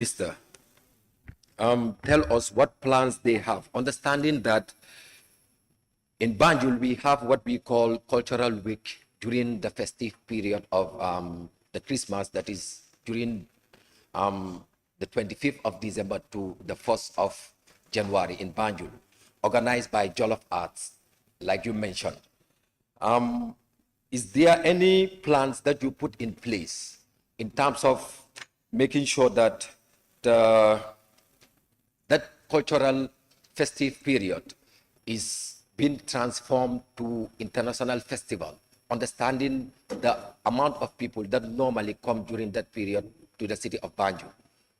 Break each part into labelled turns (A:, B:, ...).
A: Minister, tell us what plans they have, understanding that in Banjul we have what we call cultural week during the festive period of the Christmas, that is during the 25th of December to the 1st of January in Banjul, organized by Jollof Arts, like you mentioned. Is there any plans that you put in place in terms of making sure that that cultural festive period is being transformed to international festival, understanding the amount of people that normally come during that period to the city of Banjul?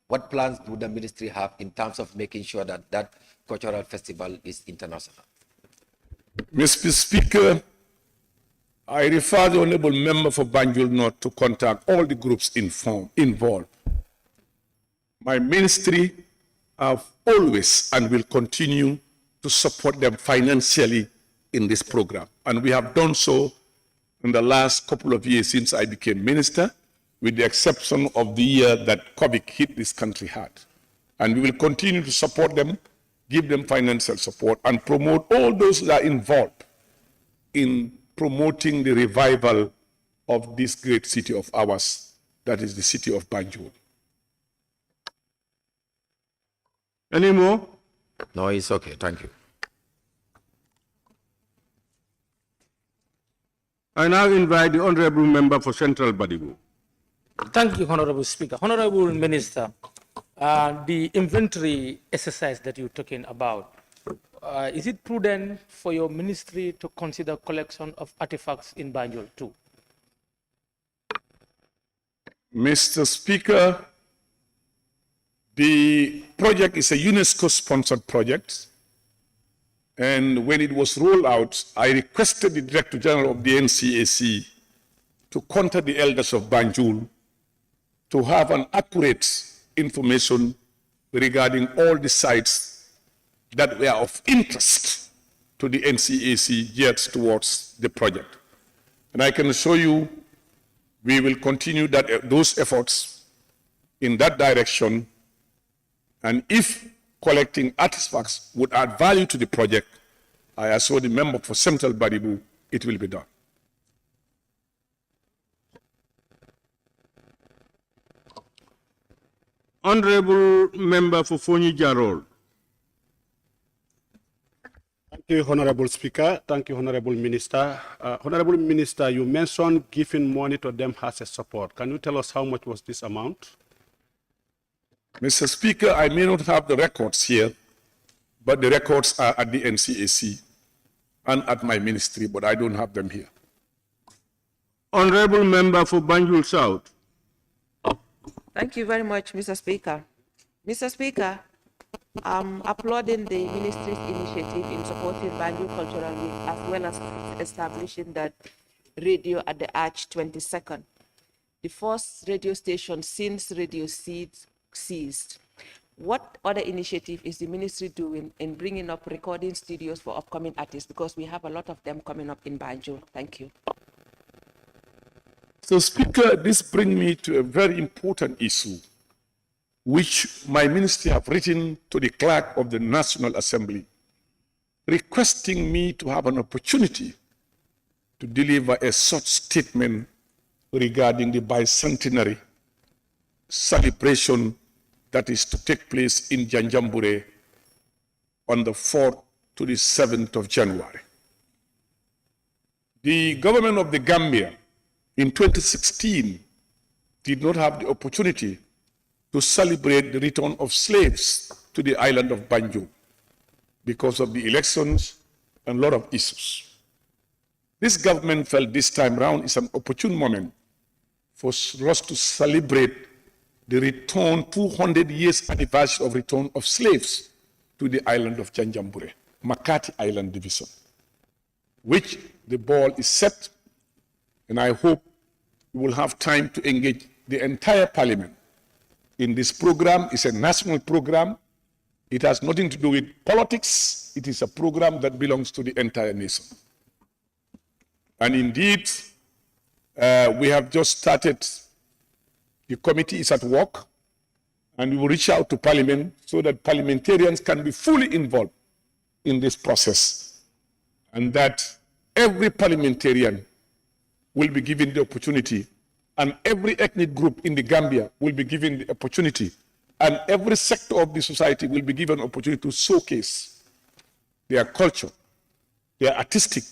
A: What plans do the ministry have in terms of making sure that that cultural festival is international?
B: Mr. Speaker, I refer the Honourable Member for Banjul North to contact all the groups involved. My ministry have always and will continue to support them financially in this program. And we have done so in the last couple of years since I became minister, with the exception of the year that COVID hit this country hard. And we will continue to support them, give them financial support, and promote all those that are involved in promoting the revival of this great city of ours, that is the city of Banjul.
C: Any more?
A: No, it's okay. Thank you.
C: I now invite the Honorable Member for Central Badibu.
D: Thank you, Honorable Speaker. Honorable Minister, the inventory exercise that you're talking about, is it prudent for your ministry to consider collection of artifacts in Banjul too?
B: Mr. Speaker, the project is a UNESCO-sponsored project, and when it was rolled out, I requested the Director General of the NCAC to contact the elders of Banjul to have an accurate information regarding all the sites that were of interest to the NCAC geared towards the project. And I can assure you we will continue those efforts in that direction, and if collecting artifacts would add value to the project, I assure the member for Central Badibu it will be done.
C: Honorable Member for Fonyi Jarol.
E: Thank you, Honorable Speaker. Thank you, Honorable Minister. Honorable Minister, you mentioned giving money to them as a support. Can you tell us how much was this amount?
B: Mr. Speaker, I may not have the records here, but the records are at the NCAC and at my ministry, but I don't have them here.
C: Honorable Member for Banjul South.
F: Thank you very much, Mr. Speaker. Mr. Speaker, I'm applauding the ministry's initiative in supporting Banjul Cultural Week, as well as establishing that radio at the Arch 22nd, the first radio station since radio ceased. What other initiative is the ministry doing in bringing up recording studios for upcoming artists? Because we have a lot of them coming up in Banjul. Thank you.
B: So, Speaker, this brings me to a very important issue, which my ministry have written to the clerk of the National Assembly, requesting me to have an opportunity to deliver a short statement regarding the bicentenary celebration that is to take place in Janjambure on the 4th to the 7th of January. The government of the Gambia in 2016 did not have the opportunity to celebrate the return of slaves to the island of Banjul because of the elections and a lot of issues. This government felt this time round is an opportune moment for us to celebrate the return, 200 years anniversary of return of slaves to the island of Janjambure, Makati Island Division, which the ball is set, and I hope we will have time to engage the entire parliament in this program. It's a national program. It has nothing to do with politics. It is a program that belongs to the entire nation. And indeed, we have just started. The committee is at work, And we will reach out to Parliament so that parliamentarians can be fully involved in this process, and that every parliamentarian will be given the opportunity, and every ethnic group in the Gambia will be given the opportunity, and every sector of the society will be given an opportunity to showcase their culture, their artistic,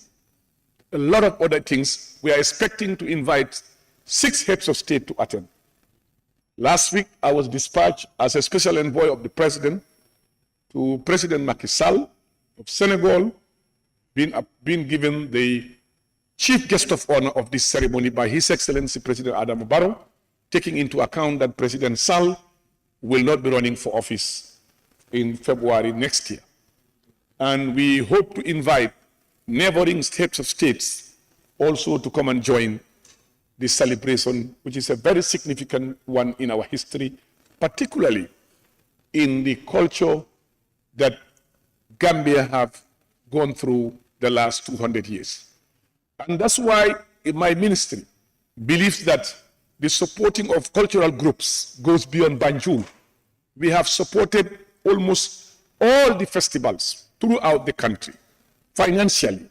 B: a lot of other things. We are expecting to invite 6 heads of state to attend. Last week, I was dispatched as a special envoy of the president to President Macky Sall of Senegal, being given the chief guest of honor of this ceremony by His Excellency President Adama Barrow, taking into account that President Sall will not be running for office in February next year. And we hope to invite neighboring heads of states also to come and join this celebration, which is a very significant one in our history, particularly in the culture that Gambia have gone through the last 200 years. And that's why my ministry believes that the supporting of cultural groups goes beyond Banjul. We have supported almost all the festivals throughout the country, financially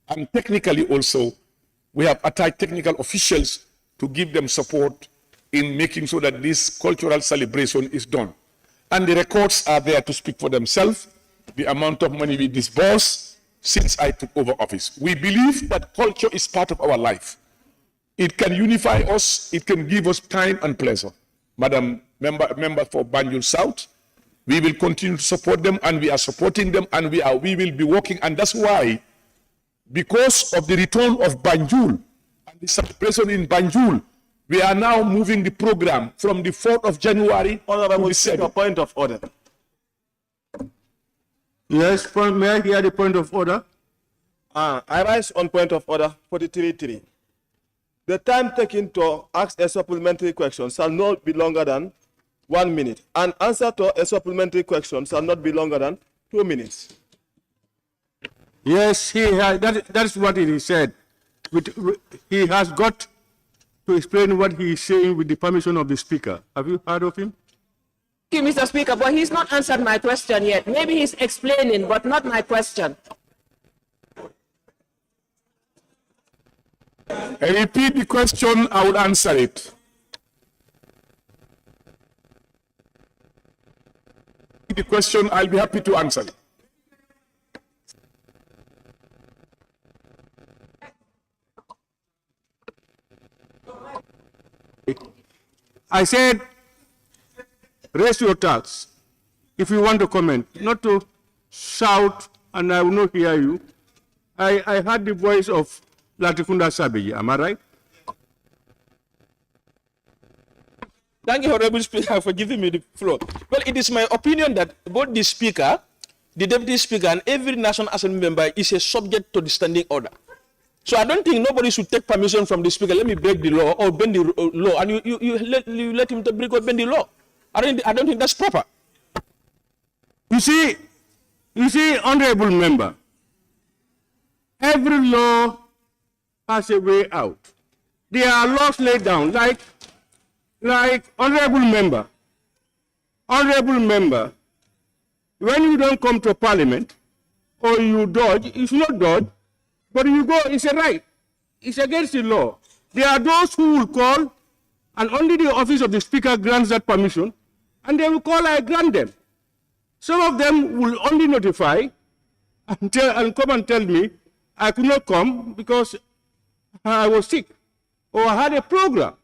B: and technically also. We have attacked technical officials to give them support in making sure that this cultural celebration is done. And the records are there to speak for themselves, the amount of money we disburse since I took over office. We believe that culture is part of our life. It can unify us, it can give us time and pleasure. Madam Member for Banjul South, we will continue to support them, and we are supporting them, and we will be working, and that's why, because of the return of Banjul and the celebration in Banjul, we are now moving the program from the 4th of January to the 7th.
G: Point of order.
C: Yes, may I hear the point of order?
G: I rise on point of order 43.3. The time taken to ask a supplementary question shall not be longer than 1 minute. An answer to a supplementary question shall not be longer than 2 minutes.
C: Yes, that's what he said. He has got to explain what he is saying with the permission of the speaker. Have you heard of him?
F: Thank you, Mr. Speaker, but he's not answered my question yet. Maybe he's explaining, but not my question.
B: I repeat the question, I will answer it. The question, I'll be happy to answer it.
C: I said, raise your tax if you want to comment, not to shout and I will not hear you. I heard the voice of Latikunda Sabeji, am I right?
H: Thank you, Honorable Speaker, for giving me the floor. Well, it is my opinion that both the Speaker, the Deputy Speaker, and every National Assembly member is a subject to the standing order. So I don't think nobody should take permission from the Speaker. Let me break the law or bend the law, and you let him to break or bend the law. I don't think that's proper.
C: You see, Honorable Member, every law has a way out. There are laws laid down, like Honorable Member, when you don't come to Parliament or you dodge, you should not dodge, but you go, it's a right. It's against the law. There are those who will call, and only the office of the Speaker grants that permission, and they will call, I grant them. Some of them will only notify and come and tell me I could not come because I was sick or I had a program.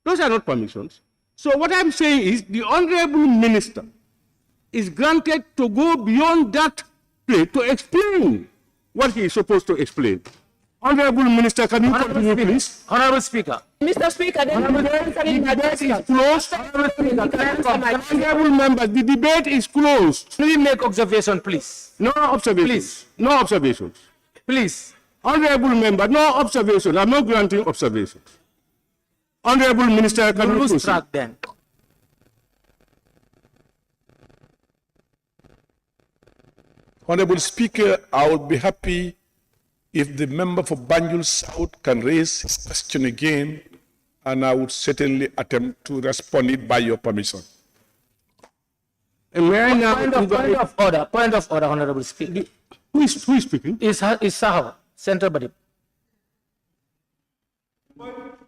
C: Those are not permissions. So what I'm saying is the Honorable Minister is granted to go beyond that place to explain what he is supposed to explain. Honorable Minister, can you continue, please?
D: Honorable Speaker.
F: Mr. Speaker, then
C: Honorable members, the debate is closed.
D: Can we make observation, please?
C: No observations.
D: Please.
C: No observations.
D: Please.
C: Honorable member, no observations. I'm not granting observations. Honorable Minister, can you
D: Lose
C: proceed?
D: track then.
B: Honorable Speaker, I would be happy if the member for Banjul South can raise his question again, and I would certainly attempt to respond it by your permission.
C: May I now
D: Point of order, Honorable Speaker.
C: Who is speaking?
D: Is Sahaw, Central Body.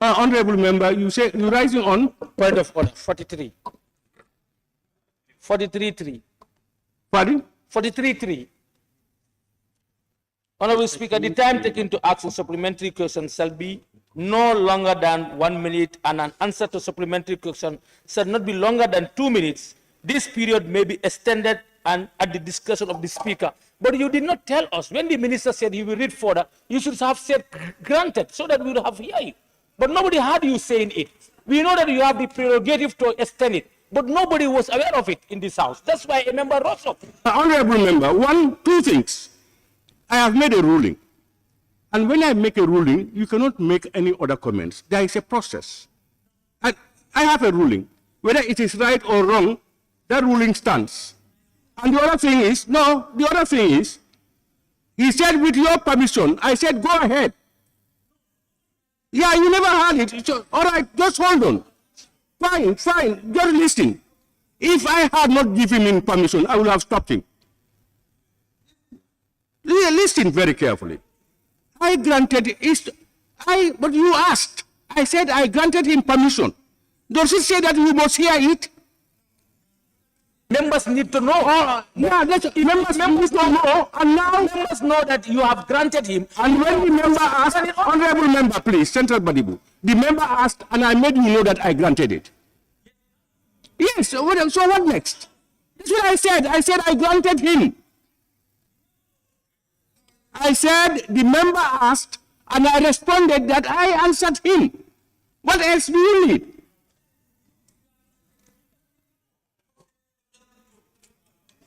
C: Honorable member, you say you're rising on
D: Point of order, 43. 43.3.
C: pardon?
D: 43.3. Honorable Speaker, the time taken to ask a supplementary question shall be no longer than 1 minute, and an answer to supplementary question shall not be longer than 2 minutes. This period may be extended and at the discretion of the Speaker. But you did not tell us. When the minister said he will read further, you should have said granted so that we would have heard you. But nobody heard you saying it. We know that you have the prerogative to extend it, but nobody was aware of it in this house. That's why a member rose up.
C: Honorable member, two things. I have made a ruling. And when I make a ruling, you cannot make any other comments. There is a process. I have a ruling. Whether it is right or wrong, that ruling stands. And the other thing is, he said, with your permission, I said, go ahead. Yeah, you never heard it. So, all right, just hold on. Fine, just listen. If I had not given him permission, I would have stopped him. Listen very carefully. I granted it, but you asked. I said I granted him permission. Does it say that you must hear it?
D: Members need to know.
C: Members need to know, and now
D: Members know that you have granted him.
C: And when the member asked, honorable member, please, Central Badibu, the member asked, and I made you know that I granted it. Yes, so what next? That's what I said. I said I granted him. I said the member asked, and I responded that I answered him. What else do you need?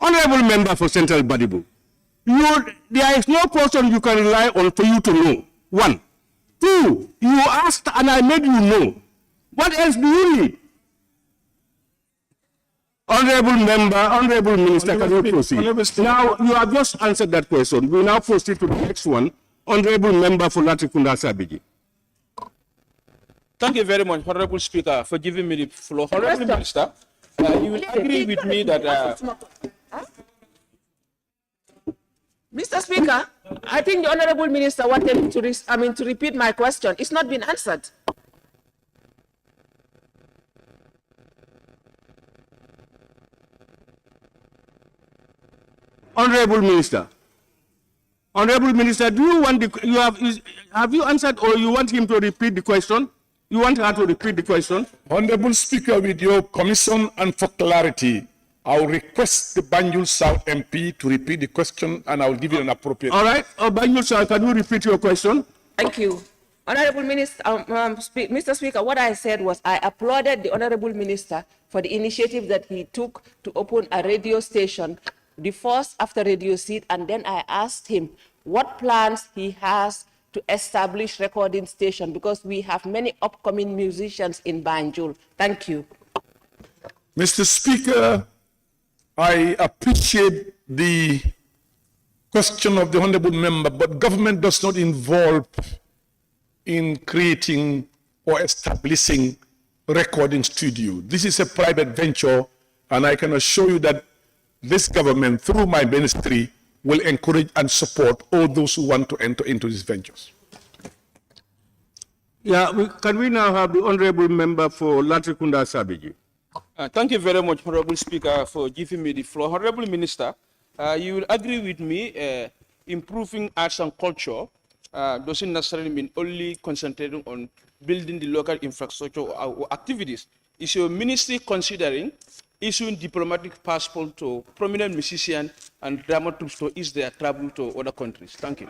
C: Honorable member for Central Badibu, there is no person you can rely on for you to know. 1. 2, you asked and I made you know. What else do you need? Honorable member, honorable minister, can you proceed? Now, you have just answered that question. We now proceed to the next one. Honorable member for Latrikunda Sabiji.
H: Thank you very much, Honorable Speaker, for giving me the floor. Honorable Minister, you will agree with me that...
F: Mr. Speaker, I think the Honorable Minister wanted me to repeat my question. It's not been answered.
C: Honorable Minister, do you want have you answered, or you want him to repeat the question? You want her to repeat the question?
B: Honorable Speaker, with your permission and for clarity, I will request the Banjul South MP to repeat the question, and I will give you an appropriate.
C: All right, Banjul South, can you repeat your question?
F: Thank you. Honorable Minister, Mr. Speaker, what I said was I applauded the Honorable Minister for the initiative that he took to open a radio station, the first after Radio Seed, and then I asked him what plans he has to establish recording station, because we have many upcoming musicians in Banjul. Thank you.
B: Mr. Speaker, I appreciate the question of the honorable member, but government does not involve in creating or establishing recording studio. This is a private venture, and I can assure you that this government, through my ministry, will encourage and support all those who want to enter into these ventures.
C: Yeah, can we now have the honorable member for Latrikunda Sabiji?
H: Thank you very much, Honorable Speaker, for giving me the floor. Honorable Minister, you will agree with me, improving arts and culture doesn't necessarily mean only concentrating on building the local infrastructure or activities. Is your ministry considering issuing diplomatic passport to prominent musicians and dramaturgs to ease their travel to other countries? Thank you.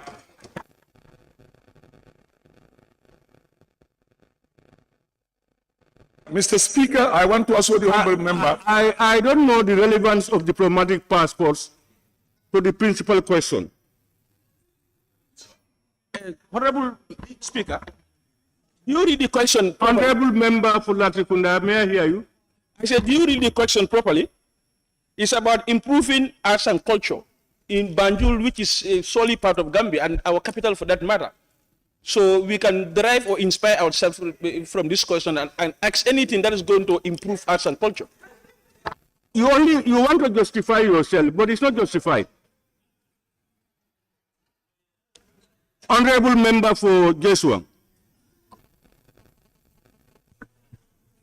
B: Mr. Speaker, I want to assure the honorable member.
C: I don't know the relevance of diplomatic passports to the principal question.
H: Honorable Speaker, you read the question.
C: Honorable member for Latrikunda, may I hear you?
H: I said, do you read the question properly? It's about improving arts and culture in Banjul, which is solely part of Gambia and our capital for that matter. So we can derive or inspire ourselves from this question and ask anything that is going to improve arts and culture.
C: You want to justify yourself, but it's not justified. Honorable member for Jeswang.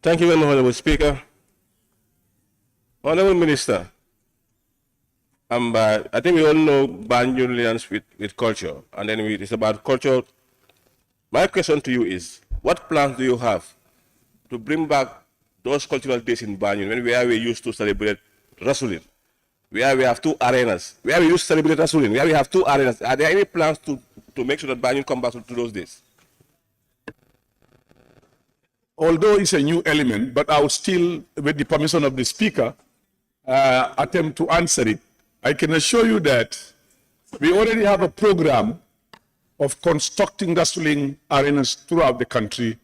I: Thank you very much, Honorable Speaker. Honorable Minister, I think we all know Banjul lands with culture, and then it's about culture. My question to you is, what plans do you have to bring back those cultural days in Banjul where we used to celebrate Rasulin, where we have two arenas, where we used to celebrate Rasulin, where we have two arenas? Are there any plans to make sure that Banjul come back to those days?
B: Although it's a new element, but I will still, with the permission of the Speaker, attempt to answer it. I can assure you that we already have a program of constructing wrestling arenas throughout the country.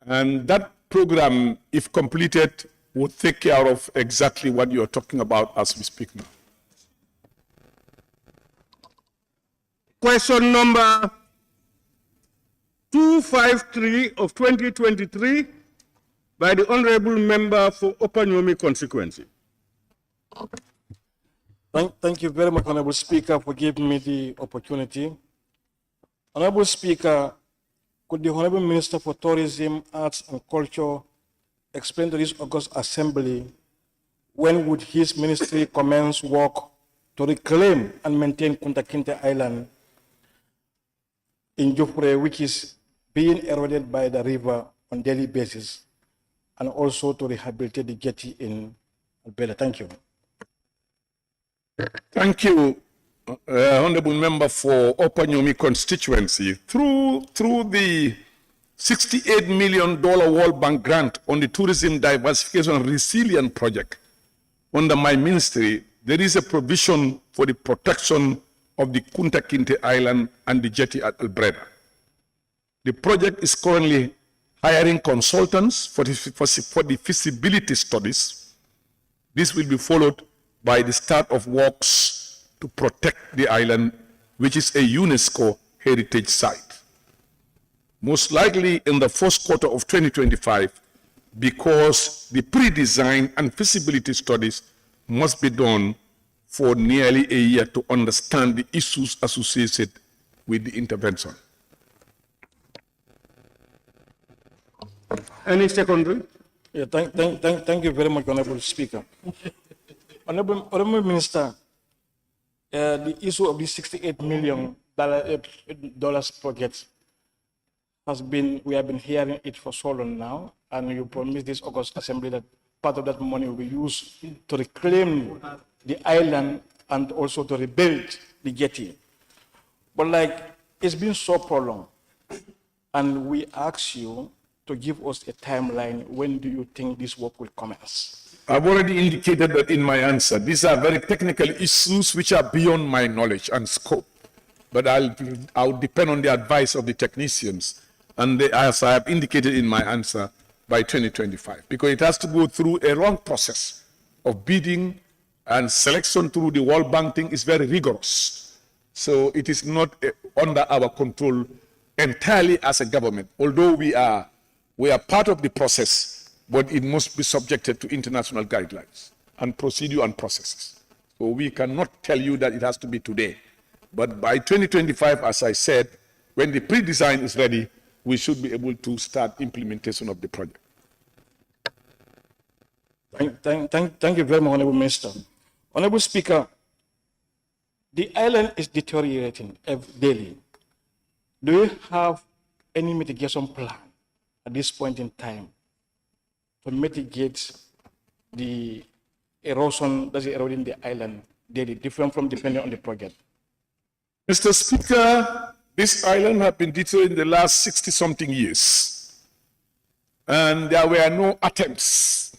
B: And that program, if completed, would take care of exactly what you're talking about as we speak now.
C: Question number 253 of 2023 by the Honorable Member for Upper Nyomi constituency.
J: Thank you very much, Honorable Speaker, for giving me the opportunity. Honorable Speaker, could the Honorable Minister for Tourism, Arts and Culture explain to this August Assembly when would his ministry commence work to reclaim and maintain Kunta Kinte Island in Jufre, which is being eroded by the river on a daily basis, and also to rehabilitate the jetty in Albela? Thank you.
B: Thank you, Honorable Member for Upper Nyomi constituency. Through the $68 million World Bank grant on the Tourism Diversification and Resilience Project under my ministry, there is a provision for the protection of the Kunta Kinte Island and the jetty at Albreda. The project is currently hiring consultants for the feasibility studies. This will be followed by the start of works to protect the island, which is a UNESCO heritage site. Most likely in the first quarter of 2025, because the pre-design and feasibility studies must be done for nearly a year to understand the issues associated with the intervention.
C: Any secondary?
J: Yeah, thank you very much, Honorable Speaker. Honorable Minister, the issue of the $68 million project has been, we have been hearing it for so long now, and you promised this August Assembly that part of that money will be used to reclaim the island and also to rebuild the jetty. But like, it's been so prolonged, and we ask you to give us a timeline. When do you think this work will commence?
B: I've already indicated that in my answer. These are very technical issues which are beyond my knowledge and scope. But I'll depend on the advice of the technicians. And as I have indicated in my answer, by 2025. Because it has to go through a long process of bidding, and selection through the World Bank thing is very rigorous. So it is not under our control entirely as a government, although we are part of the process, but it must be subjected to international guidelines and procedure and processes. So we cannot tell you that it has to be today. But by 2025, as I said, when the pre-design is ready, we should be able to start implementation of the project.
J: Thank you very much, Honorable Minister. Honorable Speaker, the island is deteriorating daily. Do you have any mitigation plan at this point in time to mitigate the erosion that's eroding the island daily, different from depending on the project?
B: Mr. Speaker, this island has been deteriorating in the last 60-something years, and there were no attempts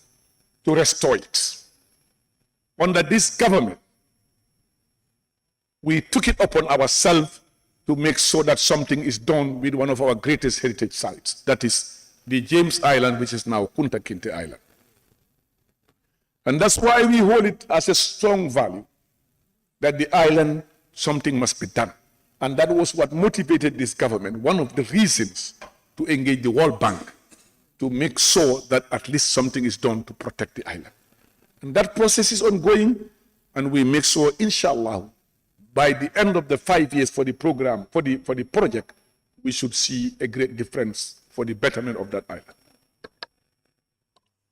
B: to restore it. Under this government, we took it upon ourselves to make sure that something is done with one of our greatest heritage sites, that is the James Island, which is now Kunta Kinte Island. And that's why we hold it as a strong value, that the island, something must be done. And that was what motivated this government, one of the reasons to engage the World Bank, to make sure that at least something is done to protect the island. And that process is ongoing, and we make sure, inshallah, by the end of the 5 years for the program, for the project, we should see a great difference for the betterment of that island.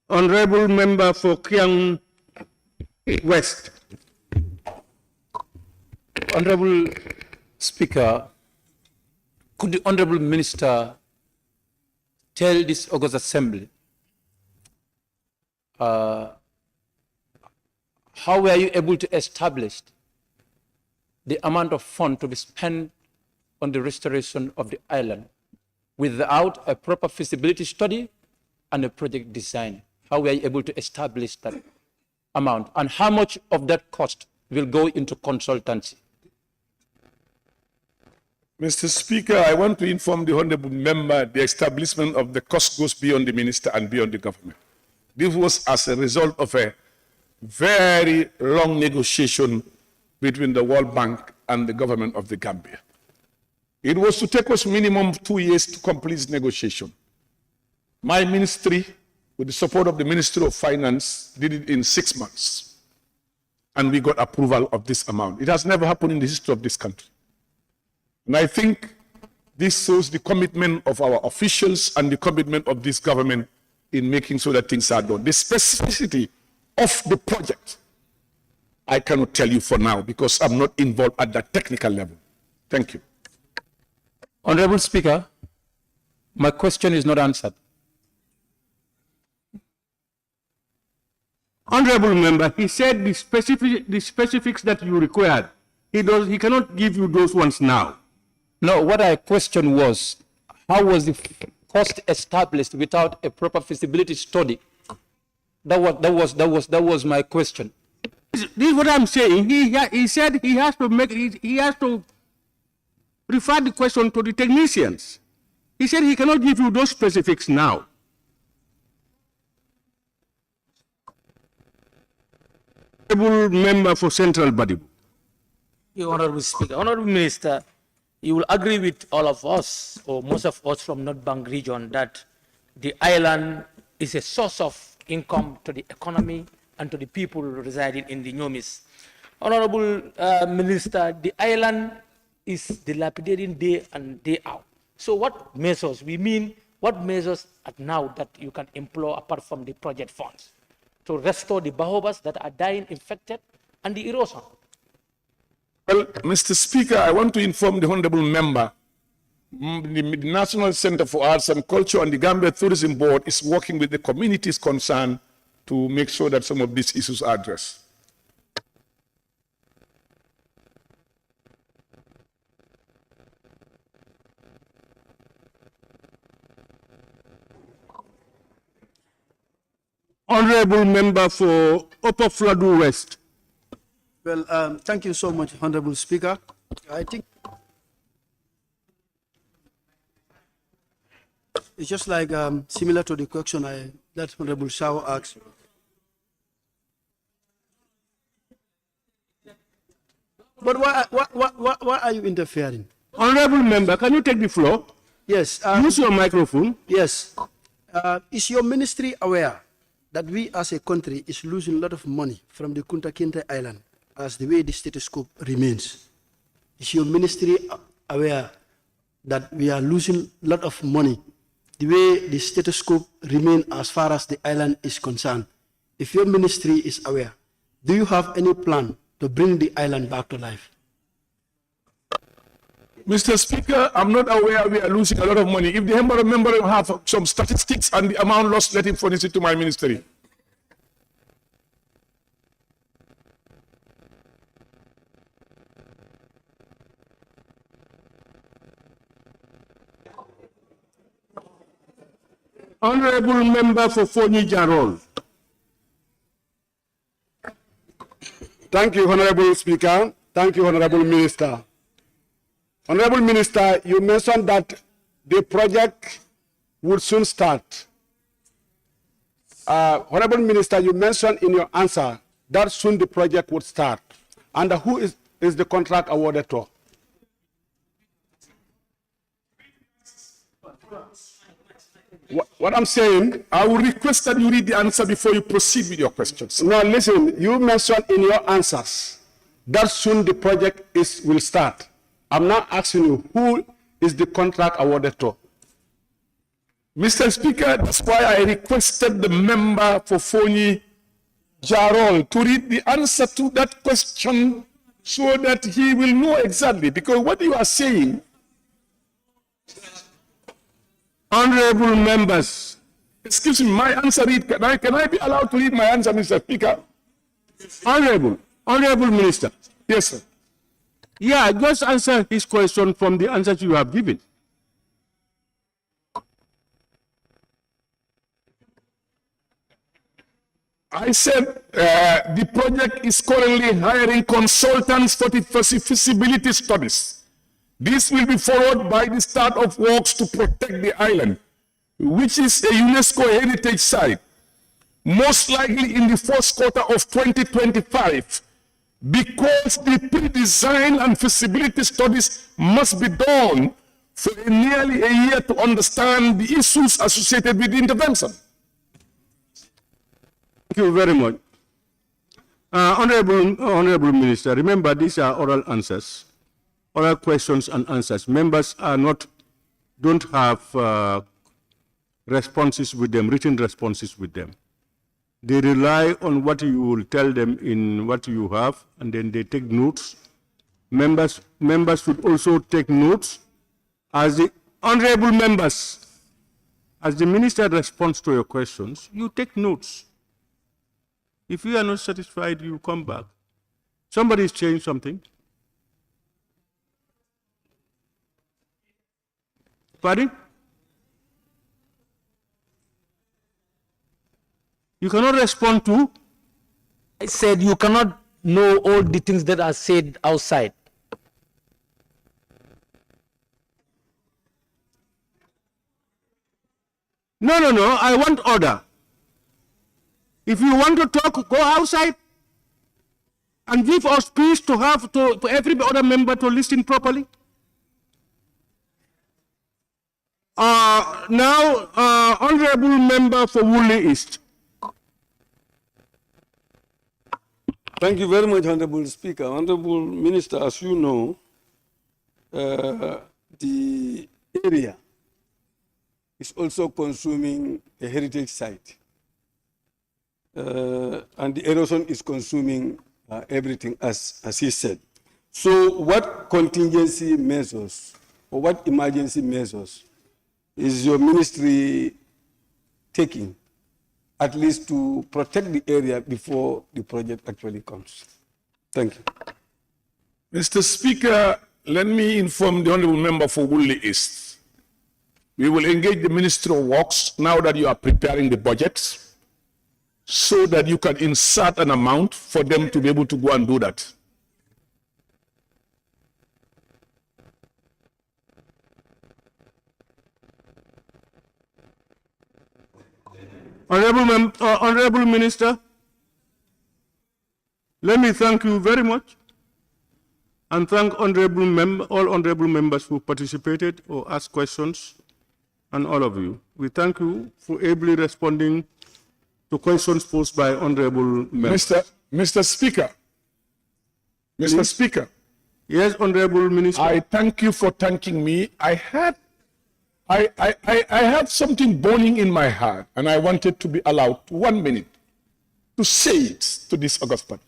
C: Honorable Member for Kiang West.
K: Honorable Speaker, could the Honorable Minister tell this August Assembly how were you able to establish the amount of funds to be spent on the restoration of the island without a proper feasibility study and a project design? How were you able to establish that amount? And how much of that cost will go into consultancy?
B: Mr. Speaker, I want to inform the Honorable Member the establishment of the cost goes beyond the Minister and beyond the government. This was as a result of a very long negotiation between the World Bank and the government of the Gambia. It was to take us minimum 2 years to complete this negotiation. My ministry, with the support of the Ministry of Finance, did it in 6 months. And we got approval of this amount. It has never happened in the history of this country. And I think this shows the commitment of our officials and the commitment of this government in making sure that things are done. The specificity of the project, I cannot tell you for now because I'm not involved at that technical level. Thank you.
K: Honorable Speaker, my question is not answered.
C: Honorable Member, he said the specifics that you required. He cannot give you those ones now.
K: No, what I questioned was, how was the cost established without a proper feasibility study? That was my question.
C: This is what I'm saying. He said he has to refer the question to the technicians. He said he cannot give you those specifics now. Honorable Member for Central Badibu.
D: Honorable Speaker, Honorable Minister, you will agree with all of us, or most of us from North Bank region, that the island is a source of income to the economy and to the people residing in the Nyomis. Honorable Minister, the island is dilapidating day and day out. So what measures, what measures at now that you can employ apart from the project funds to restore the baobabs that are dying infected and the erosion?
B: Well, Mr. Speaker, I want to inform the Honorable Member, the National Center for Arts and Culture and the Gambia Tourism Board is working with the communities concerned to make sure that some of these issues are addressed.
C: Honorable Member for Upper Fladu West.
L: Well, thank you so much, Honorable Speaker. I think it's just like similar to the question that Honorable Shao asked. But why are you interfering?
C: Honorable Member, can you take the floor?
L: Yes.
C: Use your microphone.
L: Yes. Is your ministry aware that we as a country is losing a lot of money from the Kunta Kinte Island as the way the status quo remains? Is your ministry aware that we are losing a lot of money the way the status quo remains as far as the island is concerned? If your ministry is aware, do you have any plan to bring the island back to life?
B: Mr. Speaker, I'm not aware we are losing a lot of money. If the member have some statistics and the amount lost, let him furnish it to my ministry.
C: Honorable Member for Fonyi Jarol.
E: Thank you, Honorable Speaker. Thank you, Honorable Minister. Honorable Minister, you mentioned that the project would soon start. Honorable Minister, you mentioned in your answer that soon the project would start. And who is the contract awarded to?
B: What I'm saying, I will request that you read the answer before you proceed with your questions.
E: No, listen, you mentioned in your answers that soon the project will start. I'm now asking you, who is the contract awarded to?
B: Mr. Speaker, that's why I requested the member for Foni Jarol to read the answer to that question so that he will know exactly, because what you are saying.
C: Honorable members.
B: Excuse me, my answer read, can I be allowed to read my answer, Mr. Speaker?
C: Honorable Minister.
B: Yes, sir.
C: Yeah, just answer his question from the answers you have given.
B: I said the project is currently hiring consultants for the feasibility studies. This will be followed by the start of works to protect the island, which is a UNESCO heritage site, most likely in the first quarter of 2025, because the pre-design and feasibility studies must be done for nearly a year to understand the issues associated with the intervention.
C: Thank you very much. Honorable Minister, remember these are oral answers, oral questions and answers. Members don't have responses with them, written responses with them. They rely on what you will tell them in what you have, and then they take notes. Members should also take notes. As the honorable members, as the minister responds to your questions, you take notes. If you are not satisfied, you come back. Somebody's changed something. Pardon? You cannot respond to?
D: I said you cannot know all the things that are said outside.
C: No, I want order. If you want to talk, go outside and give us peace to have to every other member to listen properly. Now, honorable member for Woolly East.
M: Thank you very much, Honorable Speaker. Honorable Minister, as you know, the area is also consuming a heritage site. And the erosion is consuming everything, as he said. So what contingency measures or what emergency measures is your ministry taking, at least to protect the area before the project actually comes? Thank you.
B: Mr. Speaker, let me inform the honorable member for Woolly East. We will engage the Ministry of Works now that you are preparing the budgets, so that you can insert an amount for them to be able to go and do that.
C: Honorable Minister, let me thank you very much and thank all honorable members who participated or asked questions, and all of you. We thank you for ably responding to questions posed by honorable members.
B: Mr. Speaker. Mr. Speaker.
C: Yes, honorable minister.
B: I thank you for thanking me. I have something burning in my heart, and I wanted to be allowed 1 minute to say it to this august body.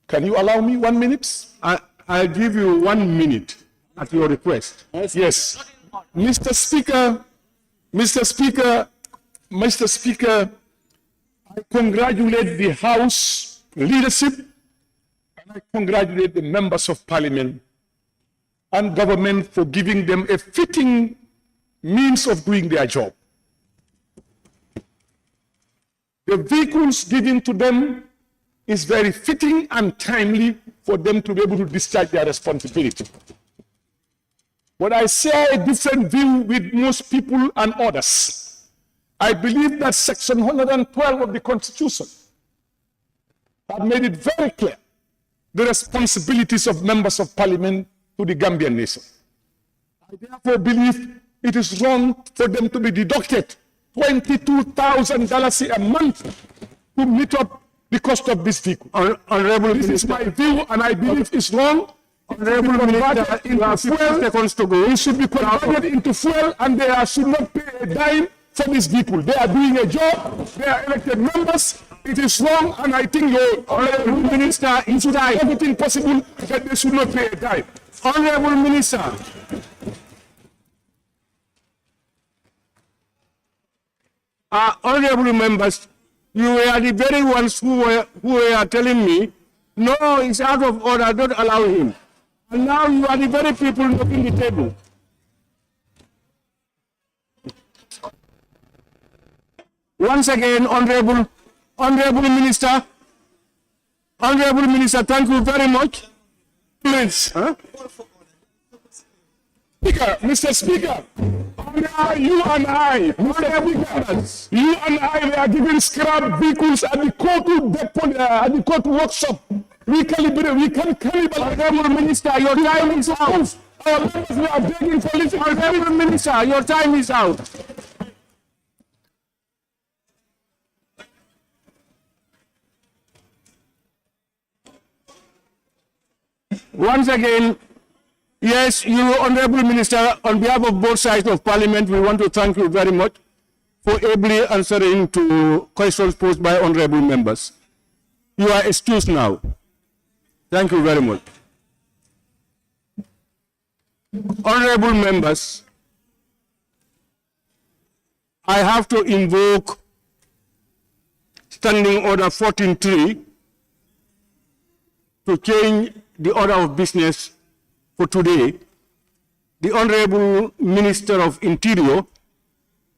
B: Can you allow me 1 minute?
C: I'll give you 1 minute at your request.
B: Yes. Mr. Speaker, I congratulate the House leadership, and I congratulate the members of Parliament and government for giving them a fitting means of doing their job. The vehicles given to them is very fitting and timely for them to be able to discharge their responsibility. But I share a different view with most people and others. I believe that Section 112 of the Constitution have made it very clear the responsibilities of members of Parliament to the Gambian nation. I therefore believe it is wrong for them to be deducted $22,000 a month to meet up the cost of this vehicle.
C: Honorable
B: This is my view, and I believe it's wrong.
C: Honorable Minister, you have 50 seconds to go.
B: It should be converted into fuel, and they should not pay a dime for this vehicle. They are doing a job. They are elected members. It is wrong, and I think your Honorable Minister is doing everything possible that they should not pay a dime.
C: Honorable Minister. Honorable members, you were the very ones who were telling me, no, it's out of order, don't allow him. And now you are the very people knocking the table. Once again, Honorable Minister, thank you very much.
B: Huh? Speaker, Mr. Speaker, you and I, we are given scrap vehicles at the court workshop. We can cannibalize.
C: Honorable Minister, your time is out.
B: Our members, we are begging for this.
C: Honorable Minister, your time is out. Once again, yes, you, Honorable Minister, on behalf of both sides of Parliament, we want to thank you very much for ably answering to questions posed by honorable members. You are excused now. Thank you very much. Honorable members, I have to invoke Standing Order 14.3 to change the order of business for today. The Honorable Minister of Interior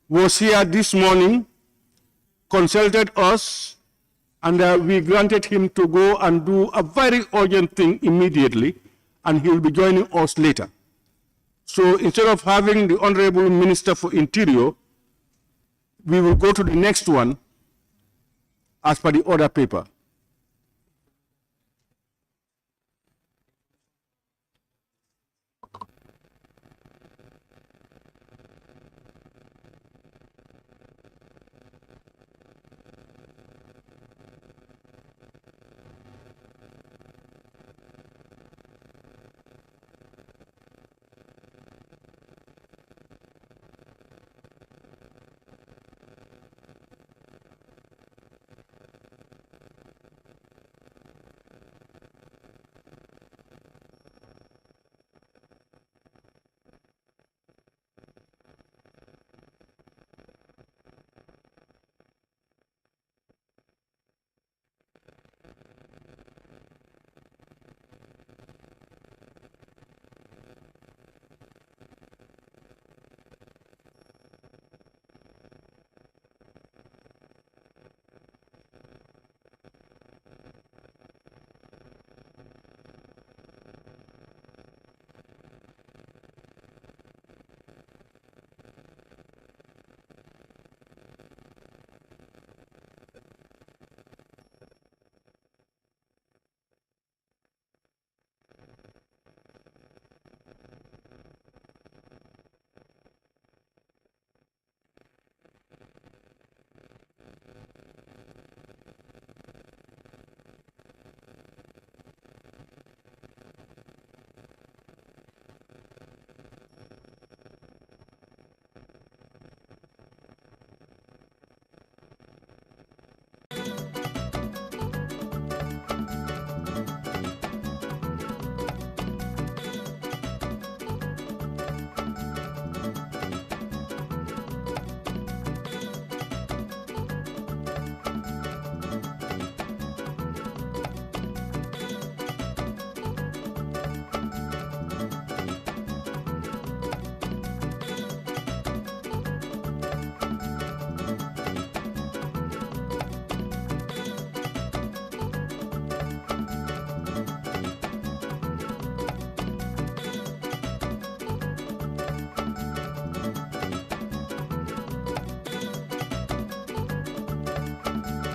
C: was here this morning, consulted us, and we granted him to go and do a very urgent thing immediately, and he will be joining us later. So instead of having the Honorable Minister for Interior, we will go to the next one as per the order paper.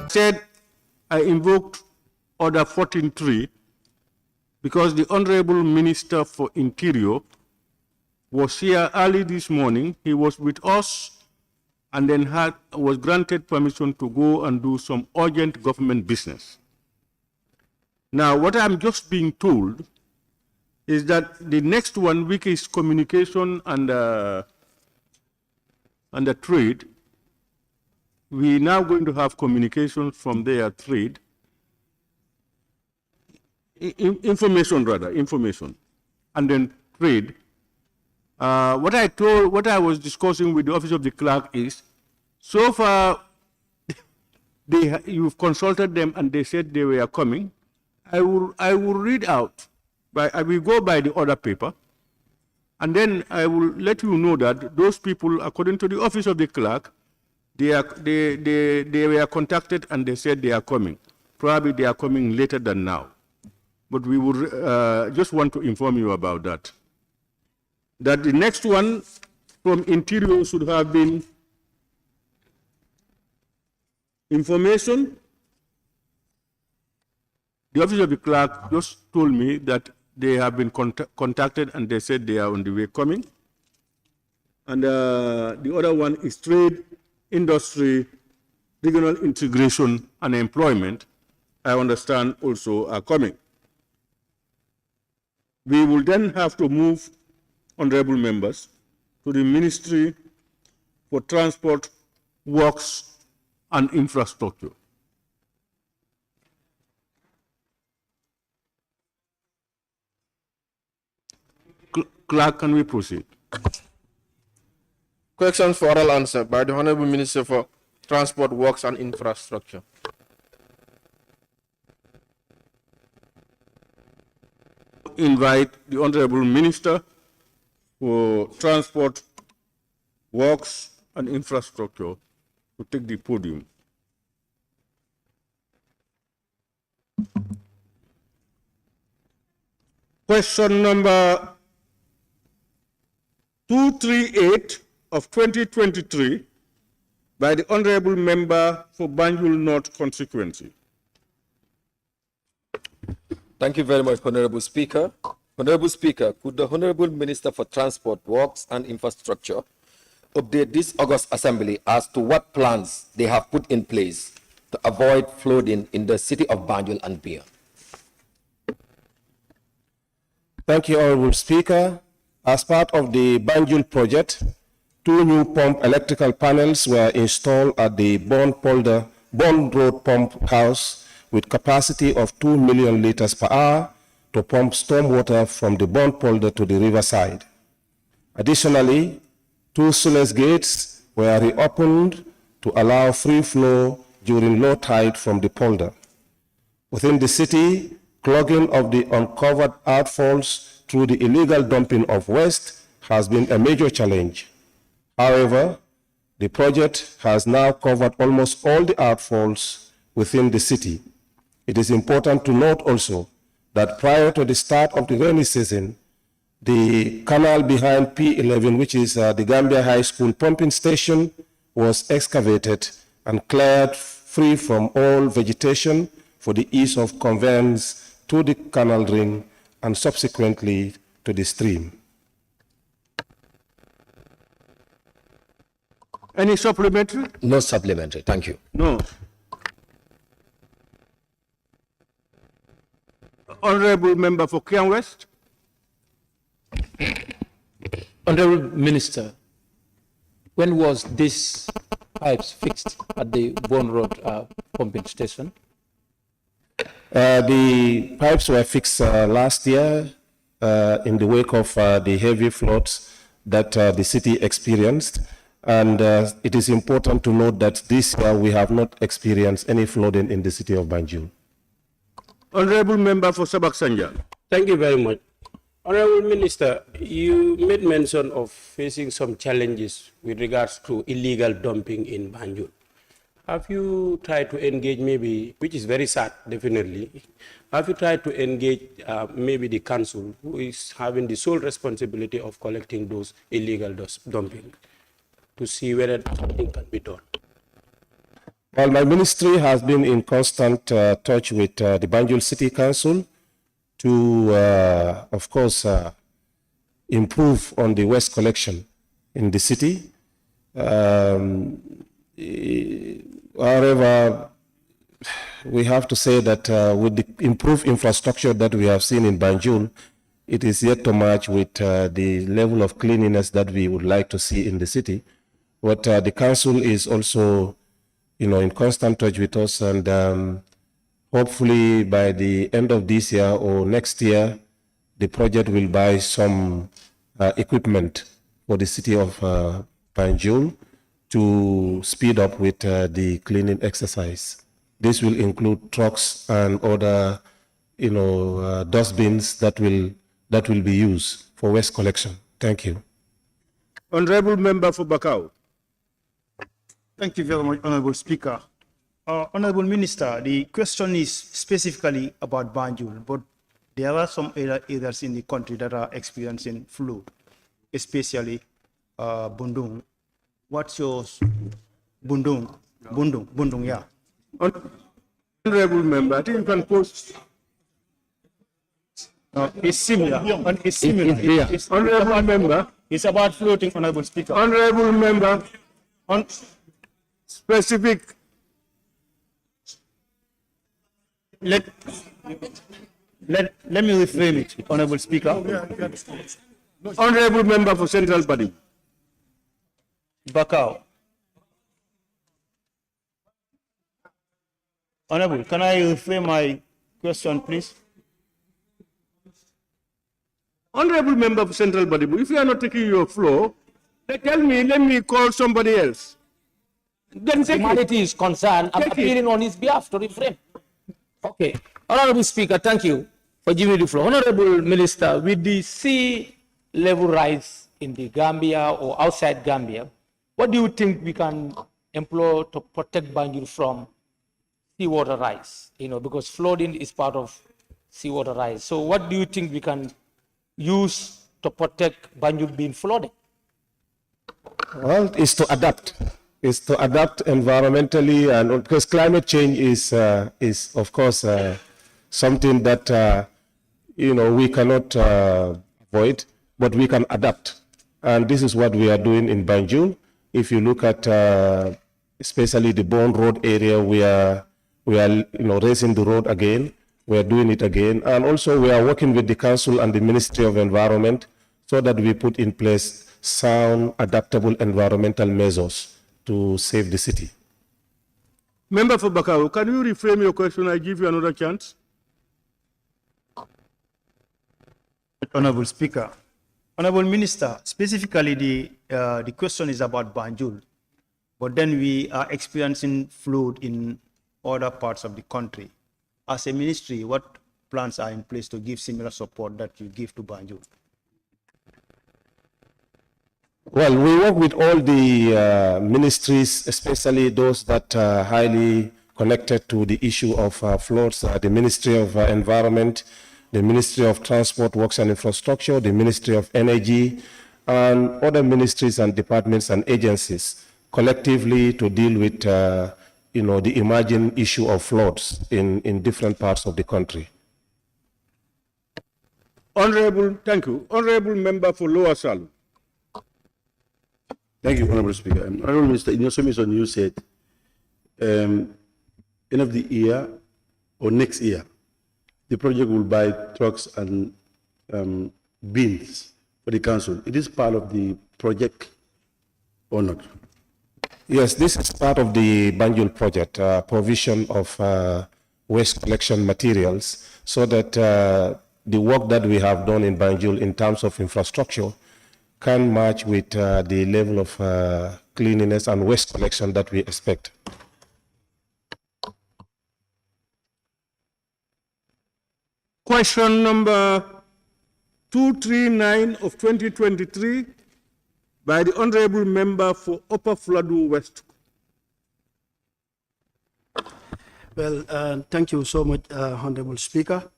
C: Said I invoked Order 14.3 because the Honorable Minister for Interior was here early this morning. He was with us and then was granted permission to go and do some urgent government business. Now, what I'm just being told is that the next one, which is communication and the trade, we're now going to have communications from their trade, information, and then trade. What I was discussing with the office of the clerk is, so far, you've consulted them and they said they were coming. I will read out, I will go by the other paper, and then I will let you know that those people, according to the office of the clerk, they were contacted and they said they are coming. Probably they are coming later than now. But we would just want to inform you about that. That the next one from Interior should have been information. The office of the clerk just told me that they have been contacted and they said they are on the way coming. And the other one is trade, industry, regional integration, and employment, I understand also are coming. We will then have to move, honorable members, to the Ministry for Transport, Works, and Infrastructure. Clerk, can we proceed?
H: Question for oral answer by the Honorable Minister for Transport, Works and Infrastructure.
C: Invite the Honorable Minister for Transport, Works and Infrastructure to take the podium. Question number 238 of 2023 by the Honorable Member for Banjul North constituency.
A: Thank you very much, Honorable Speaker. Honorable Speaker, could the Honorable Minister for Transport, Works and Infrastructure update this August Assembly as to what plans they have put in place to avoid flooding in the city of Banjul and beyond?
I: Thank you, Honorable Speaker. As part of the Banjul project, 2 new pump electrical panels were installed at the Bond Road Pump House with capacity of 2 million liters per hour to pump stormwater from the Bond Polder to the riverside. Additionally, 2 sluice gates were reopened to allow free flow during low tide from the polder. Within the city, clogging of the uncovered outfalls through the illegal dumping of waste has been a major challenge. However, the project has now covered almost all the outfalls within the city. It is important to note also that prior to the start of the rainy season, the canal behind P11, which is the Gambia High School pumping station, was excavated and cleared free from all vegetation for the ease of conveyance to the canal ring and subsequently to the stream.
C: Any supplementary?
A: No supplementary, thank you.
C: No. Honorable Member for Kiang West.
K: Honorable Minister, when was this pipes fixed at the Bone Road pumping station?
I: The pipes were fixed last year in the wake of the heavy floods that the city experienced. And it is important to note that this year we have not experienced any flooding in the city of Banjul.
C: Honorable Member for Sabak Sanjal.
N: Thank you very much. Honorable Minister, you made mention of facing some challenges with regards to illegal dumping in Banjul. Have you tried to engage maybe, which is very sad, definitely, have you tried to engage maybe the council who is having the sole responsibility of collecting those illegal dumping to see whether something can be done?
I: Well, my ministry has been in constant touch with the Banjul City Council to, of course, improve on the waste collection in the city. However, we have to say that with the improved infrastructure that we have seen in Banjul, it is yet to match with the level of cleanliness that we would like to see in the city. But the council is also, in constant touch with us, and hopefully by the end of this year or next year, the project will buy some equipment for the city of Banjul to speed up with the cleaning exercise. This will include trucks and other, dustbins that will be used for waste collection. Thank you.
C: Honorable Member for Bakau.
O: Thank you very much, Honorable Speaker. Honorable Minister, the question is specifically about Banjul, but there are some other areas in the country that are experiencing flood, especially Bundung. What's your Bundung, yeah.
C: Honorable Member, I think you can post.
O: It's similar. It's similar.
C: Honorable Member.
O: It's about floating, Honorable Speaker.
C: Honorable Member, on specific.
O: Let me reframe it, Honorable Speaker.
C: Honorable Member for Central Body.
O: Bakau. Honorable, can I reframe my question, please?
C: Honorable Member for Central Body, if you are not taking your floor, tell me, let me call somebody else. Then
D: Humanity is concerned. I'm appealing on his behalf to reframe. Okay. Honorable Speaker, thank you for giving me the floor. Honorable Minister, with the sea level rise in the Gambia or outside Gambia, what do you think we can employ to protect Banjul from seawater rise? Because flooding is part of seawater rise. So what do you think we can use to protect Banjul being flooded?
I: Well, it's to adapt. It's to adapt environmentally, and because climate change is of course something that we cannot avoid, but we can adapt, and this is what we are doing in Banjul. If you look at especially the Bond Road area, we are raising the road again. We are doing it again, and also we are working with the council and the Ministry of Environment so that we put in place sound, adaptable environmental measures to save the city.
C: Member for Bakau, can you reframe your question? I give you another chance.
O: Honorable Speaker. Honorable Minister, specifically the question is about Banjul, but then we are experiencing flood in other parts of the country. As a ministry, what plans are in place to give similar support that you give to Banjul?
I: Well, we work with all the ministries, especially those that are highly connected to the issue of floods, the Ministry of Environment, the Ministry of Transport, Works and Infrastructure, the Ministry of Energy, and other ministries and departments and agencies collectively to deal with the emerging issue of floods in different parts of the country.
C: Thank you. Honorable Member for Lower Salu.
P: Thank you, Honorable Speaker. Honorable Minister, in your submission, you said end of the year or next year, the project will buy trucks and bins for the council. It is part of the project or not?
I: Yes, this is part of the Banjul project, provision of waste collection materials, so that the work that we have done in Banjul in terms of infrastructure can match with the level of cleanliness and waste collection that we expect.
C: Question number 239 of 2023 by the Honorable Member for Upper Fladu West.
L: Well, thank you so much, Honorable Speaker.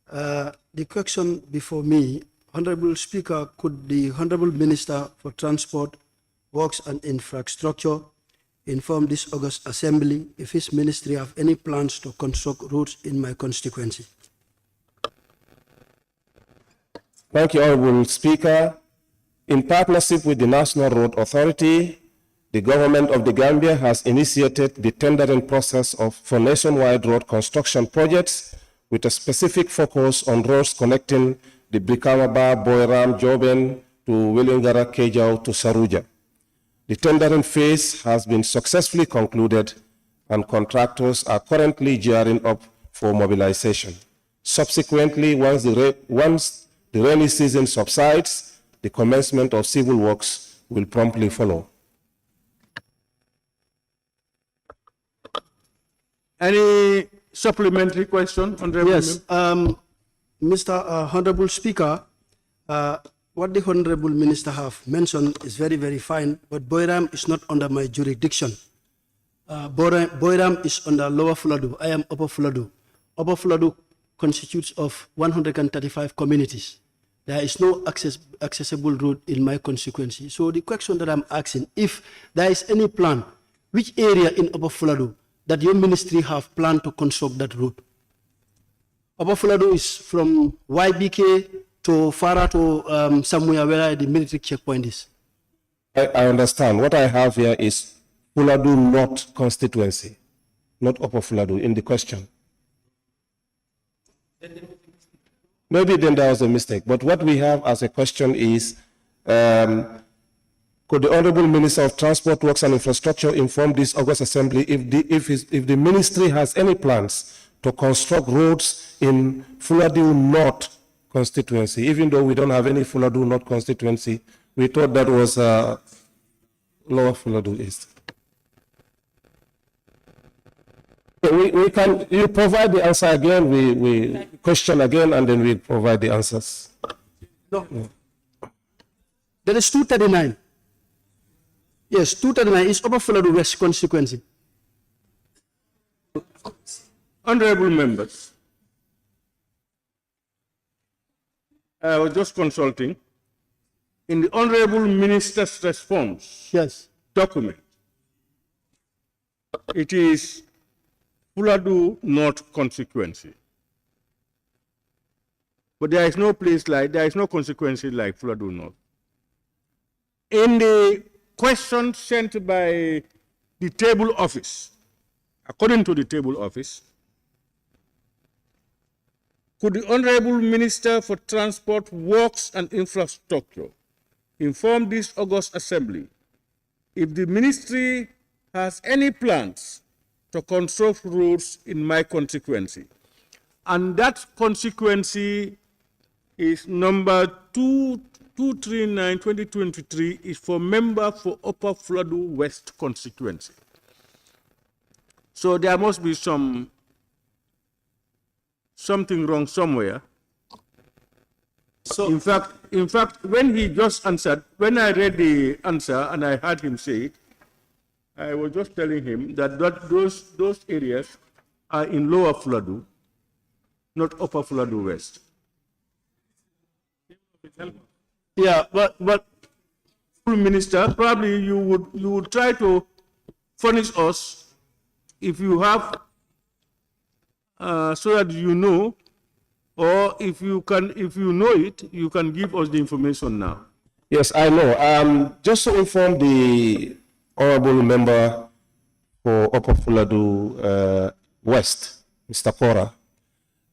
L: The question before me, Honorable Speaker, could the Honorable Minister for Transport, Works and Infrastructure inform this August Assembly if his ministry have any plans to construct roads in my constituency?
I: Thank you, Honorable Speaker. In partnership with the National Road Authority, the government of the Gambia has initiated the tendering process for nationwide road construction projects with a specific focus on roads connecting the Brikama, Boyram, Joben to Wilingara, Kejau to Saruja. The tendering phase has been successfully concluded and contractors are currently gearing up for mobilization. Subsequently, once the rainy season subsides, the commencement of civil works will promptly follow.
C: Any supplementary question, Honorable
L: Yes, Mr. Honorable Speaker, what the Honorable Minister have mentioned is very, very fine, but Boyram is not under my jurisdiction. Boyram is under Lower Fuladu. I am Upper Fuladu. Upper Fuladu constitutes of 135 communities. There is no accessible road in my constituency. So the question that I'm asking, if there is any plan, which area in Upper Fuladu that your ministry have planned to construct that road? Upper Fuladu is from YBK to Farah to somewhere where the military checkpoint is.
I: I understand. What I have here is Fuladu North constituency, not Upper Fuladu in the question. Maybe then there was a mistake. But what we have as a question is, could the Honorable Minister of Transport, Works and Infrastructure inform this August Assembly if the ministry has any plans to construct roads in Fuladu North constituency? Even though we don't have any Fuladu North constituency, we thought that was Lower Fuladu East. We can, you provide the answer again, we question again, and then we provide the answers.
L: No. There is 239. Yes, 239 is Upper Fuladu West constituency.
C: Honorable members, I was just consulting. In the Honorable Minister's response document, it is Fuladu North constituency. But there is no place like, there is no constituency like Fuladu North. In the question sent by the table office, according to the table office, could the Honorable Minister for Transport, Works and Infrastructure inform this August Assembly if the ministry has any plans to construct roads in my constituency? And that constituency is number 239-2023 is for member for Upper Fuladu West constituency. So there must be something wrong somewhere. So in fact, when he just answered, when I read the answer and I heard him say it, I was just telling him that those areas are in Lower Fuladu, not Upper Fuladu West. Yeah, but Minister, probably you would try to furnish us if you have, so that you know, or if you know it, you can give us the information now.
I: Yes, I know. Just to inform the Honorable Member for Upper Fuladu West, Mr. Kora,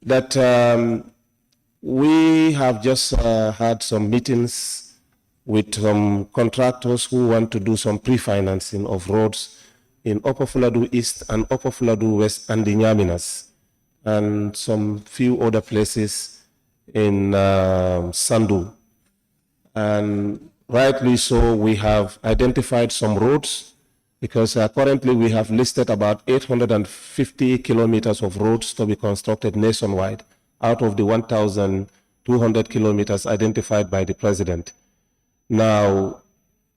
I: that we have just had some meetings with some contractors who want to do some pre-financing of roads in Upper Fuladu East and Upper Fuladu West and the Nyaminas, and some few other places in Sandu. And rightly so, we have identified some roads because currently we have listed about 850 kilometers of roads to be constructed nationwide out of the 1,200 kilometers identified by the President. Now,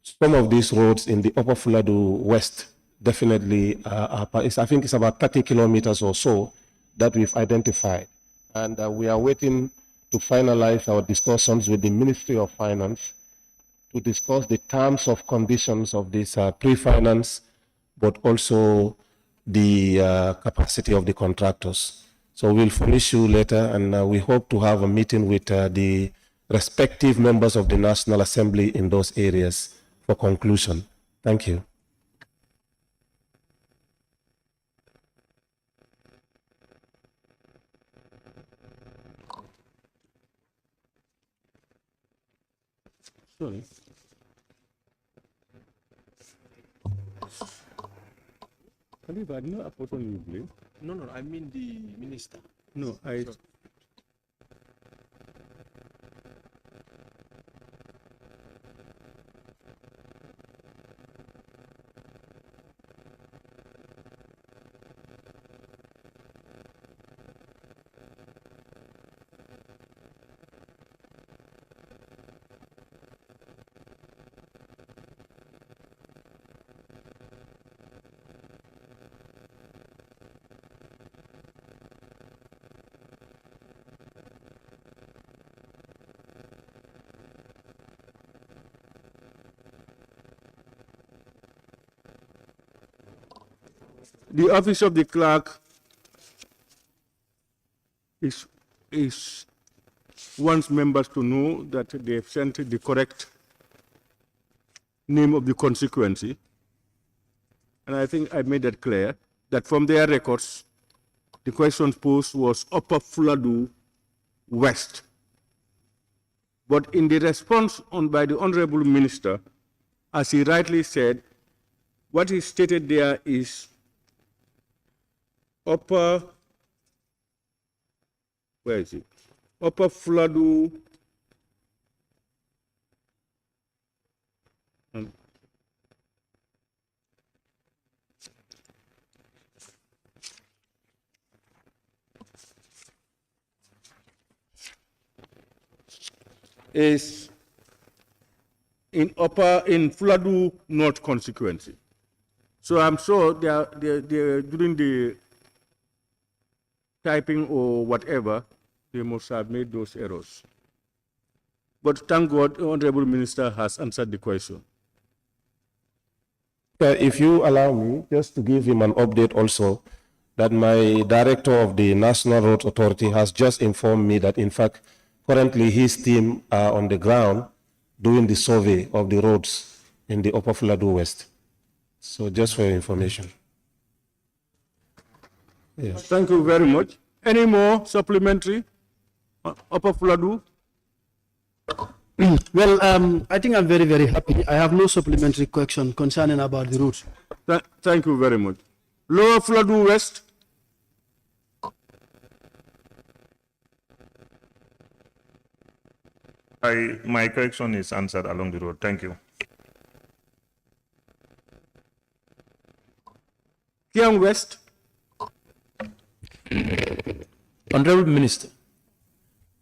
I: some of these roads in the Upper Fuladu West definitely I think it's about 30 kilometers or so that we've identified. And we are waiting to finalize our discussions with the Ministry of Finance to discuss the terms of conditions of this pre-finance, but also the capacity of the contractors. So we'll furnish you later, and we hope to have a meeting with the respective members of the National Assembly in those areas for conclusion. Thank you.
C: Sorry. Khalifa, I did not appoint you, please.
H: No, I mean the minister.
C: No, I. The office of the clerk is wants members to know that they've sent the correct name of the constituency. And I think I made that clear, that from their records, the question posed was Upper Fuladu West. But in the response by the Honorable Minister, as he rightly said, what he stated there is Upper, where is it? Upper Fuladu is in Fuladu North constituency. So I'm sure during the typing or whatever, they must have made those errors. But thank God, the Honorable Minister has answered the question.
I: If you allow me, just to give him an update also, that my director of the National Road Authority has just informed me that, in fact, currently his team are on the ground doing the survey of the roads in the Upper Fuladu West. So just for your information. Yes.
C: Thank you very much. Any more supplementary? Upper Fuladu?
L: Well, I think I'm very, very happy. I have no supplementary question concerning about the routes.
C: Thank you very much. Lower Fuladu West?
Q: My correction is answered along the road. Thank you.
C: Kiang West?
K: Honorable Minister,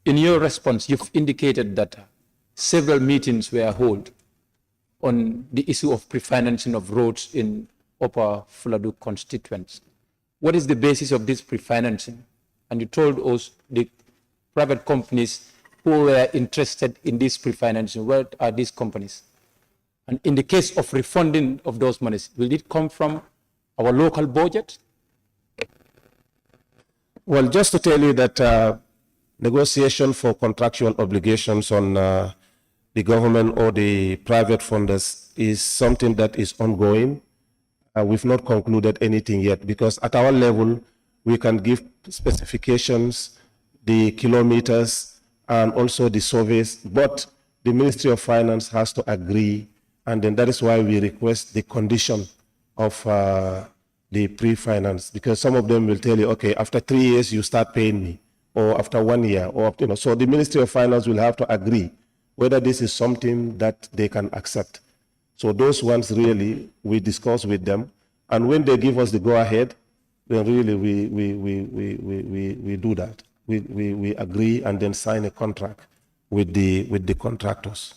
K: in your response, you've indicated that several meetings were held on the issue of pre-financing of roads in Upper Fuladu constituents. What is the basis of this pre-financing? And you told us the private companies who were interested in this pre-financing. What are these companies? And in the case of refunding of those monies, will it come from our local budget?
I: Well, just to tell you that negotiation for contractual obligations on the government or the private funders is something that is ongoing. We've not concluded anything yet because at our level, we can give specifications, the kilometers, and also the surveys, but the Ministry of Finance has to agree, and then that is why we request the condition of the pre-finance, because some of them will tell you, okay, after 3 years you start paying me, or after 1 year, or so the Ministry of Finance will have to agree whether this is something that they can accept. So those ones really we discuss with them, and when they give us the go-ahead, then really we do that. We agree and then sign a contract with the contractors.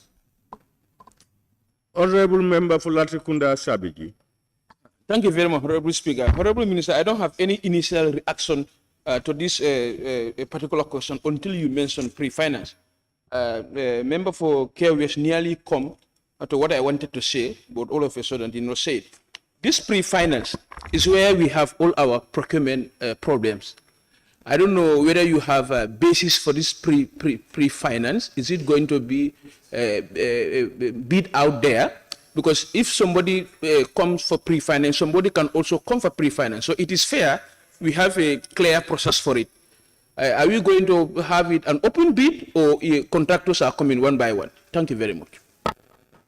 C: Honorable Member for Latrikunda Sabiji.
H: Thank you very much, Honorable Speaker. Honorable Minister, I don't have any initial reaction to this particular question until you mentioned pre-finance. Member for Care West nearly come to what I wanted to say, but all of a sudden did not say it. This pre-finance is where we have all our procurement problems. I don't know whether you have a basis for this pre-finance. Is it going to be bid out there? Because if somebody comes for pre-finance, somebody can also come for pre-finance. So it is fair. We have a clear process for it. Are we going to have it an open bid, or contractors are coming one by one? Thank you very much.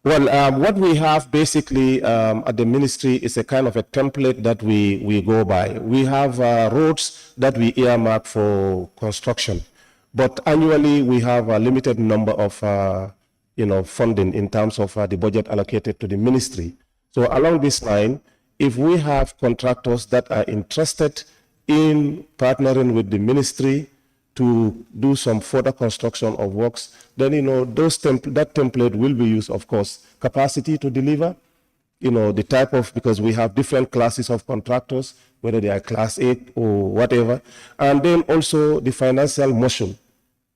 R: Well, what we have basically at the ministry is a kind of a template that we go by. We have roads that we earmark for construction, but annually we have a limited number of funding in terms of the budget allocated to the ministry. So along this line, if we have contractors that are interested in partnering with the ministry to do some further construction of works, then that template will be used, of course. Capacity to deliver, the type of, because we have different classes of contractors, whether they are class 8 or whatever, and then also the financial muscle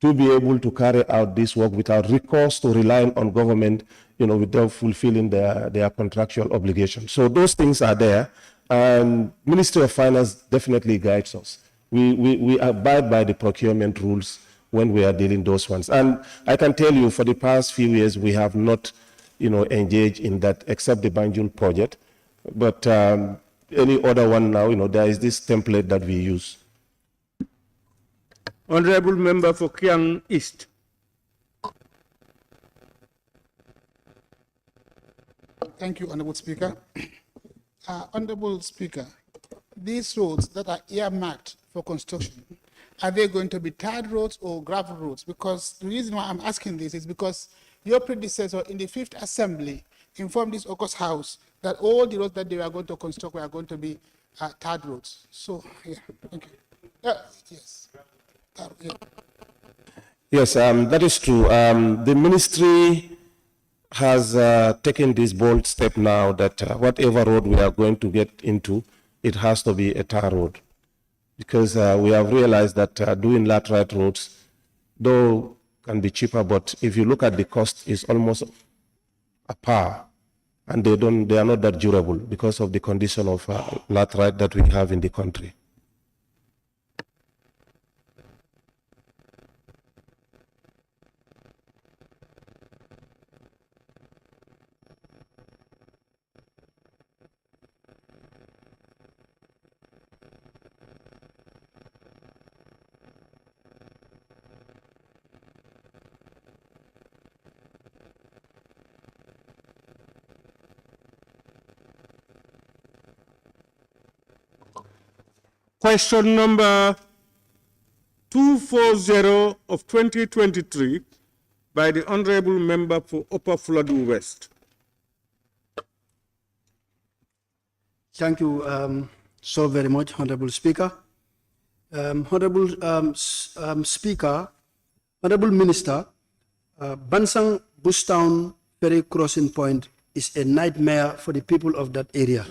R: to be able to carry out this work without recourse to relying on government, without fulfilling their contractual obligations. So those things are there, and Ministry of Finance definitely guides us. We abide by the procurement rules when we are dealing those ones. And I can tell you for the past few years, we have not, engaged in that except the BANJUL project. But any other one now, there is this template that we use.
C: Honorable Member for Kiang East.
S: Thank you, Honorable Speaker. Honorable Speaker, these roads that are earmarked for construction, are they going to be tarred roads or gravel roads? Because the reason why I'm asking this is because your predecessor in the 5th Assembly informed this August House that all the roads that they were going to construct were going to be tarred roads. So, yeah, thank you. Yes. Yeah.
R: Yes, that is true. The ministry has taken this bold step now that whatever road we are going to get into, it has to be a tar road. Because we have realized that doing laterite roads, though can be cheaper, but if you look at the cost, it's almost a par, and they are not that durable because of the condition of laterite that we have in the country.
C: Question number 240 of 2023 by the Honorable Member for Upper Flooding West.
L: Thank you so very much, Honorable Speaker. Honorable Speaker, Honorable Minister, Bansang Bustown Ferry Crossing Point is a nightmare for the people of that area.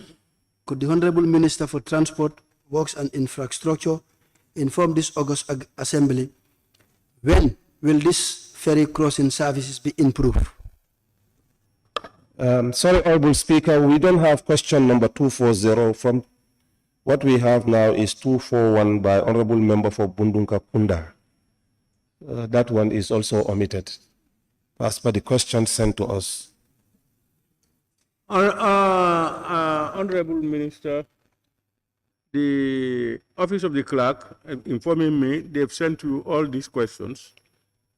L: Could the Honorable Minister for Transport, Works and Infrastructure inform this August Assembly when will this ferry crossing services be improved?
R: Sorry, Honorable Speaker, we don't have question number 240. From what we have now is 241 by Honorable Member for Bundunka Kunda. That one is also omitted as per the question sent to us.
C: Honorable Minister, the Office of the Clerk informing me they've sent you all these questions.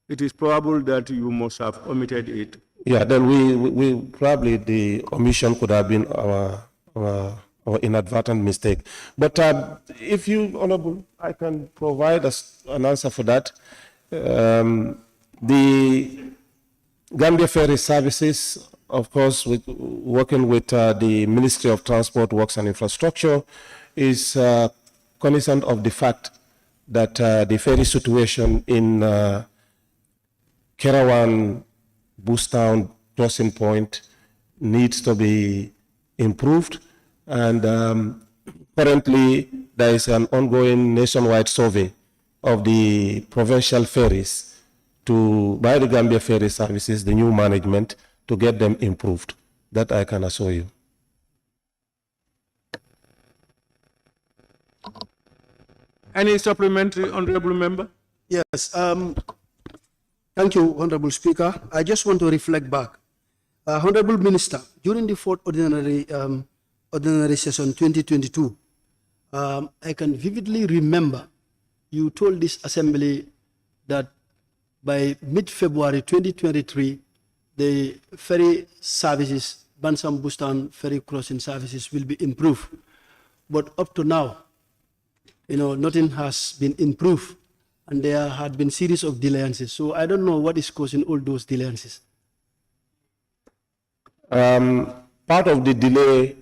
C: It is probable that you must have omitted it.
R: Yeah, then we probably the omission could have been our inadvertent mistake. But if you, Honorable, I can provide us an answer for that. The Gambia Ferry Services, of course, working with the Ministry of Transport, Works and Infrastructure, is cognizant of the fact that the ferry situation in Kerawan, Bustown, Crossing Point needs to be improved. And currently, there is an ongoing nationwide survey of the provincial ferries by the Gambia Ferry Services, the new management, to get them improved. That I can assure you.
C: Any supplementary, honorable member?
L: Yes. Thank you, Honorable Speaker. I just want to reflect back. Honorable Minister, during the fourth ordinary session 2022, I can vividly remember you told this assembly that by mid-February 2023, the ferry services, Bansam Bustan ferry crossing services will be improved. But up to now, nothing has been improved, and there had been series of delayances. So I don't know what is causing all those delayances.
R: Part of the delay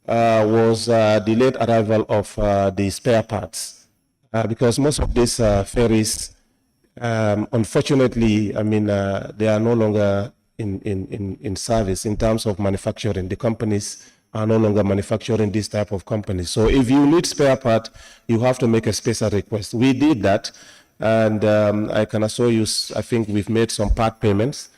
R: was delayed arrival of the spare parts, because most of these ferries, unfortunately, they are no longer in service in terms of manufacturing. The companies are no longer manufacturing this type of companies. So if you need spare part, you have to make a special request. We did that, and I can assure you, I think we've made some part payments.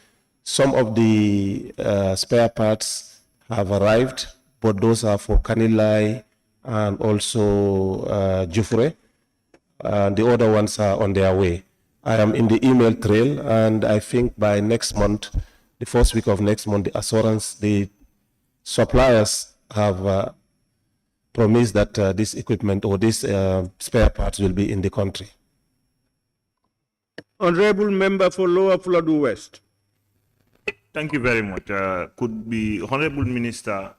R: Some of the spare parts have arrived, but those are for Kanilai and also Jufre. The other ones are on their way. I am in the email trail, and I think by next month, the first week of next month, the suppliers have promised that this equipment or these spare parts will be in the country.
C: Honorable member for Lower Flood West.
Q: Thank you very much. Could the Honorable Minister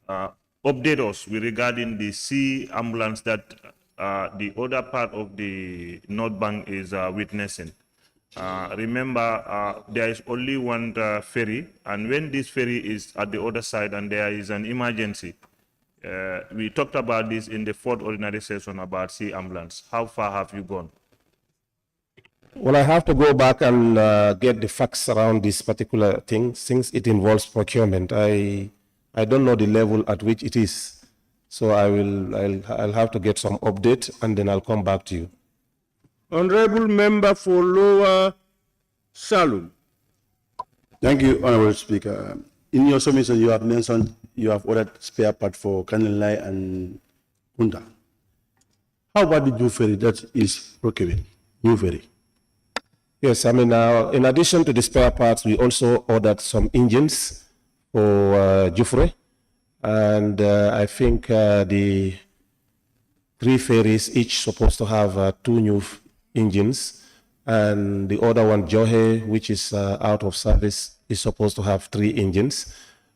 Q: update us with regarding the sea ambulance that the other part of the North Bank is witnessing? Remember, there is only one ferry, and when this ferry is at the other side and there is an emergency, we talked about this in the fourth ordinary session about sea ambulance. How far have you gone?
R: Well, I have to go back and get the facts around this particular thing, since it involves procurement. I don't know the level at which it is, so I'll have to get some update, and then I'll come back to you.
C: Honorable member for Lower Salum.
P: Thank you, Honorable Speaker. In your submission, you have mentioned you have ordered spare part for Kanilai and Punta. How about the new ferry that is procuring? New ferry.
R: Yes, in addition to the spare parts, we also ordered some engines for Jufre, and I think the 3 ferries each supposed to have 2 new engines, and the other one, Johe, which is out of service, is supposed to have 3 engines.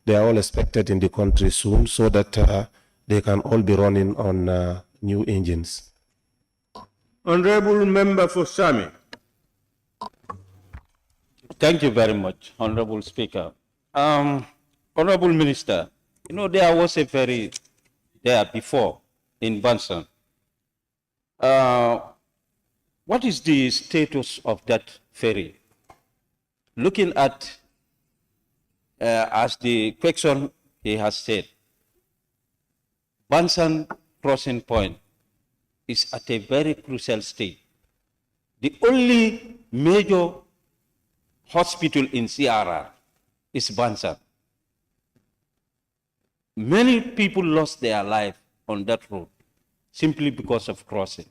R: They are all expected in the country soon, so that they can all be running on new engines.
C: Honorable member for Sami.
T: Thank you very much, Honorable Speaker. Honorable Minister, there was a ferry there before in Bansan. What is the status of that ferry? Looking at, as the question he has said, Bansan crossing point is at a very crucial stage. The only major hospital in CRR is Bansan. Many people lost their life on that road simply because of crossing.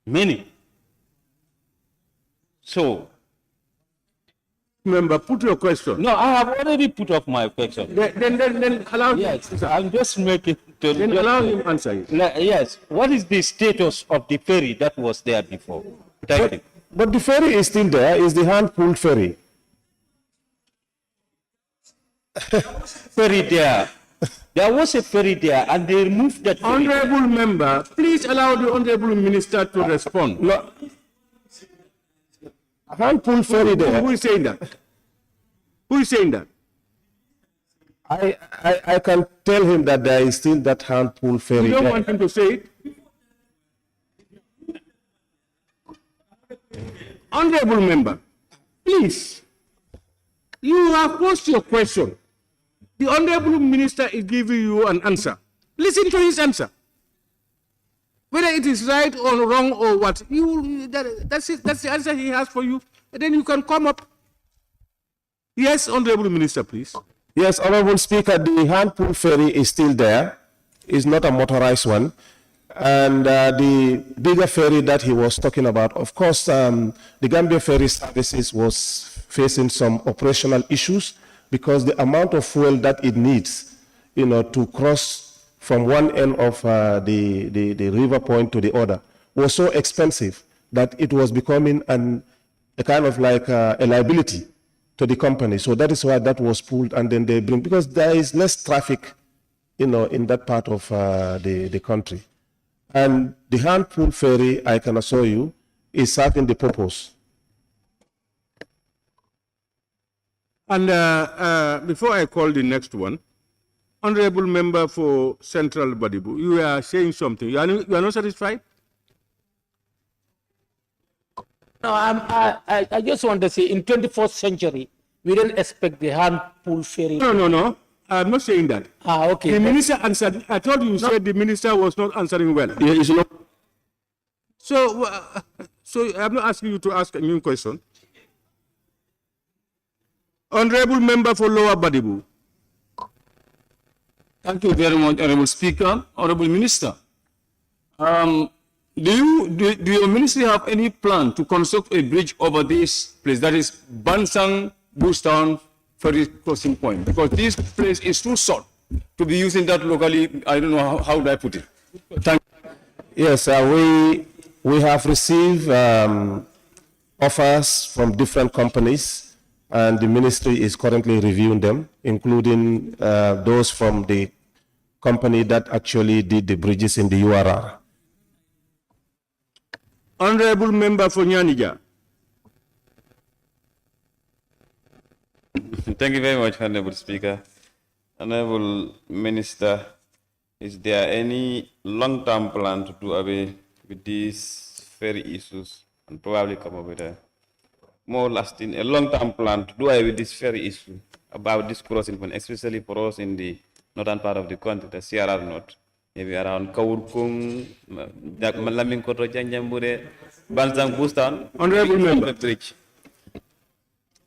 T: Many. So,
C: member, put your question.
T: No, I have already put up my question.
C: Then allow
T: yes, him. I'm just making.
C: Then allow him answer you.
T: Yes. What is the status of the ferry that was there before? Thank you.
R: But the ferry is still there. It's the hand-pulled ferry.
T: Ferry there. There was a ferry there, and they removed that ferry.
C: Honorable member, please allow the honorable minister to respond.
R: No. Hand-pulled ferry there.
C: Who is saying that? Who is saying that?
R: I can tell him that there is still that hand-pulled ferry.
C: You don't
R: there.
C: want him to say it? Honorable member, please, you have posed your question. The honorable minister is giving you an answer. Listen to his answer. Whether it is right or wrong or what, that's it. That's the answer he has for you. And then you can come up. Yes, honorable minister, please.
R: Yes, Honorable Speaker, the hand-pulled ferry is still there. It's not a motorized one. And the bigger ferry that he was talking about, of course, the Gambia Ferry Services was facing some operational issues because the amount of fuel that it needs, to cross from one end of the river point to the other was so expensive that it was becoming a kind of like a liability to the company. So that is why that was pulled, and then they bring, because there is less traffic, in that part of the country. And the hand pull ferry, I can assure you, is serving the purpose.
C: And before I call the next one, Honorable Member for Central Badibu, you are saying something. You are not satisfied?
D: No, I just want to say in 21st century, we don't expect the hand pull ferry.
C: No. I'm not saying that.
D: Okay.
C: The minister answered. I thought you said the minister was not answering well.
R: Yeah, it's not.
C: So I'm not asking you to ask a new question. Honorable Member for Lower Badibu.
U: Thank you very much, Honorable Speaker. Honorable Minister, do your ministry have any plan to construct a bridge over this place, that is Bansang Bustown Ferry Crossing Point? Because this place is too short to be using that locally. I don't know how do I put it. Thank you.
R: Yes, we have received offers from different companies, and the ministry is currently reviewing them, including those from the company that actually did the bridges in the URR.
C: Honorable Member for Nyanija.
V: Thank you very much, Honorable Speaker. Honorable Minister, is there any long-term plan to do away with these ferry issues and probably come up with a more lasting, a long-term plan to do away with this ferry issue about this crossing point, especially for us in the northern part of the country, the CRR North, maybe around Kawurkung, Malamin Koto, Janjambure, Bansang Bustan.
C: Honorable Member,
V: bridge.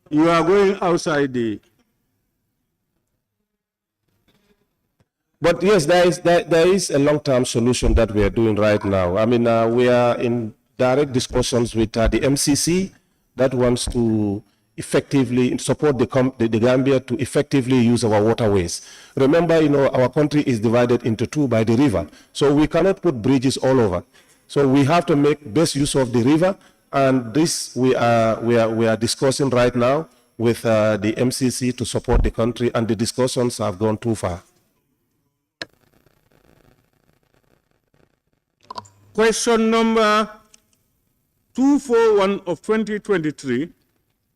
C: You are going outside the.
R: But yes, there is a long-term solution that we are doing right now. I mean, we are in direct discussions with the MCC that wants to effectively support the Gambia to effectively use our waterways. Remember, our country is divided into two by the river, so we cannot put bridges all over. So we have to make best use of the river, and this we are discussing right now with the MCC to support the country, and the discussions have gone too far.
C: Question number 241 of 2023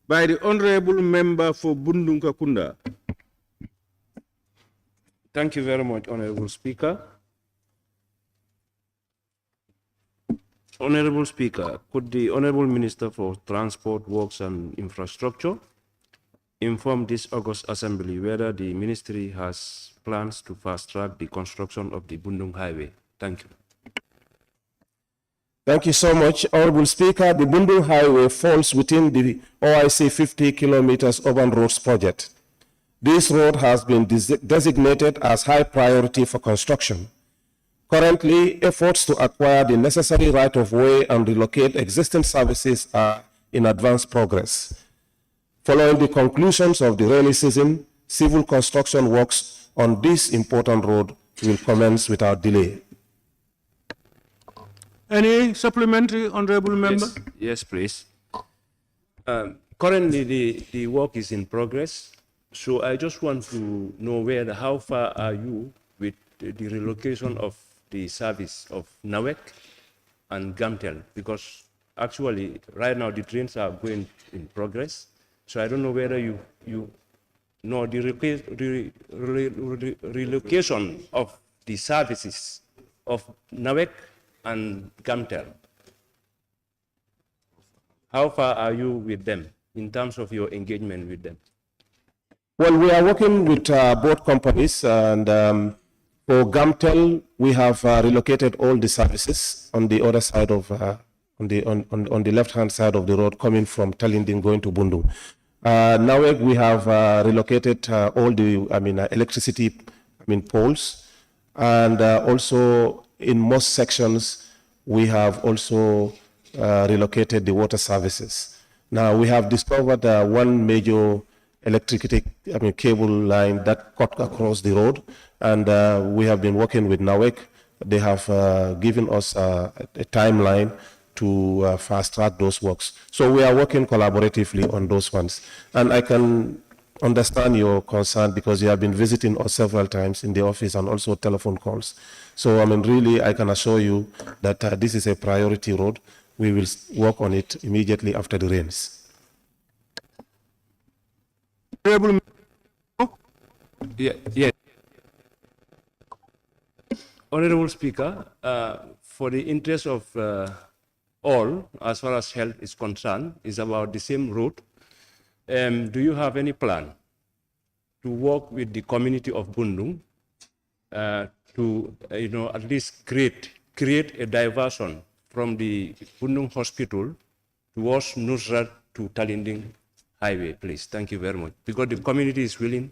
C: by the Honorable Member for Bundunka Kunda.
W: Thank you very much, Honorable Speaker. Honorable Speaker, could the Honorable Minister for Transport, Works and Infrastructure inform this August Assembly whether the Ministry has plans to fast-track the construction of the Bundung Highway? Thank you.
R: Thank you so much, Honorable Speaker. The Bundung Highway falls within the OIC 50 kilometers urban roads project. This road has been designated as high priority for construction. Currently, efforts to acquire the necessary right-of-way and relocate existing services are in advanced progress. Following the conclusions of the rainy season, civil construction works on this important road will commence without delay.
C: Any supplementary, Honorable Member?
W: Yes, please. Currently, the work is in progress, so I just want to know how far are you with the relocation of the service of Nawek and Gamtel, because actually right now the trains are going in progress, so I don't know whether you know the relocation of the services of Nawek and Gamtel. How far are you with them in terms of your engagement with them?
R: Well, we are working with both companies, and for Gamtel, we have relocated all the services on the other side of, on the left-hand side of the road coming from Talinding going to Bundu. Now we have relocated all the, electricity, poles, and also in most sections, we have also relocated the water services. Now, we have discovered one major cable line that cut across the road, and we have been working with NAWEC. They have given us a timeline to fast track those works. So we are working collaboratively on those ones. And I can understand your concern because you have been visiting us several times in the office and also telephone calls. So, really, I can assure you that this is a priority road. We will work on it immediately after the rains.
W: Yeah. Honorable Speaker, for the interest of all, as far as health is concerned, is about the same road. Do you have any plan to work with the community of Bundung to, at least create a diversion from the Bundung Hospital towards Nusrat to Talinding Highway, please? Thank you very much. Because the community is willing,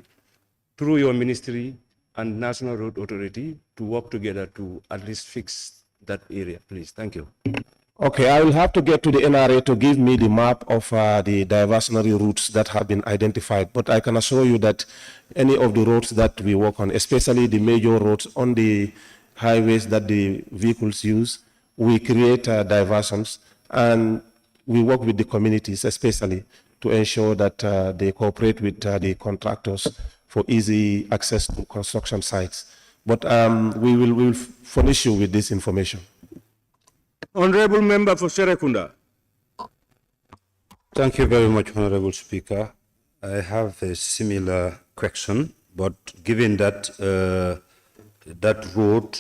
W: through your ministry and National Road Authority, to work together to at least fix that area, please. Thank you.
R: Okay, I will have to get to the NRA to give me the map of the diversionary routes that have been identified. But I can assure you that any of the roads that we work on, especially the major roads on the highways that the vehicles use, we create diversions, and we work with the communities especially to ensure that they cooperate with the contractors for easy access to construction sites. But we will furnish you with this information.
C: Honorable Member for Serekunda.
F: Thank you very much, Honorable Speaker. I have a similar question, but given that that road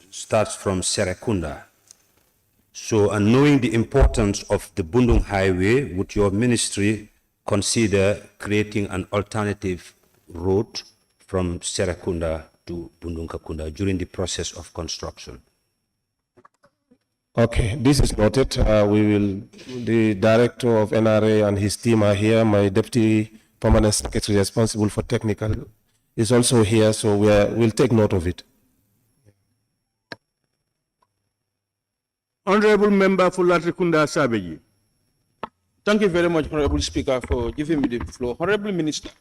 F: starts from Serekunda, so, and knowing the importance of the Bundung Highway, would your ministry consider creating an alternative road from Serekunda to Bundung Kakunda during the process of construction?
R: Okay, this is noted. The director of NRA and his team are here. My deputy permanent secretary responsible for technical is also here, so we'll take note of it.
C: Honorable Member for Latrikunda Sabeji.
H: Thank you very much, Honorable Speaker, for giving me the floor. Honorable Minister,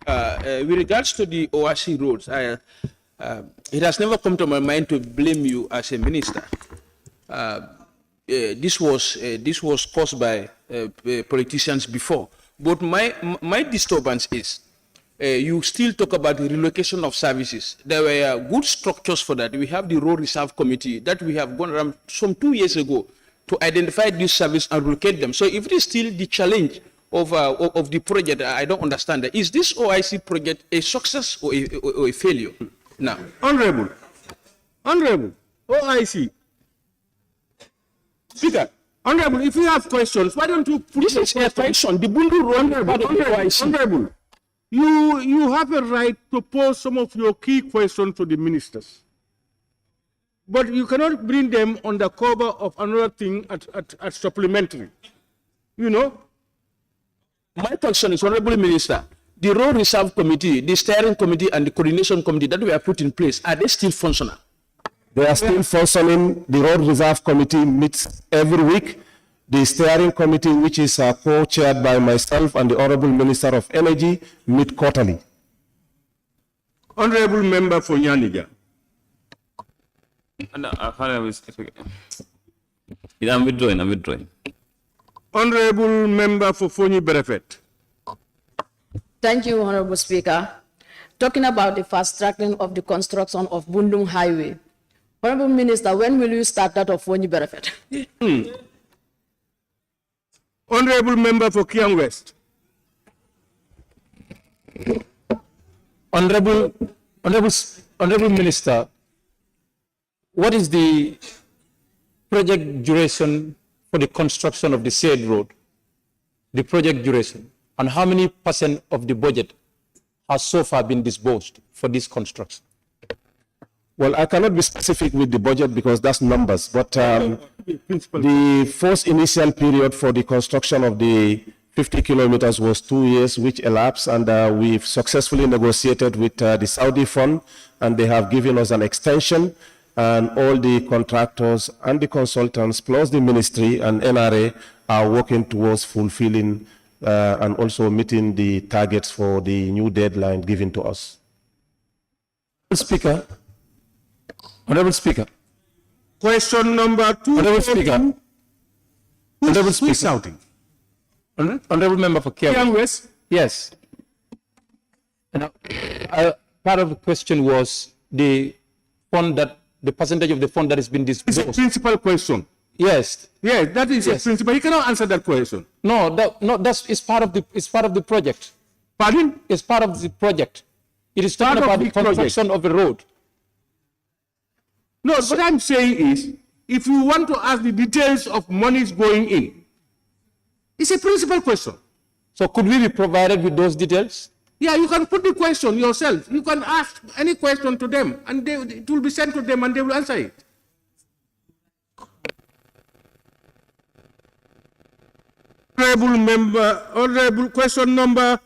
H: with regards to the ORC roads, it has never come to my mind to blame you as a minister. This was caused by politicians before. But my disturbance is you still talk about the relocation of services. There were good structures for that. We have the Road Reserve Committee that we have gone around some 2 years ago to identify this service and relocate them. So if it is still the challenge of the project, I don't understand that. Is this OIC project a success or a failure? Now,
C: Honorable, OIC. Speaker, Honorable, if you have questions, why don't you put
H: this is a question? The Bundu Road,
C: Honorable, you have a right to pose some of your key questions to the ministers. But you cannot bring them on the cover of another thing at supplementary. You know?
H: My question is, Honorable Minister, the Road Reserve Committee, the Steering Committee, and the Coordination Committee that we have put in place, are they still functional?
R: They are still functioning. The Road Reserve Committee meets every week. The Steering Committee, which is co-chaired by myself and the Honorable Minister of Energy, meet quarterly.
C: Honorable Member for Yanija.
G: I'm withdrawing.
C: Honorable Member for Fonyi Berefet.
J: Thank you, Honorable Speaker. Talking about the fast tracking of the construction of Bundung Highway. Honorable Minister, when will you start that of Fonyi Berefet?
C: Honorable Member for Kiang West.
K: Honorable Minister, what is the project duration for the construction of the said road? The project duration, and how many % of the budget has so far been disbursed for this construction?
R: Well, I cannot be specific with the budget because that's numbers, but the first initial period for the construction of the 50 kilometers was 2 years, which elapsed, and we've successfully negotiated with the Saudi fund, and they have given us an extension and all the contractors and the consultants, plus the ministry and NRA, are working towards fulfilling and also meeting the targets for the new deadline given to us.
K: Speaker. Honorable Speaker.
C: Question number 2.
K: Honorable Speaker. Honorable Speaker.
C: Who's shouting?
K: Honorable Member for Kiang
C: West?
K: Yes. And, part of the question was the fund that, the percentage of the fund that has been disbursed.
C: It's a principal question.
K: Yes.
C: Yes, that is a principal. He cannot answer that question.
K: No, that's it's part of the project.
C: Pardon?
K: It's part of the project. It is talking about the construction of a road.
C: No, what I'm saying is, if you want to ask the details of monies going in, it's a principal question.
K: So could we be provided with those details?
C: Yeah, you can put the question yourself. You can ask any question to them, and it will be sent to them, and they will answer it. Honorable question number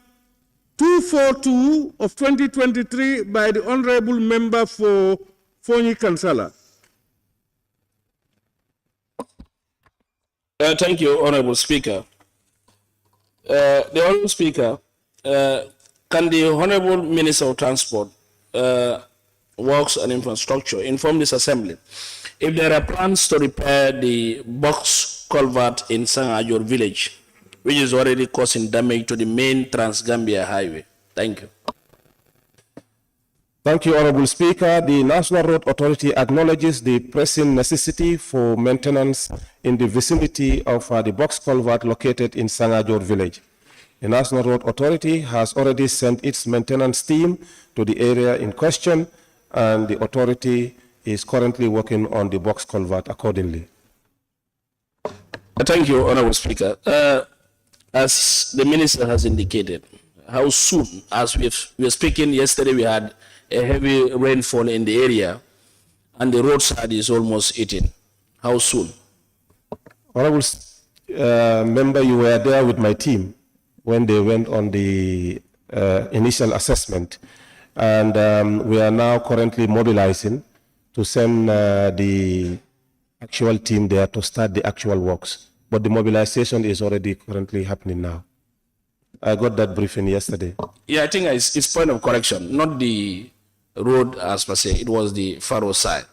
C: 242 of 2023 by the Honorable Member for Fonyi Kansala.
H: Thank you, Honorable Speaker. The Honorable Speaker, can the Honorable Minister of Transport, Works and Infrastructure inform this Assembly if there are plans to repair the box culvert in Sangajor village, which is already causing damage to the main Trans-Gambia highway? Thank you.
R: Thank you, Honorable Speaker. The National Road Authority acknowledges the pressing necessity for maintenance in the vicinity of the box culvert located in Sangajor village. The National Road Authority has already sent its maintenance team to the area in question, and the authority is currently working on the box culvert accordingly.
H: Thank you, Honorable Speaker. As the Minister has indicated, how soon, as we were speaking yesterday, we had a heavy rainfall in the area, and the roadside is almost eaten. How soon?
R: Honorable Member, you were there with my team when they went on the initial assessment, and we are now currently mobilizing to send the actual team there to start the actual works. But the mobilization is already currently happening now. I got that briefing yesterday.
H: Yeah, I think it's point of correction, not the road as per se, it was the Faro side.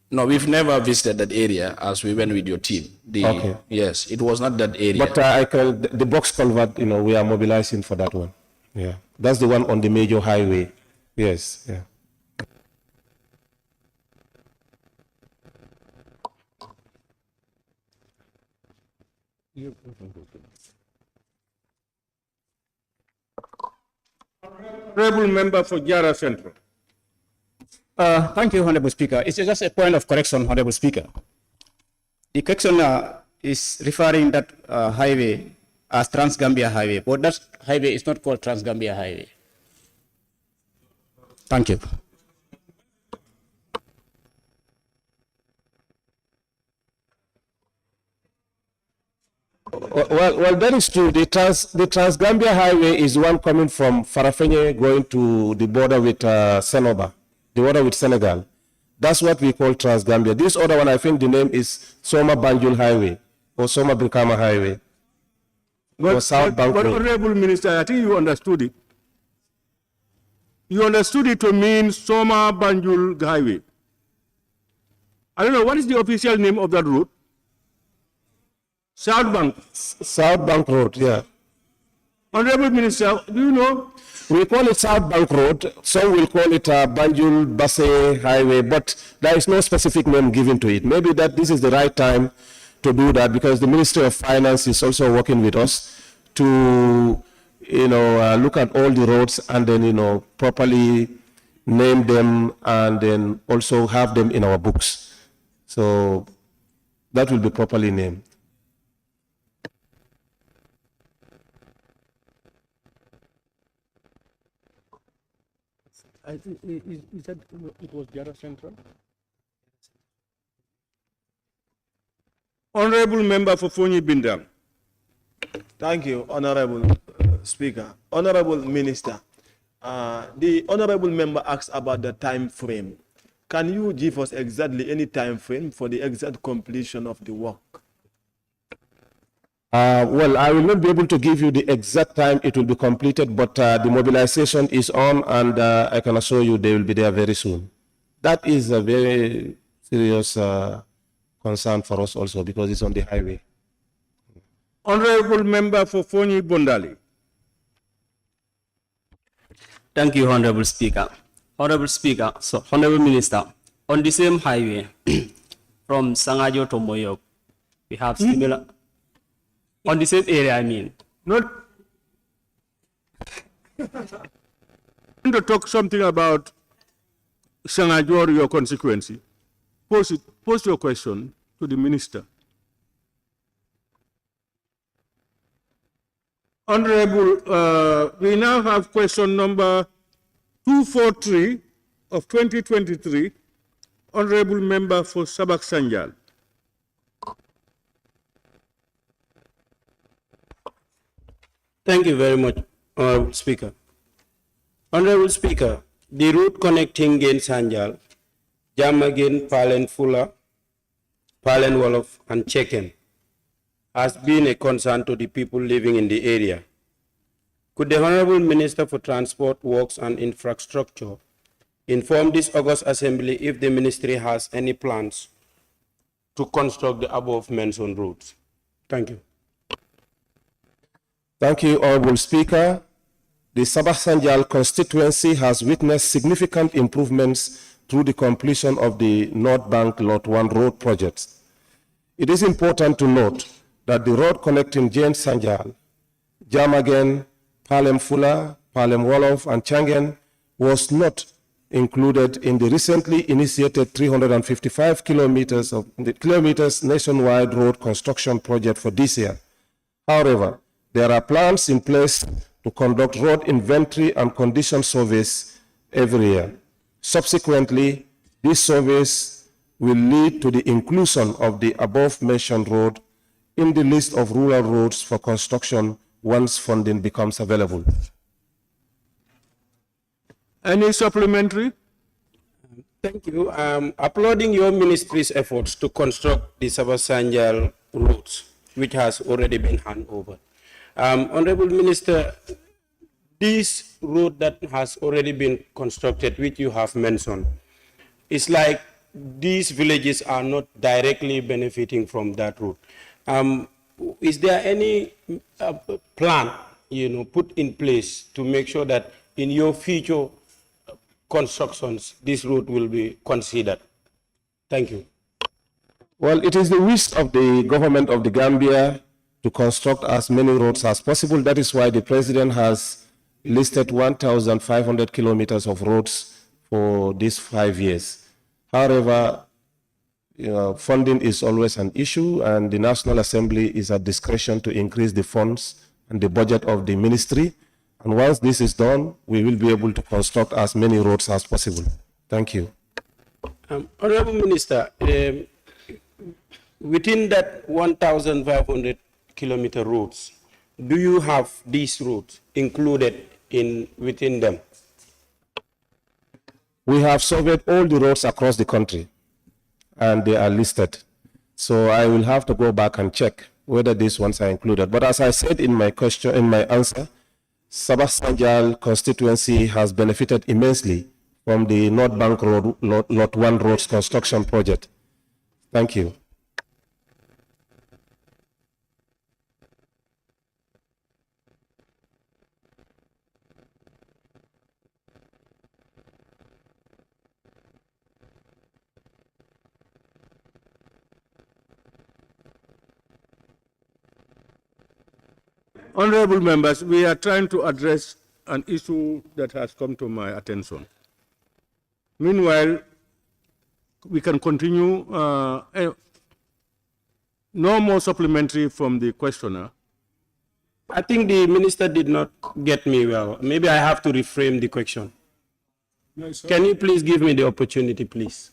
H: No, we've never visited that area as we went with your team.
R: Okay.
H: Yes, it was not that area.
R: But the box culvert, we are mobilizing for that one. Yeah, that's the one on the major highway. Yes, yeah.
C: Honorable Member for Jara Central.
B: Thank you, Honorable Speaker. It's just a point of correction, Honorable Speaker. The correction is referring that highway as Trans-Gambia Highway, but that highway is not called Trans-Gambia Highway. Thank you.
R: Well, that is true. The Trans-Gambia Highway is one coming from Farafenye going to the border with Senoba, the border with Senegal. That's what we call Trans-Gambia. This other one, I think the name is Soma Banjul Highway or Soma Brikama Highway.
C: But Honorable Minister, I think you understood it. You understood it to mean Soma Banjul Highway. I don't know, what is the official name of that route? South Bank.
R: South Bank Road, yeah.
C: Honorable Minister, do you know?
R: We call it South Bank Road. Some will call it Banjul Basse Highway, but there is no specific name given to it. Maybe that this is the right time to do that, because the Ministry of Finance is also working with us to, look at all the roads and then, properly name them and then also have them in our books. So that will be properly named.
C: I think, is that it was Jara Central? Honorable Member for Fonyi Bindang.
E: Thank you, Honorable Speaker. Honorable Minister, the Honorable Member asked about the time frame can you give us exactly any time frame for the exact completion of the work?
R: Well, I will not be able to give you the exact time it will be completed, but the mobilization is on, and I can assure you they will be there very soon. That is a very serious concern for us also, because it's on the highway.
C: Honorable Member for Foni Bondali.
A: Thank you, Honorable Speaker. Honorable Speaker, so Honorable Minister, on the same highway from Sangajo to Moyok, we have similar, on the same area, I mean.
C: Not to talk something about Sangajo or your constituency. Pose your question to the minister. Honorable, we now have question number 243 of 2023. Honorable Member for Sabak Sanjal.
M: Thank you very much, Honorable Speaker. Honorable Speaker, the route connecting Gain Sanjal, Jamagen, Palen Fula, Palen Wolof, and Chechen has been a concern to the people living in the area. Could the Honorable Minister for Transport, Works and Infrastructure inform this August Assembly if the Ministry has any plans to construct the above-mentioned routes? Thank you.
R: Thank you, Honorable Speaker. The Sabah Sanjal constituency has witnessed significant improvements through the completion of the North Bank Lot 1 road project. It is important to note that the road connecting Jain Sanjal, Jamagen, Palem Fula, Palem Wolof, and Changen was not included in the recently initiated 355 kilometers nationwide road construction project for this year. However, there are plans in place to conduct road inventory and condition surveys every year. Subsequently, these surveys will lead to the inclusion of the above-mentioned road in the list of rural roads for construction once funding becomes available.
C: Any supplementary?
M: Thank you. Applauding your ministry's efforts to construct the Sabah Sanjal roads, which has already been handed over. Honorable Minister, this road that has already been constructed, which you have mentioned, it's like these villages are not directly benefiting from that route. Is there any plan, put in place to make sure that in your future constructions, this route will be considered? Thank you.
R: Well, it is the wish of the government of the Gambia to construct as many roads as possible. That is why the president has listed 1,500 kilometers of roads for these 5 years. However, funding is always an issue, and the National Assembly is at discretion to increase the funds and the budget of the ministry. And once this is done, we will be able to construct as many roads as possible. Thank you.
M: Honorable Minister, within that 1,500 kilometer roads, do you have these roads included within them?
R: We have surveyed all the roads across the country, and they are listed. So I will have to go back and check whether these ones are included. But as I said in my answer, Sabah Sanjal constituency has benefited immensely from the North Bank Road, Lot 1 roads construction project. Thank you.
C: Honorable members, we are trying to address an issue that has come to my attention. Meanwhile, we can continue. No more supplementary from the questioner.
M: I think the minister did not get me well. Maybe I have to reframe the question. Can you please give me the opportunity, please,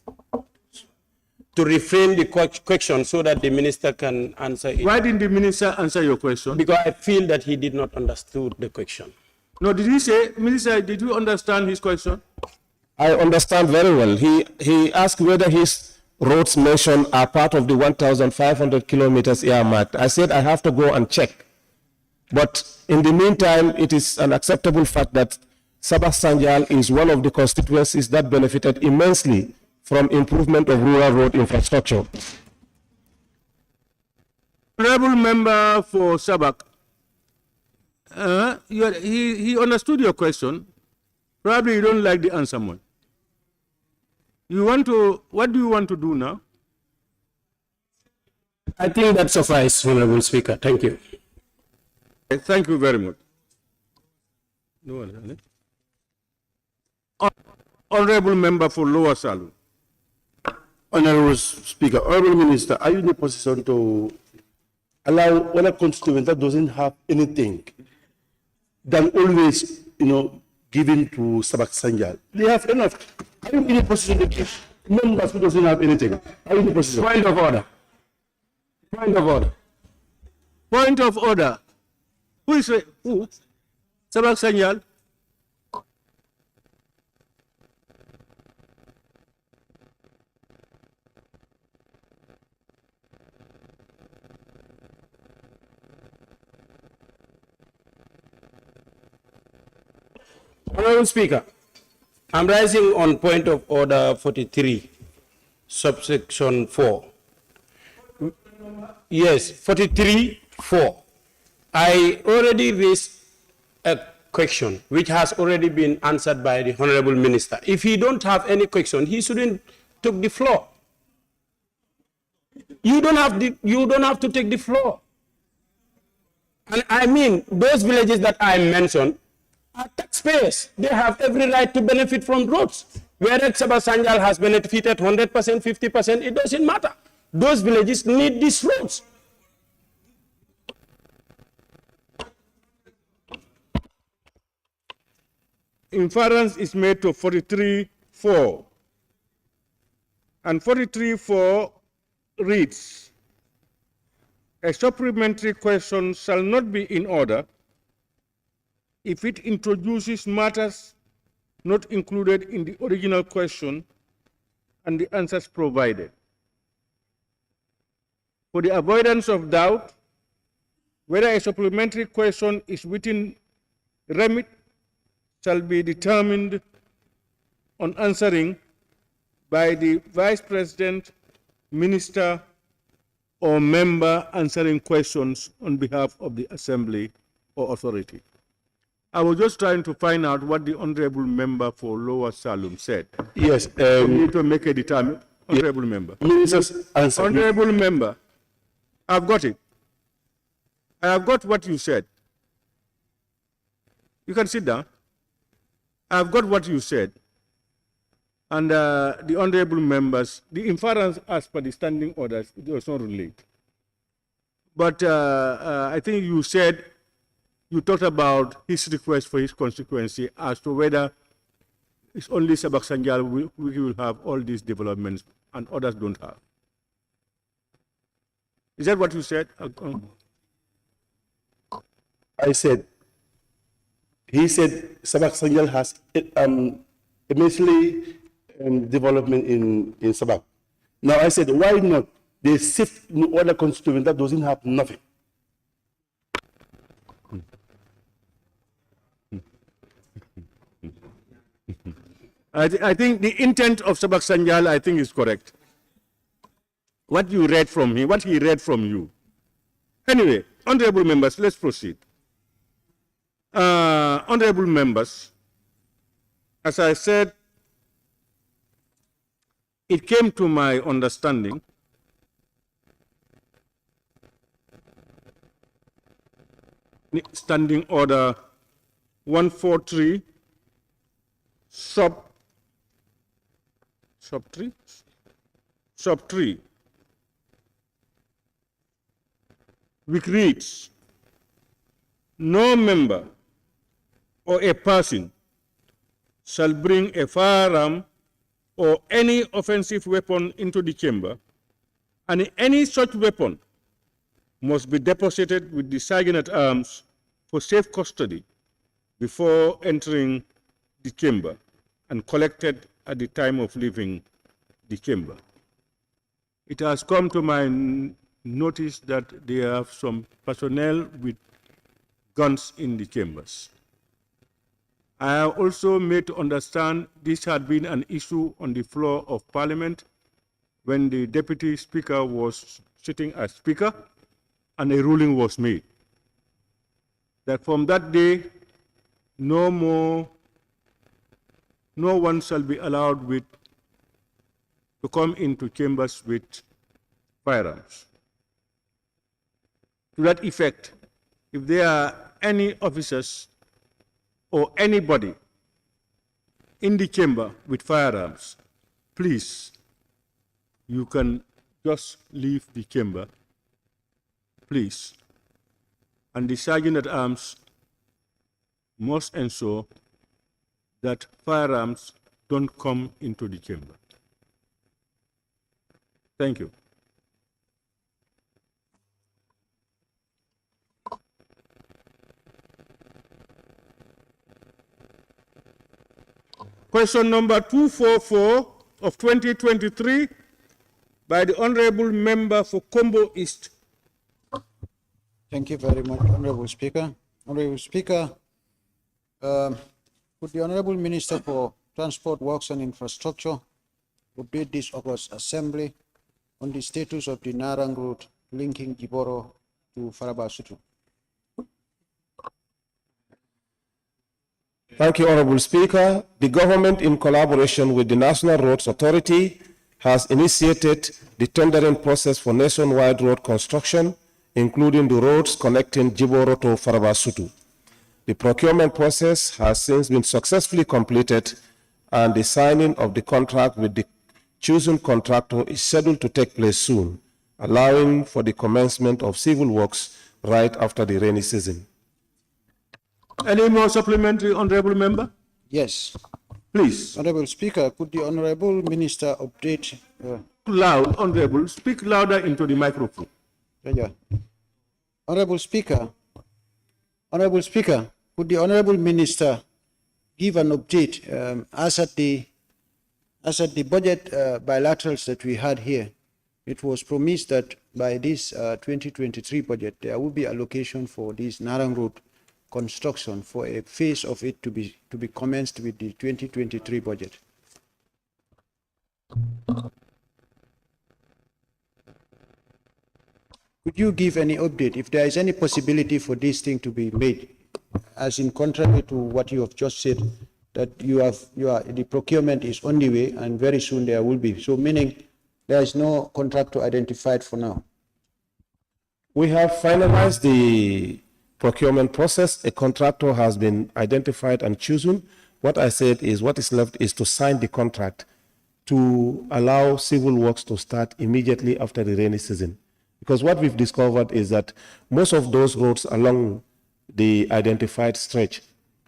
M: to reframe the question so that the minister can answer it?
C: Why didn't the minister answer your question?
M: Because I feel that he did not understand the question.
C: No, did he say, Minister, did you understand his question?
R: I understand very well. He asked whether his roads mentioned are part of the 1,500 kilometers earmarked. I said I have to go and check. But in the meantime, it is an acceptable fact that Sabah Sanjal is one of the constituencies that benefited immensely from improvement of rural road infrastructure.
C: Honorable member for Sabak, he understood your question. Probably you don't like the answer much. What do you want to do now?
M: I think that suffices, Honorable Speaker. Thank you.
C: Thank you very much. No one, Honorable member for Lower Salon.
P: Honorable Speaker, Honorable Minister, are you in a position to allow one constituent that doesn't have anything, than always, given to Sabak Sanjal? They have enough. Are you in a position to give members who doesn't have anything? Are you in a position?
C: Point of order. Point of order. Point of order. Who? Sabak Sanjal?
M: Honorable Speaker, I'm rising on point of order 43, subsection 4. Yes, 43(4). I already raised a question which has already been answered by the Honorable Minister. If he don't have any question, he shouldn't take the floor. You don't have to take the floor. And I mean, those villages that I mentioned are taxpayers. They have every right to benefit from roads. Whether Sabah Sanjal has benefited 100%, 50%, it doesn't matter. Those villages need these roads.
C: Inference is made to 43(4). And 43(4) reads, a supplementary question shall not be in order if it introduces matters not included in the original question and the answers provided. For the avoidance of doubt, whether a supplementary question is within remit shall be determined on answering by the Vice President, Minister, or member answering questions on behalf of the Assembly or authority. I was just trying to find out what the honorable member for Lower Salem said.
P: Yes.
C: We need to make a determination. Honorable member.
P: Minister's answer.
C: Honorable member, I've got it. I have got what you said. You can sit down. I've got what you said. And the honorable members, the inference as per the standing orders, it does not relate. But I think you said, you talked about his request for his constituency as to whether it's only Sabak Sanjal we will have all these developments and others don't have. Is that what you said?
P: I said, he said Sabak Sanjal has immensely development in Sabak. Now I said, why not they sift in other constituent that doesn't have nothing?
C: I think the intent of Sabak Sanjal, I think, is correct. What you read from him, what he read from you. Anyway, honorable members, let's proceed. Honorable members, as I said, it came to my understanding Standing Order 143, sub 3, which reads, no member or a person shall bring a firearm or any offensive weapon into the chamber, and any such weapon must be deposited with the sergeant at arms for safe custody before entering the chamber. and collected at the time of leaving the chamber. It has come to my notice that there are some personnel with guns in the chambers. I have also made to understand this had been an issue on the floor of Parliament when the Deputy Speaker was sitting as Speaker and a ruling was made that from that day, no one shall be allowed to come into chambers with firearms. To that effect, if there are any officers or anybody in the chamber with firearms, please, you can just leave the chamber, please. And the Sergeant at Arms must ensure that firearms don't come into the chamber. Thank you. Question number 244 of 2023 by the Honorable Member for Combo East.
I: Thank you very much, Honorable Speaker. Honorable Speaker, would the Honorable Minister for Transport, Works and Infrastructure update this August Assembly on the status of the Narang Road linking Jiboro to Farabasutu?
R: Thank you, Honorable Speaker. The government, in collaboration with the National Roads Authority, has initiated the tendering process for nationwide road construction, including the roads connecting Jiboro to Farabasutu. The procurement process has since been successfully completed, and the signing of the contract with the chosen contractor is scheduled to take place soon, allowing for the commencement of civil works right after the rainy season.
C: Any more supplementary, Honorable Member?
I: Yes.
C: Please.
I: Honorable Speaker, could the Honorable Minister update?
C: Loud, Honorable. Speak louder into the microphone.
I: Yeah. Honorable Speaker, could the Honorable Minister give an update as at the budget bilaterals that we had here? It was promised that by this 2023 budget, there will be allocation for this Narang Road construction for a phase of it to be commenced with the 2023 budget. Could you give any update if there is any possibility for this thing to be made, as in contrary to what you have just said, that the procurement is on the way and very soon there will be. So meaning there is no contractor identified for now.
R: We have finalized the procurement process. A contractor has been identified and chosen. What I said is what is left is to sign the contract to allow civil works to start immediately after the rainy season. Because what we've discovered is that most of those roads along the identified stretch,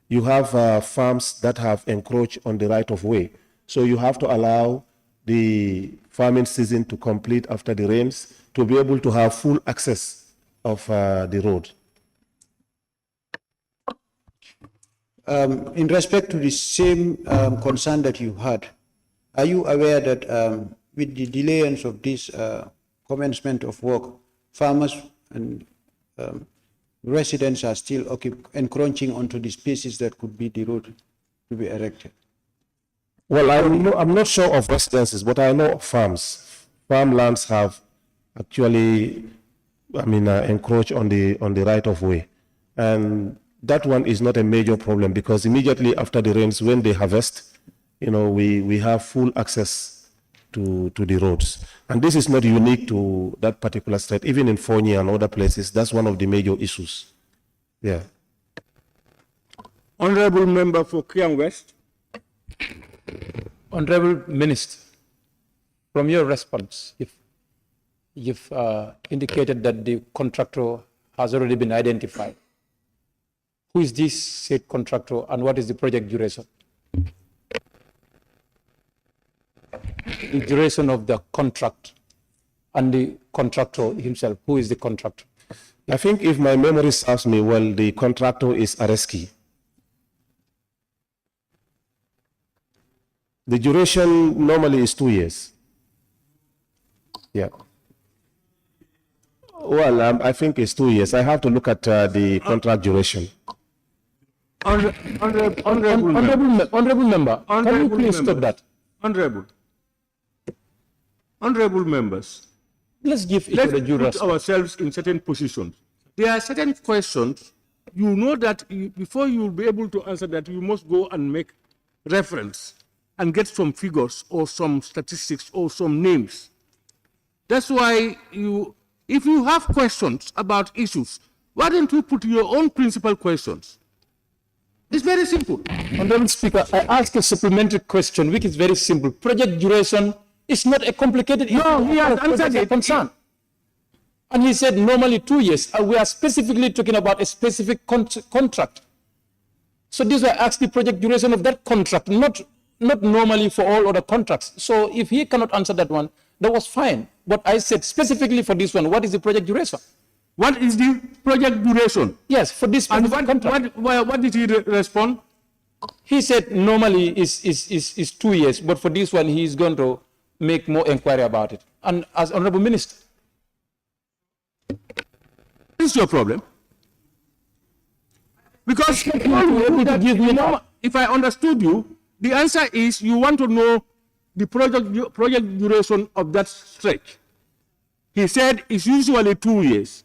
R: you have farms that have encroached on the right of way. So you have to allow the farming season to complete after the rains to be able to have full access of the road.
I: In respect to the same concern that you had, are you aware that with the delayance of this commencement of work, farmers and residents are still encroaching onto the spaces that could be the road to be erected?
R: Well, I'm not sure of residences, but I know of farms. Farmlands have actually, encroached on the right of way, and that one is not a major problem because immediately after the rains, when they harvest, we have full access to the roads. And this is not unique to that particular state. Even in Fonyi and other places, that's one of the major issues. Yeah.
C: Honorable Member for Kiang West.
K: Honorable Minister, from your response, you've indicated that the contractor has already been identified. Who is this said contractor and what is the project duration? The duration of the contract and the contractor himself. Who is the contractor?
R: I think if my memory serves me well, the contractor is Areski. The duration normally is 2 years. Yeah. Well, I think it's 2 years. I have to look at the contract duration.
C: Honorable
K: member, can you please stop that?
C: Honorable members,
K: let's give each
C: let's
K: other due
C: put
K: respect.
C: ourselves in certain positions. There are certain questions, you know that before you will be able to answer that, you must go and make reference and get some figures or some statistics or some names. That's why if you have questions about issues, why don't you put your own principal questions? It's very simple.
K: Honorable Speaker, I ask a supplementary question, which is very simple. Project duration is not a complicated issue.
C: No, he has answered it.
K: Concern. And he said normally 2 years. We are specifically talking about a specific contract. So this is why I asked the project duration of that contract, not normally for all other contracts. So if he cannot answer that one, that was fine. But I said specifically for this one, what is the project duration?
C: What is the project duration?
K: Yes, for this contract.
C: What did he respond?
K: He said normally is 2 years, but for this one, he is going to make more inquiry about it. And as Honorable Minister.
C: What is your problem? Because if I understood you, the answer is you want to know the project duration of that stretch. He said it's usually 2 years.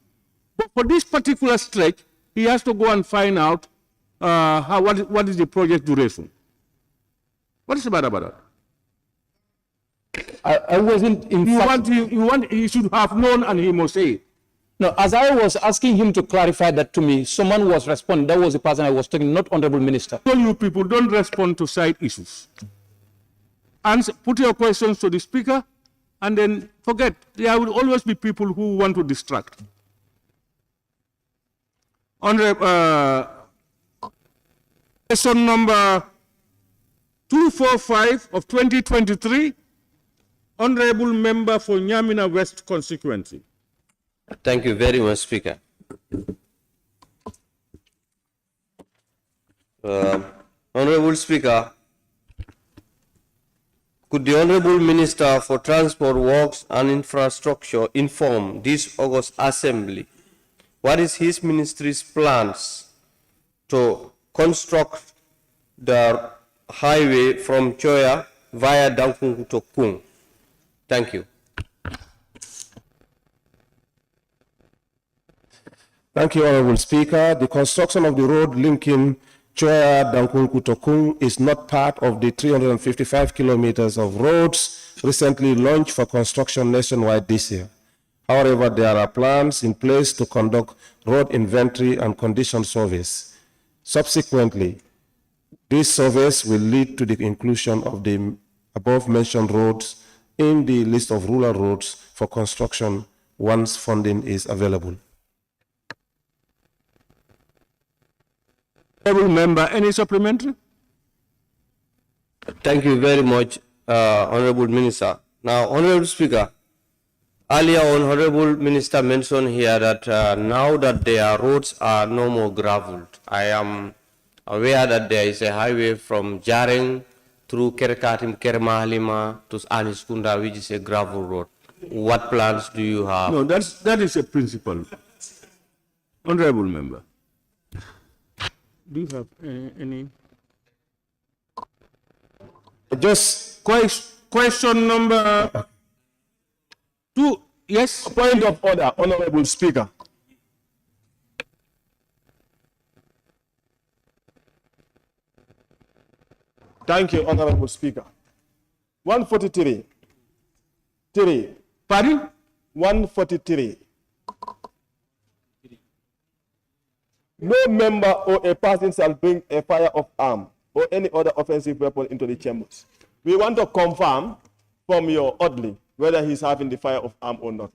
C: But for this particular stretch, he has to go and find out what is the project duration. What is the matter about that?
K: I wasn't in
C: he should have known and he must say it.
K: No, as I was asking him to clarify that to me, someone was responding. That was the person I was talking, not Honorable Minister.
C: All you people don't respond to side issues. Answer, put your questions to the speaker and then forget. There will always be people who want to distract. Question number 245 of 2023, Honorable Member for Nyamina West constituency.
N: Thank you very much, Speaker. Honorable Speaker, could the Honorable Minister for Transport, Works and Infrastructure inform this August Assembly what is his ministry's plans to construct the highway from Choya via Dankungu to Kung? Thank you.
R: Thank you, Honorable Speaker. The construction of the road linking Choya Dankunku to Kung is not part of the 355 kilometers of roads recently launched for construction nationwide this year. However, there are plans in place to conduct road inventory and condition surveys. Subsequently, these surveys will lead to the inclusion of the above-mentioned roads in the list of rural roads for construction once funding is available.
C: Honorable Member, any supplementary?
N: Thank you very much, Honorable Minister. Now, Honorable Speaker, earlier on, Honorable Minister mentioned here that now that their roads are no more gravelled, I am aware that there is a highway from Jareng through Kerkatim, Kermahalima to Aniskunda, which is a gravel road. What plans do you have?
C: No, that is a principle. Honorable Member, do you have any?
R: Just
C: question number 2. Yes.
P: Point of order, Honorable Speaker. Thank you, Honorable Speaker. 143. 3.
C: Pardon?
P: 143. No member or a person shall bring a fire of arm or any other offensive weapon into the chambers. We want to confirm from your orderly whether he's having the fire of arm or not.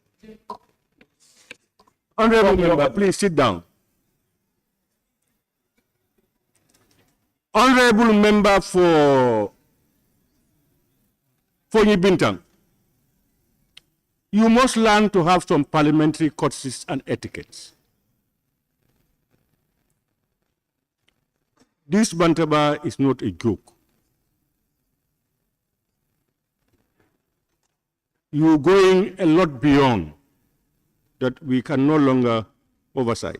C: Honorable Member, please sit down. Honorable Member for Yibintang, you must learn to have some parliamentary courtesies and etiquettes. This Bantaba is not a joke. you're going a lot beyond that we can no longer oversight.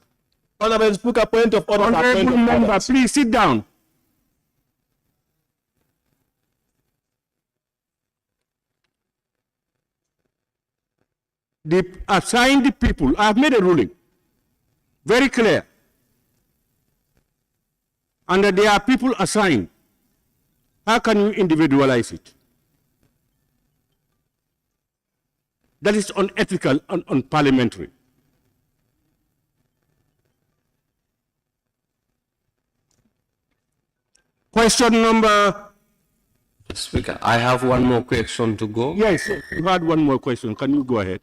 H: Honorable Speaker, point of order.
C: Honorable member, please sit down. The assigned people, I have made a ruling, very clear. And that there are people assigned. How can you individualize it? That is unethical and unparliamentary. Question number.
N: Speaker, I have one more question to go.
C: Yes, you had one more question. Can you go ahead?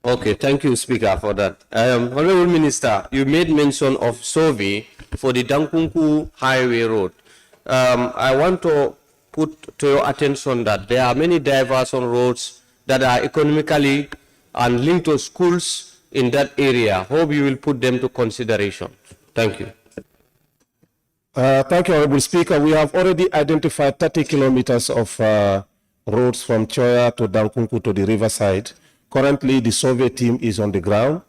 N: Okay, thank you, Speaker, for that. Honorable Minister, you made mention of survey for the Dankunku Highway Road. I want to put to your attention that there are many diversion roads that are economically and linked to schools in that area. Hope you will put them to consideration. Thank you.
R: Thank you, Honorable Speaker. We have already identified 30 kilometers of roads from Choya to Dankunku to the riverside. Currently, the survey team is on the ground,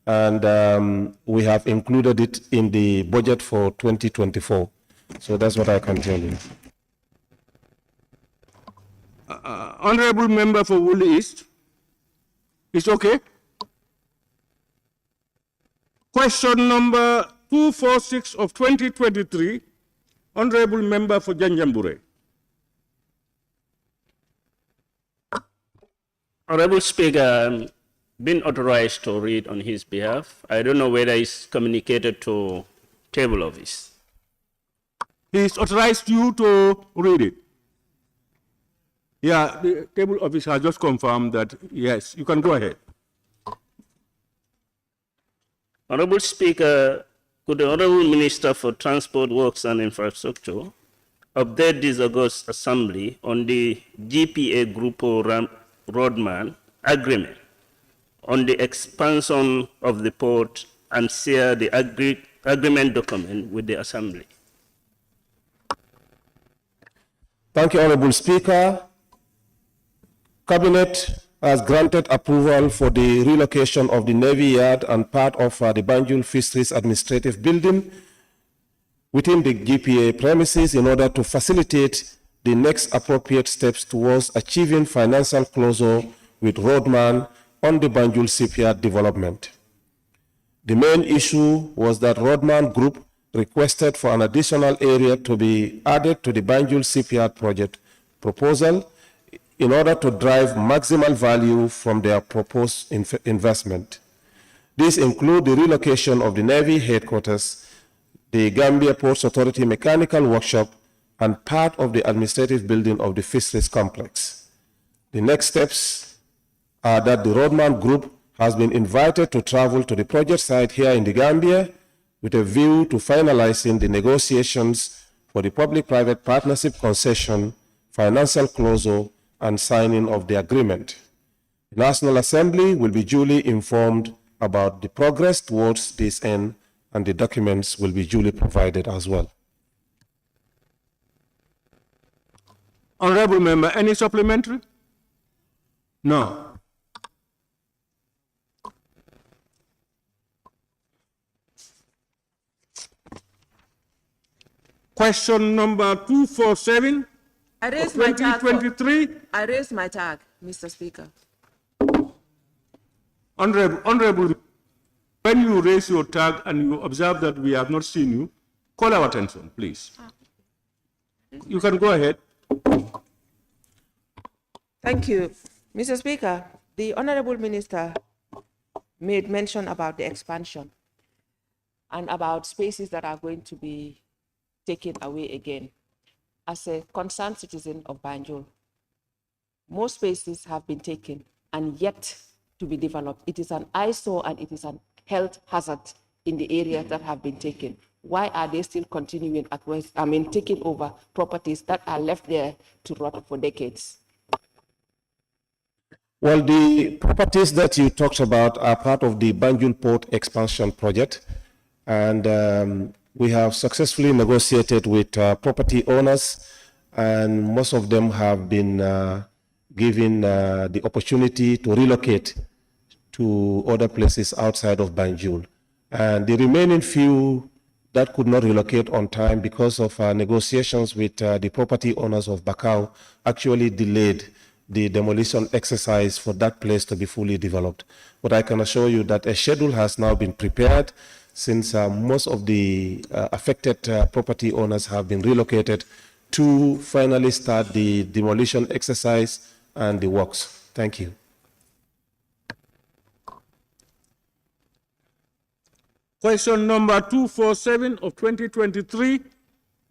R: and we have included it in the budget for 2024. So that's what I can tell you.
C: Honorable member for Wool East, it's okay. Question number 246 of 2023, honorable member for Janjambure.
A: Honorable Speaker, been authorized to read on his behalf. I don't know whether it's communicated to table office.
C: He's authorized you to read it. Yeah, the table office has just confirmed that, yes, you can go ahead.
A: Honorable Speaker, could the Honorable Minister for Transport, Works and Infrastructure update this August Assembly on the GPA Grupo Roadman agreement on the expansion of the port and share the agreement document with the Assembly?
R: Thank you, Honorable Speaker. Cabinet has granted approval for the relocation of the Navy Yard and part of the BANJUL Fisheries Administrative Building within the GPA premises in order to facilitate the next appropriate steps towards achieving financial closure with Roadman on the BANJUL shipyard development. The main issue was that Roadman Group requested for an additional area to be added to the BANJUL shipyard project proposal in order to drive maximal value from their proposed investment. These include the relocation of the Navy headquarters, the Gambia Ports Authority mechanical workshop, and part of the administrative building of the fisheries complex. The next steps are that the Roadman Group has been invited to travel to the project site here in the Gambia with a view to finalizing the negotiations for the public-private partnership concession, financial closure, and signing of the agreement. The National Assembly will be duly informed about the progress towards this end, and the documents will be duly provided as well.
C: Honorable member, any supplementary? No. Question number 247.
L: I raise my tag.
C: 2023.
L: I raise my tag, Mr. Speaker.
C: Honorable, when you raise your tag and you observe that we have not seen you, call our attention, please. You can go ahead.
L: Thank you. Mr. Speaker, the Honorable Minister made mention about the expansion and about spaces that are going to be taken away again. As a concerned citizen of Banjul, most spaces have been taken and yet to be developed. It is an eyesore and it is a health hazard in the areas that have been taken. Why are they still continuing taking over properties that are left there to rot for decades?
R: Well, the properties that you talked about are part of the Banjul Port Expansion Project, and we have successfully negotiated with property owners, and most of them have been given the opportunity to relocate to other places outside of Banjul. And the remaining few that could not relocate on time because of negotiations with the property owners of Bakau actually delayed the demolition exercise for that place to be fully developed. But I can assure you that a schedule has now been prepared since most of the affected property owners have been relocated to finally start the demolition exercise and the works. Thank you.
C: Question number 247 of 2023,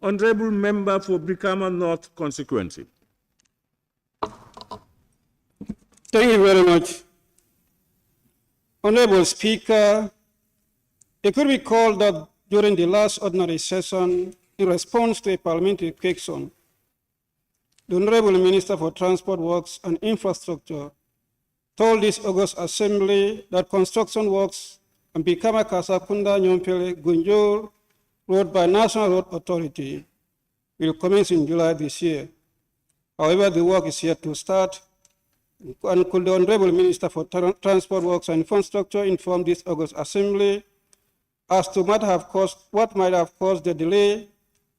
C: Honorable Member for Brikama North constituency.
O: Thank you very much. Honorable Speaker, it could be called that during the last ordinary session, in response to a parliamentary question, the Honorable Minister for Transport Works and Infrastructure told this August Assembly that construction works on Bikama Kasakunda Nyompele Gunjur Road by National Road Authority will commence in July this year. However, the work is yet to start. And could the Honorable Minister for Transport Works and Infrastructure inform this August Assembly as to what might have caused the delay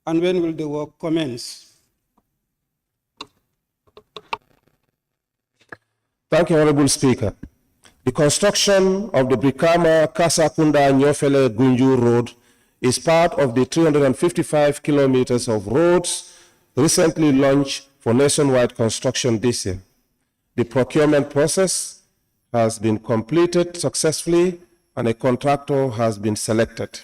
O: and when will the work commence?
R: Thank you, Honorable Speaker. The construction of the Brikama Kasakunda Nyofele Gunju Road is part of the 355 kilometers of roads recently launched for nationwide construction this year. The procurement process has been completed successfully and a contractor has been selected.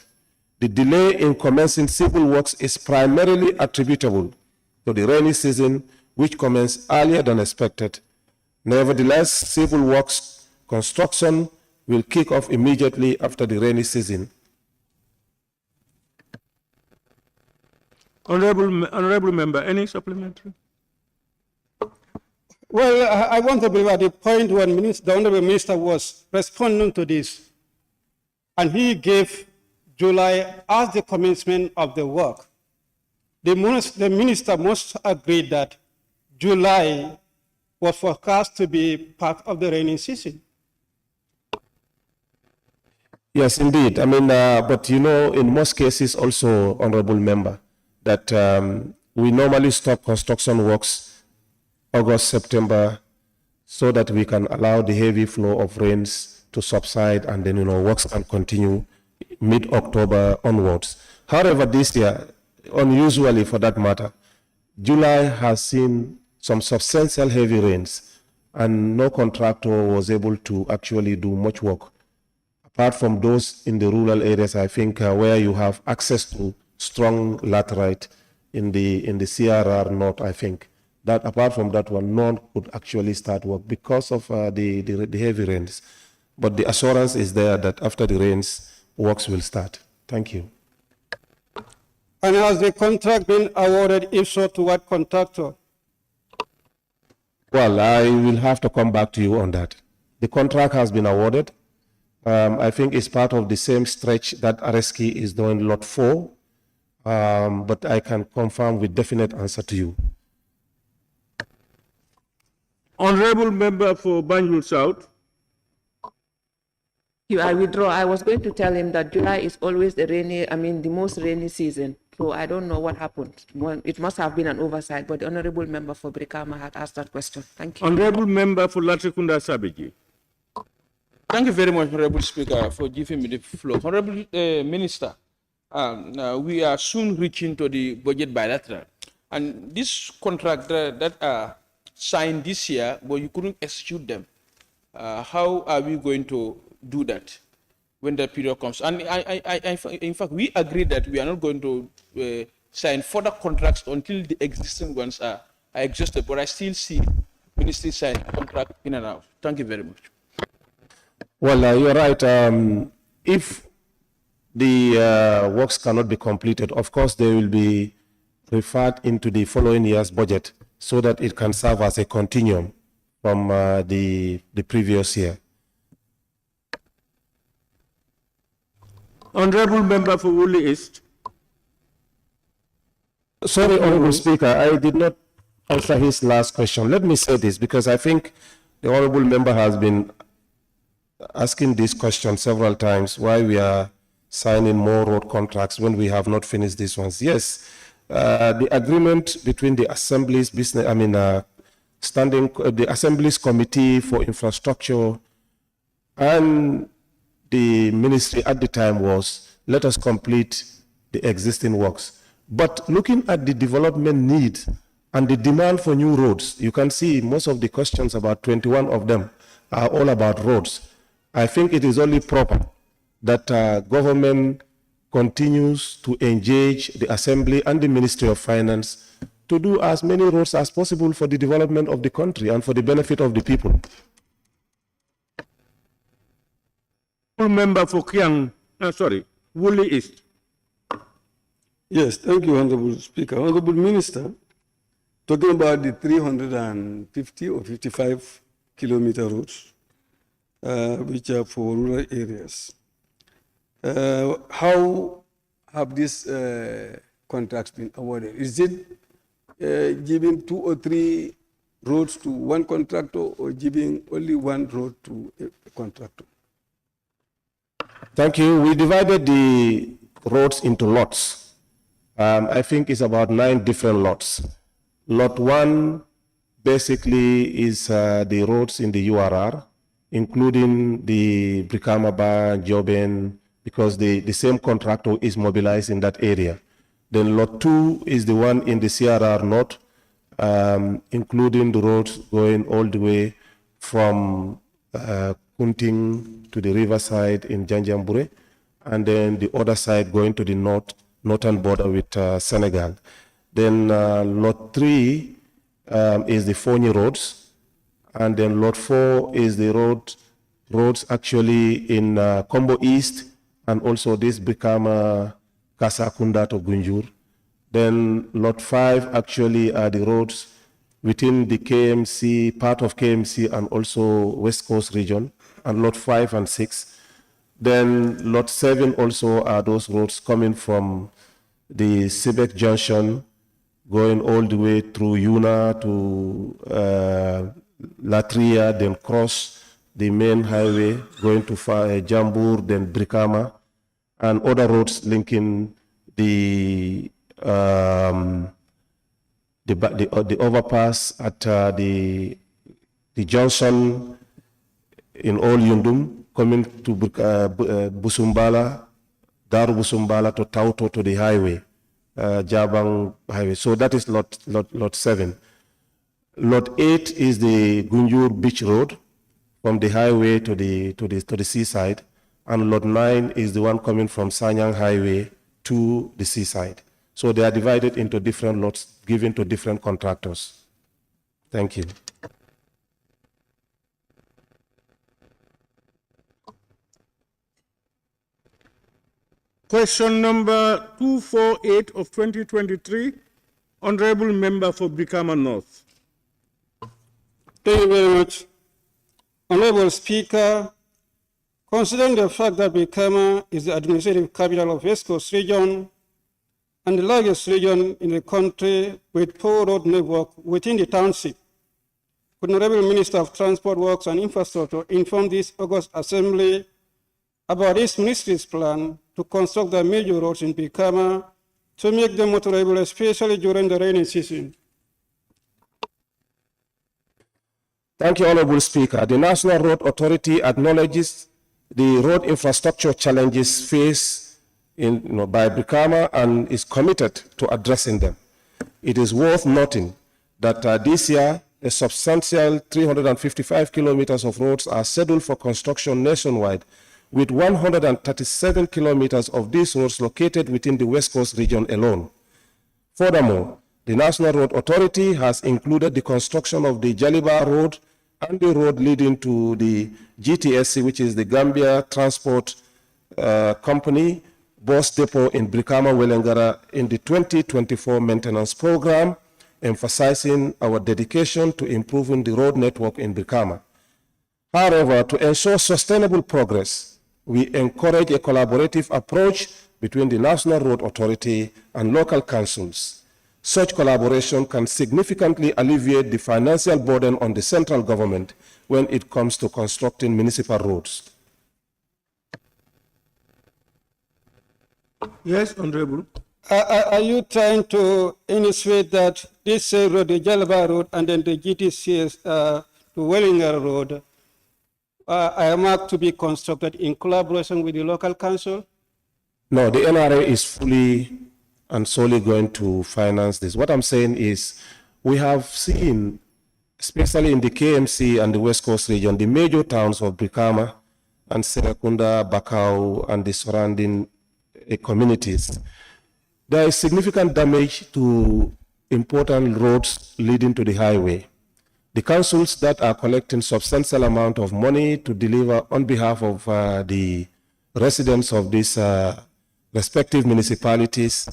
R: The delay in commencing civil works is primarily attributable to the rainy season, which commenced earlier than expected. Nevertheless, civil works construction will kick off immediately after the rainy season.
C: Honorable Member, any supplementary?
O: Well, I want to be at the point when the Honorable Minister was responding to this, and he gave July as the commencement of the work. The Minister must agree that July was forecast to be part of the rainy season.
R: Yes, indeed. I mean, but you know, in most cases also, Honorable Member, that we normally stop construction works August, September, so that we can allow the heavy flow of rains to subside and then, works can continue mid-October onwards. However, this year, unusually for that matter, July has seen some substantial heavy rains and no contractor was able to actually do much work. Apart from those in the rural areas, I think where you have access to strong laterite in the CRR North, I think. That apart from that one, none could actually start work because of the heavy rains. But the assurance is there that after the rains, works will start. Thank you.
O: And has the contract been awarded? If so, to what contractor?
R: Well, I will have to come back to you on that. The contract has been awarded. I think it's part of the same stretch that RSK is doing lot 4, but I can confirm with definite answer to you.
C: Honorable Member for Banjul South.
L: I withdraw. I was going to tell him that July is always the most rainy season. So I don't know what happened. Well, it must have been an oversight, but the Honorable Member for Brikama had asked that question. Thank you.
C: Honorable Member for Latrikunda Sabiji.
H: Thank you very much, Honorable Speaker, for giving me the floor. Honorable Minister, we are soon reaching to the budget bilateral. And this contract that are signed this year, but you couldn't execute them. How are we going to do that when that period comes? And in fact, we agree that we are not going to sign further contracts until the existing ones are exhausted. But I still see ministry sign contract in and out. Thank you very much.
R: Well, you're right. If the works cannot be completed, of course, they will be referred into the following year's budget so that it can serve as a continuum from the previous year.
C: Honorable Member for Woolly East.
R: Sorry, Honorable Speaker, I did not answer his last question, let me say this, because I think the honorable member has been asking this question several times, why we are signing more road contracts when we have not finished these ones. Yes, the agreement between the Assembly's business, the Assembly's Committee for Infrastructure and the ministry at the time was, let us complete the existing works. But looking at the development need and the demand for new roads, you can see most of the questions, about 21 of them, are all about roads. I think it is only proper that government continues to engage the Assembly and the Ministry of Finance to do as many roads as possible for the development of the country and for the benefit of the people.
C: Member for Woolly East.
Q: Yes, thank you, Honorable Speaker. Honorable Minister, talking about the 350 or 55 kilometer roads, which are for rural areas. How have these contracts been awarded? Is it giving 2 or 3 roads to one contractor, or giving only one road to a contractor?
R: Thank you. We divided the roads into lots. I think it's about 9 different lots. Lot 1 basically is the roads in the URR, including the Brikamaba, Joben, because the same contractor is mobilized in that area. Then Lot 2 is the one in the CRR North, including the roads going all the way from Kunting to the riverside in Janjambure, and then the other side going to the northern border with Senegal. Then Lot 3 is the Fonyi roads, and then Lot 4 is the roads actually in Kombo East, and also this become Kasakunda to Gunjur. Then Lot 5 actually are the roads within the KMC, part of KMC, and also West Coast region, and Lot 5 and 6. Then Lot 7 also are those roads coming from the Sibek Junction, going all the way through Yuna to Latria, then cross the main highway, going to Jambur, then Brikama, and other roads linking the overpass at the junction in Old Yundum, coming to Busumbala, Daru Busumbala to Tauto to the highway, Jabang highway. So that is lot 7. Lot 8 is the Gunjur Beach Road from the highway to the seaside, and Lot 9 is the one coming from Sanyang Highway to the seaside. So they are divided into different lots given to different contractors. Thank you.
C: Question number 248 of 2023, Honorable Member for Brikama North.
O: Thank you very much. Honorable Speaker, considering the fact that Brikama is the administrative capital of West Coast region and the largest region in the country with poor road network within the township, could Honorable Minister of Transport Works and Infrastructure inform this August Assembly about his ministry's plan to construct the major roads in Brikama to make them motorable, especially during the rainy season?
R: Thank you, Honorable Speaker. The National Road Authority acknowledges the road infrastructure challenges faced by Brikama and is committed to addressing them. It is worth noting that this year, a substantial 355 kilometers of roads are scheduled for construction nationwide, with 137 kilometers of these roads located within the West Coast region alone. Furthermore, the National Road Authority has included the construction of the Jaliba Road and the road leading to the GTSC, which is the Gambia Transport Company bus depot in Brikama, Welengara, in the 2024 maintenance program, emphasizing our dedication to improving the road network in Brikama. However, to ensure sustainable progress, we encourage a collaborative approach between the National Road Authority and local councils. Such collaboration can significantly alleviate the financial burden on the central government when it comes to constructing municipal roads.
C: Yes, Honorable.
O: Are you trying to insinuate that this road, the Jalaba Road, and then the GTCS to Wellinger Road, are marked to be constructed in collaboration with the local council?
R: No, the NRA is fully and solely going to finance this. What I'm saying is we have seen, especially in the KMC and the West Coast region, the major towns of Brikama and Serekunda, Bakau, and the surrounding communities, there is significant damage to important roads leading to the highway. The councils that are collecting substantial amount of money to deliver on behalf of the residents of these respective municipalities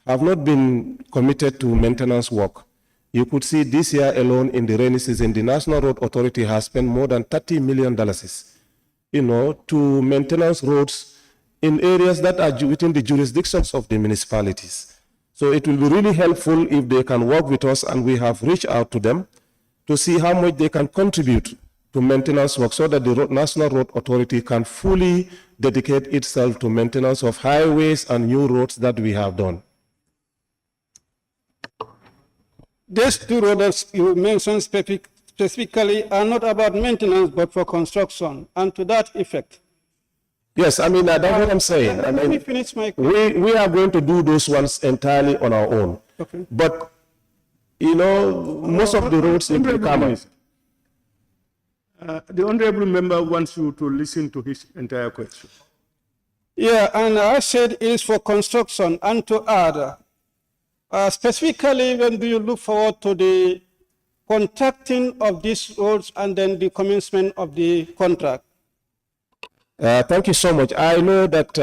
R: have not been committed to maintenance work. You could see this year alone in the rainy season, the National Road Authority has spent more than $30 million, to maintenance roads in areas that are within the jurisdictions of the municipalities. So it will be really helpful if they can work with us, and we have reached out to them to see how much they can contribute to maintenance work so that the National Road Authority can fully dedicate itself to maintenance of highways and new roads that we have done.
O: These two roads you mentioned specifically are not about maintenance, but for construction, and to that effect.
R: Yes, I mean, that's what I'm saying.
O: Let me finish my question.
R: We are going to do those ones entirely on our own.
O: Okay.
R: But, most of the roads in Brikama.
C: The Honorable Member wants you to listen to his entire question.
O: Yeah, and I said it is for construction, and to add, specifically, when do you look forward to the contracting of these roads and then the commencement of the contract?
R: Thank you so much. I know that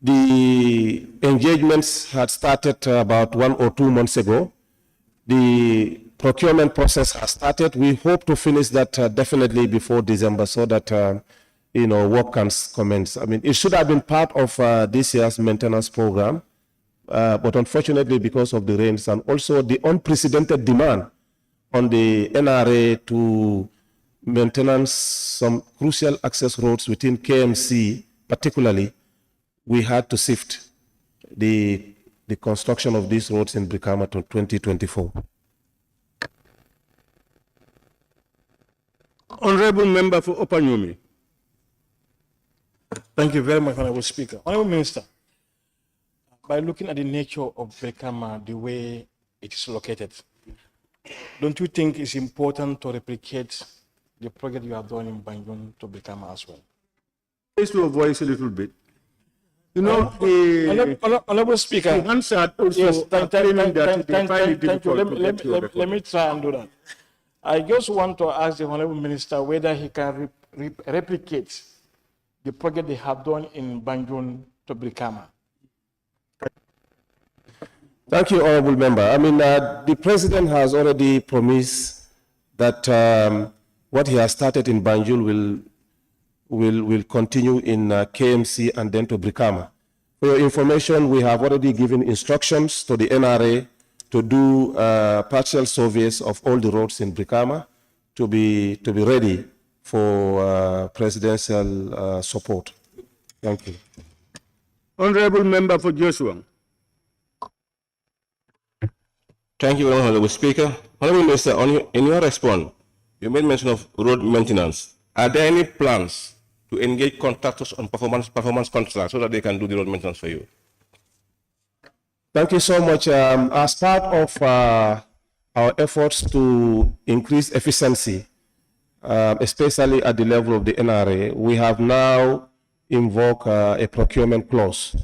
R: the engagements had started about 1 or 2 months ago. The procurement process has started. We hope to finish that definitely before December so that, work can commence. I mean, it should have been part of this year's maintenance program. But unfortunately, because of the rains and also the unprecedented demand on the NRA to maintenance some crucial access roads within KMC, particularly, we had to shift the construction of these roads in Brikama to 2024.
C: Honorable Member for Opanyumi.
H: Thank you very much, Honorable Speaker. Honorable Minister, by looking at the nature of Brikama, the way it is located, don't you think it's important to replicate the project you have done in BANJUL to Brikama as well?
C: Raise your voice a little bit.
H: Honorable Speaker,
C: the answer also
H: yes, thank you. Let me try and do that. I just want to ask the Honorable Minister whether he can replicate the project they have done in BANJUL to Brikama.
R: Thank you, Honorable Member. I mean, the President has already promised that what he has started in BANJUL will continue in KMC and then to Brikama. For your information, we have already given instructions to the NRA to do partial surveys of all the roads in Brikama to be ready for presidential support. Thank you.
C: Honorable Member for Joshua.
D: Thank you, Honorable Speaker. Honorable Minister, in your response, you made mention of road maintenance. Are there any plans to engage contractors on performance contracts so that they can do the road maintenance for you?
R: Thank you so much. As part of our efforts to increase efficiency, especially at the level of the NRA, we have now invoked a procurement clause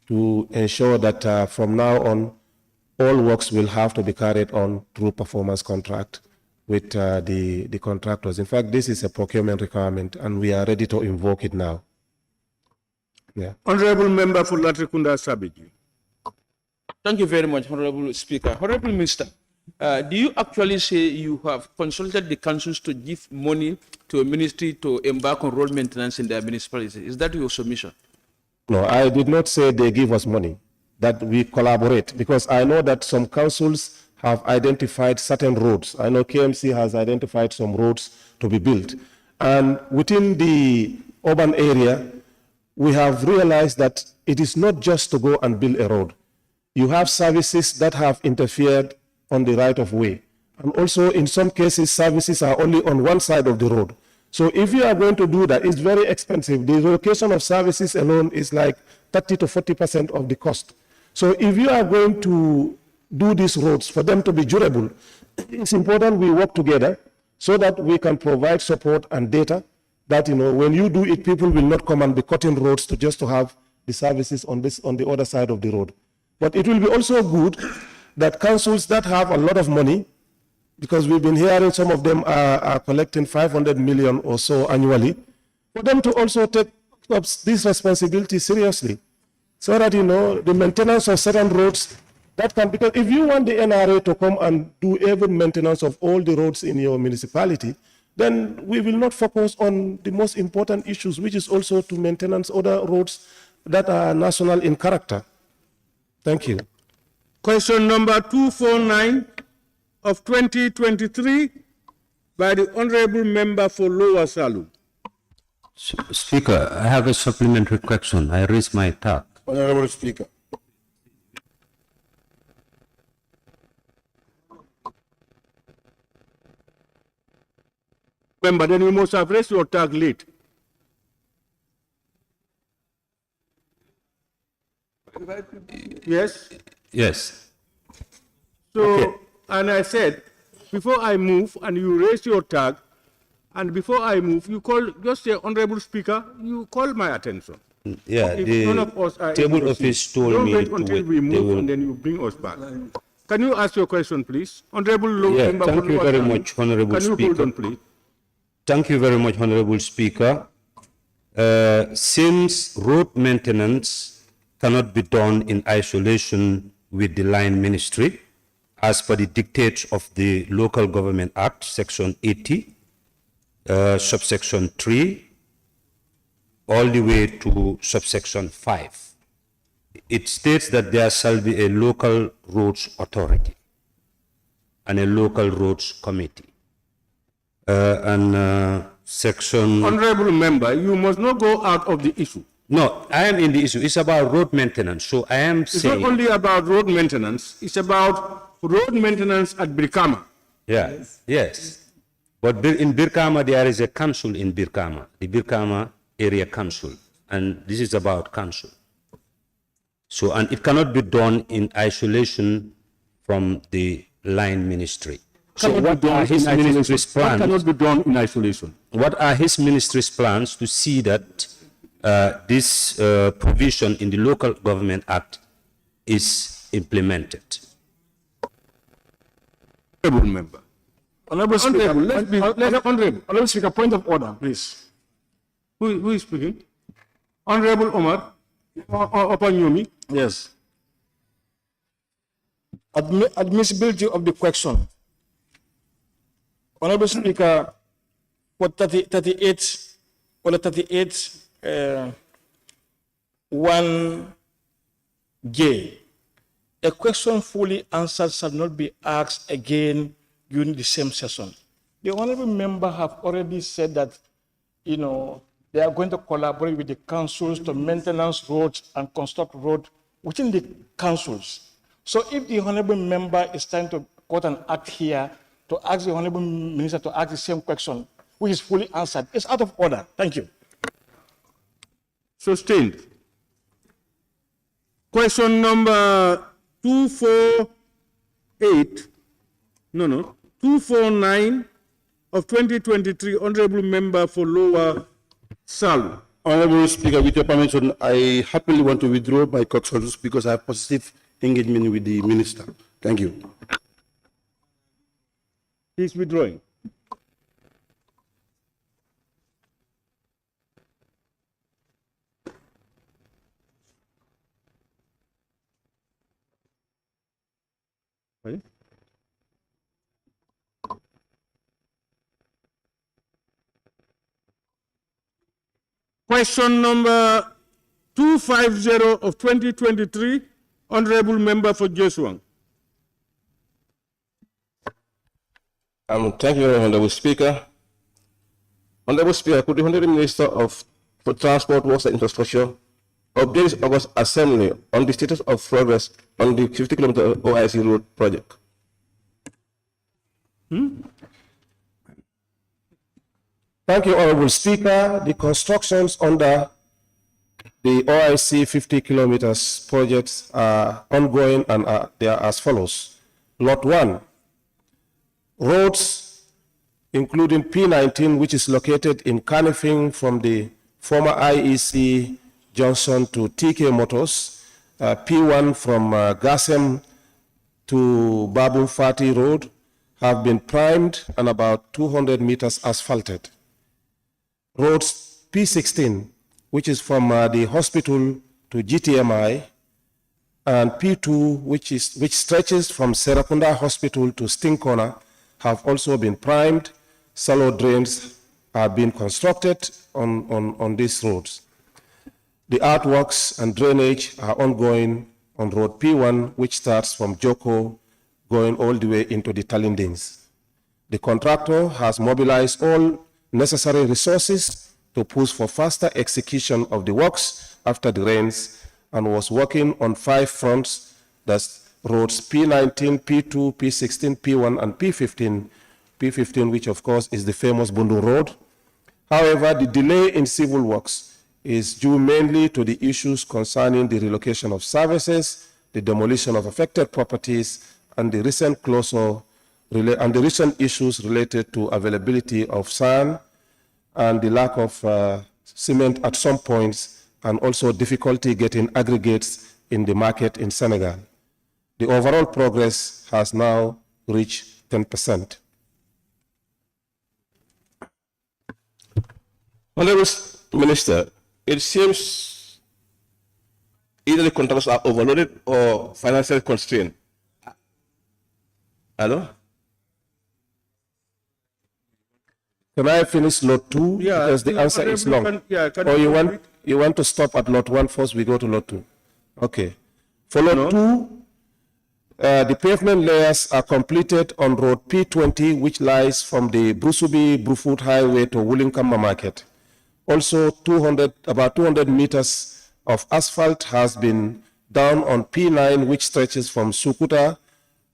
R: to ensure that from now on, all works will have to be carried on through performance contract with the contractors. In fact, this is a procurement requirement, and we are ready to invoke it now. Yeah.
C: Honorable Member for Latrikunda Sabiji.
H: Thank you very much, Honorable Speaker. Honorable Minister, do you actually say you have consulted the councils to give money to a ministry to embark on road maintenance in their municipalities? Is that your submission?
R: No, I did not say they give us money. that we collaborate, because I know that some councils have identified certain roads. I know KMC has identified some roads to be built. And within the urban area, we have realized that it is not just to go and build a road. You have services that have interfered on the right of way. And also, in some cases, services are only on one side of the road. So if you are going to do that, it's very expensive. The relocation of services alone is like 30 to 40% of the cost. So if you are going to do these roads, for them to be durable, it's important we work together so that we can provide support and data that, when you do it, people will not come and be cutting roads to have the services on the other side of the road. But it will be also good that councils that have a lot of money, because we've been hearing some of them are collecting 500 million or so annually, for them to also take up this responsibility seriously, so that, the maintenance of certain roads, that can, because if you want the NRA to come and do every maintenance of all the roads in your municipality, then we will not focus on the most important issues, which is also to maintenance other roads that are national in character. Thank you.
C: Question number 249 of 2023 by the Honorable Member for Lower Salu.
F: Speaker, I have a supplementary question. I raise my tag.
P: Honorable Speaker.
C: Member, then you must have raised your tag late. Yes?
F: Yes.
C: So,
F: Okay.
C: and I said, before I move, and you raise your tag, and before I move, you call, just say, Honorable Speaker, you call my attention.
F: Yeah,
C: If none of us are
F: the
C: able
F: table
C: to see,
F: office told
C: don't
F: me
C: wait
F: to
C: until
F: wait.
C: we
F: They
C: move
F: will-
C: and then you bring us back. Can you ask your question, please? Honorable
F: Yeah,
C: Member
F: thank
C: for
F: you
C: Lower
F: very
C: Salu,
F: much, Honorable
C: Can you
F: Speaker.
C: hold on, please?
F: Thank you very much, Honorable Speaker. Since road maintenance cannot be done in isolation with the line ministry, as per the dictates of the Local Government Act, Section 80, subsection 3, all the way to subsection 5. It states that there shall be a local roads authority and a local roads committee. Section...
C: Honorable Member, you must not go out of the issue.
F: No, I am in the issue. It's about road maintenance. So I am
C: It's
F: saying...
C: not only about road maintenance, it's about road maintenance at Brikama.
F: Yeah, yes. But in Birkama, there is a council in Birkama, the Birkama Area Council, and this is about council. So, and it cannot be done in isolation from the line ministry. So what are his ministry's plans?
C: What cannot be done in isolation?
F: What are his ministry's plans to see that this provision in the Local Government Act is implemented?
C: Honorable Member.
H: Honorable Speaker,
C: Honorable
H: Speaker, point of order, please.
C: Who is speaking? Honorable Omar Opanyomi.
H: Yes. Admissibility of the question. Honorable Speaker, for 38 1J, a question fully answered shall not be asked again during the same session. The honorable member have already said that, they are going to collaborate with the councils to maintenance roads and construct roads within the councils. So if the honorable member is trying to quote an act here to ask the honorable minister to ask the same question, which is fully answered, it's out of order. Thank you.
C: Sustained. Question number 249 of 2023, Honorable Member for Lower Salu.
P: Honorable Speaker, with your permission, I happily want to withdraw my questions because I have positive engagement with the minister. Thank you.
C: He's withdrawing. Right? Question number 250 of 2023, Honorable Member for Jeswang.
D: Thank you, Honorable Speaker. Honorable Speaker, could the Honorable Minister for Transport, Works and Infrastructure update this August Assembly on the status of progress on the 50-kilometer OIC road project?
R: Thank you, Honorable Speaker. The constructions under the OIC 50 kilometers projects are ongoing and they are as follows. Lot 1, roads including P19, which is located in Canifing from the former IEC Johnson to TK Motors, P1 from Gassem to Babu Fati Road, have been primed and about 200 meters asphalted. Roads P16, which is from the hospital to GTMI, and P2, which stretches from Serakunda Hospital to Sting Corner, have also been primed. Shallow drains are being constructed on these roads. The earthworks and drainage are ongoing on Road P1, which starts from Joko, going all the way into the Talindings. The contractor has mobilized all necessary resources to push for faster execution of the works after the rains and was working on 5 fronts, that's roads P19, P2, P16, P1, and P15. P15, which of course is the famous Bundu Road. However, the delay in civil works is due mainly to the issues concerning the relocation of services, the demolition of affected properties, and the recent issues related to availability of sand and the lack of cement at some points, and also difficulty getting aggregates in the market in Senegal. The overall progress has now reached 10%.
D: Honorable Minister, it seems either the contractors are overloaded or financially constrained. Hello?
R: Can I finish lot 2?
C: Yeah,
R: because the answer is long. Or you want to stop at lot 1 first, we go to lot 2? Okay. For lot 2, the pavement layers are completed on road P20, which lies from the Brusubi-Brufut Highway to Wulinkamba Market. Also, about 200 meters of asphalt has been done on P9, which stretches from Sukuta,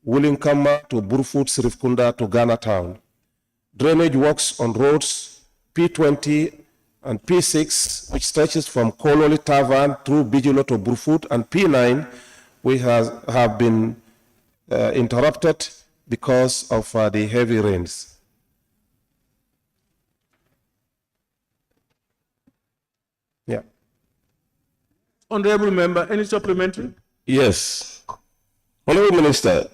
R: Wulinkamba to Brufut, Sirifkunda to Ghana Town. Drainage works on roads P20 and P6, which stretches from Kololi Tavan through Bijulo to Brufut, and P9, which have been interrupted because of the heavy rains. Yeah.
C: Honorable Member, any supplementary?
D: Yes. Honorable Minister,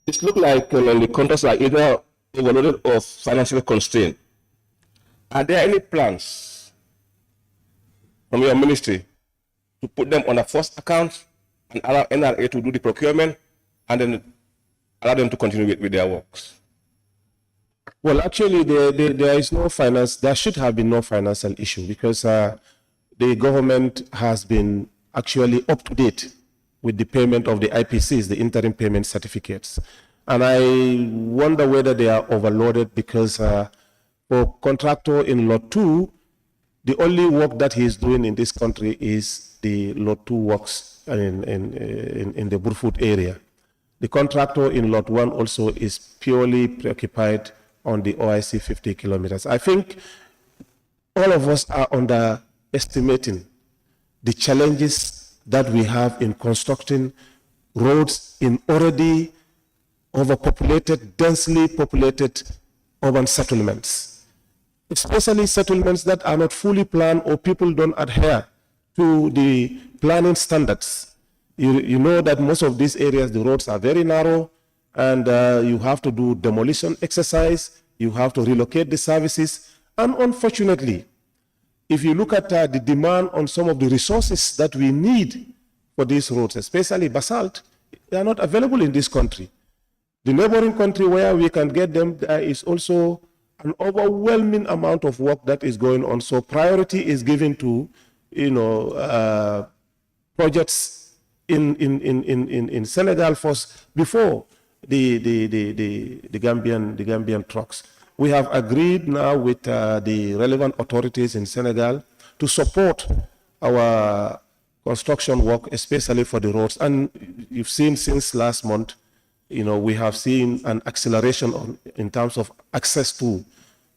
D: it looks like the contractors are either overloaded or financially constrained. Are there any plans from your ministry to put them on a first account and allow NRA to do the procurement and then allow them to continue with their works?
R: Well, actually, there is no finance. There should have been no financial issue because the government has been actually up to date with the payment of the IPCs, the interim payment certificates. And I wonder whether they are overloaded because for contractor in Lot 2, the only work that he is doing in this country is the Lot 2 works in the Burfoot area. The contractor in Lot 1 also is purely preoccupied on the OIC 50 kilometers. I think all of us are underestimating the challenges that we have in constructing roads in already overpopulated, densely populated urban settlements, especially settlements that are not fully planned or people don't adhere to the planning standards. You know that most of these areas, the roads are very narrow, and you have to do demolition exercise, you have to relocate the services, and unfortunately, if you look at the demand on some of the resources that we need for these roads, especially basalt, they are not available in this country. The neighboring country where we can get them, there is also an overwhelming amount of work that is going on. So priority is given to, projects in Senegal first before the Gambian trucks. We have agreed now with the relevant authorities in Senegal to support our construction work, especially for the roads. And you've seen since last month, we have seen an acceleration in terms of access to,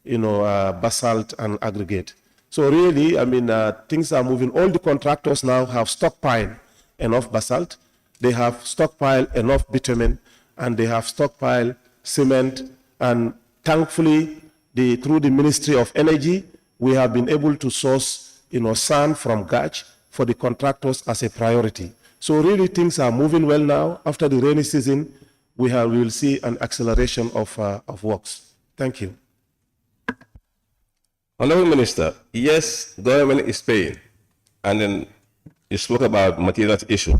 R: basalt and aggregate. So really, I mean, things are moving. All the contractors now have stockpiled enough basalt. They have stockpiled enough bitumen, and they have stockpiled cement. And thankfully, through the Ministry of Energy, we have been able to source, sand from Gach for the contractors as a priority. So really, things are moving well now. After the rainy season, we will see an acceleration of works. Thank you.
D: Honorable Minister, yes, government is paying, and then you spoke about materials issue.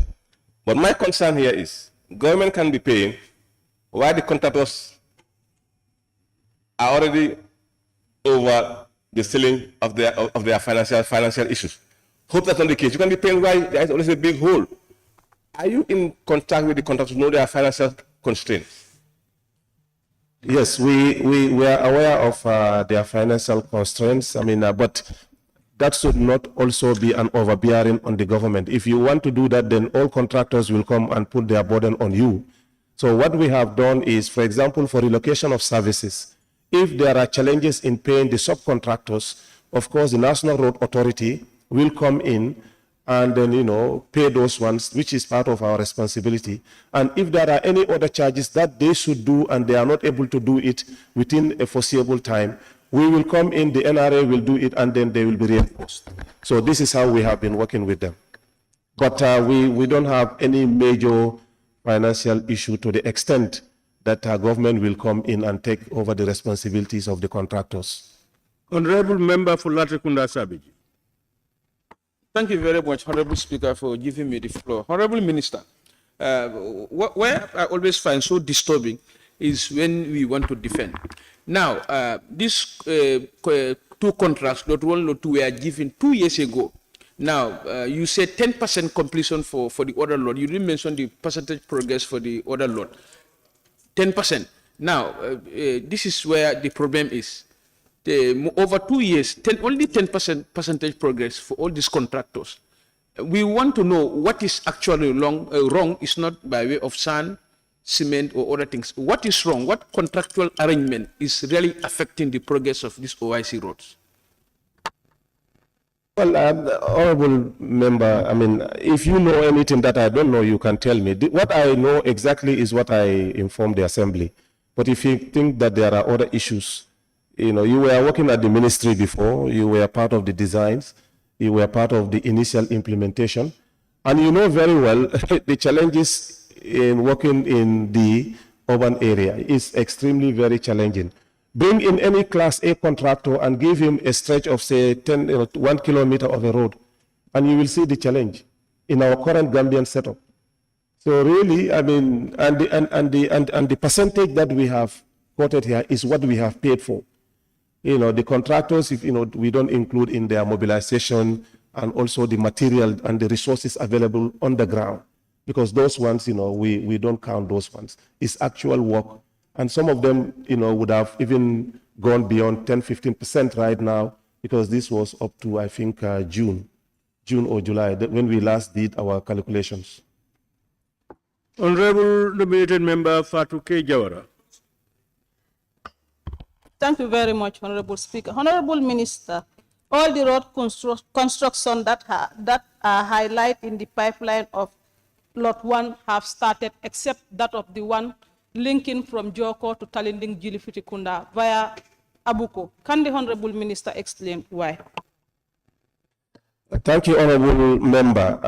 D: But my concern here is, government can be paying while the contractors are already over the ceiling of their financial issues. Hope that's not the case. You can be paying while there is always a big hole. Are you in contact with the contractors to know their financial constraints?
R: Yes, we are aware of their financial constraints. I mean, but that should not also be an overbearing on the government. If you want to do that, then all contractors will come and put their burden on you. So what we have done is, for example, for relocation of services, if there are challenges in paying the subcontractors, of course, the National Road Authority will come in and then, pay those ones, which is part of our responsibility. And if there are any other charges that they should do and they are not able to do it within a foreseeable time, we will come in, the NRA will do it, and then they will be reimbursed. So this is how we have been working with them. But we don't have any major financial issue to the extent that our government will come in and take over the responsibilities of the contractors.
C: Honorable Member for Latrikunda Sabiji.
H: Thank you very much, Honorable Speaker, for giving me the floor. Honorable Minister, where I always find so disturbing is when we want to defend. Now, these two contracts, lot 1, lot 2, were given 2 years ago. Now, you said 10% completion for the other lot. You didn't mention the percentage progress for the other lot. 10%. Now, this is where the problem is. Over 2 years, only 10% percentage progress for all these contractors. We want to know what is actually wrong. Is not by way of sand, cement, or other things. What is wrong? What contractual arrangement is really affecting the progress of these OIC roads?
R: Well, Honorable Member, I mean, if you know anything that I don't know, you can tell me. What I know exactly is what I informed the Assembly. But if you think that there are other issues, you were working at the ministry before, you were part of the designs, you were part of the initial implementation, and you know very well the challenges in working in the urban area is extremely very challenging. Bring in any Class A contractor and give him a stretch of, say, 1 kilometer of a road, and you will see the challenge in our current Gambian setup. So really, I mean, and the percentage that we have quoted here is what we have paid for. The contractors, if we don't include in their mobilization and also the material and the resources available on the ground, because those ones, we don't count those ones. It's actual work. And some of them, would have even gone beyond 10-15% right now, because this was up to, I think, June or July, when we last did our calculations.
C: Honorable nominated member Fatou K. Jawara.
S: Thank you very much, Honorable Speaker. Honorable Minister, all the road construction that are highlighted in the pipeline of Lot 1 have started, except that of the one linking from Joko to Talinding Jilifitikunda via Abuko. Can the Honorable Minister explain why?
R: Thank you, Honorable Member.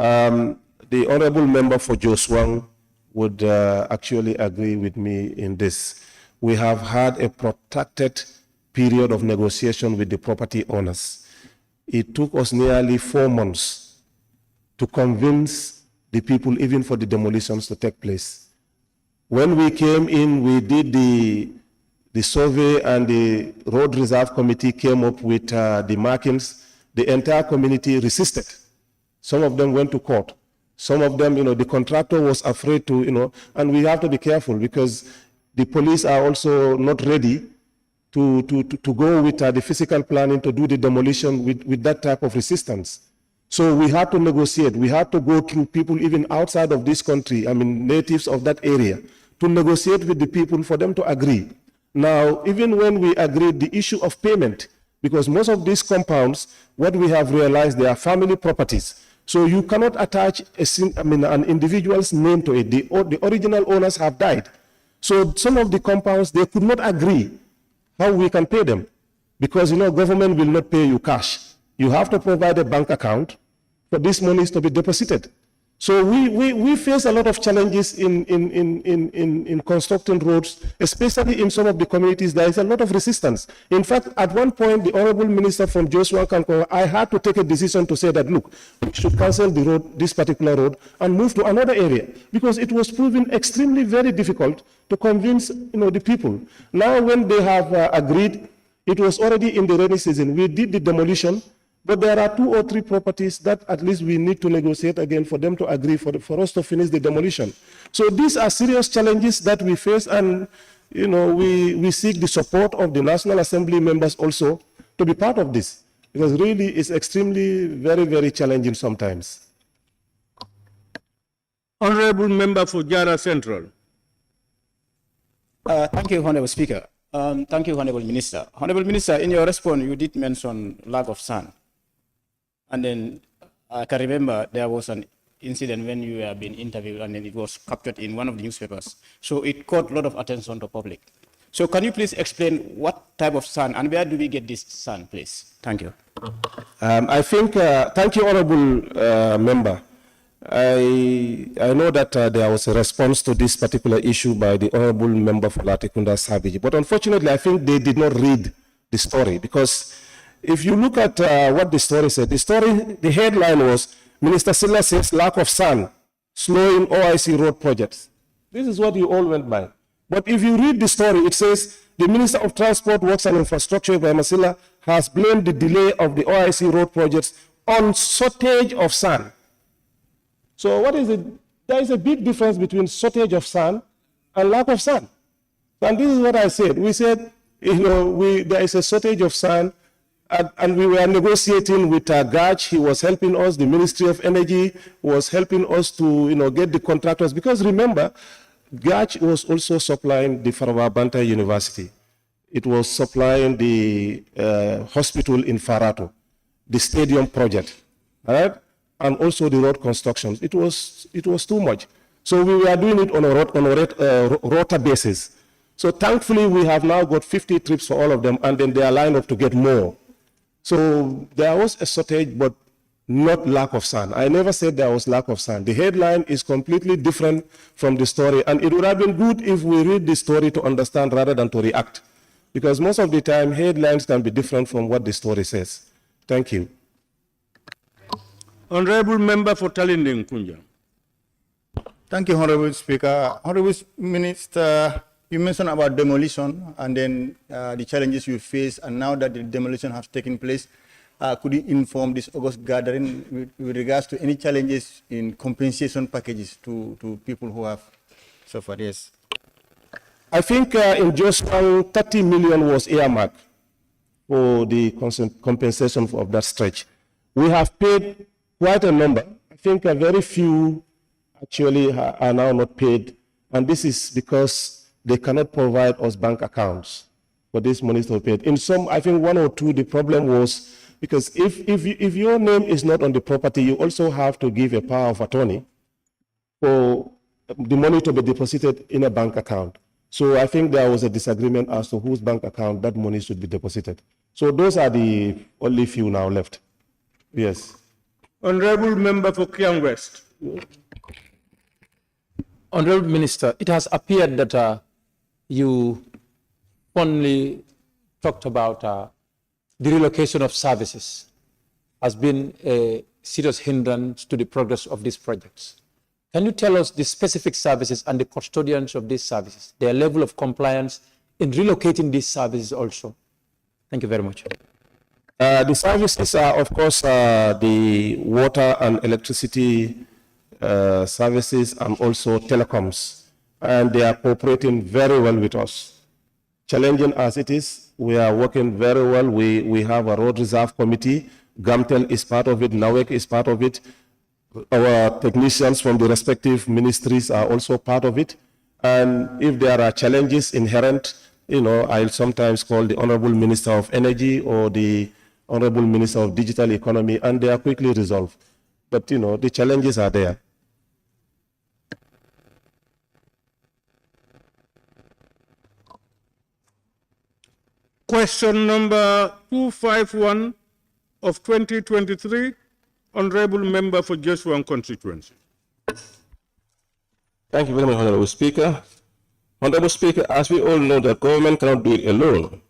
R: The Honorable Member for Joswang would actually agree with me in this. We have had a protracted period of negotiation with the property owners. It took us nearly 4 months to convince the people, even for the demolitions to take place. When we came in, we did the survey, and the Road Reserve Committee came up with the markings. The entire community resisted. Some of them went to court. Some of them, the contractor was afraid to, and we have to be careful because the police are also not ready to go with the physical planning to do the demolition with that type of resistance. So we had to negotiate. We had to go through people even outside of this country, natives of that area, to negotiate with the people for them to agree. Now, even when we agreed the issue of payment, because most of these compounds, what we have realized, they are family properties. So you cannot attach an individual's name to it. The original owners have died. So some of the compounds, they could not agree how we can pay them because, government will not pay you cash. You have to provide a bank account for these monies to be deposited. So we face a lot of challenges in constructing roads, especially in some of the communities. There is a lot of resistance. In fact, at one point, the Honorable Minister from Joshua Kanko, I had to take a decision to say that, look, we should cancel the road, this particular road, and move to another area because it was proving extremely very difficult to convince the people. Now, when they have agreed, it was already in the rainy season. We did the demolition. But there are 2 or 3 properties that at least we need to negotiate again for them to agree for us to finish the demolition. So these are serious challenges that we face, and we seek the support of the National Assembly members also to be part of this, because really it's extremely very, very challenging sometimes.
C: Honorable Member for Jara Central.
B: Thank you, Honorable Speaker. Thank you, Honorable Minister. Honorable Minister, in your response, you did mention lack of sun. And then I can remember there was an incident when you were being interviewed and then it was captured in one of the newspapers. So it caught a lot of attention to the public. So can you please explain what type of sun and where do we get this sun, please? Thank you.
R: I think, thank you, Honorable Member. I know that there was a response to this particular issue by the Honorable Member for Latikunda Savage, but unfortunately, I think they did not read the story because if you look at what the story said, the headline was, Minister Silla says lack of sun, slowing OIC road projects. This is what you all went by. But if you read the story, it says, the Minister of Transport, Works and Infrastructure, Ibrahim Silla, has blamed the delay of the OIC road projects on shortage of sun. So what is it? There is a big difference between shortage of sun and lack of sun. And this is what I said. We said, there is a shortage of sun, and we were negotiating with Gach. He was helping us. The Ministry of Energy was helping us to, get the contractors. Because remember, Gach was also supplying the Farawa Banta University. It was supplying the hospital in Farato, the stadium project, right? And also the road constructions. It was too much. So we were doing it on a rota basis. So thankfully, we have now got 50 trips for all of them, and then they are lined up to get more. So there was a shortage, but not lack of sun. I never said there was lack of sun. The headline is completely different from the story, and it would have been good if we read the story to understand rather than to react, because most of the time, headlines can be different from what the story says. Thank you.
C: Honorable Member for Talinding Kunja.
T: Thank you, Honorable Speaker. Honorable Minister, you mentioned about demolition and then the challenges you face, and now that the demolition has taken place, could you inform this August gathering with regards to any challenges in compensation packages to people who have suffered? Yes.
R: I think in just 30 million was earmarked for the compensation of that stretch. We have paid quite a number. I think very few actually are now not paid, and this is because they cannot provide us bank accounts for this money to be paid. In some, I think 1 or 2, the problem was because if your name is not on the property, you also have to give a power of attorney for the money to be deposited in a bank account. So I think there was a disagreement as to whose bank account that money should be deposited. So those are the only few now left. Yes.
C: Honorable Member for Kiang West.
K: Honorable Minister, it has appeared that you only talked about the relocation of services has been a serious hindrance to the progress of these projects. Can you tell us the specific services and the custodians of these services, their level of compliance in relocating these services also? Thank you very much.
R: The services are, of course, the water and electricity services, and also telecoms. And they are cooperating very well with us. Challenging as it is, we are working very well. We have a road reserve committee. GAMTEL is part of it. NAWEC is part of it. Our technicians from the respective ministries are also part of it. And if there are challenges inherent, I'll sometimes call the Honorable Minister of Energy or the Honorable Minister of Digital Economy, and they are quickly resolved. But, the challenges are there.
C: Question number 251 of 2023, Honorable Member for Joshua constituency.
D: Thank you very much, Honorable Speaker. Honorable Speaker, as we all know, the government cannot do it alone,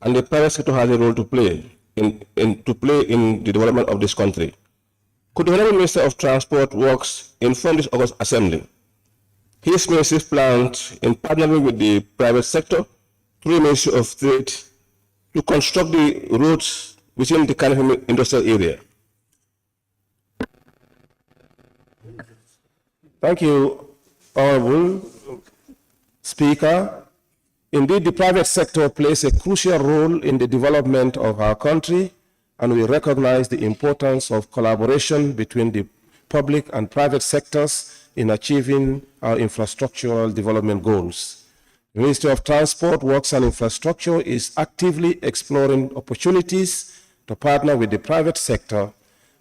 D: and the private sector has a role to play in the development of this country. Could the Honorable Minister of Transport Works inform this August Assembly his ministry's plans in partnering with the private sector through the Ministry of Trade to construct the roads within the Kanifing industrial area?
R: Thank you, Honorable Speaker. Indeed, the private sector plays a crucial role in the development of our country, and we recognize the importance of collaboration between the public and private sectors in achieving our infrastructural development goals. The Ministry of Transport, Works and Infrastructure is actively exploring opportunities to partner with the private sector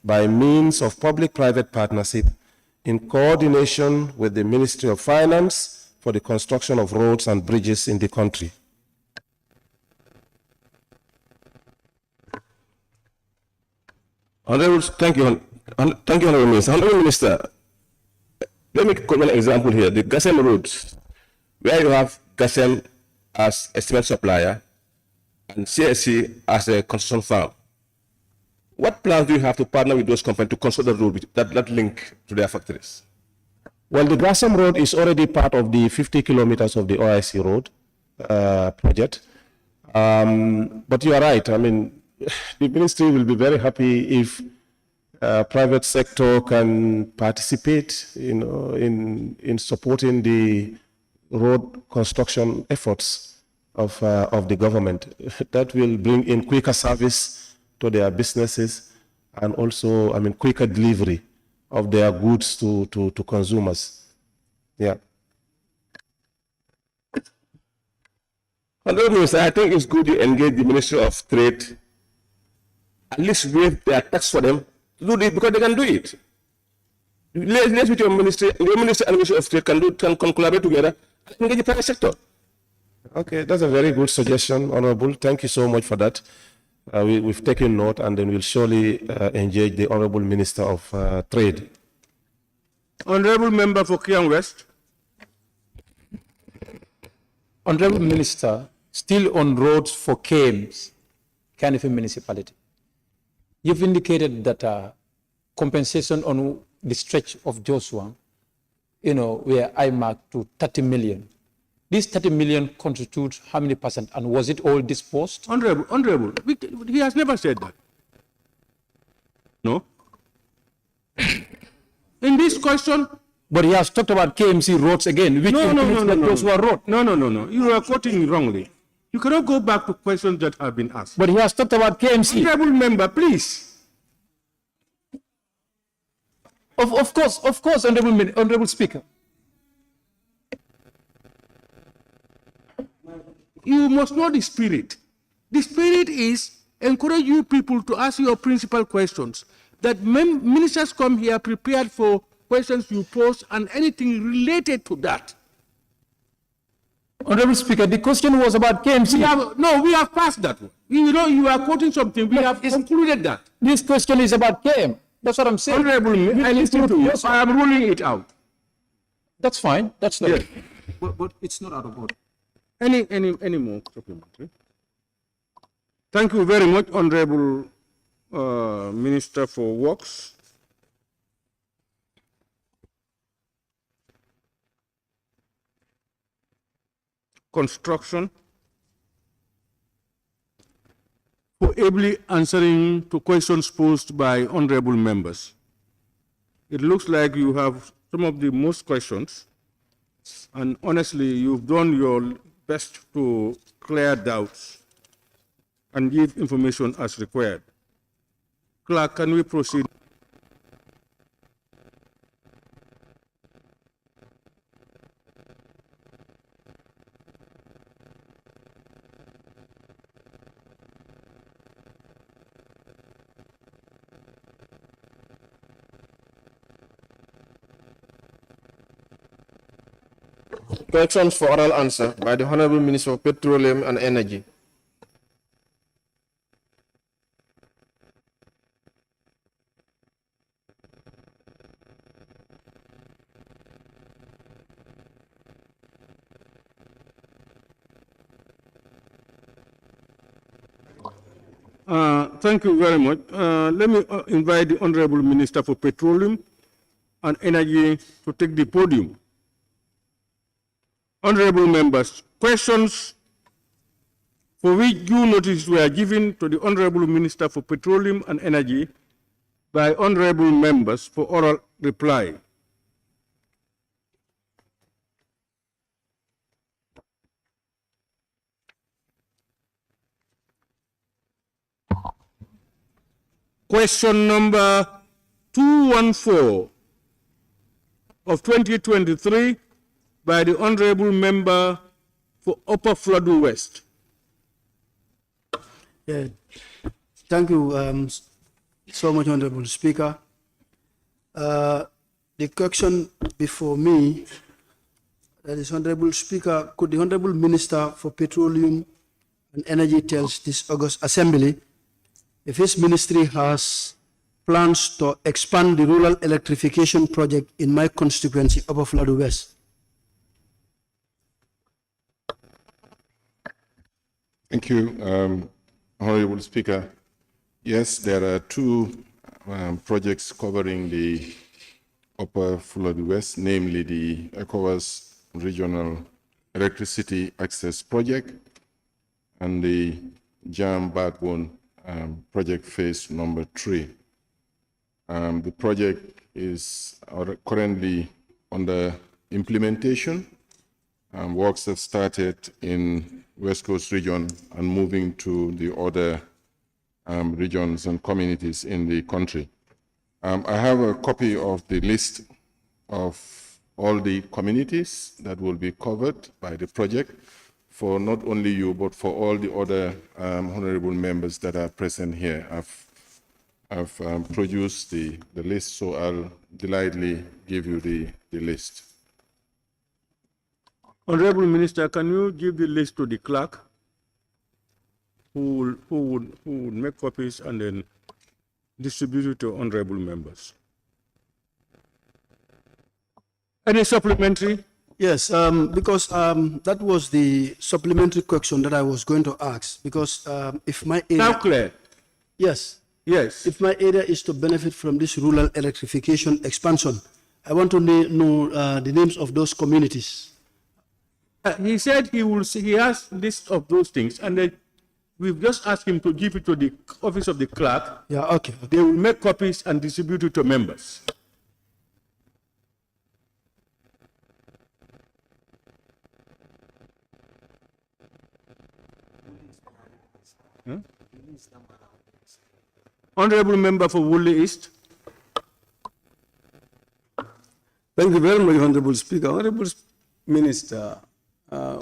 R: by means of public-private partnership in coordination with the Ministry of Finance for the construction of roads and bridges in the country.
D: Thank you, Honorable Minister. Honorable Minister, let me quote an example here. The Gassem roads, where you have Gassem as a cement supplier and CSC as a construction firm. What plans do you have to partner with those companies to construct the road that link to their factories?
R: Well, the Gassem road is already part of the 50 kilometers of the OIC road project. But you are right. I mean, the ministry will be very happy if private sector can participate, in supporting the road construction efforts of the government. That will bring in quicker service to their businesses and also, quicker delivery of their goods to consumers. Yeah.
D: Honorable Minister, I think it's good you engage the Ministry of Trade, at least waive their tax for them to do this because they can do it. Let's with your ministry and Ministry of Trade can collaborate together and engage the private sector.
R: Okay, that's a very good suggestion, Honorable. Thank you so much for that. We've taken note, and then we'll surely engage the Honorable Minister of Trade.
C: Honorable Member for Kiang West.
K: Honorable Minister, still on roads for KAMES, Kanifing Municipality. You've indicated that compensation on the stretch of Joshua, were earmarked to 30 million. This 30 million constitutes how many percent, and was it all disposed?
C: Honorable, he has never said that. No? In this question...
K: But he has talked about KMC roads again, which Joshua Road.
C: No. You are quoting wrongly. You cannot go back to questions that have been asked.
K: But he has talked about KMC.
C: Honorable Member, please.
K: Of course, Honorable Speaker.
C: You must know the spirit. The spirit is encourage you people to ask your principal questions. That ministers come here prepared for questions you pose and anything related to that.
K: Honorable Speaker, the question was about KMC.
C: We have passed that one. You are quoting something. We have concluded that.
K: This question is about KM. That's what I'm saying.
C: Honorable, I listen to you. I am ruling it out.
K: That's fine. That's not.
C: Yes.
K: But it's not out of order.
C: Any more supplementary? Thank you very much, Honorable Minister for Works. Construction, for ably answering to questions posed by honorable members. It looks like you have some of the most questions, and honestly, you've done your best to clear doubts and give information as required. Clerk, can we proceed?
R: Questions for oral answer by the Honorable Minister of Petroleum and Energy.
C: Thank you very much. Let me invite the Honorable Minister for Petroleum and Energy to take the podium. Honorable members, questions for which due notice were given to the Honorable Minister for Petroleum and Energy by honorable members for oral reply. Question number 214 of 2023 by the Honorable Member for Upper Floodwood West.
U: Yeah. Thank you so much, Honorable Speaker. The question before me, that is, Honorable Speaker, could the Honorable Minister for Petroleum and Energy tell this August Assembly if his ministry has plans to expand the rural electrification project in my constituency, Upper Floodwood West?
V: Thank you, Honorable Speaker. Yes, there are two projects covering the Upper Floodwood West, namely the ECOWAS Regional Electricity Access Project and the JAM Backbone Project Phase number 3. The project is currently under implementation. Works have started in West Coast region and moving to the other regions and communities in the country. I have a copy of the list of all the communities that will be covered by the project for not only you, but for all the other honorable members that are present here. I've produced the list, so I'll delightedly give you the list.
C: Honorable Minister, can you give the list to the clerk who would make copies and then distribute it to honorable members? Any supplementary?
U: Yes, because that was the supplementary question that I was going to ask. Because if my area,
C: now clear.
U: Yes.
C: Yes.
U: If my area is to benefit from this rural electrification expansion, I want to know the names of those communities.
C: He said he has list of those things, and then we've just asked him to give it to the office of the clerk.
U: Yeah, okay.
C: They will make copies and distribute it to members. Huh? Honorable Member for Woodley East.
Q: Thank you very much, Honorable Speaker. Honorable Minister,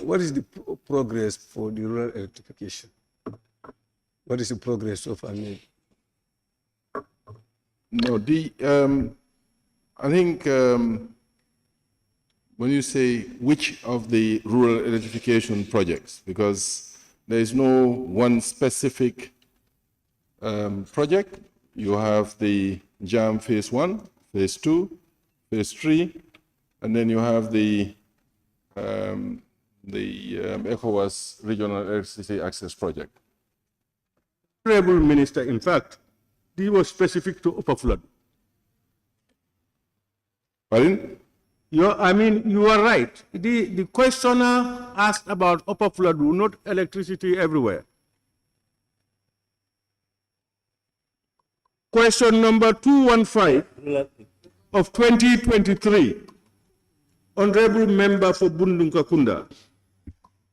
Q: what is the progress for the rural electrification? What is the progress of made?
V: No, I think when you say which of the rural electrification projects, because there is no one specific project. You have the JAM Phase 1, Phase 2, Phase 3, and then you have the ECOWAS Regional Electricity Access Project.
C: Honorable Minister, in fact, this was specific to Upper Flood.
V: Pardon?
C: You are right. The questioner asked about Upper Flood, not electricity everywhere. Question number 215 of 2023. Honorable Member for Bundung-Kakunda.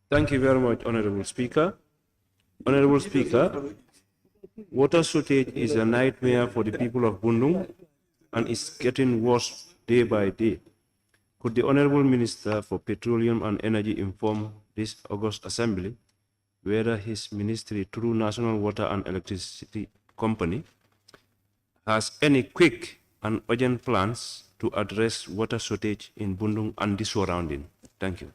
G: Thank you very much, Honorable Speaker. Honorable Speaker, water shortage is a nightmare for the people of Bundung and is getting worse day by day. Could the Honorable Minister for Petroleum and Energy inform this August Assembly whether his ministry, through National Water and Electricity Company, has any quick and urgent plans to address water shortage in Bundung and the surrounding? Thank you.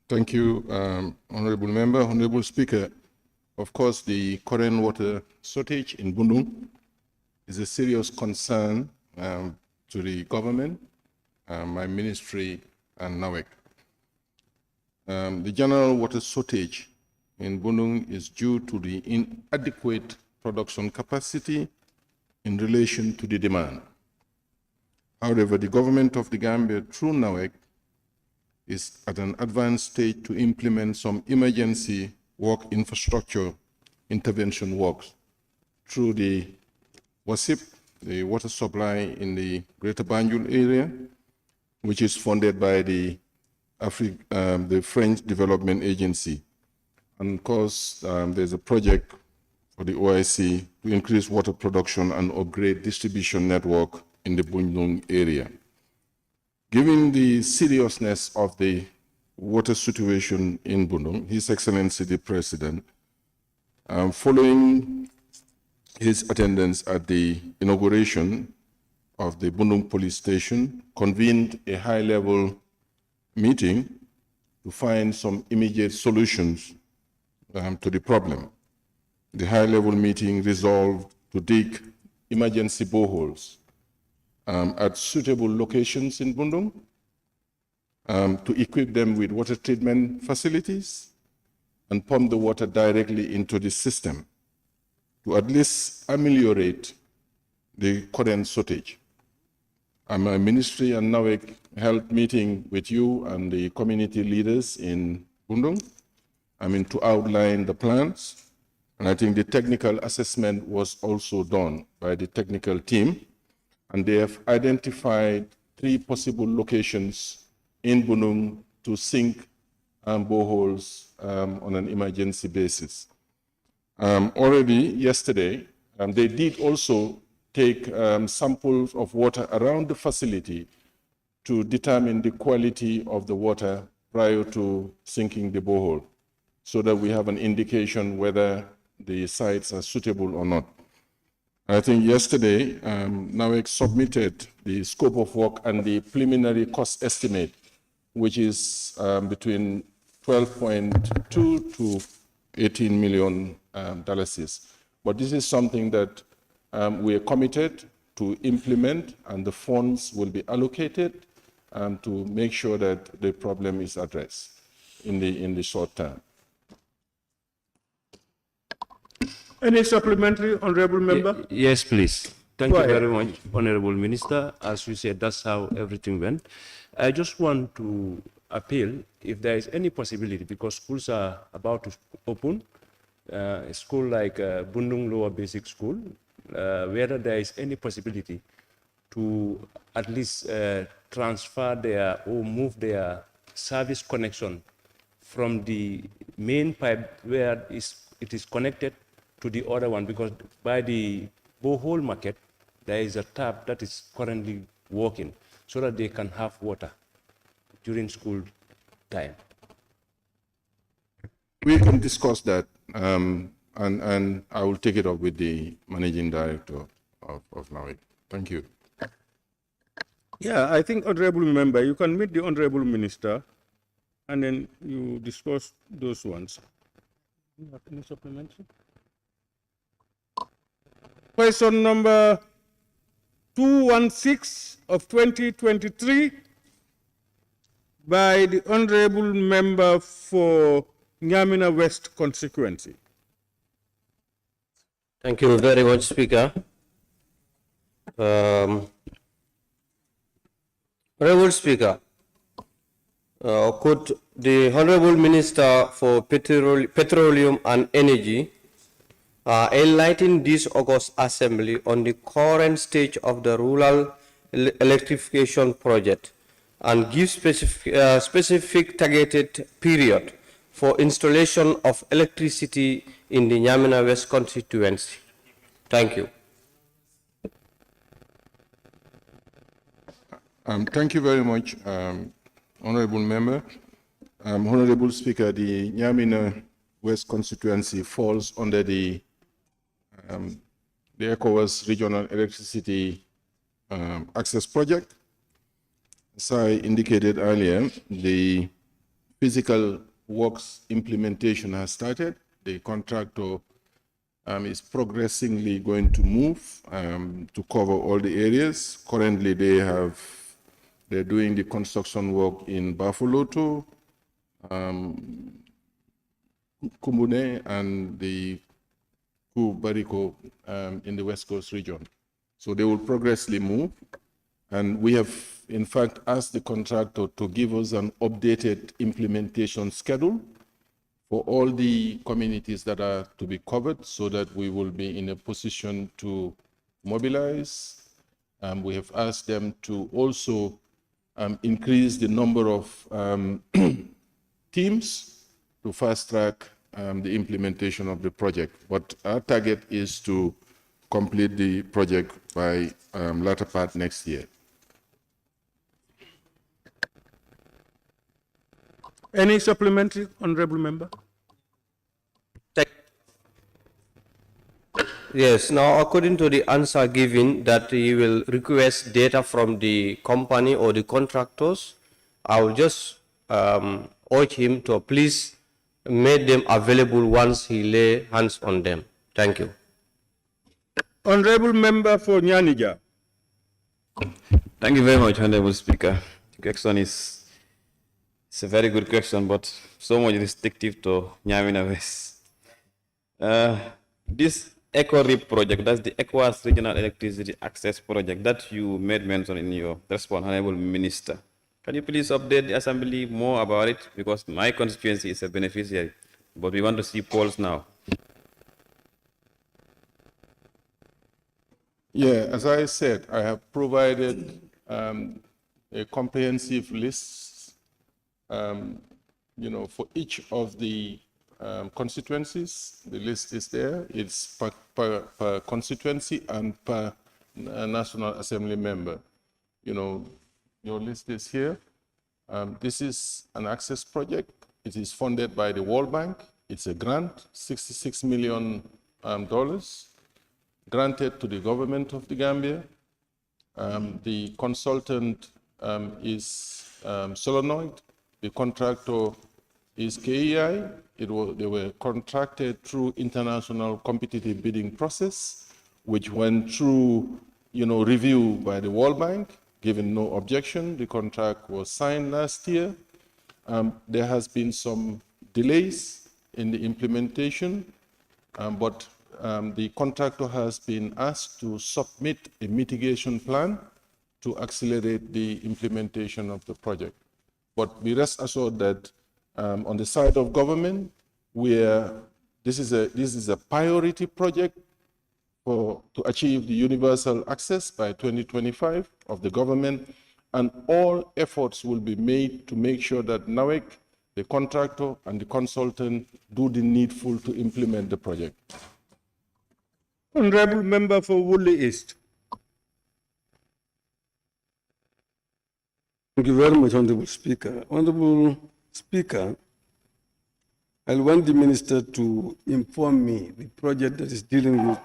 V: Thank you, Honorable Member. Honorable Speaker, of course, the current water shortage in Bundung is a serious concern to the government, my ministry, and NAWEC. The general water shortage in Bundung is due to the inadequate production capacity in relation to the demand. However, the government of the Gambia, through NAWEC, is at an advanced stage to implement some emergency work infrastructure intervention works through the WASIP, the water supply in the Greater BANJUL area, which is funded by the French Development Agency. And of course, there's a project for the OIC to increase water production and upgrade distribution network in the Bundung area. Given the seriousness of the water situation in Bundung, His Excellency the President, following his attendance at the inauguration of the Bundung Police Station, convened a high-level meeting to find some immediate solutions to the problem. The high-level meeting resolved to dig emergency boreholes at suitable locations in Bundung, to equip them with water treatment facilities and pump the water directly into the system to at least ameliorate the current shortage. My ministry and NAWEC held meeting with you and the community leaders in Bundung, to outline the plans. And I think the technical assessment was also done by the technical team, and they have identified 3 possible locations in Bundung to sink boreholes on an emergency basis. Already yesterday, they did also take samples of water around the facility to determine the quality of the water prior to sinking the borehole, so that we have an indication whether the sites are suitable or not. I think yesterday, NAWEC submitted the scope of work and the preliminary cost estimate, which is between 12.2 to 18 million dollars. But this is something that we are committed to implement, and the funds will be allocated to make sure that the problem is addressed in the short term.
C: Any supplementary, Honorable Member?
G: Yes, please. Thank
C: Go
G: you
C: ahead.
G: very much, Honorable Minister. As you said, that's how everything went. I just want to appeal if there is any possibility, because schools are about to open, a school like Bundung Lower Basic School, whether there is any possibility to at least transfer their or move their service connection from the main pipe where it is connected to the other one, because by the borehole market, there is a tap that is currently working, so that they can have water during school time.
V: We can discuss that, and I will take it up with the Managing Director of NAWEC. Thank you.
C: Yeah, I think, Honorable Member, you can meet the Honorable Minister and then you discuss those ones. You have any supplementary? Question number 216 of 2023 by the Honorable Member for Nyamina West constituency.
N: Thank you very much, Speaker. Honorable Speaker, could the Honorable Minister for Petroleum and Energy enlighten this August Assembly on the current stage of the rural electrification project and give specific targeted period for installation of electricity in the Nyamina West constituency. Thank you.
V: Thank you very much, Honorable Member. Honorable Speaker, the Nyamina West constituency falls under the ECOWAS Regional Electricity Access Project. As I indicated earlier, the physical works implementation has started. The contractor is progressively going to move to cover all the areas. Currently, they're doing the construction work in Bafoloto, Kumbune, and the Kubariko in the West Coast region. So they will progressively move. And we have, in fact, asked the contractor to give us an updated implementation schedule for all the communities that are to be covered so that we will be in a position to mobilize. We have asked them to also increase the number of teams to fast track the implementation of the project. But our target is to complete the project by latter part next year.
C: Any supplementary, Honorable Member?
N: Yes, now according to the answer given that he will request data from the company or the contractors, I will just urge him to please make them available once he lay hands on them. Thank you.
C: Honorable Member for Nyanija.
E: Thank you very much, Honorable Speaker. The question is it's a very good question, but so much restrictive to Nyamina West. This EcoRIP project, that's the ECOWAS Regional Electricity Access Project that you made mention in your response, Honorable Minister. Can you please update the Assembly more about it? Because my constituency is a beneficiary, but we want to see polls now.
V: Yeah, as I said, I have provided a comprehensive list for each of the constituencies. The list is there. It's per constituency and per National Assembly member. Your list is here. This is an access project. It is funded by the World Bank. It's a grant, $66 million granted to the government of the Gambia. The consultant is Solenoid. The contractor is KEI. They were contracted through international competitive bidding process, which went through, review by the World Bank. Given no objection, the contract was signed last year. There has been some delays in the implementation, but the contractor has been asked to submit a mitigation plan to accelerate the implementation of the project. But we rest assured that on the side of government, this is a priority project to achieve the universal access by 2025 of the government, and all efforts will be made to make sure that NAWEC, the contractor, and the consultant do the needful to implement the project.
C: Honorable Member for Woodley East.
Q: Thank you very much, Honorable Speaker. Honorable Speaker, I want the Minister to inform me the project that is dealing with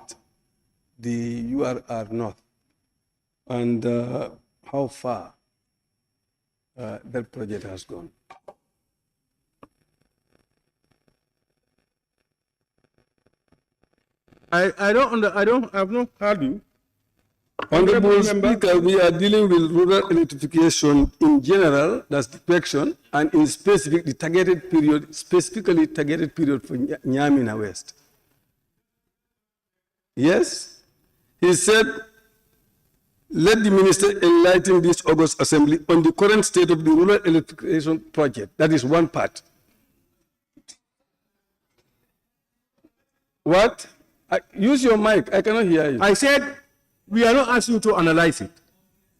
Q: the URR North and how far that project has gone.
C: I've not heard you.
Q: Honorable Speaker, we are dealing with rural electrification in general, that's the question, and in specific, the targeted period, specifically targeted period for Nyamina West. Yes? He said, let the minister enlighten this August Assembly on the current state of the rural electrification project. That is one part. What? Use your mic. I cannot hear you.
C: I said, we are not asking you to analyze it.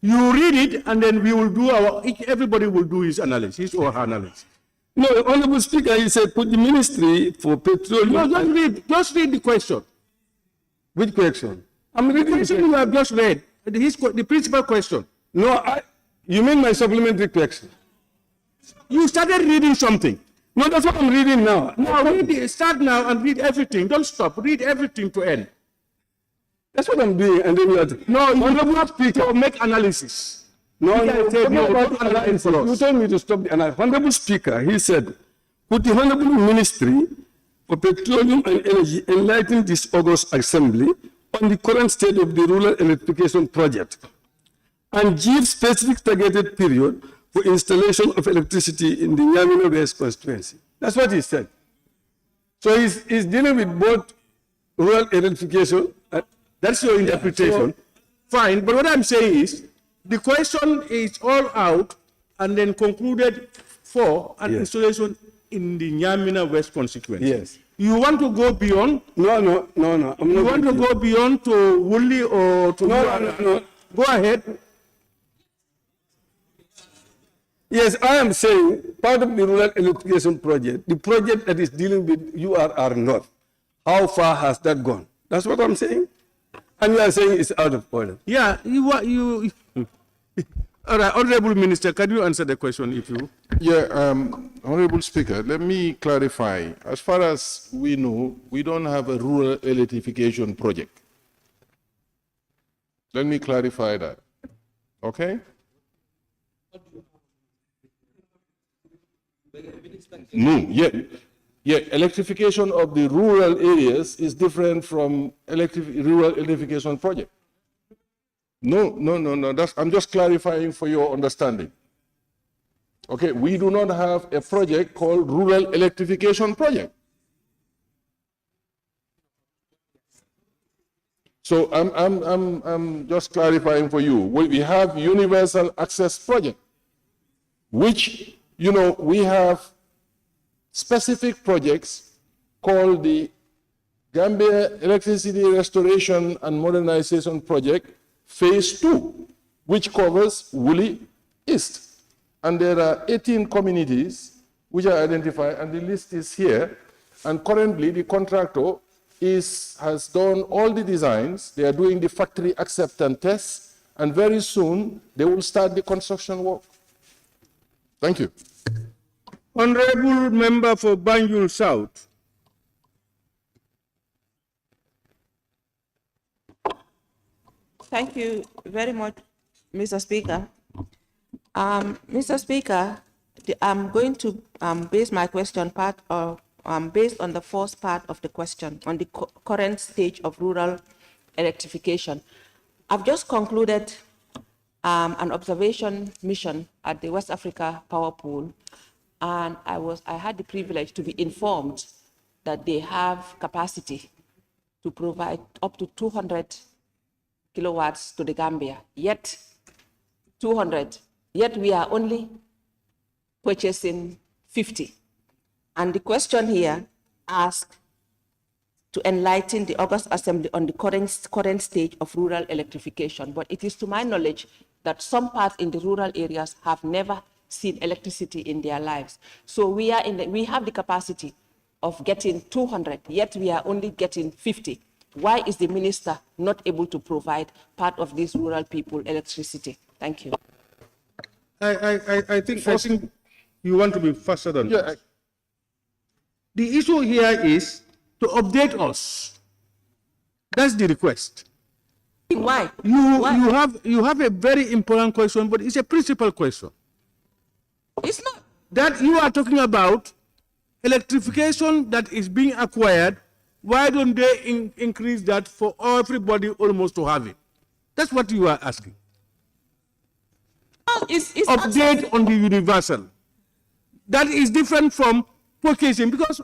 C: You read it, and then we will do everybody will do his analysis, his or her analysis.
Q: No, Honorable Speaker, he said put the Ministry for Petroleum.
C: No, just read the question.
Q: Which question? I'm reading the
C: question you have just read, the principal question.
Q: No, you mean my supplementary question?
C: You started reading something.
Q: No, that's what I'm reading now.
C: Now start now and read everything. Don't stop. Read everything to end.
Q: That's what I'm doing, and then you are.
C: No, you don't speak or make analysis.
Q: No,
C: analysis.
Q: You told me to stop the analysis. Honorable Speaker, he said, could the Honorable Ministry for Petroleum and Energy enlighten this August Assembly on the current state of the rural electrification project and give specific targeted period for installation of electricity in the Yamina West constituency? That's what he said. So he's dealing with both rural electrification.
C: That's your interpretation. Fine, but what I'm saying is, the question is all out and then concluded for an installation in the Nyamina West constituency.
Q: Yes.
C: You want to go beyond?
Q: No. I'm
C: not. You want to go beyond to Woolley or to...
Q: No.
C: Go ahead.
Q: Yes, I am saying part of the rural electrification project, the project that is dealing with URR North, how far has that gone? That's what I'm saying. And you are saying it's out of order.
C: Yeah, you all right, Honorable Minister, can you answer the question if you...
V: Yeah, Honorable Speaker, let me clarify. As far as we know, we don't have a rural electrification project. Let me clarify that. Okay? No, yeah, electrification of the rural areas is different from rural electrification project. No. I'm just clarifying for your understanding. Okay, we do not have a project called rural electrification project. So I'm just clarifying for you. We have universal access project, which, you know, we have specific projects called the Gambia Electricity Restoration and Modernization Project Phase 2, which covers Woolley East. And there are 18 communities which are identified, and the list is here. And currently, the contractor has done all the designs. They are doing the factory acceptance tests, and very soon they will start the construction work. Thank you.
C: Honorable Member for Banjul South.
L: Thank you very much, Mr. Speaker. Mr. Speaker, I'm going to base my question based on the first part of the question on the current stage of rural electrification. I've just concluded an observation mission at the West Africa Power Pool, and I had the privilege to be informed that they have capacity to provide up to 200 kilowatts to the Gambia, yet we are only purchasing 50. And the question here asks to enlighten the August Assembly on the current stage of rural electrification. But it is to my knowledge that some parts in the rural areas have never seen electricity in their lives. So we have the capacity of getting 200, yet we are only getting 50. Why is the minister not able to provide part of these rural people electricity? Thank you.
C: I think you want to be faster than that. The issue here is to update us. That's the request.
L: Why?
C: You have a very important question, but it's a principal question.
L: It's not.
C: That you are talking about electrification that is being acquired. Why don't they increase that for everybody almost to have it? That's what you are asking.
L: It's
C: update on the universal. That is different from purchasing, because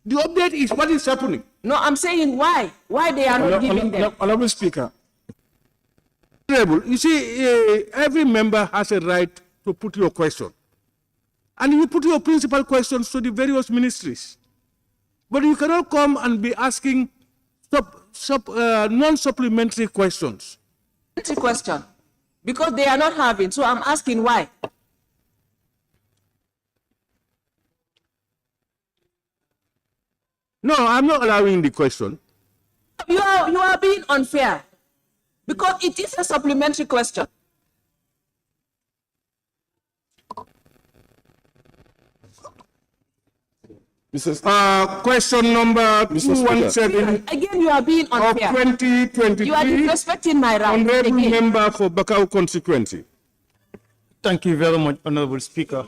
C: the update is what is happening.
L: No, I'm saying why. Why they are not giving them.
C: Honorable Speaker. You see, every member has a right to put your question. And you put your principal questions to the various ministries. But you cannot come and be asking non-supplementary questions.
L: Question. Because they are not having, so I'm asking why.
C: No, I'm not allowing the question.
L: You are being unfair because it is a supplementary question.
C: Question number 217
L: Again, you are being
C: of
L: unfair.
C: 2023.
L: You are disrespecting my rights.
C: Honorable
L: again.
C: member for Bakau constituency.
T: Thank you very much, Honorable Speaker.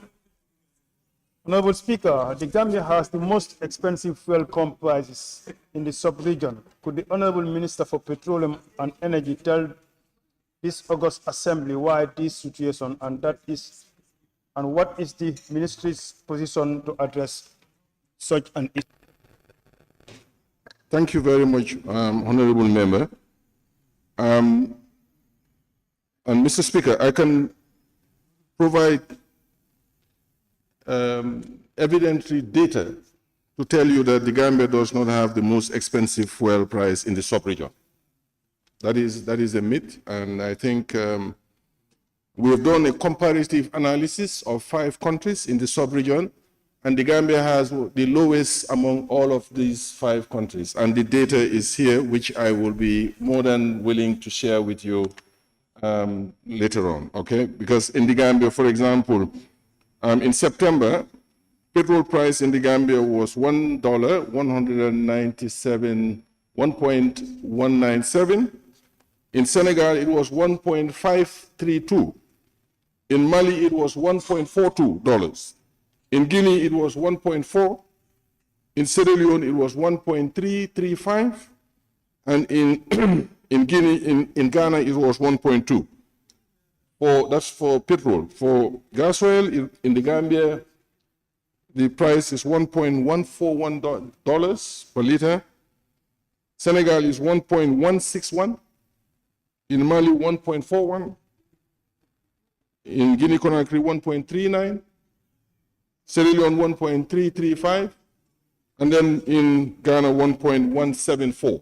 T: Honorable Speaker, the Gambia has the most expensive fuel pump prices in the sub-region. Could the Honorable Minister for Petroleum and Energy tell this August Assembly why this situation and what is the ministry's position to address such an issue?
V: Thank you very much, honorable member. And Mr. Speaker, I can provide evidentiary data to tell you that the Gambia does not have the most expensive fuel price in the sub-region. That is a myth, and I think we have done a comparative analysis of 5 countries in the sub-region, and the Gambia has the lowest among all of these 5 countries. And the data is here, which I will be more than willing to share with you later on, okay? Because in the Gambia, for example, in September, petrol price in the Gambia was $1.197. In Senegal, it was 1.532. In Mali, it was $1.42. In Guinea, it was 1.4. In Sierra Leone, it was 1.335. And in in Ghana, it was 1.2. That's for petrol. For gas oil in the Gambia, the price is $1.141 per liter. Senegal is 1.161. In Mali, 1.41. In Guinea-Conakry, 1.39. Sierra Leone, 1.335. And then in Ghana, 1.174.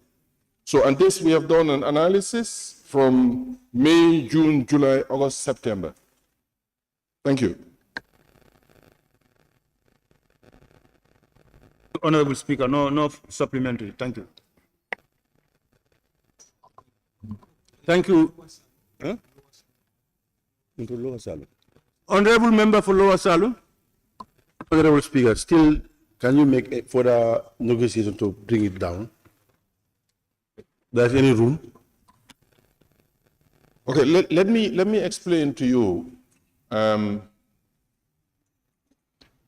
V: So, and this we have done an analysis from May, June, July, August, September. Thank you.
T: Honorable Speaker, no supplementary. Thank you.
C: Thank you. Huh? Honorable member for Lower Salon.
P: Honorable Speaker, still, can you make a further negotiation to bring it down? There's any room?
V: Okay, let me explain to you.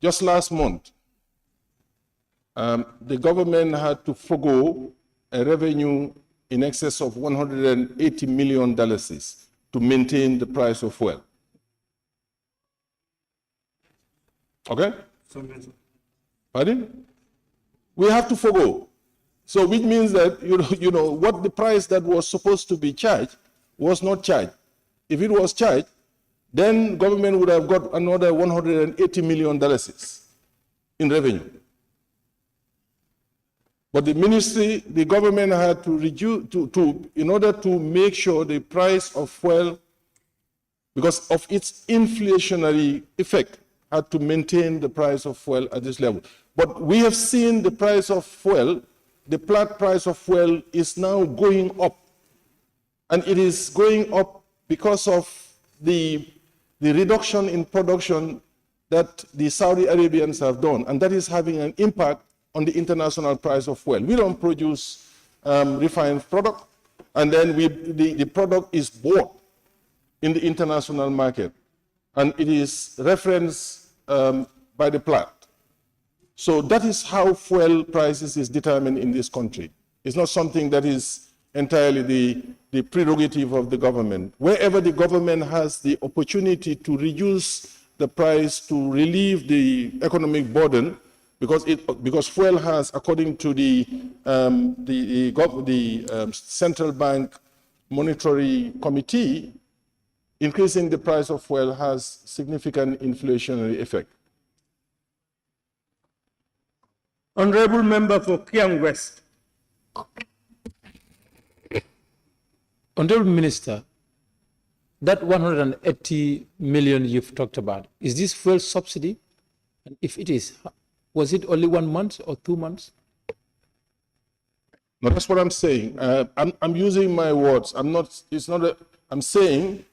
V: Just last month, the government had to forgo a revenue in excess of $180 million to maintain the price of fuel. Okay? Pardon? We have to forgo. So which means that, you know, what the price that was supposed to be charged was not charged. If it was charged, then government would have got another $180 million in revenue. But the ministry, the government had to reduce, in order to make sure the price of fuel, because of its inflationary effect, had to maintain the price of fuel at this level. But we have seen the price of fuel, the flat price of fuel is now going up. And it is going up because of the reduction in production that the Saudi Arabians have done. And that is having an impact on the international price of fuel. We don't produce refined product, and then the product is bought in the international market, and it is referenced by the plant. So that is how fuel prices is determined in this country. It's not something that is entirely the prerogative of the government. Wherever the government has the opportunity to reduce the price to relieve the economic burden, because fuel has, according to the Central Bank Monetary Committee, increasing the price of fuel has significant inflationary effect.
C: Honorable member for Kiang West.
K: Honorable Minister, That 180 million you've talked about, is this fuel subsidy? And if it is, was it only 1 month or 2 months?
V: No, that's what I'm saying. I'm using my words. I'm saying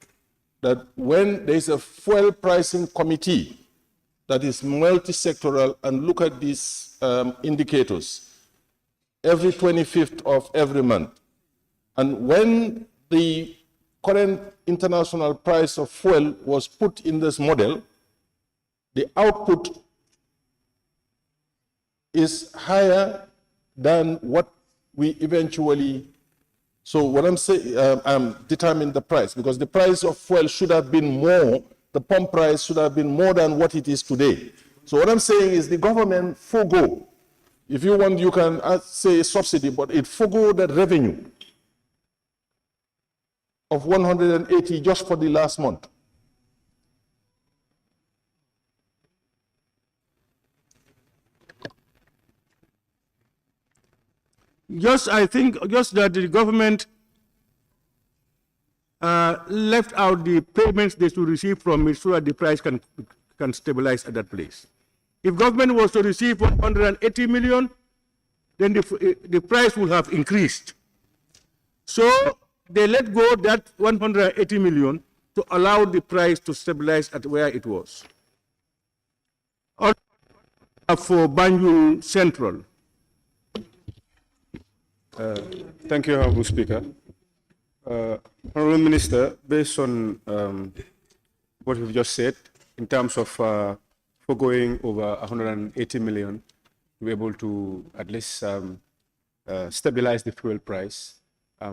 V: that when there's a fuel pricing committee that is multi-sectoral and look at these indicators every 25th of every month, and when the current international price of fuel was put in this model, the output is higher than what we eventually, so what I'm saying, determine the price, because the price of fuel should have been more, the pump price should have been more than what it is today. So what I'm saying is the government forgo, if you want, you can say subsidy, but it forgo the revenue of 180 just for the last month.
C: I think that the government left out the payments they should receive from it so that the price can stabilize at that place. If government was to receive 180 million, then the price would have increased. So they let go that 180 million to allow the price to stabilize at where it was. For Banjul Central.
J: Thank you, Honorable Speaker. Honorable Minister, based on what you've just said, in terms of foregoing over 180 million to be able to at least stabilize the fuel price,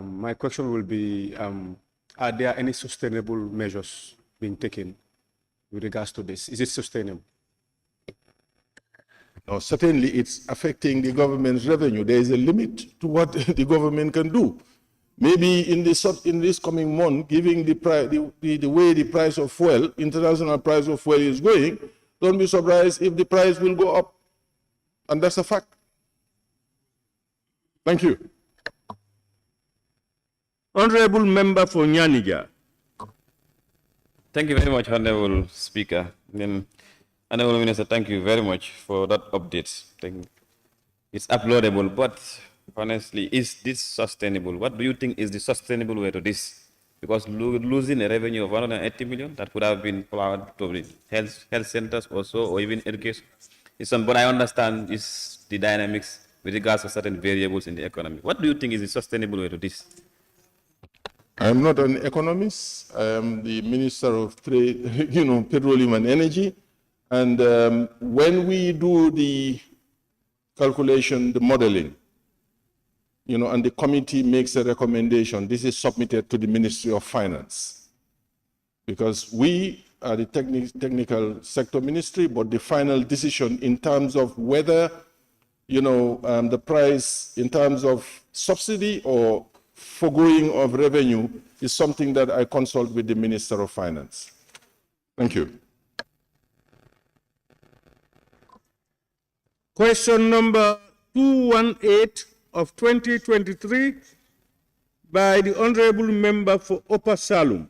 J: my question will be, are there any sustainable measures being taken with regards to this? Is it sustainable?
V: No, certainly it's affecting the government's revenue. There is a limit to what the government can do. Maybe in this coming month, given the way the price of fuel, international price of fuel is going, don't be surprised if the price will go up. And that's a fact. Thank you.
C: Honorable Member for Nyanija.
E: Thank you very much, Honorable Speaker. Then, Honorable Minister, thank you very much for that update. It's uploadable, but honestly, is this sustainable? What do you think is the sustainable way to this? Because losing a revenue of 180 million, that could have been plowed to the health centers also, or even education. But I understand is the dynamics with regards to certain variables in the economy. What do you think is the sustainable way to this?
V: I'm not an economist. I am the Minister of Trade, Petroleum and Energy. And when we do the calculation, the modeling, and the committee makes a recommendation, this is submitted to the Ministry of Finance. Because we are the technical sector ministry, but the final decision in terms of whether, the price in terms of subsidy or foregoing of revenue is something that I consult with the Minister of Finance. Thank you.
C: Question number 218 of 2023 by the Honorable Member for Upper Salum.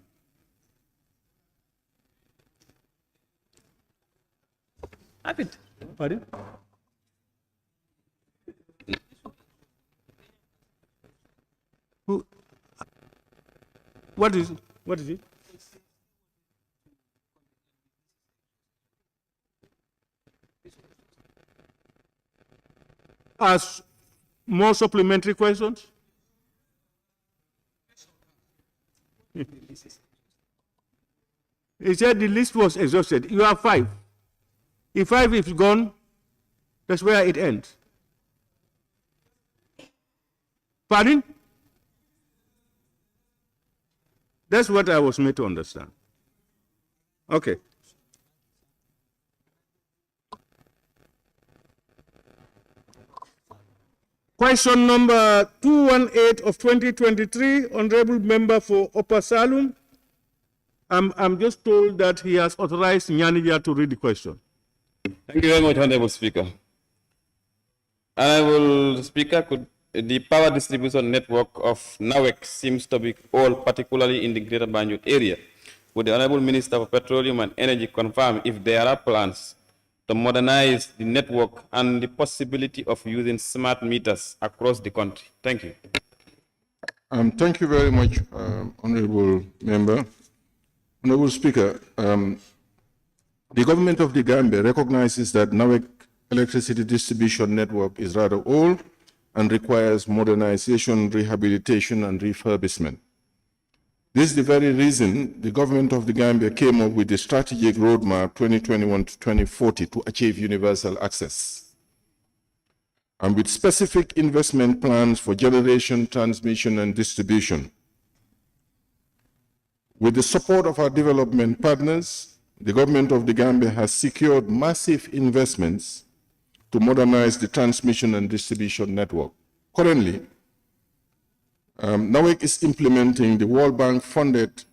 C: Pardon? What is it? As more supplementary questions? He said the list was exhausted. You have 5. If 5 is gone, that's where it ends. Pardon? That's what I was made to understand. Okay. Question number 218 of 2023, Honorable Member for Upper Salum. I'm just told that he has authorized Nyanija to read the question.
E: Thank you very much, Honorable Speaker. Honorable Speaker, the power distribution network of NAWEC seems to be all, particularly in the Greater Banjul area. would the Honorable Minister for Petroleum and Energy confirm if there are plans to modernize the network and the possibility of using smart meters across the country? Thank you.
V: Thank you very much, Honorable Member. Honorable Speaker, the government of the Gambia recognizes that NAWEC electricity distribution network is rather old and requires modernization, rehabilitation, and refurbishment. This is the very reason the government of the Gambia came up with the strategic roadmap 2021 to 2040 to achieve universal access, and with specific investment plans for generation, transmission, and distribution. With the support of our development partners, the government of the Gambia has secured massive investments to modernize the transmission and distribution network. Currently, NAWEC is implementing the World Bank funded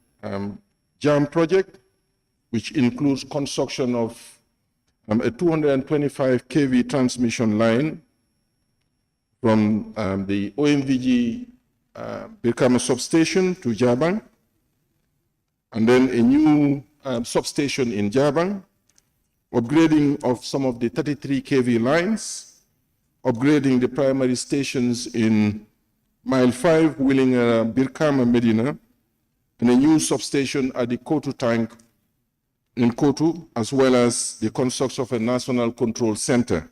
V: JAM project, which includes construction of a 225 kV transmission line from the OMVG Birkama substation to Jabang, and then a new substation in Jabang, upgrading of some of the 33 kV lines, upgrading the primary stations in Mile 5, Willinga, Birkama, Medina, and a new substation at the Kotu tank in Kotu, as well as the construction of a national control center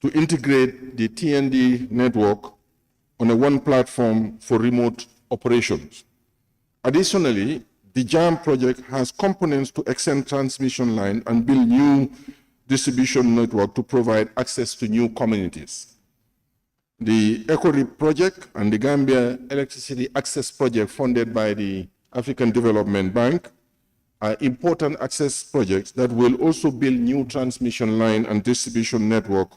V: to integrate the TND network on a one platform for remote operations. Additionally, the JAM project has components to extend transmission line and build new distribution network to provide access to new communities. The EcoRIP project and the Gambia Electricity Access Project funded by the African Development Bank are important access projects that will also build new transmission line and distribution network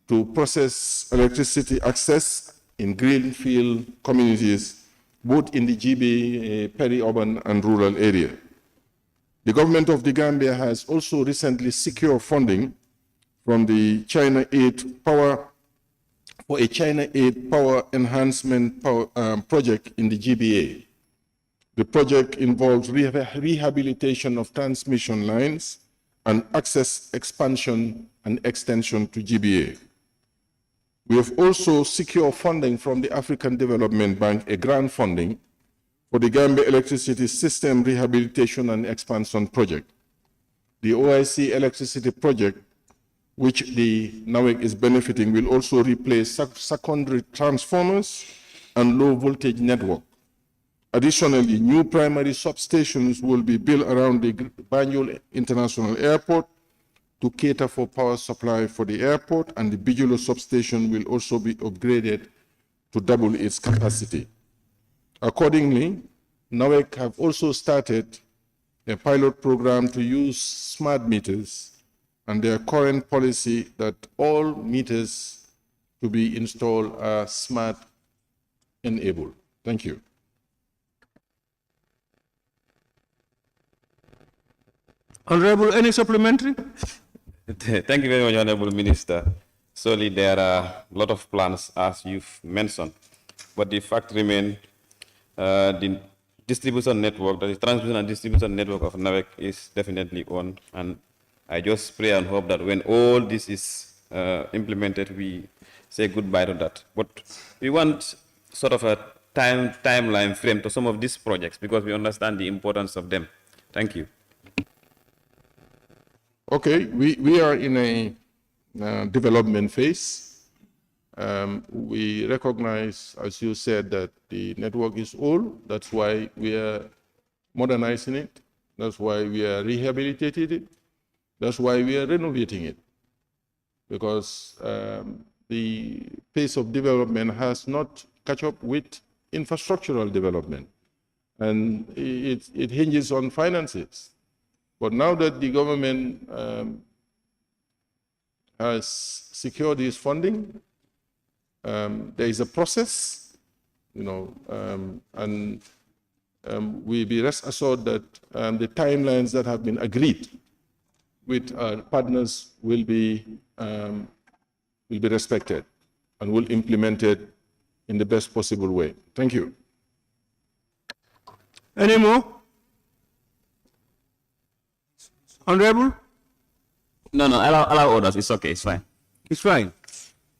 V: to process electricity access in greenfield communities, both in the GB, peri-urban and rural area. The government of the Gambia has also recently secured funding from the China Aid Power for a China Aid Power Enhancement project in the GBA. The project involves rehabilitation of transmission lines and access expansion and extension to GBA. We have also secured funding from the African Development Bank, a grant funding for the Gambia Electricity System Rehabilitation and Expansion Project. The OIC Electricity Project, which the NAWEC is benefiting, will also replace secondary transformers and low voltage network. Additionally, new primary substations will be built around the BANJUL International Airport to cater for power supply for the airport, and the BANJUL substation will also be upgraded to double its capacity. Accordingly, NAWEC have also started a pilot program to use smart meters, and their current policy that all meters to be installed are smart enabled. Thank you.
C: Honorable, any supplementary?
E: Thank you very much, Honorable Minister. Surely there are a lot of plans, as you've mentioned, but the fact remains the distribution network, the transmission and distribution network of NAWEC is definitely on, and I just pray and hope that when all this is implemented, we say goodbye to that. But we want sort of a timeline frame to some of these projects because we understand the importance of them. Thank you.
V: Okay, we are in a development phase. We recognize, as you said, that the network is old. That's why we are modernizing it. That's why we are rehabilitating it. That's why we are renovating it. Because the pace of development has not caught up with infrastructural development. And it hinges on finances. But now that the government has secured this funding, there is a process, and we be rest assured that the timelines that have been agreed with our partners will be respected and will be implemented in the best possible way. Thank you.
C: Any more? Honorable?
E: No, allow orders. It's okay. It's fine.
C: It's fine.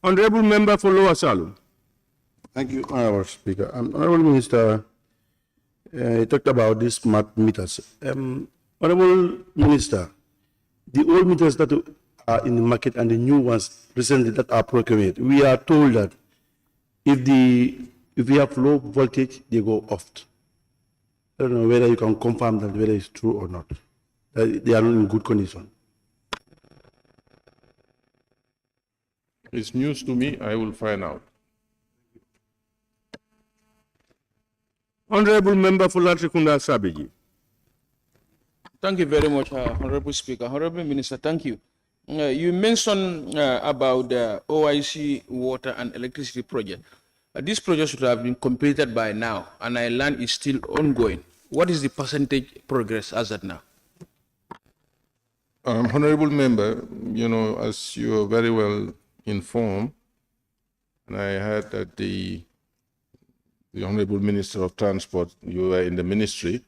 C: Honorable Member for Lower Salum.
P: Thank you, Honorable Speaker. Honorable Minister, you talked about these smart meters. Honorable Minister, the old meters that are in the market and the new ones recently that are procured, we are told that if we have low voltage, they go off. I don't know whether you can confirm that, whether it's true or not. That they are not in good condition.
V: It's news to me. I will find out.
C: Honorable Member for Latrikunda Sabiji.
H: Thank you very much, Honorable Speaker. Honorable Minister, thank you. You mentioned about the OIC water and electricity project. This project should have been completed by now, and I learned it's still ongoing. What is the percentage progress as of now?
V: Honorable Member, you know, as you are very well informed, and I heard that the Honorable Minister of Transport, you were in the ministry,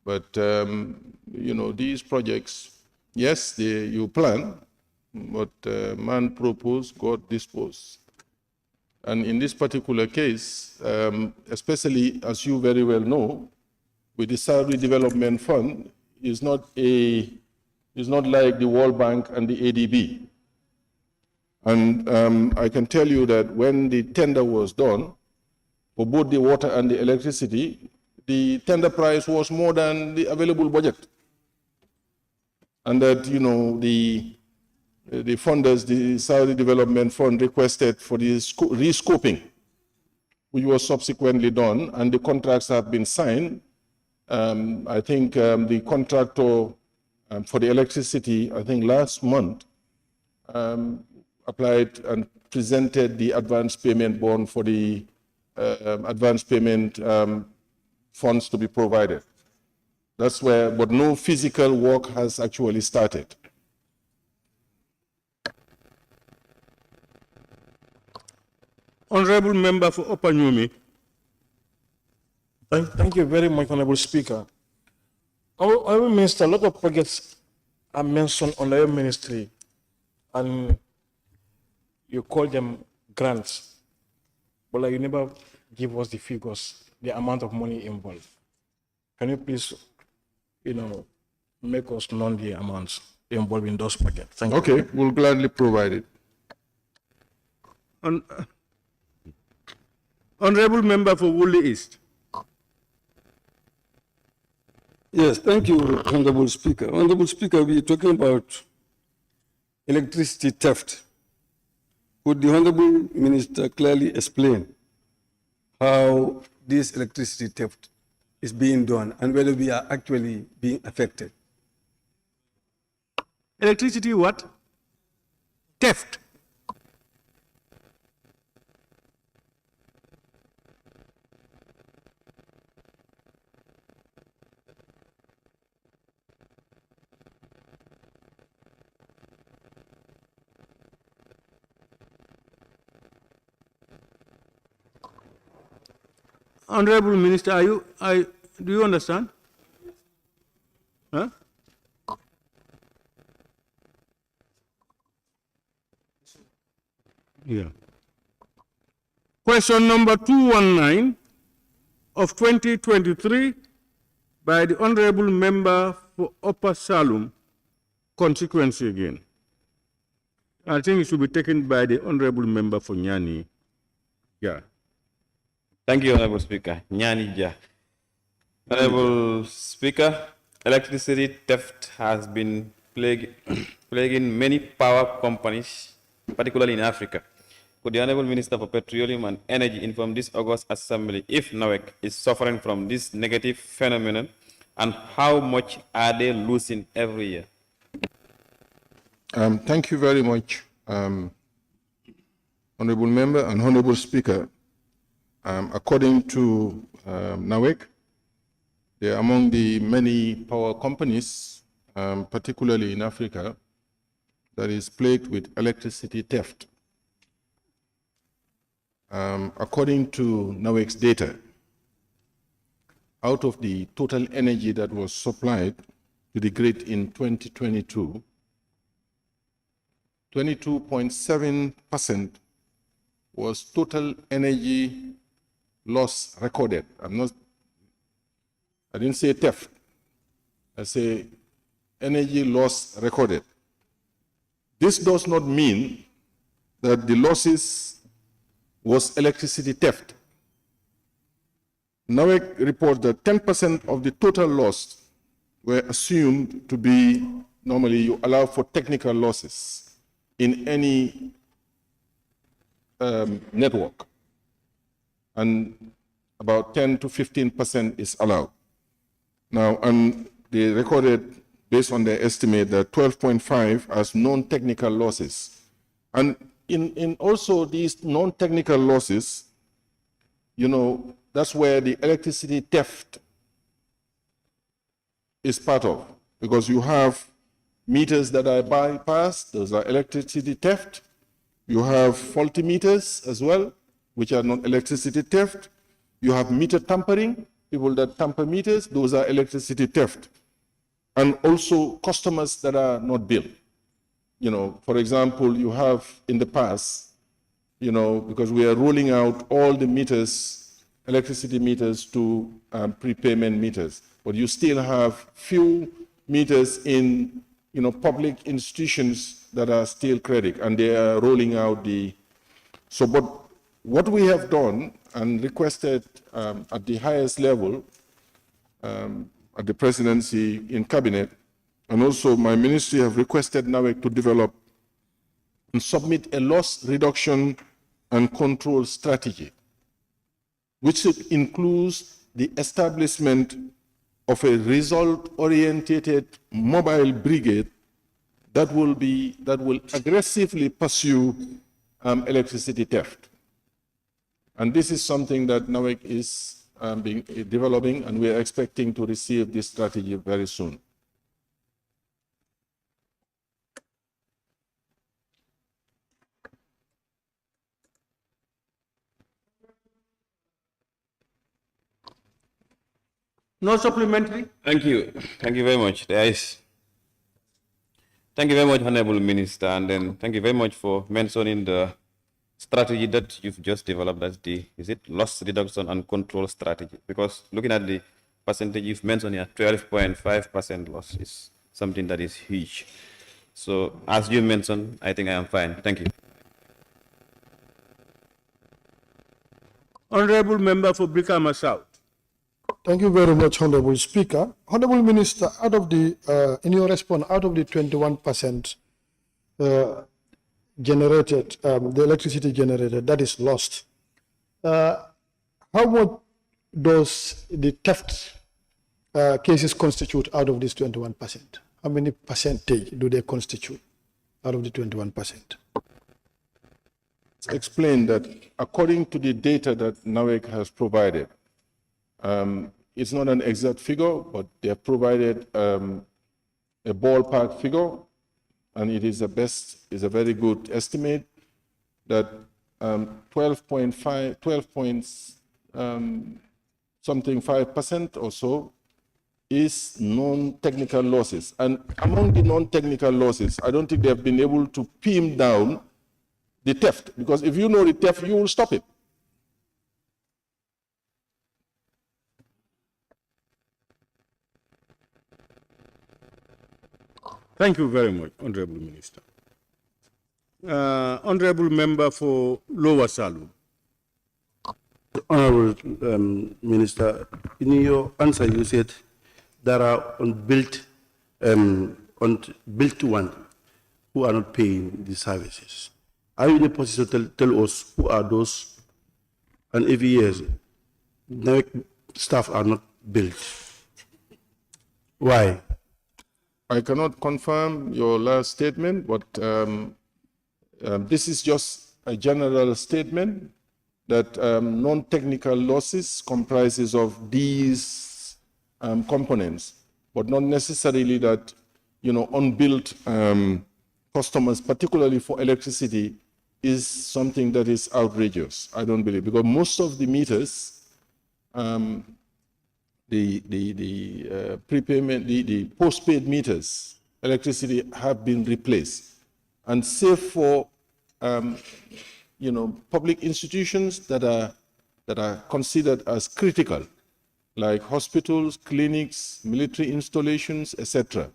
V: but, you know, these projects, yes, you plan, but man proposed, God disposed. And in this particular case, especially as you very well know, with the Saudi Development Fund, is not like the World Bank and the ADB. And I can tell you that when the tender was done, for both the water and the electricity, the tender price was more than the available budget. And that, you know, the funders, the Saudi Development Fund, requested for the rescoping, which was subsequently done, and the contracts have been signed. I think the contractor for the electricity, I think last month, applied and presented the advance payment bond for the advance payment funds to be provided. That's where, but no physical work has actually started.
C: Honorable Member for Upper Numi.
I: Thank you very much, Honorable Speaker. Honorable Minister, a lot of projects are mentioned under your ministry, and you call them grants, but like you never give us the figures, the amount of money involved. Can you please, you know, make us know the amounts involved in those projects? Thank you.
V: Okay, we'll gladly provide it.
C: Honorable Member for Woolly East.
Q: Yes, thank you, Honorable Speaker. Honorable Speaker, we are talking about electricity theft. Would the Honorable Minister clearly explain how this electricity theft is being done and whether we are actually being affected?
C: Electricity what? Theft. Honorable Minister, do you understand? Huh? Yeah. Question number 219 of 2023 by the Honorable Member for Upper Salum constituency again. I think it should be taken by the Honorable Member for Nyani. Yeah.
E: Thank you, Honorable Speaker. Nyani Ja. Honorable Speaker, electricity theft has been plaguing many power companies, particularly in Africa. Could the Honorable Minister for Petroleum and Energy inform this August Assembly if NAWEC is suffering from this negative phenomenon and how much are they losing every year?
V: Thank you very much, Honorable Member and Honorable Speaker. According to NAWEC, they are among the many power companies, particularly in Africa, that is plagued with electricity theft. According to NAWEC's data, out of the total energy that was supplied to the grid in 2022, 22.7% was total energy loss recorded. I didn't say theft. I say energy loss recorded. This does not mean that the losses was electricity theft. NAWEC reports that 10% of the total loss were assumed to be, normally you allow for technical losses in any network. And about 10 to 15% is allowed. Now, and they recorded, based on their estimate, that 12.5 as non-technical losses. And in also these non-technical losses, you know, that's where the electricity theft is part of, because you have meters that are bypassed, those are electricity theft. You have faulty meters as well, which are not electricity theft. You have meter tampering, people that tamper meters, those are electricity theft. And also customers that are not billed. You know, for example, you have in the past, you know, because we are rolling out all the meters, electricity meters to prepayment meters, but you still have few meters in, you know, public institutions that are still credit, and they are rolling out the, so but what we have done and requested at the highest level, at the presidency in cabinet, and also my ministry have requested NAWEC to develop and submit a loss reduction and control strategy, which includes the establishment of a result-oriented mobile brigade that will aggressively pursue electricity theft. And this is something that NAWEC is developing, and we are expecting to receive this strategy very soon.
C: No supplementary?
E: Thank you. Thank you very much. Thank you very much, Honorable Minister, and then thank you very much for mentioning the strategy that you've just developed. That's the, is it loss reduction and control strategy? Because looking at the percentage you've mentioned here, 12.5% loss is something that is huge. So as you mentioned, I think I am fine. Thank you.
C: Honorable Member for Brikama South.
I: Thank you very much, Honorable Speaker. Honorable Minister, out of the, in your response, out of the 21% generated, the electricity generated, that is lost, how much does the theft cases constitute out of this 21%? How many percentage do they constitute out of the 21%?
V: Explain that according to the data that NAWEC has provided, it's not an exact figure, but they have provided a ballpark figure, and it is a very good estimate that 12.5% or so is non-technical losses. And among the non-technical losses, I don't think they have been able to pin down the theft, because if you know the theft, you will stop it.
C: Thank you very much, Honorable Minister. Honorable Member for Lower Salou.
P: Honorable Minister, in your answer you said there are unbuilt one who are not paying the services. Are you in a position to tell us who are those? And every year, staff are not built. Why?
V: I cannot confirm your last statement, but this is just a general statement that non-technical losses comprises of these components, but not necessarily that, you know, unbilled customers, particularly for electricity, is something that is outrageous. I don't believe, because most of the meters prepayment, the postpaid meters, electricity have been replaced. And save for, public institutions that are considered as critical, like hospitals, clinics, military installations, etc.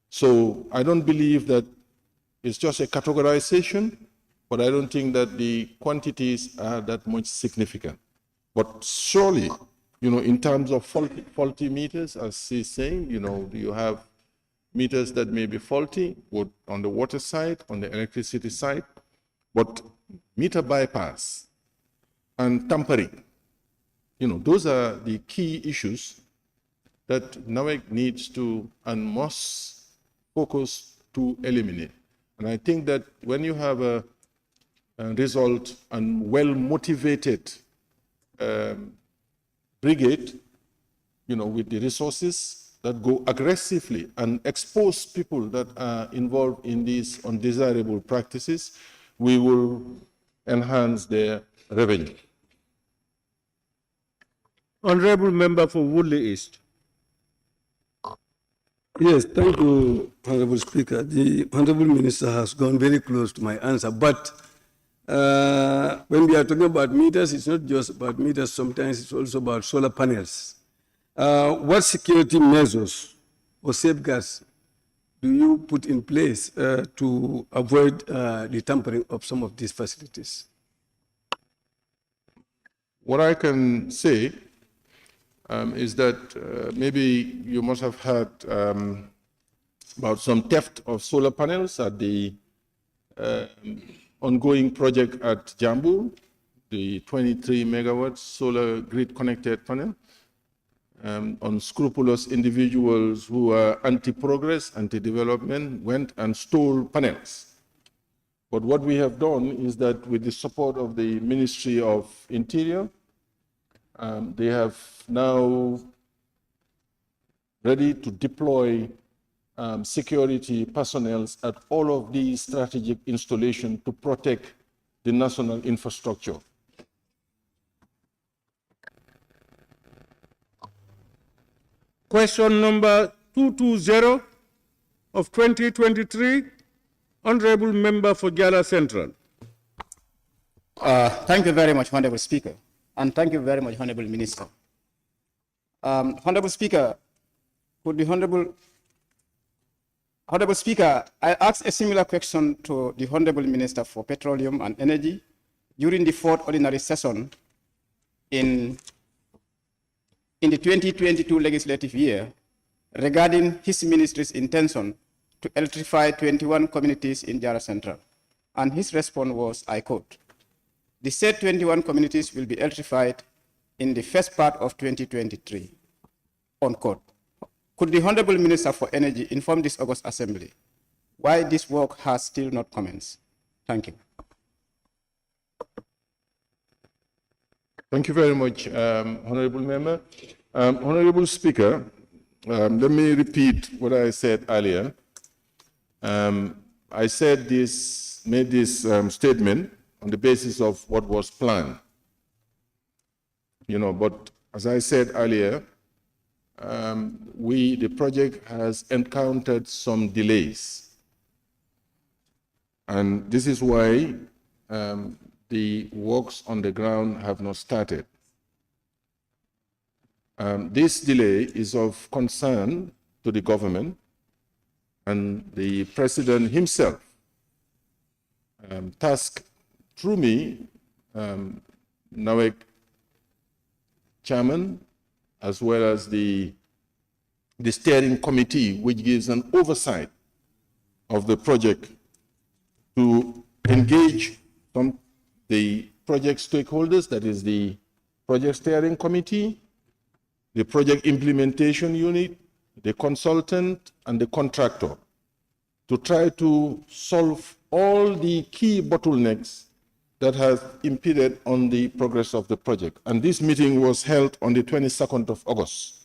V: So I don't believe that it's just a categorization, but I don't think that the quantities are that much significant. But surely, in terms of faulty meters, as he's saying, you have meters that may be faulty, both on the water side, on the electricity side, but meter bypass and tampering, those are the key issues that NAWEC needs to and must focus to eliminate. And I think that when you have a result and well-motivated brigade, with the resources that go aggressively and expose people that are involved in these undesirable practices, we will enhance their revenue.
C: Honorable Member for Woodley East.
Q: Yes, thank you, Honorable Speaker. The Honorable Minister has gone very close to my answer, but when we are talking about meters, it's not just about meters, sometimes it's also about solar panels. What security measures or safeguards do you put in place to avoid the tampering of some of these facilities?
V: What I can say is that maybe you must have heard about some theft of solar panels at the ongoing project at Jambu, the 23 megawatt solar grid connected panel. Unscrupulous individuals who are anti-progress, anti-development went and stole panels. But what we have done is that with the support of the Ministry of Interior, they have now ready to deploy security personnel at all of these strategic installations to protect the national infrastructure.
C: Question number 220 of 2023, Honorable Member for Gala Central.
B: Thank you very much, Honorable Speaker, and thank you very much, Honorable Minister. Honorable Speaker, could the Honorable Speaker, I asked a similar question to the Honorable Minister for Petroleum and Energy during the fourth ordinary session in the 2022 legislative year regarding his ministry's intention to electrify 21 communities in Jara Central. And his response was, I quote, "The said 21 communities will be electrified in the first part of 2023, unquote. Could the Honorable Minister for Energy inform this August Assembly why this work has still not commenced? Thank you.
V: Thank you very much, Honorable Member. Honorable Speaker, let me repeat what I said earlier. I said made this statement on the basis of what was planned. But as I said earlier, the project has encountered some delays. And this is why the works on the ground have not started. This delay is of concern to the government, and the President himself tasked through me, NAWEC Chairman, as well as the steering committee, which gives an oversight of the project, to engage the project stakeholders, that is the project steering committee, the project implementation unit, the consultant, and the contractor, to try to solve all the key bottlenecks that have impeded on the progress of the project. And this meeting was held on the 22nd of August.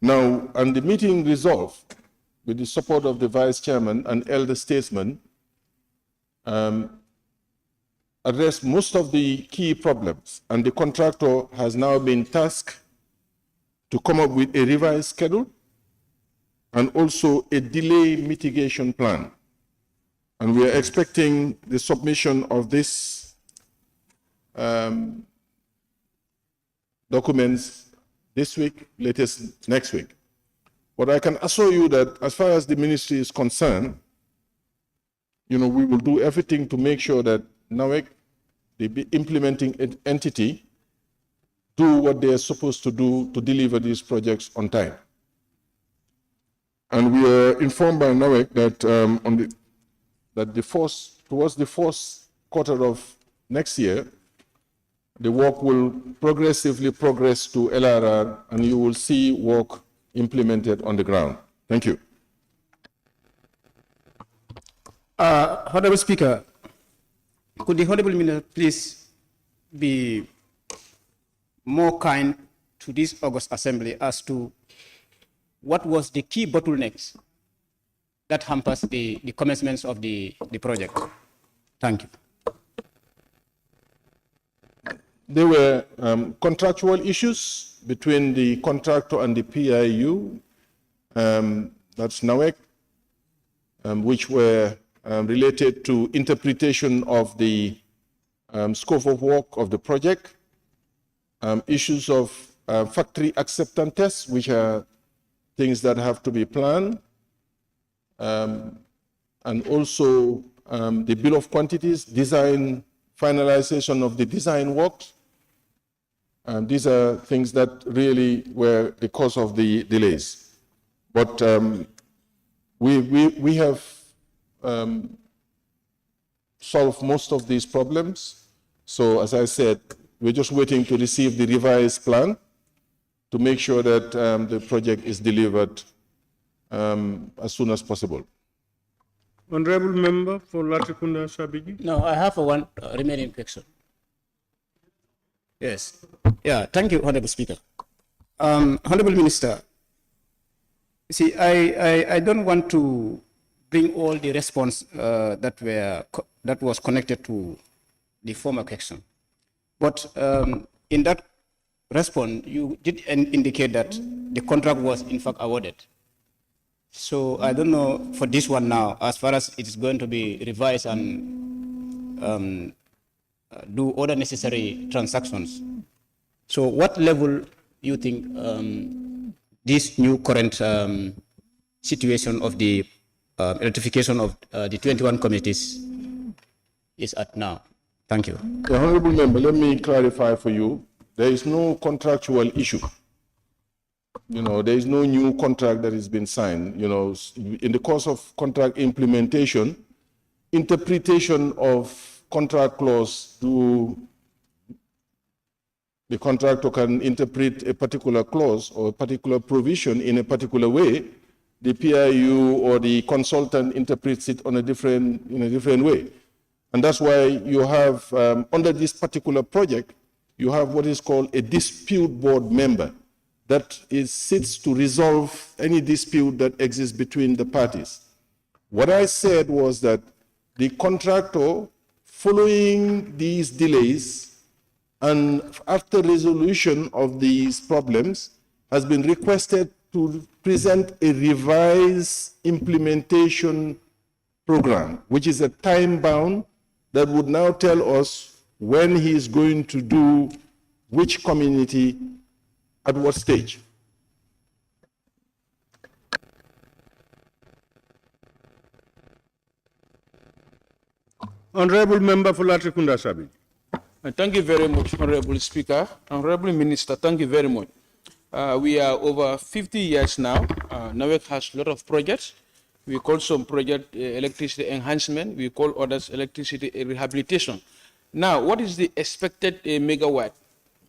V: Now, and the meeting resolved, with the support of the Vice Chairman and elder statesmen, addressed most of the key problems, and the contractor has now been tasked to come up with a revised schedule and also a delay mitigation plan. And we are expecting the submission of this documents this week, latest next week. But I can assure you that as far as the ministry is concerned, we will do everything to make sure that NAWEC, the implementing entity, do what they are supposed to do to deliver these projects on time. And we are informed by NAWEC that towards the fourth quarter of next year, the work will progressively progress to LRR, and you will see work implemented on the ground. Thank you.
B: Honorable Speaker, could the Honorable Minister please be more kind to this August Assembly as to what was the key bottlenecks that hampers the commencement of the project? Thank you.
V: There were contractual issues between the contractor and the PIU, that's NAWEC, which were related to interpretation of the scope of work of the project, issues of factory acceptance tests, which are things that have to be planned, and also the bill of quantities, design, finalization of the design works. These are things that really were the cause of the delays. But we have solved most of these problems. So as I said, we're just waiting to receive the revised plan to make sure that the project is delivered as soon as possible.
C: Honorable Member for Latrikunda Sabiji.
B: No, I have one remaining question. Yes. Yeah, thank you, Honorable Speaker. Honorable Minister, see, I don't want to bring all the response that was connected to the former question. But in that response, you did indicate that the contract was in fact awarded. So I don't know for this one now, as far as it is going to be revised and do all the necessary transactions. So what level you think this new current situation of the electrification of the 21 communities is at now? Thank you.
V: The Honorable Member, let me clarify for you. There is no contractual issue. There is no new contract that has been signed. In the course of contract implementation, interpretation of contract clause, the contractor can interpret a particular clause or a particular provision in a particular way. The PIU or the consultant interprets it in a different way. And that's why you have, under this particular project, you have what is called a dispute board member that sits to resolve any dispute that exists between the parties. What I said was that the contractor, following these delays and after resolution of these problems, has been requested to present a revised implementation program, which is a time-bound that would now tell us when he is going to do which community at what stage.
C: Honorable Member for Latrikunda Sabiji.
H: Thank you very much, Honorable Speaker. Honorable Minister, thank you very much. We are over 50 years now. NAWEC has a lot of projects. We call some project electricity enhancement. We call others electricity rehabilitation. Now, what is the expected megawatt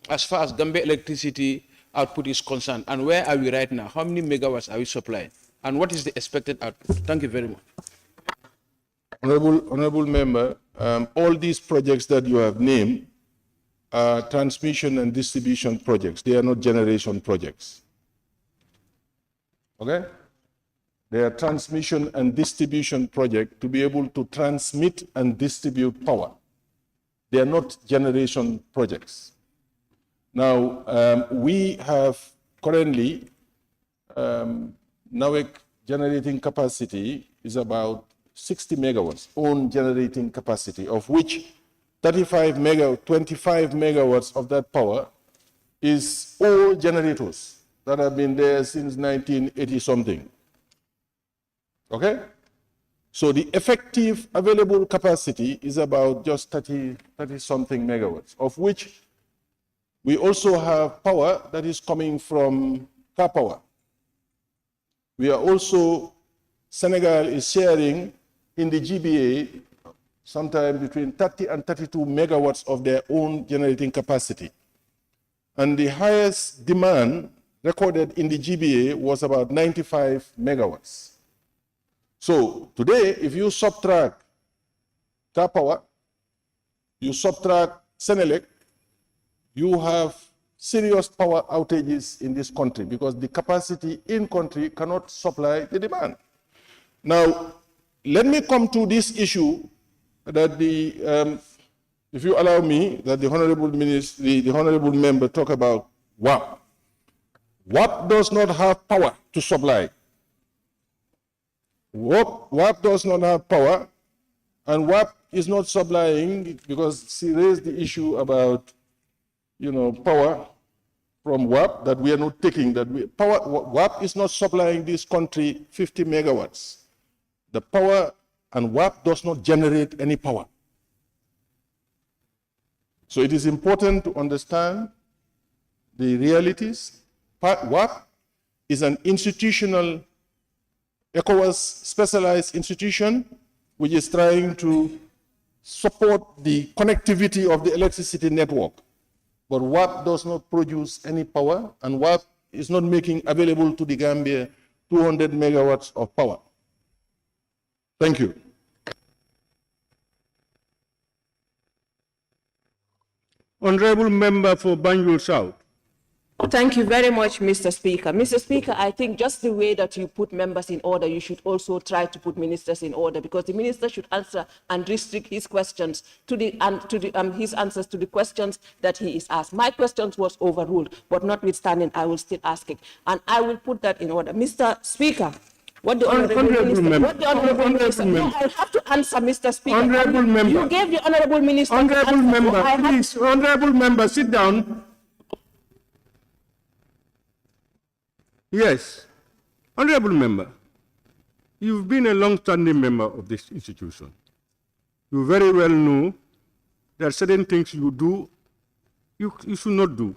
H: as far as Gambia electricity output is concerned? And where are we right now? How many megawatts are we supplying? And what is the expected output? Thank you very much.
V: Honorable Member, all these projects that you have named are transmission and distribution projects. They are not generation projects. Okay? They are transmission and distribution projects to be able to transmit and distribute power. They are not generation projects. Now, we have currently, NAWEC generating capacity is about 60 megawatts, own generating capacity, of which 25 megawatts of that power is all generators that have been there since 1980 something. Okay? So the effective available capacity is about just 30 something megawatts, of which we also have power that is coming from car power. We are also, Senegal is sharing in the GBA sometime between 30 and 32 megawatts of their own generating capacity. And the highest demand recorded in the GBA was about 95 megawatts. So today, if you subtract car power, you subtract Senelec, you have serious power outages in this country because the capacity in country cannot supply the demand. Now, let me come to this issue that if you allow me, that the Honorable Minister, the Honorable Member talk about WAP. WAP does not have power to supply. WAP does not have power, and WAP is not supplying because she raised the issue about, power from WAP that we are not taking. WAP is not supplying this country 50 megawatts. The power and WAP does not generate any power. So it is important to understand the realities. WAP is an institutional, ECOWAS specialized institution which is trying to support the connectivity of the electricity network. But WAP does not produce any power, and WAP is not making available to the Gambia 200 megawatts of power. Thank you.
C: Honorable Member for Banjul South.
L: Thank you very much, Mr. Speaker. Mr. Speaker, I think just the way that you put members in order, you should also try to put ministers in order, because the minister should answer and restrict his questions to his answers to the questions that he is asked. My questions was overruled, but notwithstanding, I will still ask it, and I will put that in order. Mr. Speaker, what the Honorable Minister, no, I have to answer, Mr. Speaker.
C: Honorable Member.
L: You gave the Honorable Minister
C: Honorable Member, please, Honorable Member, sit down. Yes, Honorable Member, you've been a long-standing member of this institution. You very well know there are certain things you do, you should not do.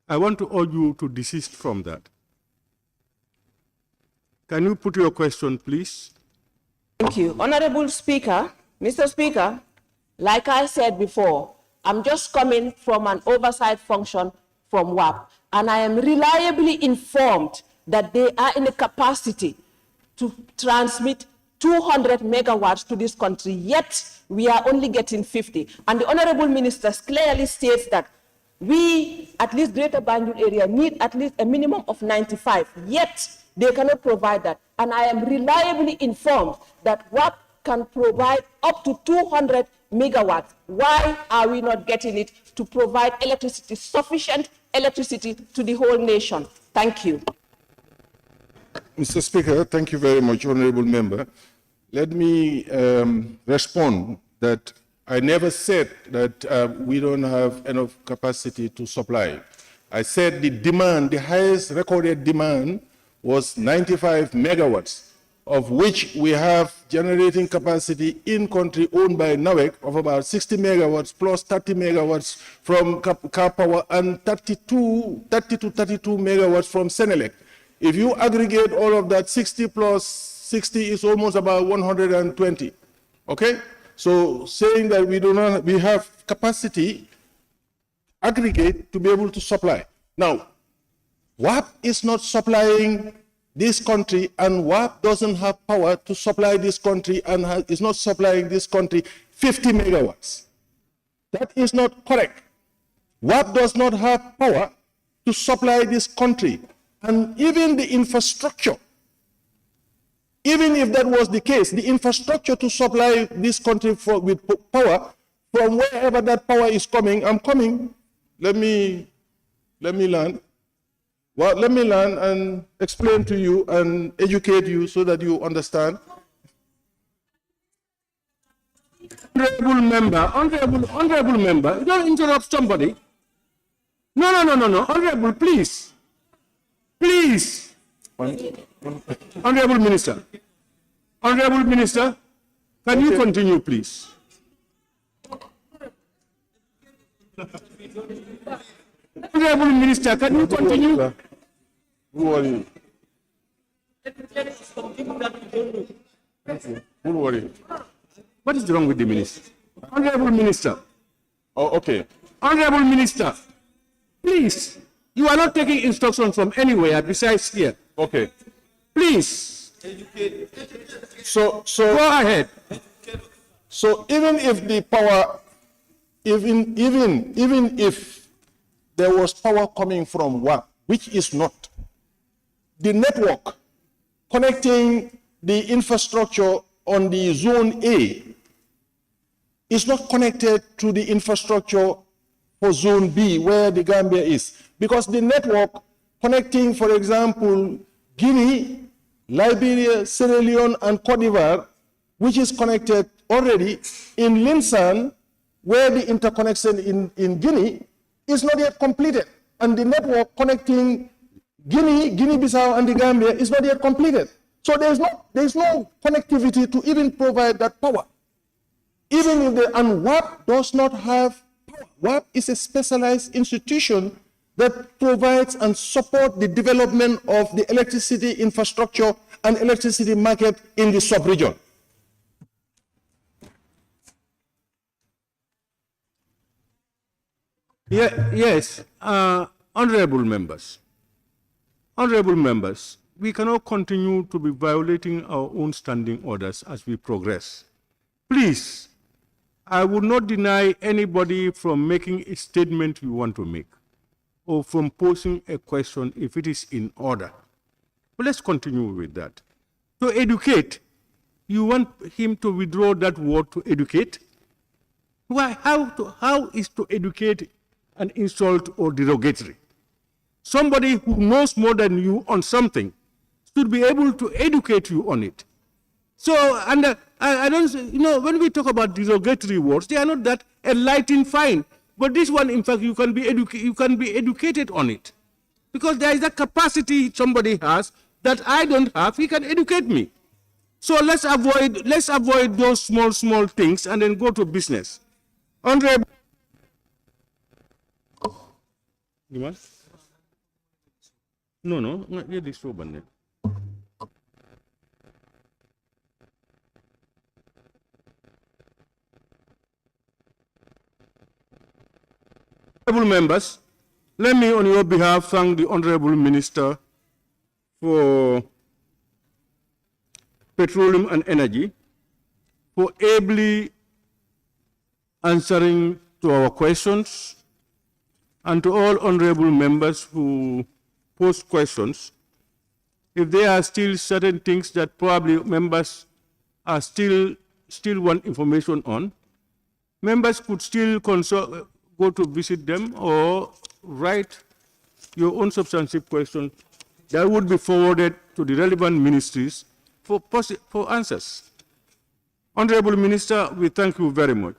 C: I want to urge you to desist from that. Can you put your question, please?
L: Thank you. Honorable Speaker, Mr. Speaker, like I said before, I'm just coming from an oversight function from WAP, and I am reliably informed that they are in the capacity to transmit 200 megawatts to this country, yet we are only getting 50. And the Honorable Minister clearly states that we, at least Greater Banjul area, need at least a minimum of 95, yet they cannot provide that. And I am reliably informed that WAP can provide up to 200 megawatts. Why are we not getting it to provide electricity, sufficient electricity to the whole nation? Thank you.
V: Mr. Speaker, thank you very much, Honorable Member. Let me respond that I never said that we don't have enough capacity to supply. I said the demand, the highest recorded demand was 95 megawatts, of which we have generating capacity in country owned by NAWEC of about 60 megawatts plus 30 megawatts from car power and 30 to 32 megawatts from Senelec. If you aggregate all of that, 60 plus 60 is almost about 120. Okay? So saying that we have capacity aggregate to be able to supply. Now, WAP is not supplying this country, and WAP doesn't have power to supply this country and is not supplying this country 50 megawatts. That is not correct. WAP does not have power to supply this country, and even the infrastructure, even if that was the case, the infrastructure to supply this country with power from wherever that power is coming, let me Let me learn. Well, let me learn and explain to you and educate you so that you understand.
C: Honorable member, don't interrupt somebody. No, honorable, please. Please. Honorable Minister, can you continue, please? Honorable Minister, can you continue?
V: Who are you? Don't worry.
C: What is wrong with the minister? Honorable Minister.
V: Oh, okay.
C: Honorable Minister, please, you are not taking instructions from anywhere besides here.
V: Okay.
C: Please.
V: So
C: go ahead.
V: So even if the power, even if there was power coming from one, which is not, the network connecting the infrastructure on the zone A is not connected to the infrastructure for zone B where the Gambia is. Because the network connecting, for example, Guinea, Liberia, Sierra Leone, and Cote d'Ivoire, which is connected already in Linsan, where the interconnection in Guinea is not yet completed. And the network connecting Guinea-Bissau and the Gambia is not yet completed. So there's no connectivity to even provide that power. Even if and WAP does not have power. WAP is a specialized institution that provides and supports the development of the electricity infrastructure and electricity market in the sub-region.
C: Yes, honorable members, we cannot continue to be violating our own standing orders as we progress. Please, I would not deny anybody from making a statement you want to make or from posing a question if it is in order. But let's continue with that. To educate, you want him to withdraw that word to educate? Why? How is to educate an insult or derogatory? Somebody who knows more than you on something should be able to educate you on it. So, and I don't, when we talk about derogatory words, they are not that enlightening, fine. But this one, in fact, you can be educated on it, because there is a capacity somebody has that I don't have. He can educate me. So let's avoid those small things and then go to business. Honorable. No, get this one. Honorable members, let me on your behalf thank the Honorable Minister for Petroleum and Energy for ably answering to our questions, and to all honorable members who posed questions. If there are still certain things that probably members are still want information on, members could still go to visit them or write your own substantive questions that would be forwarded to the relevant ministries for answers. Honorable Minister, we thank you very much.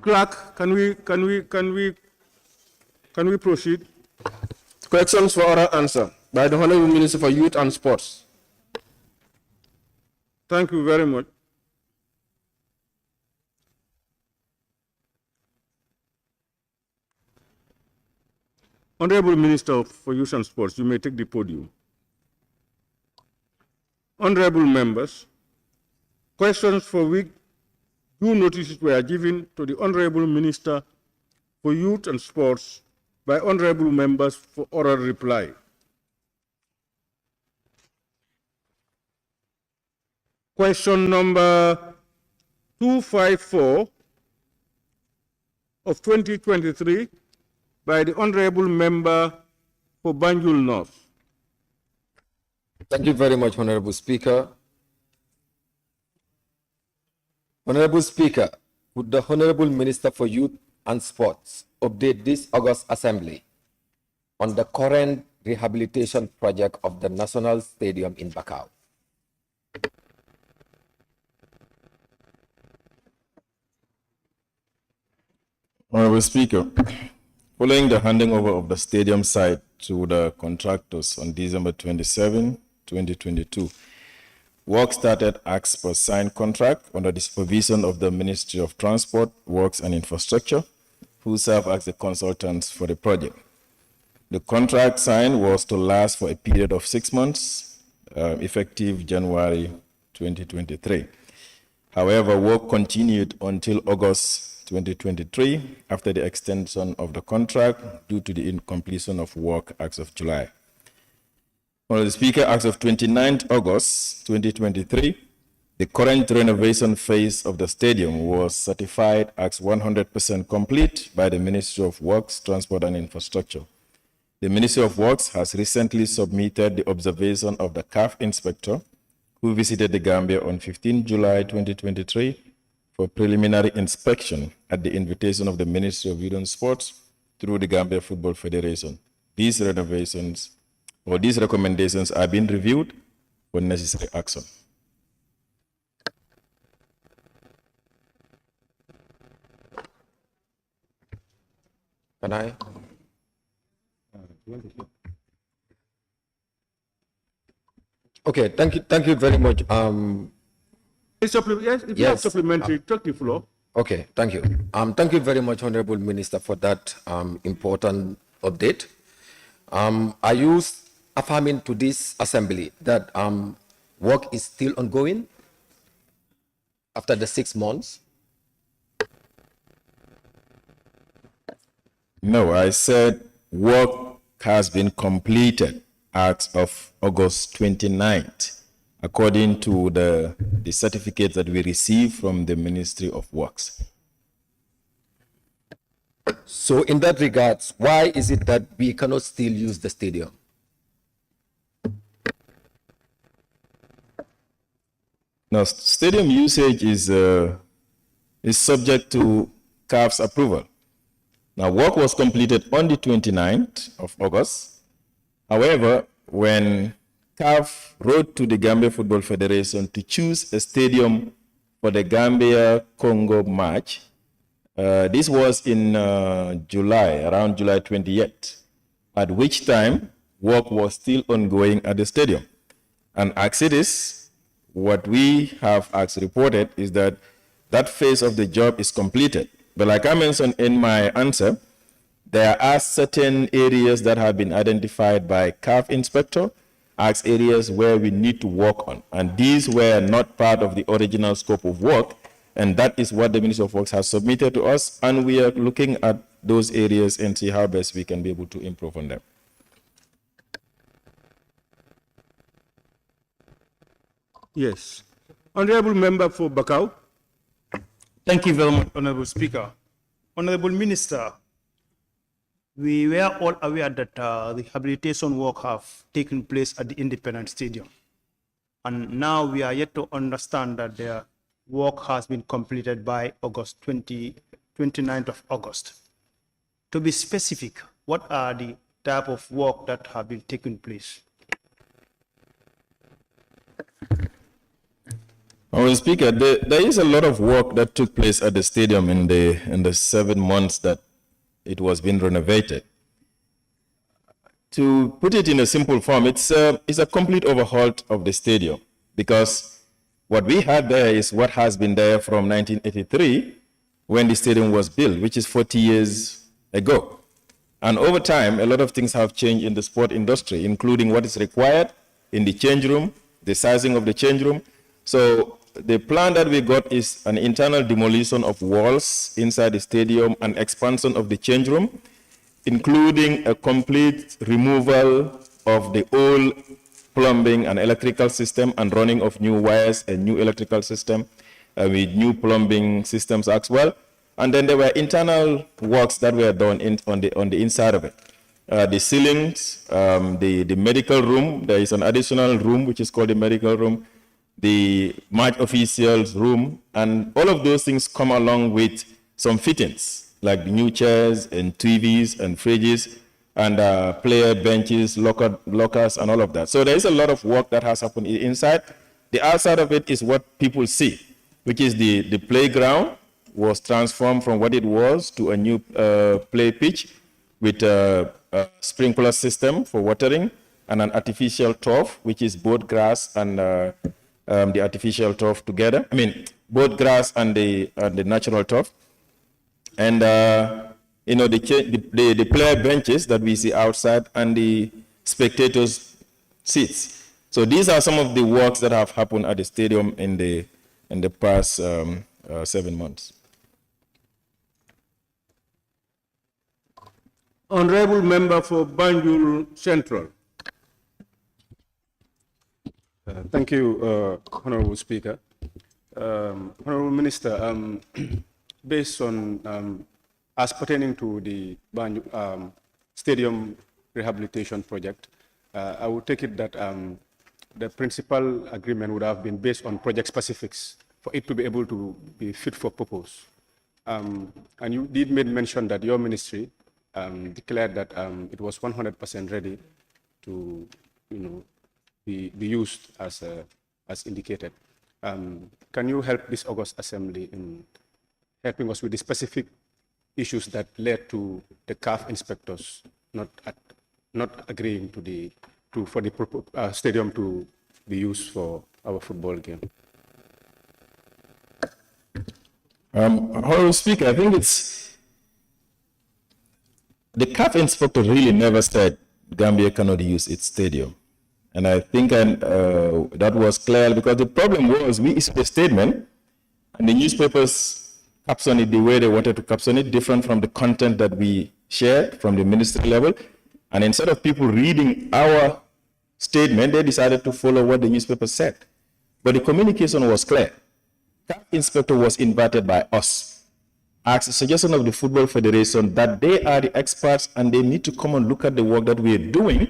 C: Clerk, can we proceed?
D: Questions for oral answer by the Honorable Minister for Youth and Sports.
C: Thank you very much. Honorable Minister for Youth and Sports, you may take the podium. honorable members, questions for which due notices were given to the Honorable Minister for Youth and Sports by honorable members for oral reply. Question number 254 of 2023 by the honorable member for Banjul North.
A: Thank you very much, Honorable Speaker. Honorable Speaker, would the Honorable Minister for Youth and Sports update this August Assembly on the current rehabilitation project of the National Stadium in Bakau?
V: Honorable Speaker, following the handing over of the stadium site to the contractors on December 27, 2022, work started as per signed contract under the supervision of the Ministry of Transport, Works and Infrastructure, who serve as the consultants for the project. The contract signed was to last for a period of 6 months, effective January 2023. However, work continued until August 2023 after the extension of the contract due to the incompletion of work as of July. Honorable Speaker, as of 29th August 2023, the current renovation phase of the stadium was certified as 100% complete by the Ministry of Works, Transport and Infrastructure. The Ministry of Works has recently submitted the observation of the CAF inspector who visited the Gambia on 15 July 2023 for preliminary inspection at the invitation of the Ministry of Youth and Sports through the Gambia Football Federation. These recommendations are being reviewed for necessary action.
A: Can I? Okay, thank you very much.
C: Yes, if you have supplementary, take the floor.
A: Okay, thank you. Thank you very much, Honorable Minister, for that important update. Are you affirming to this assembly that work is still ongoing after the 6 months?
V: No, I said work has been completed as of August 29th, according to the certificate that we received from the Ministry of Works.
A: So in that regards, why is it that we cannot still use the stadium?
V: Now, stadium usage is subject to CAF's approval. Now, work was completed on the 29th of August. However, when CAF wrote to the Gambia Football Federation to choose a stadium for the Gambia-Congo match, this was in July, around July 28th, at which time work was still ongoing at the stadium. And as it is, what we have as reported is that that phase of the job is completed. But like I mentioned in my answer, there are certain areas that have been identified by CAF inspector as areas where we need to work on. And these were not part of the original scope of work. And that is what the Ministry of Works has submitted to us. And we are looking at those areas and see how best we can be able to improve on them.
C: Yes. Honorable Member for Bakau.
T: Thank you very much, Honorable Speaker. Honorable Minister, we were all aware that the rehabilitation work have taken place at the Independence Stadium. And now we are yet to understand that the work has been completed by 29th of August. To be specific, what are the type of work that have been taking place?
V: Mr. Speaker, there is a lot of work that took place at the stadium in the 7 months that it was being renovated. To put it in a simple form, it's a complete overhaul of the stadium, because what we had there is what has been there from 1983 when the stadium was built, which is 40 years ago. And over time, a lot of things have changed in the sport industry, including what is required in the change room,
M: the sizing of the change room. So the plan that we got is an internal demolition of walls inside the stadium and expansion of the change room, including a complete removal of the old plumbing and electrical system and running of new wires and new electrical system with new plumbing systems as well. And then there were internal works that were done on the inside of it. The ceilings, the medical room, there is an additional room which is called the medical room, the match officials room, and all of those things come along with some fittings, like new chairs and TVs and fridges and player benches, lockers, and all of that. So there is a lot of work that has happened inside. The outside of it is what people see, which is the playground was transformed from what it was to a new play pitch with a sprinkler system for watering and an artificial turf, which is both grass and the artificial turf together. I mean, both grass and the natural turf. And you know, the player benches that we see outside and the spectators' seats. So these are some of the works that have happened at the stadium in the past 7 months.
C: Honorable Member for Banjul Central.
J: Thank you, Honorable Speaker. Honorable Minister, based on, as pertaining to the Banjul Stadium Rehabilitation Project, I would take it that the principal agreement would have been based on project specifics for it to be able to be fit for purpose. And you did mention that your ministry declared that it was 100% ready to, be used as indicated. Can you help this August Assembly in helping us with the specific issues that led to the CAF inspectors not agreeing for the stadium to be used for our football game?
M: Honorable Speaker, I think the CAF inspector really never said Gambia cannot use its stadium. And I think that was clear because the problem was we issued a statement and the newspapers captioned it the way they wanted to caption it, different from the content that we shared from the ministry level. And instead of people reading our statement, they decided to follow what the newspaper said. But the communication was clear. CAF inspector was invited by us as a suggestion of the Football Federation that they are the experts and they need to come and look at the work that we are doing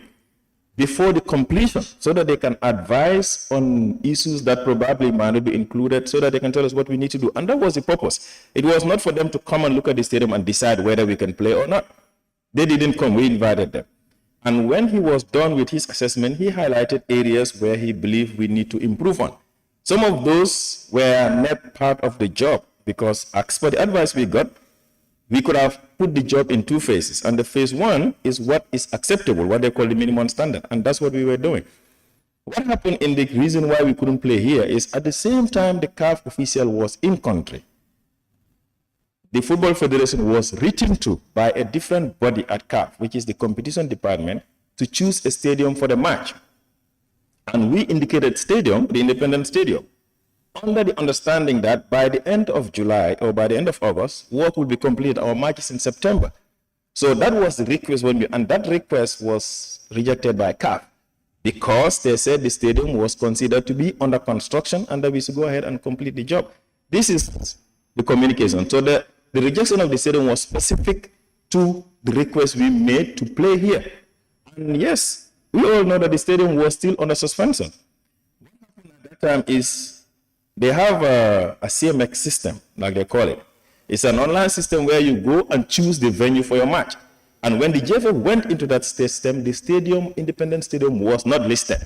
M: before the completion so that they can advise on issues that probably might not be included so that they can tell us what we need to do. And that was the purpose. It was not for them to come and look at the stadium and decide whether we can play or not. They didn't come, we invited them. And when he was done with his assessment, he highlighted areas where he believed we need to improve on. Some of those were not part of the job because as per the advice we got, we could have put the job in two phases. And the phase one is what is acceptable, what they call the minimum standard. And that's what we were doing. What happened in the reason why we couldn't play here is at the same time the CAF official was in country. The Football Federation was written to by a different body at CAF, which is the competition department, to choose a stadium for the match. And we indicated stadium, the independent stadium, under the understanding that by the end of July or by the end of August, work will be completed. Our match is in September. So that was the request and that request was rejected by CAF because they said the stadium was considered to be under construction and that we should go ahead and complete the job. This is the communication. So the rejection of the stadium was specific to the request we made to play here. And yes, we all know that the stadium was still under suspension. What happened at that time is they have a CMX system, like they call it. It's an online system where you go and choose the venue for your match. And when the JFF went into that system, the stadium, independent stadium, was not listed.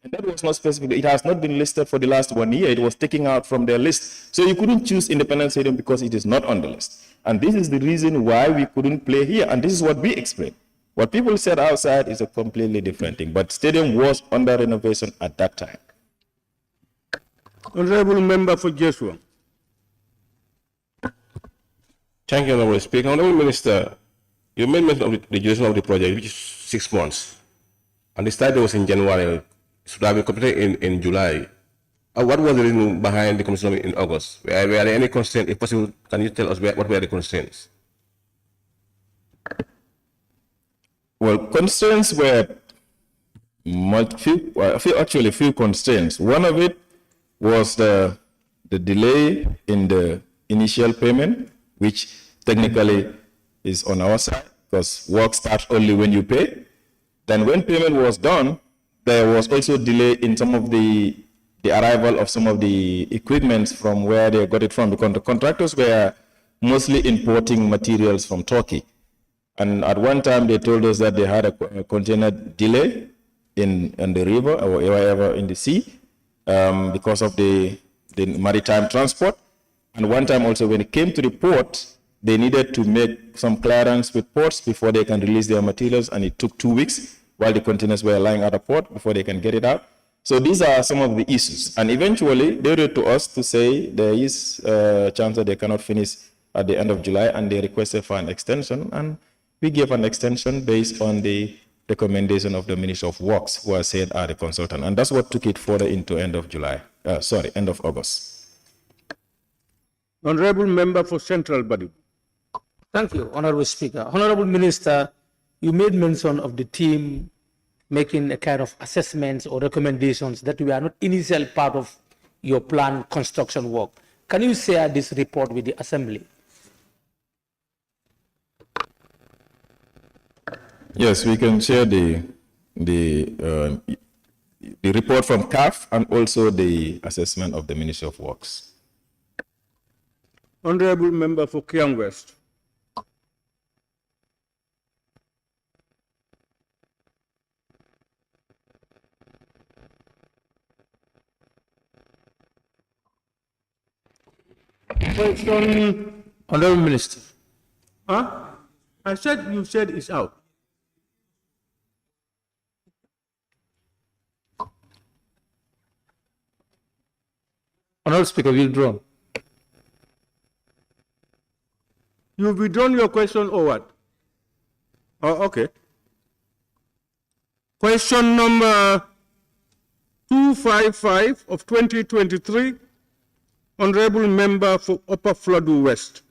M: And that was not specific. It has not been listed for the last 1 year. It was taken out from their list. So you couldn't choose independent stadium because it is not on the list. And this is the reason why we couldn't play here. And this is what we explained. What people said outside is a completely different thing. But stadium was under renovation at that time.
C: Honorable Member for Joshua.
D: Thank you, Honorable Speaker. Honorable Minister, you made mention of the duration of the project, which is 6 months. And the start was in January should have been completed in July. What was the reason behind the commission in August? Were there any constraints? If possible, can you tell us what were the constraints?
M: Well, constraints were few constraints. One of it was the delay in the initial payment, which technically is on our side because work starts only when you pay. Then when payment was done, there was also delay in some of the arrival of some of the equipment from where they got it from, because the contractors were mostly importing materials from Turkey. And at one time they told us that they had a container delay in the river or wherever in the sea because of the maritime transport. And one time also when it came to the port, they needed to make some clearance with ports before they can release their materials, and it took 2 weeks while the containers were lying at the port before they can get it out. So these are some of the issues. And eventually they wrote to us to say there is a chance that they cannot finish at the end of July, and they requested for an extension, and we gave an extension based on the recommendation of the Minister of Works, who I said are the consultant. And that's what took it further into end of August.
C: Honorable Member for Central Body.
K: Thank you, Honorable Speaker. Honorable Minister, you made mention of the team making a kind of assessments or recommendations that were not initial part of your planned construction work. Can you share this report with the Assembly?
M: Yes, we can share the report from CAF and also the assessment of the Ministry of Works.
C: Honorable Member for Kiang West. Question.
K: Honorable Minister.
C: Huh? I said you said it's out.
K: Honorable Speaker, withdrawn.
C: You've withdrawn your question or what? Oh, okay. Question number 255 of 2023, Honorable Member for Upper Flood West.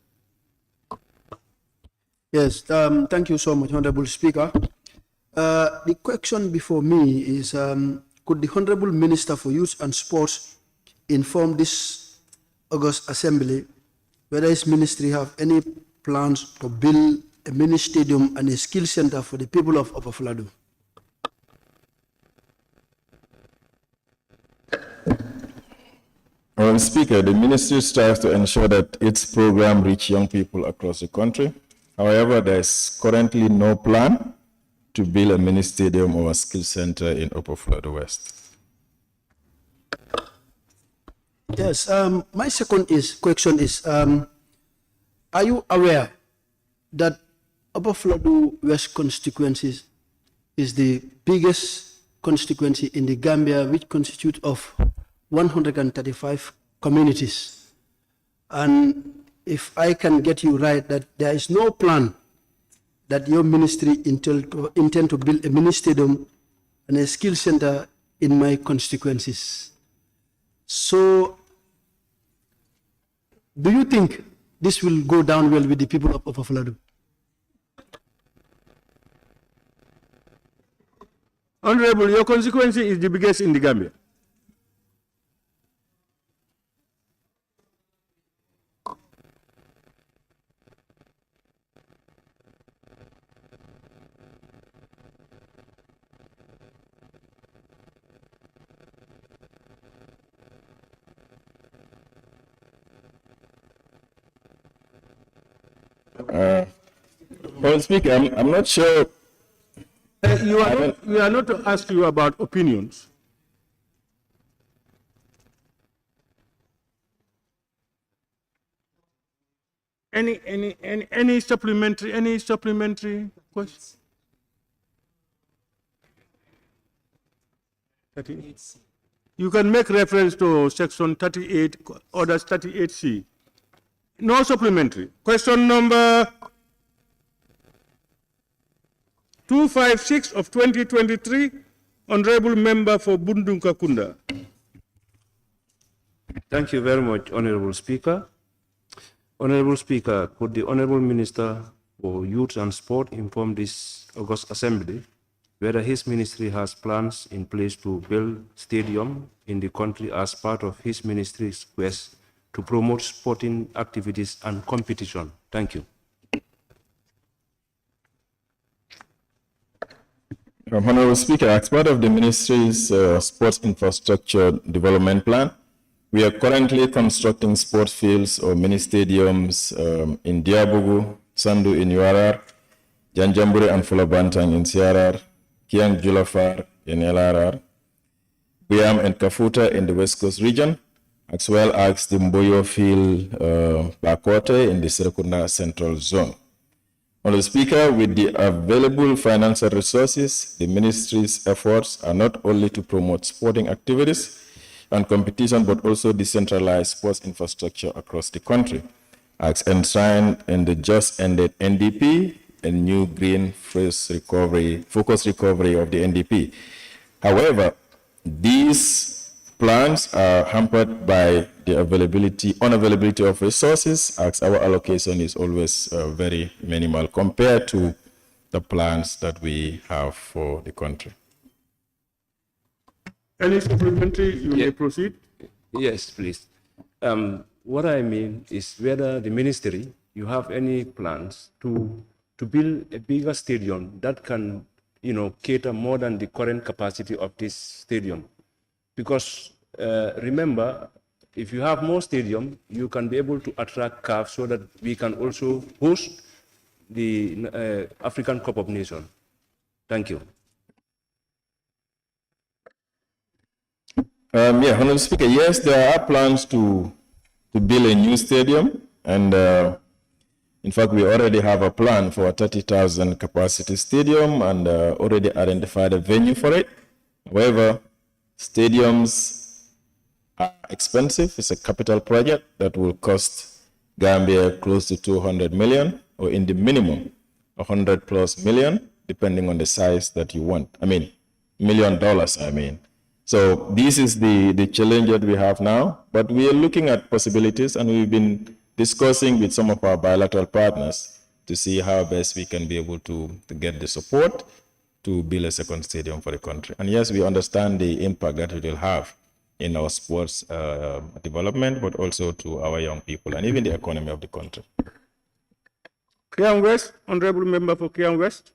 U: Yes, thank you so much, Honorable Speaker. The question before me is, could the Honorable Minister for Youth and Sports inform this August Assembly whether his ministry have any plans to build a mini stadium and a skill center for the people of Upper Fladu?
M: Madam Speaker, the ministry strives to ensure that its program reach young people across the country. However, there is currently no plan to build a mini stadium or a skill center in Upper Florida West.
U: Yes, my second question is, are you aware that Upper Florida West constituency is the biggest constituency in the Gambia, which constitutes of 135 communities? And if I can get you right, that there is no plan that your ministry intend to build a mini stadium and a skill center in my constituencies. So, do you think this will go down well with the people of Upper Fladu?
C: Honorable, your constituency is the biggest in the Gambia.
M: Well, Speaker, I'm not sure.
C: We are not to ask you about opinions. Any supplementary questions? 38C. You can make reference to section 38, orders 38C. No supplementary. Question number 256 of 2023, Honorable Member for Bundunkakunda.
G: Thank you very much, Honorable Speaker. Honorable Speaker, could the Honorable Minister for Youth and Sport inform this August Assembly whether his ministry has plans in place to build stadium in the country as part of his ministry's quest to promote sporting activities and competition? Thank you.
M: Honorable Speaker, as part of the ministry's sports infrastructure development plan, we are currently constructing sports fields or mini stadiums in Diabugu, Sandu in URR, Janjamburi and Fulabantang in CRR, Kiang Julafar in LRR, Biam and Kafuta in the West Coast region, as well as the Mboyo Field Bakote in the Serekunda Central Zone. Honorable Speaker, with the available financial resources, the ministry's efforts are not only to promote sporting activities and competition, but also decentralize sports infrastructure across the country, as enshrined in the just ended NDP and new green focused recovery of the NDP. However, these plans are hampered by the unavailability of resources, as our allocation is always very minimal compared to the plans that we have for the country.
C: Any supplementary, you may proceed.
G: Yes, please. What I mean is whether the ministry, you have any plans to build a bigger stadium that can, cater more than the current capacity of this stadium. Because remember, if you have more stadium, you can be able to attract CAF so that we can also host the African Cup of Nations. Thank you.
M: Honorable Speaker, yes, there are plans to build a new stadium, and in fact, we already have a plan for a 30,000 capacity stadium and already identified a venue for it. However, stadiums are expensive. It's a capital project that will cost Gambia close to 200 million, or in the minimum, 100+ million, depending on the size that you want. $1 million. So this is the challenge that we have now, but we are looking at possibilities, and we've been discussing with some of our bilateral partners to see how best we can be able to get the support to build a second stadium for the country. And yes, we understand the impact that it will have in our sports development, but also to our young people and even the economy of the country.
C: Kiang West, Honorable Member for Kiang West.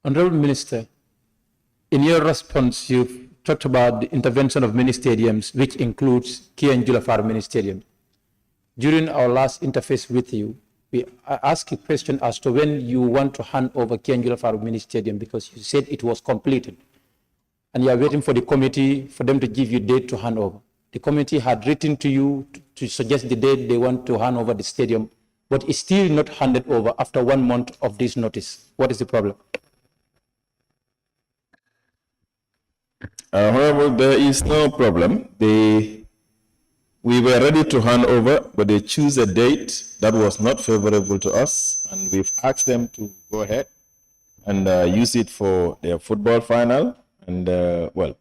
K: Honorable Minister, in your response, you've talked about the intervention of many stadiums, which includes Kiang Julafar Mini Stadium. During our last interface with you, I asked a question as to when you want to hand over Kiang Julafar Mini Stadium, because you said it was completed. And you are waiting for the committee for them to give you a date to hand over. The committee had written to you to suggest the date they want to hand over the stadium, but it's still not handed over after 1 month of this notice. What is the problem?
M: However, there is no problem. We were ready to hand over, but they choose a date that was not favorable to us, and we've asked them to go ahead and use it for their football final and how do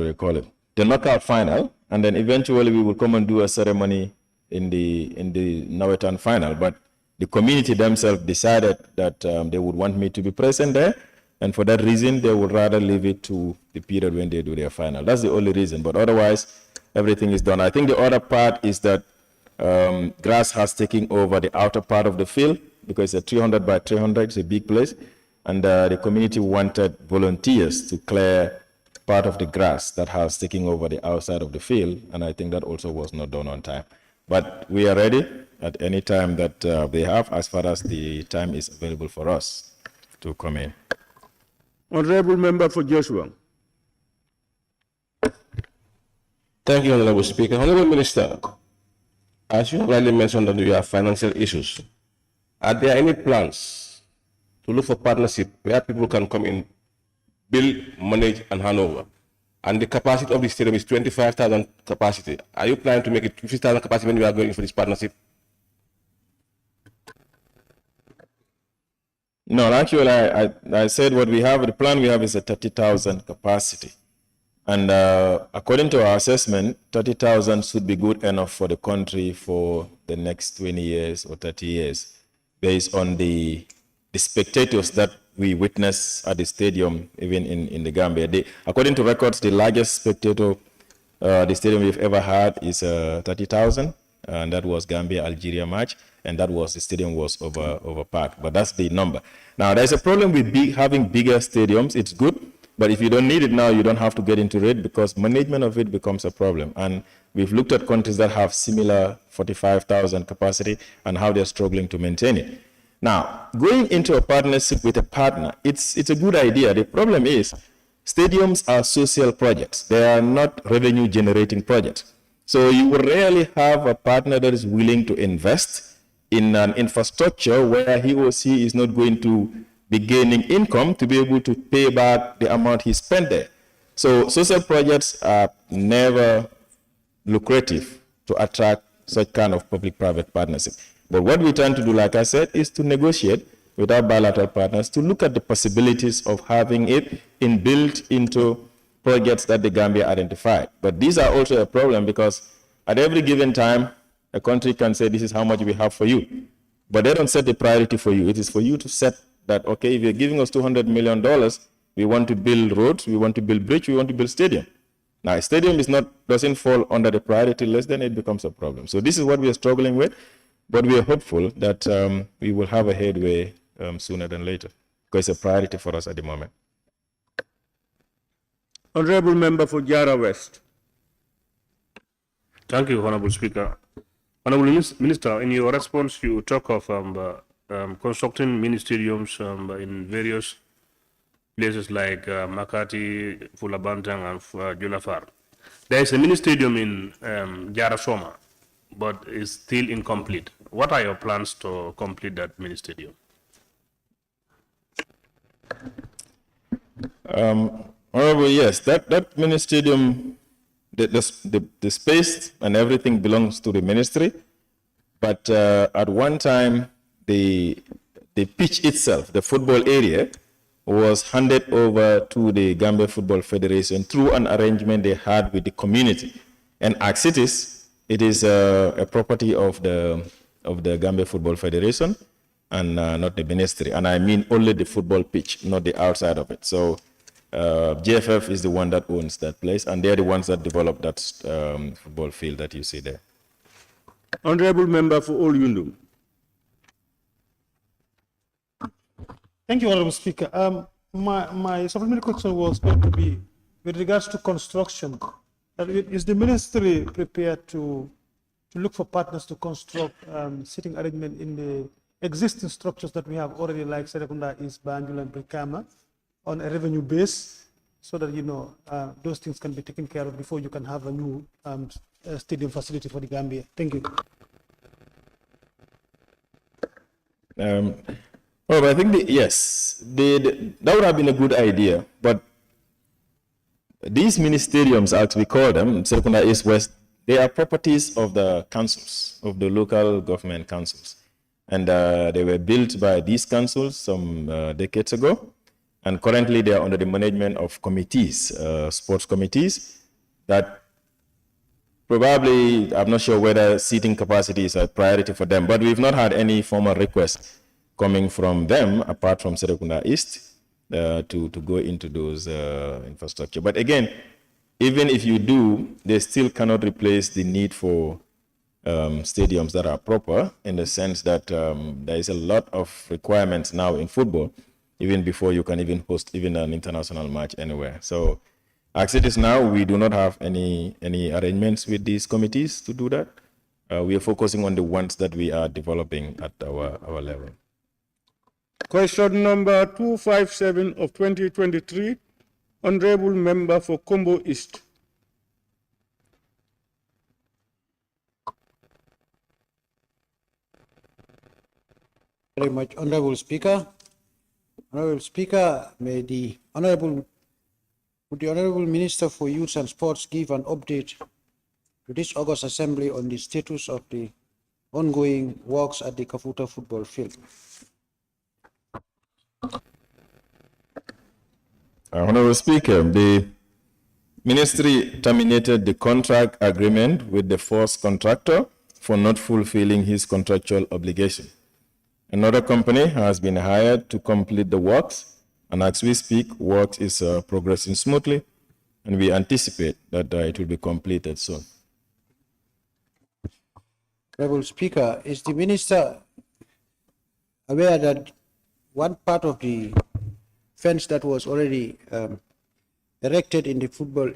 M: they call it? The knockout final, and then eventually we will come and do a ceremony in the Nawetan final. But the community themselves decided that they would want me to be present there. And for that reason, they would rather leave it to the period when they do their final. That's the only reason. But otherwise, everything is done. I think the other part is that grass has taken over the outer part of the field, because it's a 300 by 300. It's a big place. And the community wanted volunteers to clear part of the grass that has taken over the outside of the field. And I think that also was not done on time. But we are ready at any time that they have, as far as the time is available for us to come in.
C: Honorable Member for Joshua.
D: Thank you, Honorable Speaker. Honorable Minister, as you have rightly mentioned that we have financial issues, are there any plans to look for partnership where people can come in, build, manage, and hand over? And the capacity of the stadium is 25,000 capacity. Are you planning to make it 50,000 capacity when we are going for this partnership?
M: No, actually, I said what we have, the plan we have is a 30,000 capacity. And according to our assessment, 30,000 should be good enough for the country for the next 20 years or 30 years, based on the spectators that we witness at the stadium, even in the Gambia. According to records, the largest spectator the stadium we've ever had is 30,000, and that was Gambia-Algeria match, and the stadium was overpacked, but that's the number. Now, there's a problem with having bigger stadiums. It's good, but if you don't need it now, you don't have to get into it, because management of it becomes a problem. And we've looked at countries that have similar 45,000 capacity and how they're struggling to maintain it. Now, going into a partnership with a partner, it's a good idea. The problem is stadiums are social projects. They are not revenue-generating projects. So you will rarely have a partner that is willing to invest in an infrastructure where he or she is not going to be gaining income to be able to pay back the amount he spent there. So social projects are never lucrative to attract such kind of public-private partnership. But what we tend to do, like I said, is to negotiate with our bilateral partners to look at the possibilities of having it built into projects that the Gambia identified. But these are also a problem, because at every given time, a country can say, this is how much we have for you. But they don't set the priority for you. It is for you to set that, okay, if you're giving us $200 million, we want to build roads, we want to build bridge, we want to build stadium. Now, a stadium doesn't fall under the priority list, then it becomes a problem. So this is what we are struggling with, but we are hopeful that we will have a headway sooner than later, because it's a priority for us at the moment.
C: Honorable Member for Jara West.
J: Thank you, Honorable Speaker. Honorable Minister, in your response, you talk of constructing mini stadiums in various places like Makati, Fulabantang, and Junafar. There is a mini stadium in Jara Soma, but it's still incomplete. What are your plans to complete that mini stadium?
M: Honorable, yes, that mini stadium, the space and everything belongs to the ministry, but at one time, the pitch itself, the football area, was handed over to the Gambia Football Federation through an arrangement they had with the community. And as it is a property of the Gambia Football Federation and not the ministry. And I mean only the football pitch, not the outside of it. So GFF is the one that owns that place, and they're the ones that developed that football field that you see there.
C: Honorable Member for Old-Yundum.
F: Thank you, Honorable Speaker. My supplementary question was going to be with regards to construction. Is the ministry prepared to look for partners to construct sitting arrangement in the existing structures that we have already, like Serekunda, East Banjul, and Brikama, on a revenue base, so that those things can be taken care of before you can have a new stadium facility for the Gambia? Thank you.
M: Well, I think yes, that would have been a good idea, but these mini stadiums, as we call them, Serekunda East West, they are properties of the councils, of the local government councils. And they were built by these councils some decades ago. And currently they are under the management of committees, sports committees, that probably, I'm not sure whether seating capacity is a priority for them, but we've not had any formal request coming from them, apart from Serekunda East, to go into those infrastructure. But again, even if you do, they still cannot replace the need for stadiums that are proper, in the sense that there is a lot of requirements now in football, even before you can even host even an international match anywhere. So as it is now, we do not have any arrangements with these committees to do that. We are focusing on the ones that we are developing at our level.
C: Question number 257 of 2023, Honorable Member for Combo East.
O: Very much, Honorable Speaker. Honorable Speaker, would the Honorable Minister for Youth and Sports give an update to this August Assembly on the status of the ongoing works at the Kafuta football field?
M: Honorable Speaker, the ministry terminated the contract agreement with the first contractor for not fulfilling his contractual obligation. Another company has been hired to complete the works, and as we speak, work is progressing smoothly, and we anticipate that it will be completed soon.
O: Honorable Speaker, is the minister aware that one part of the fence that was already erected in the football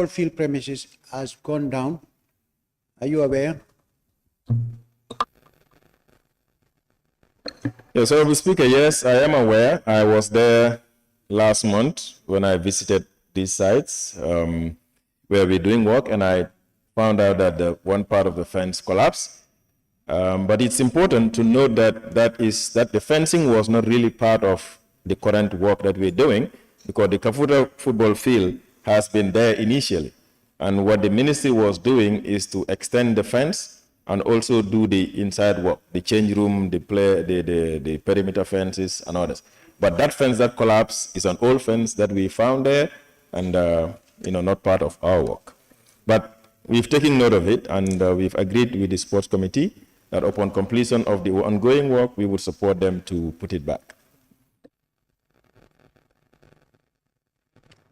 O: field premises has gone down? Are you aware?
M: Yes, Honorable Speaker, yes, I am aware. I was there last month when I visited these sites where we're doing work, and I found out that the one part of the fence collapsed. But it's important to note that the fencing was not really part of the current work that we're doing, because the Kafuta football field has been there initially. And what the ministry was doing is to extend the fence and also do the inside work, the change room, the perimeter fences and others. But that fence that collapsed is an old fence that we found there, and not part of our work. But we've taken note of it, and we've agreed with the sports committee that upon completion of the ongoing work, we would support them to put it back.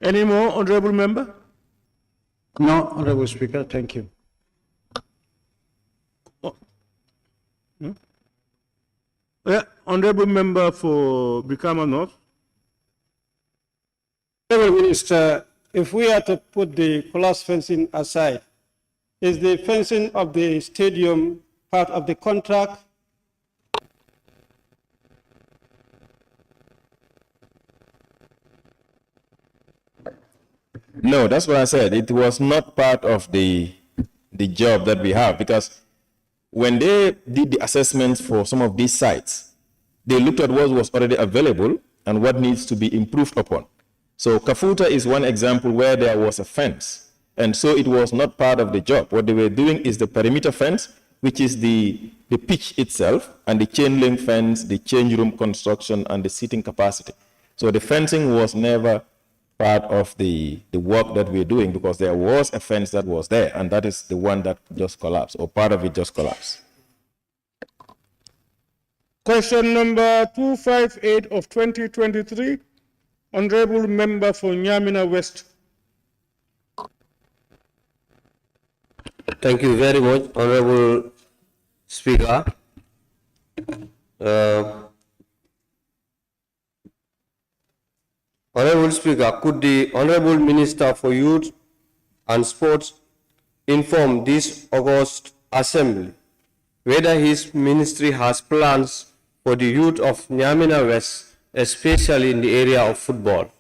C: Any more, honorable member?
O: No, Honorable Speaker, thank you.
C: Honorable member for Brikama North.
R: Honorable Minister, if we are to put the collapsed fencing aside, is the fencing of the stadium part of the contract?
M: No, that's what I said. It was not part of the job that we have, because when they did the assessments for some of these sites, they looked at what was already available and what needs to be improved upon. So Kafuta is one example where there was a fence, and so it was not part of the job. What they were doing is the perimeter fence, which is the pitch itself, and the chain link fence, the change room construction, and the seating capacity. So the fencing was never part of the work that we're doing, because there was a fence that was there, and that is the one that just collapsed, or part of it just collapsed.
C: Question number 258 of 2023, honorable member for Nyamina West.
N: Thank you very much, Honorable Speaker. Honorable Speaker, could the Honorable Minister for Youth and Sports inform this August Assembly whether his ministry has plans for the youth of Nyamina West, especially in the area of football?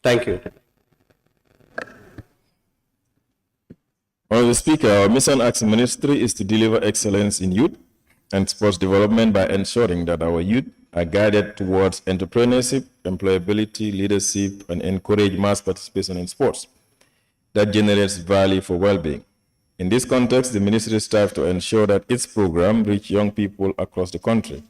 N: Thank you.
M: Honorable Speaker, our mission as ministry is to deliver excellence in youth and sports development by ensuring that our youth are guided towards entrepreneurship, employability, leadership, and encourage mass participation in sports that generates value for well-being. In this context, the ministry strives to ensure that its program reach young people across the country.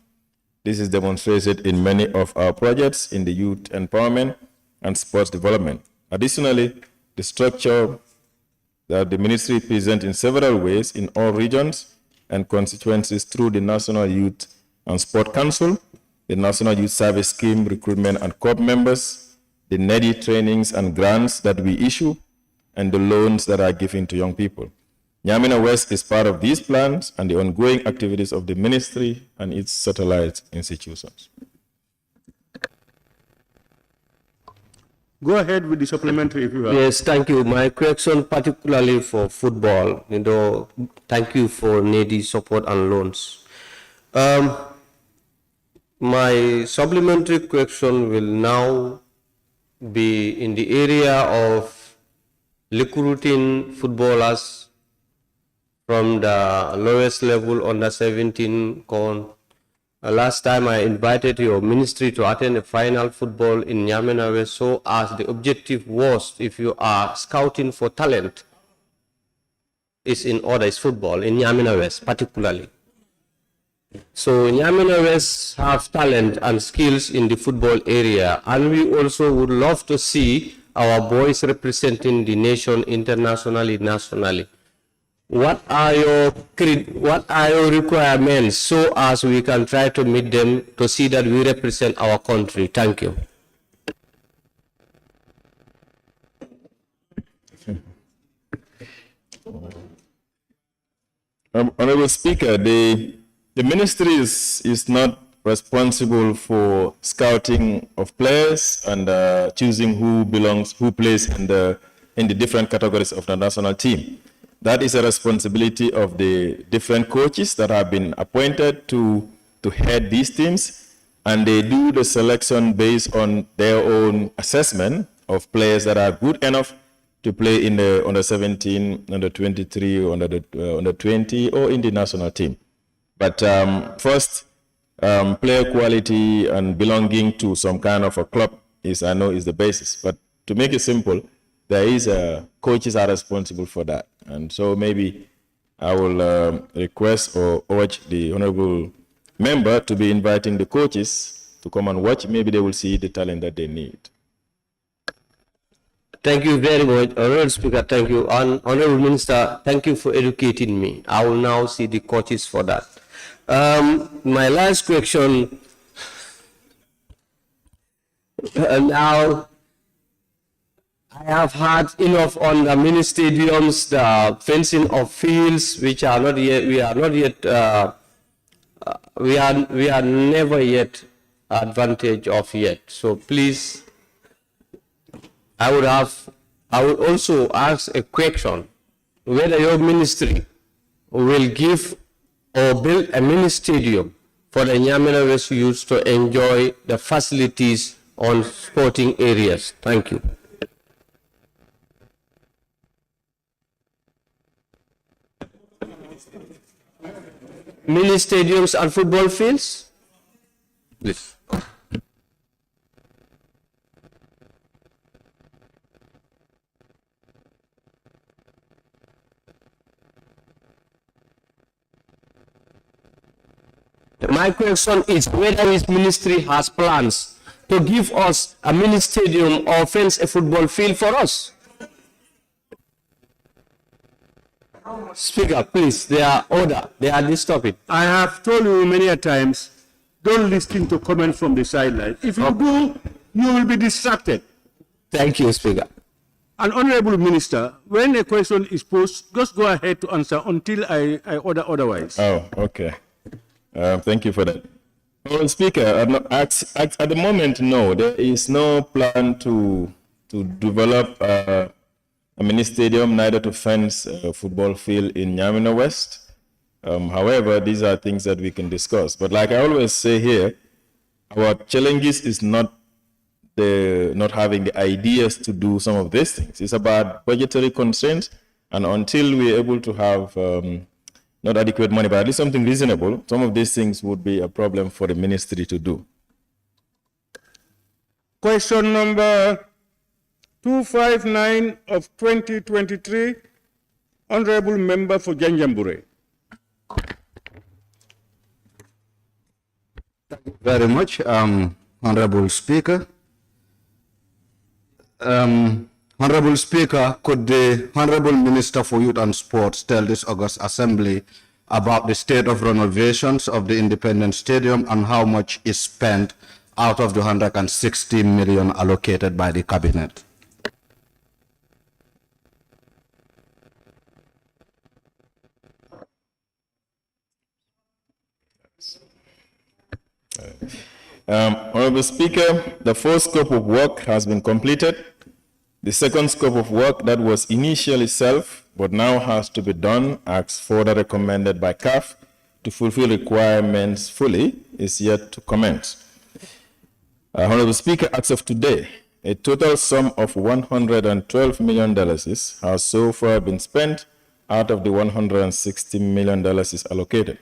M: This is demonstrated in many of our projects in the youth empowerment and sports development. Additionally, the structure that the ministry presents in several ways in all regions and constituencies through the National Youth and Sport Council, the National Youth Service Scheme recruitment and corps members, the NEDI trainings and grants that we issue, and the loans that are given to young people. Nyamina West is part of these plans and the ongoing activities of the ministry and its satellite institutions.
C: Go ahead with the supplementary if you have.
N: Yes, thank you. My question particularly for football, thank you for needy support and loans. My supplementary question will now be in the area of recruiting footballers from the lowest level under 17 con. Last time I invited your ministry to attend a final football in Nyamina West, so as the objective was, if you are scouting for talent, is in order, is football in Nyamina West particularly. So Nyamina West have talent and skills in the football area, and we also would love to see our boys representing the nation internationally, nationally. What are your requirements so as we can try to meet them to see that we represent our country? Thank you.
M: Honorable Speaker, the ministry is not responsible for scouting of players and choosing who plays in the different categories of the national team. That is a responsibility of the different coaches that have been appointed to head these teams, and they do the selection based on their own assessment of players that are good enough to play in the under 17, under 23, or under 20, or in the national team. But first, player quality and belonging to some kind of a club is the basis. But to make it simple, there is coaches are responsible for that, and so maybe I will request or urge the honourable member to be inviting the coaches to come and watch. Maybe they will see the talent that they need.
N: Thank you very much, Honorable Speaker. Thank you. And Honorable Minister, thank you for educating me. I will now see the coaches for that. My last question, now I have had enough on the mini stadiums, the fencing of fields, which are not yet, we are never yet advantage of yet. So please, I would also ask a question, whether your ministry will give or build a mini stadium for the Nyamina West youth to enjoy the facilities on sporting areas. Thank you. Mini stadiums and football fields? Please. My question is whether his ministry has plans to give us a mini stadium or fence a football field for us. Speaker, please, they are this topic.
C: I have told you many a times, don't listen to comments from the sideline. If you do, you will be distracted.
N: Thank you, Speaker.
C: An honorable minister, when a question is posed, just go ahead to answer until I order otherwise.
M: Oh, okay. Thank you for that. Well, Speaker, at the moment, no, there is no plan to develop a mini stadium, neither to fence a football field in Nyamina West. However, these are things that we can discuss. But like I always say here, our challenges is not having the ideas to do some of these things. It's about budgetary constraints, and until we're able to have not adequate money, but at least something reasonable, some of these things would be a problem for the ministry to do.
C: Question number 259 of 2023, Honorable Member for Janjambure.
E: Thank you very much, Honorable Speaker. Honorable Speaker, could the Honorable Minister for Youth and Sports tell this August Assembly about the state of renovations of the Independence Stadium and how much is spent out of the 160 million allocated by the Cabinet?
M: Honorable Speaker, the first scope of work has been completed. The second scope of work that was initially self, but now has to be done, as further recommended by CAF to fulfill requirements fully, is yet to commence. Honorable Speaker, as of today, a total sum of $112 million has so far been spent out of the $160 million allocated.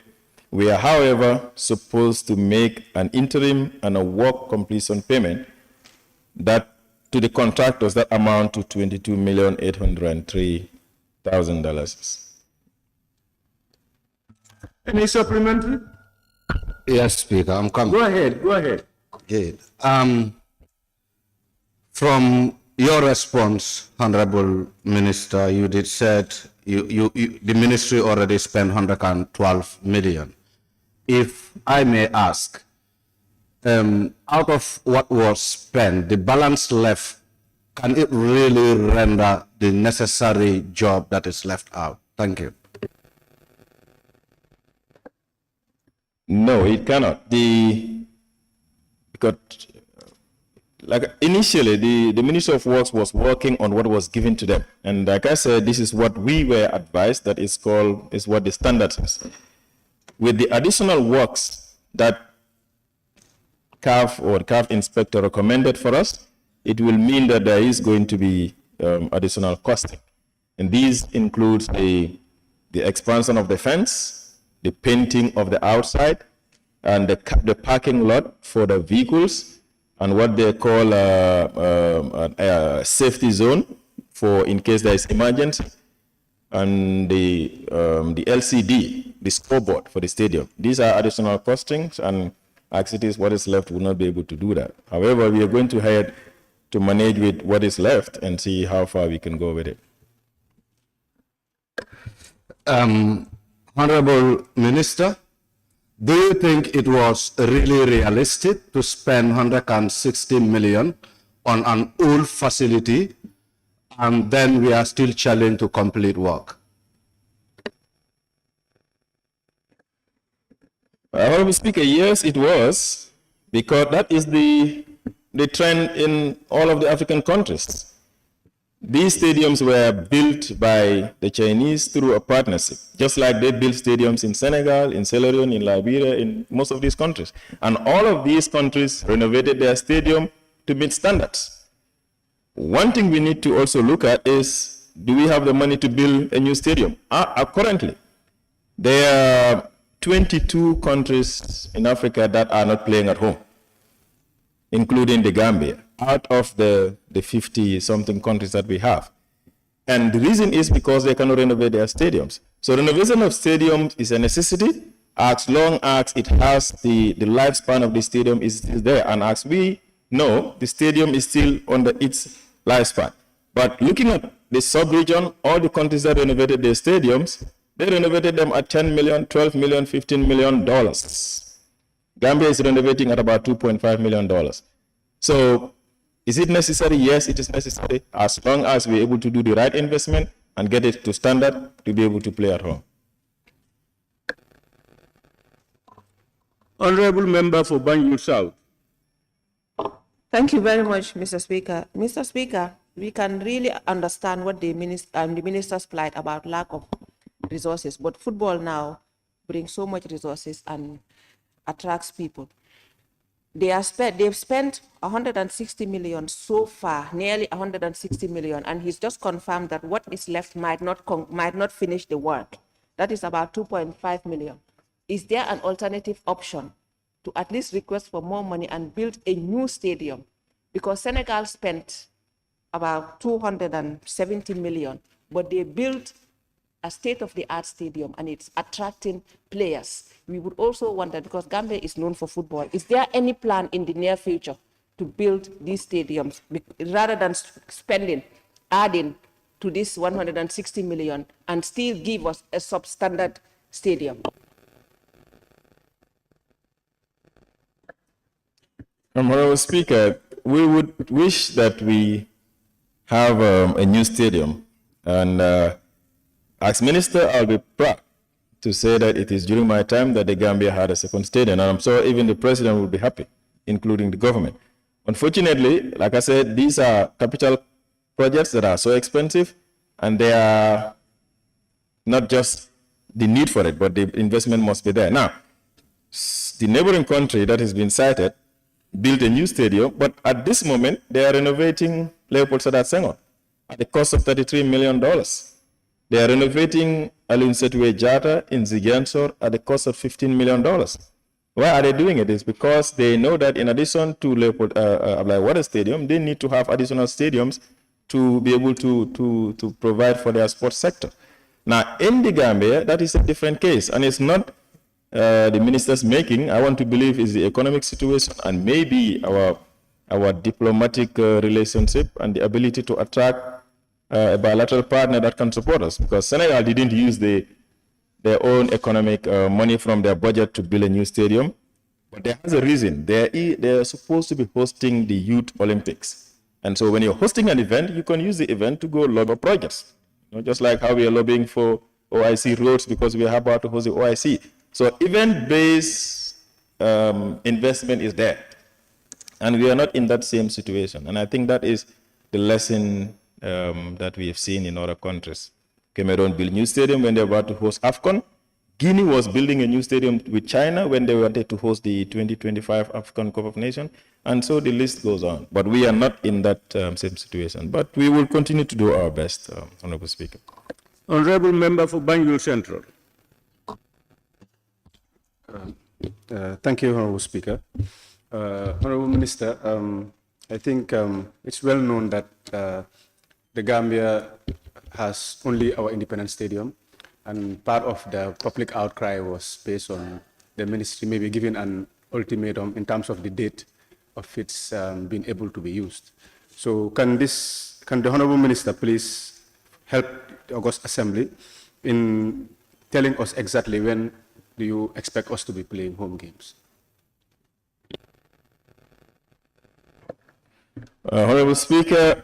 M: We are, however, supposed to make an interim and a work completion payment that to the contractors that amount to $22,803,000.
C: Any supplementary?
E: Yes, Speaker, I'm coming.
C: Go ahead, go ahead.
E: Good. From your response, Honorable Minister, you did said the ministry already spent 112 million. If I may ask, out of what was spent, the balance left, can it really render the necessary job that is left out? Thank you.
M: No, it cannot. Because like initially, the Minister of Works was working on what was given to them. And like I said, this is what we were advised that is what the standard is. With the additional works that CAF inspector recommended for us, it will mean that there is going to be additional costing. And these includes the expansion of the fence, the painting of the outside, and the parking lot for the vehicles, and what they call a safety zone for in case there is emergency, and the LCD, the scoreboard for the stadium. These are additional costings, and as it is, what is left will not be able to do that. However, we are going to head to manage with what is left and see how far we can go with it.
E: Honorable Minister, do you think it was really realistic to spend 160 million on an old facility and then we are still challenged to complete work?
M: Honorable Speaker, yes, it was, because that is the trend in all of the African countries. These stadiums were built by the Chinese through a partnership, just like they built stadiums in Senegal, in Sierra Leone, in Liberia, in most of these countries. And all of these countries renovated their stadium to meet standards. One thing we need to also look at is, do we have the money to build a new stadium? Currently, there are 22 countries in Africa that are not playing at home, including the Gambia, out of the 50-something countries that we have. And the reason is because they cannot renovate their stadiums. So renovation of stadiums is a necessity as long as it has the lifespan of the stadium is there. And as we know, the stadium is still under its lifespan. But looking at the sub-region, all the countries that renovated their stadiums, they renovated them at $10 million, $12 million, $15 million. Gambia is renovating at about $2.5 million. So is it necessary? Yes, it is necessary, as long as we're able to do the right investment and get it to standard to be able to play at home.
C: Honorable Member for BANJUL South.
L: Thank you very much, Mr. Speaker. Mr. Speaker, we can really understand what the minister's plight about lack of resources, but football now brings so much resources and attracts people. They've spent 160 million so far, nearly 160 million, and he's just confirmed that what is left might not finish the work. That is about 2.5 million. Is there an alternative option to at least request for more money and build a new stadium? Because Senegal spent about 270 million, but they built a state-of-the-art stadium and it's attracting players. We would also wonder, because Gambia is known for football, is there any plan in the near future to build these stadiums rather than adding to this 160 million and still give us a substandard stadium?
M: Honorable Speaker, we would wish that we have a new stadium, and as Minister, I'll be proud to say that it is during my time that the Gambia had a second stadium, and I'm sure even the President will be happy, including the government. Unfortunately, like I said, these are capital projects that are so expensive, and they are not just the need for it, but the investment must be there. Now, the neighboring country that has been cited built a new stadium, but at this moment, they are renovating Leopold Sedar Senghor at the cost of $33 million. They are renovating Alun Setue Jata in Ziguinchor at the cost of $15 million. Why are they doing it? It's because they know that in addition to Leopold Water Stadium, they need to have additional stadiums to be able to provide for their sports sector. Now, in the Gambia, that is a different case, and it's not the minister's making, I want to believe, is the economic situation and maybe our diplomatic relationship and the ability to attract a bilateral partner that can support us. Because Senegal didn't use their own economic money from their budget to build a new stadium. But there has a reason. They're supposed to be hosting the Youth Olympics. And so when you're hosting an event, you can use the event to go lobby projects. You know, just like how we are lobbying for OIC roads because we are about to host the OIC. So event-based investment is there. And we are not in that same situation. And I think that is the lesson that we have seen in other countries. Cameroon built a new stadium when they were about to host AFCON. Guinea was building a new stadium with China when they wanted to host the 2025 African Cup of Nations. And so the list goes on. But we are not in that same situation. But we will continue to do our best, Honorable Speaker.
C: Honorable Member for Banjul Central.
J: Thank you, Honorable Speaker. Honorable Minister, I think it's well known that the Gambia has only our independent stadium, and part of the public outcry was based on the ministry maybe giving an ultimatum in terms of the date of its being able to be used. So can the Honorable Minister please help the August Assembly in telling us exactly when do you expect us to be playing home games?
M: Honorable Speaker,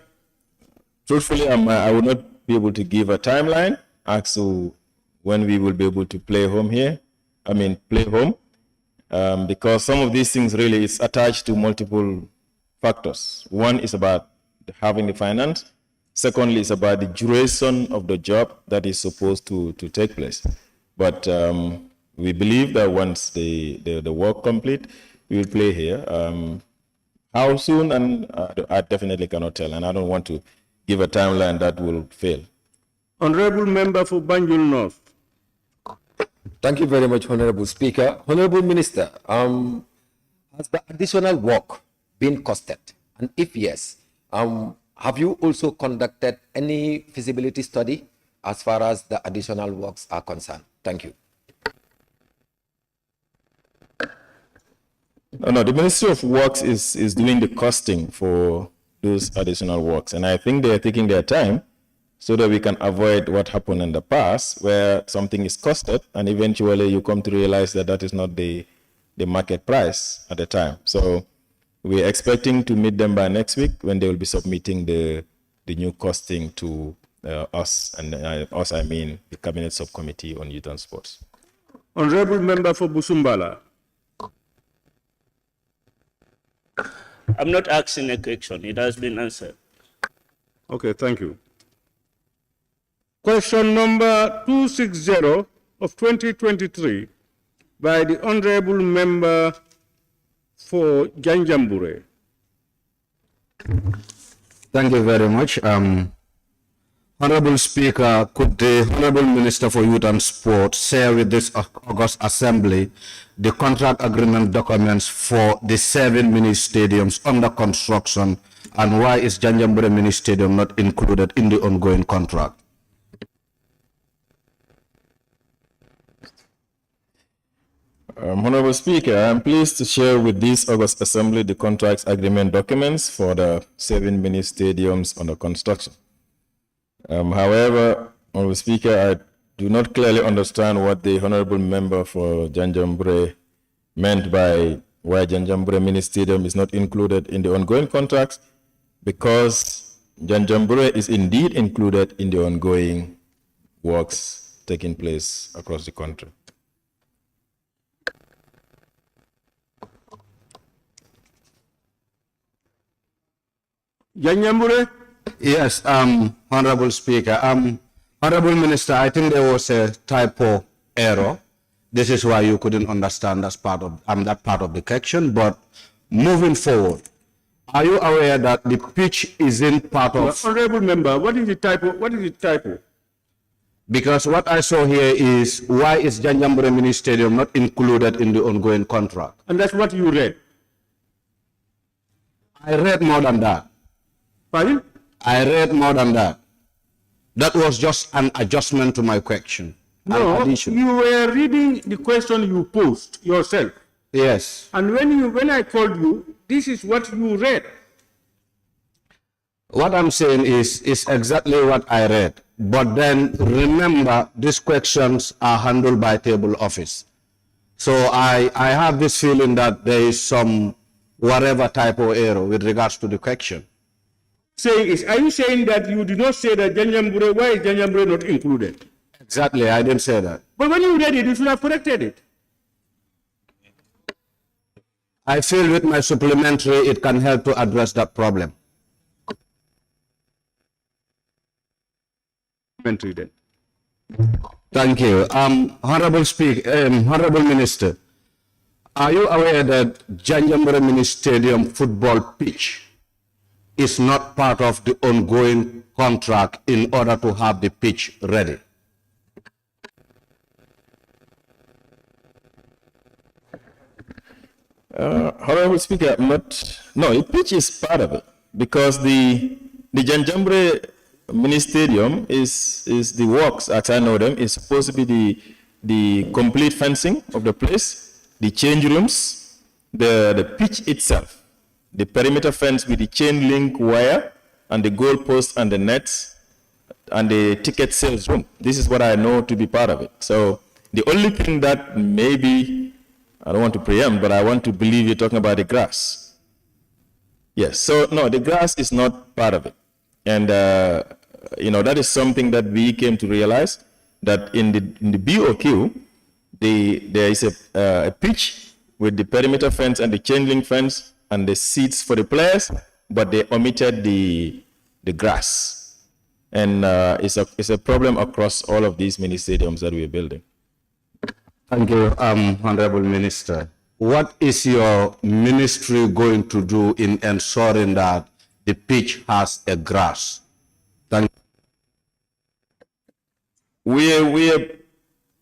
M: truthfully, I would not be able to give a timeline as to when we will be able to play home here. Play home, because some of these things really is attached to multiple factors. One is about having the finance. Secondly, it's about the duration of the job that is supposed to take place. But we believe that once the work complete, we will play here. How soon, and I definitely cannot tell, and I don't want to give a timeline that will fail.
C: Honorable Member for Banjul North.
A: Thank you very much, Honorable Speaker. Honorable Minister, has the additional work been costed? And if yes, have you also conducted any feasibility study as far as the additional works are concerned? Thank you.
M: No, the Ministry of Works is doing the costing for those additional works. And I think they are taking their time so that we can avoid what happened in the past, where something is costed and eventually you come to realize that that is not the market price at the time. So we're expecting to meet them by next week when they will be submitting the new costing to us, and us I mean the Cabinet Subcommittee on Youth and Sports.
C: Honorable Member for Busumbala.
I: I'm not asking a question. It has been answered.
C: Okay, thank you. Question number 260 of 2023 by the Honorable Member for Janjambure.
E: Thank you very much. Honorable Speaker, could the Honorable Minister for Youth and Sport share with this August Assembly the contract agreement documents for the 7 mini stadiums under construction, and why is Janjambure Mini Stadium not included in the ongoing contract?
M: Honorable Speaker, I am pleased to share with this August Assembly the contract agreement documents for the 7 mini stadiums under construction. However, Honorable Speaker, I do not clearly understand what the Honorable Member for Janjambure meant by why Janjambure Mini Stadium is not included in the ongoing contracts, because Janjambure is indeed included in the ongoing works taking place across the country.
C: Janjambure?
E: Yes, Honorable Speaker. Honorable Minister, I think there was a typo error. This is why you couldn't understand that part of the question. But moving forward, are you aware that the pitch isn't part of?
C: Honorable Member, what is the typo? What is the typo?
E: Because what I saw here is, why is Janjambure Mini Stadium not included in the ongoing contract?
C: And that's what you read.
E: I read more than that.
C: Pardon?
E: I read more than that. That was just an adjustment to my question.
C: No, you were reading the question you posed yourself.
E: Yes.
C: And when I called you, this is what you read.
E: What I'm saying is exactly what I read. But then remember, these questions are handled by table office. So I have this feeling that there is some whatever type of error with regards to the question.
C: Are you saying that you did not say that Janjambure, why is Janjambure not included?
E: Exactly, I didn't say that.
C: But when you read it, you should have corrected it.
E: I feel with my supplementary, it can help to address that problem. Thank you. Honorable Minister, are you aware that Janjambure Mini Stadium football pitch is not part of the ongoing contract in order to have the pitch ready?
M: Honorable Speaker, the pitch is part of it because the Janjambure Mini Stadium is the works, as I know them, is supposed to be the complete fencing of the place, the change rooms, the pitch itself, the perimeter fence with the chain link wire and the goal post and the nets and the ticket sales room. This is what I know to be part of it. So the only thing that maybe, I don't want to preempt, but I want to believe you're talking about the grass. Yes, so no, the grass is not part of it. And, that is something that we came to realize, that in the BOQ, there is a pitch with the perimeter fence and the chain link fence and the seats for the players, but they omitted the grass. And it's a problem across all of these mini stadiums that we're building.
E: Thank you, Honorable Minister. What is your ministry going to do in ensuring that the pitch has a grass? Thank you.
M: We are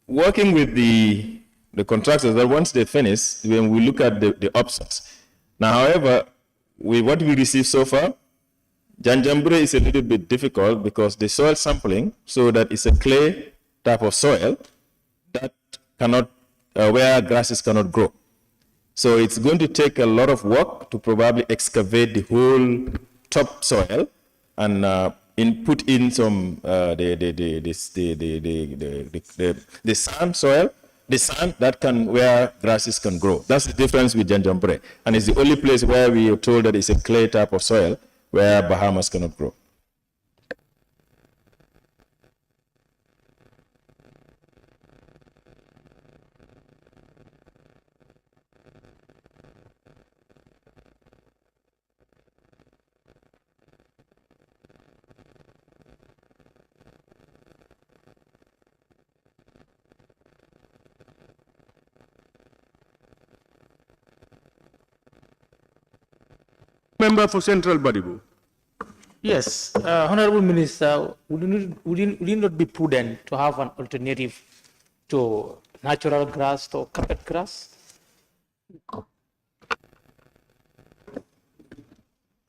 M: working with the contractors that once they finish, when we look at the options. Now, however, what we received so far, Janjambure is a little bit difficult because the soil sampling, so that it's a clay type of soil that cannot, where grasses cannot grow. So it's going to take a lot of work to probably excavate the whole topsoil and put in some the sand soil, the sand that can where grasses can grow. That's the difference with Janjambure, and it's the only place where we are told that it's a clay type of soil where Bahamas cannot grow.
C: Member for Central Badibu.
P: Yes, Honorable Minister, would it not be prudent to have an alternative to natural grass or carpet grass?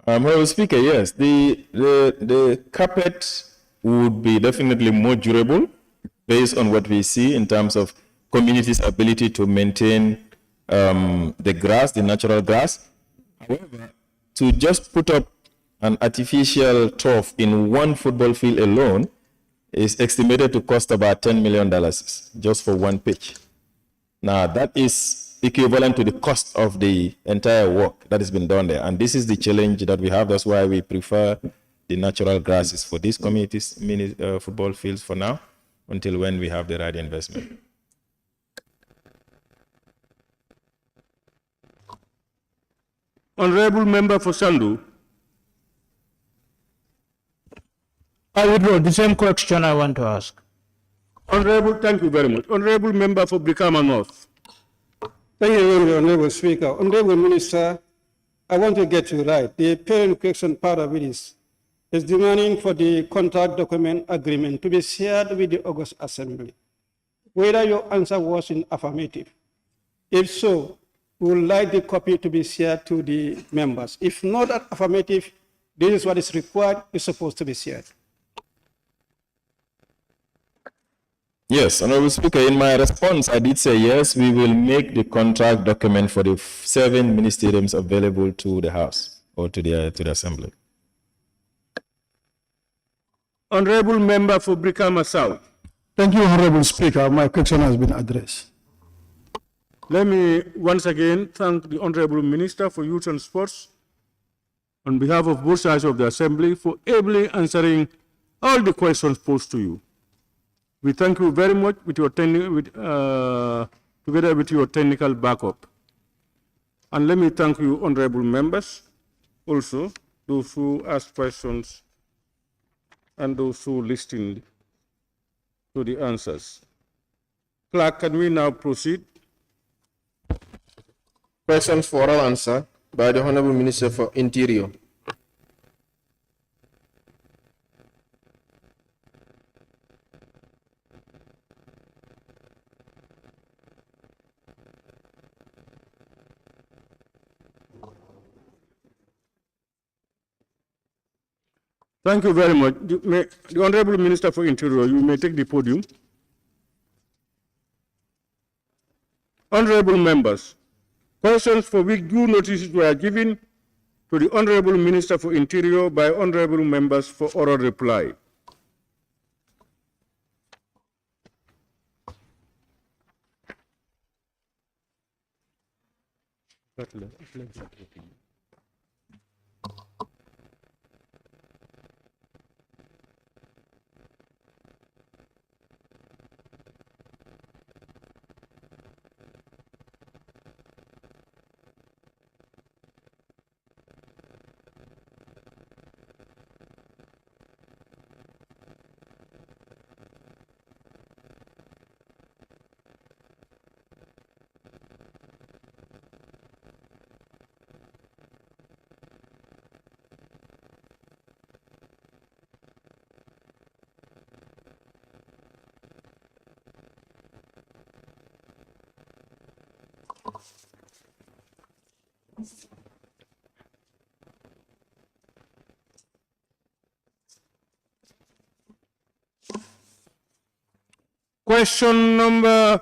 M: Honorable Speaker, yes, the carpet would be definitely more durable based on what we see in terms of communities' ability to maintain the grass, the natural grass. However, to just put up an artificial turf in one football field alone is estimated to cost about $10 million just for one pitch. Now, that is equivalent to the cost of the entire work that has been done there. And this is the challenge that we have. That's why we prefer the natural grasses for these communities, mini football fields for now, until when we have the right investment.
C: Honorable Member for Sandu.
S: I withdraw the same question I want to ask.
C: Honorable, thank you very much. Honorable Member for Brikama North.
R: Thank you very much, Honorable Speaker. Honorable Minister, I want to get you right. The parent question part of it is demanding for the contract document agreement to be shared with the August Assembly. Whether your answer was in affirmative. If so, we would like the copy to be shared to the members. If not affirmative, this is what is required, it's supposed to be shared.
M: Yes, Honorable Speaker, in my response, I did say yes, we will make the contract document for the 7 ministeriums available to the House or to the Assembly.
C: Honorable Member for Brikama South.
R: Thank you, Honorable Speaker. My question has been addressed.
C: Let me once again thank the Honorable Minister for Youth and Sports on behalf of both sides of the Assembly for ably answering all the questions posed to you. We thank you very much with your together with your technical backup. And let me thank you, honorable members, also those who asked questions and those who listened to the answers. Clerk, can we now proceed?
B: Questions for oral answer by the Honorable Minister for Interior.
C: Thank you very much. The Honorable Minister for Interior, you may take the podium. Honorable members, questions for which due notices were given to the Honorable Minister for Interior by honorable members for oral reply. Question number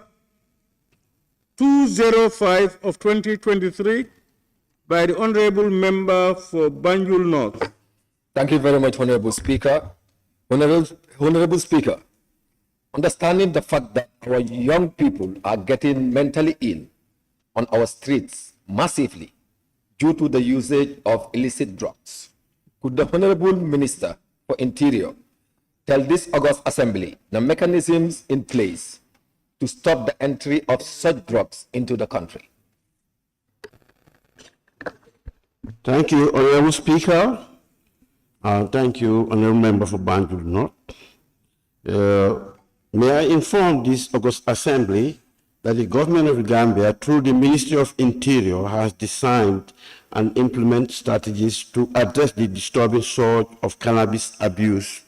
C: 205 of 2023 by the Honorable Member for Banjul North.
A: Thank you very much, Honorable Speaker. Honorable Speaker, understanding the fact that our young people are getting mentally ill on our streets massively due to the usage of illicit drugs, could the Honorable Minister for Interior tell this August Assembly the mechanisms in place to stop the entry of such drugs into the country?
Q: Thank you, Honorable Speaker. Thank you, Honorable Member for Banjul North. May I inform this August Assembly that the government of Gambia, through the Ministry of Interior, has designed and implement strategies to address the disturbing surge of cannabis abuse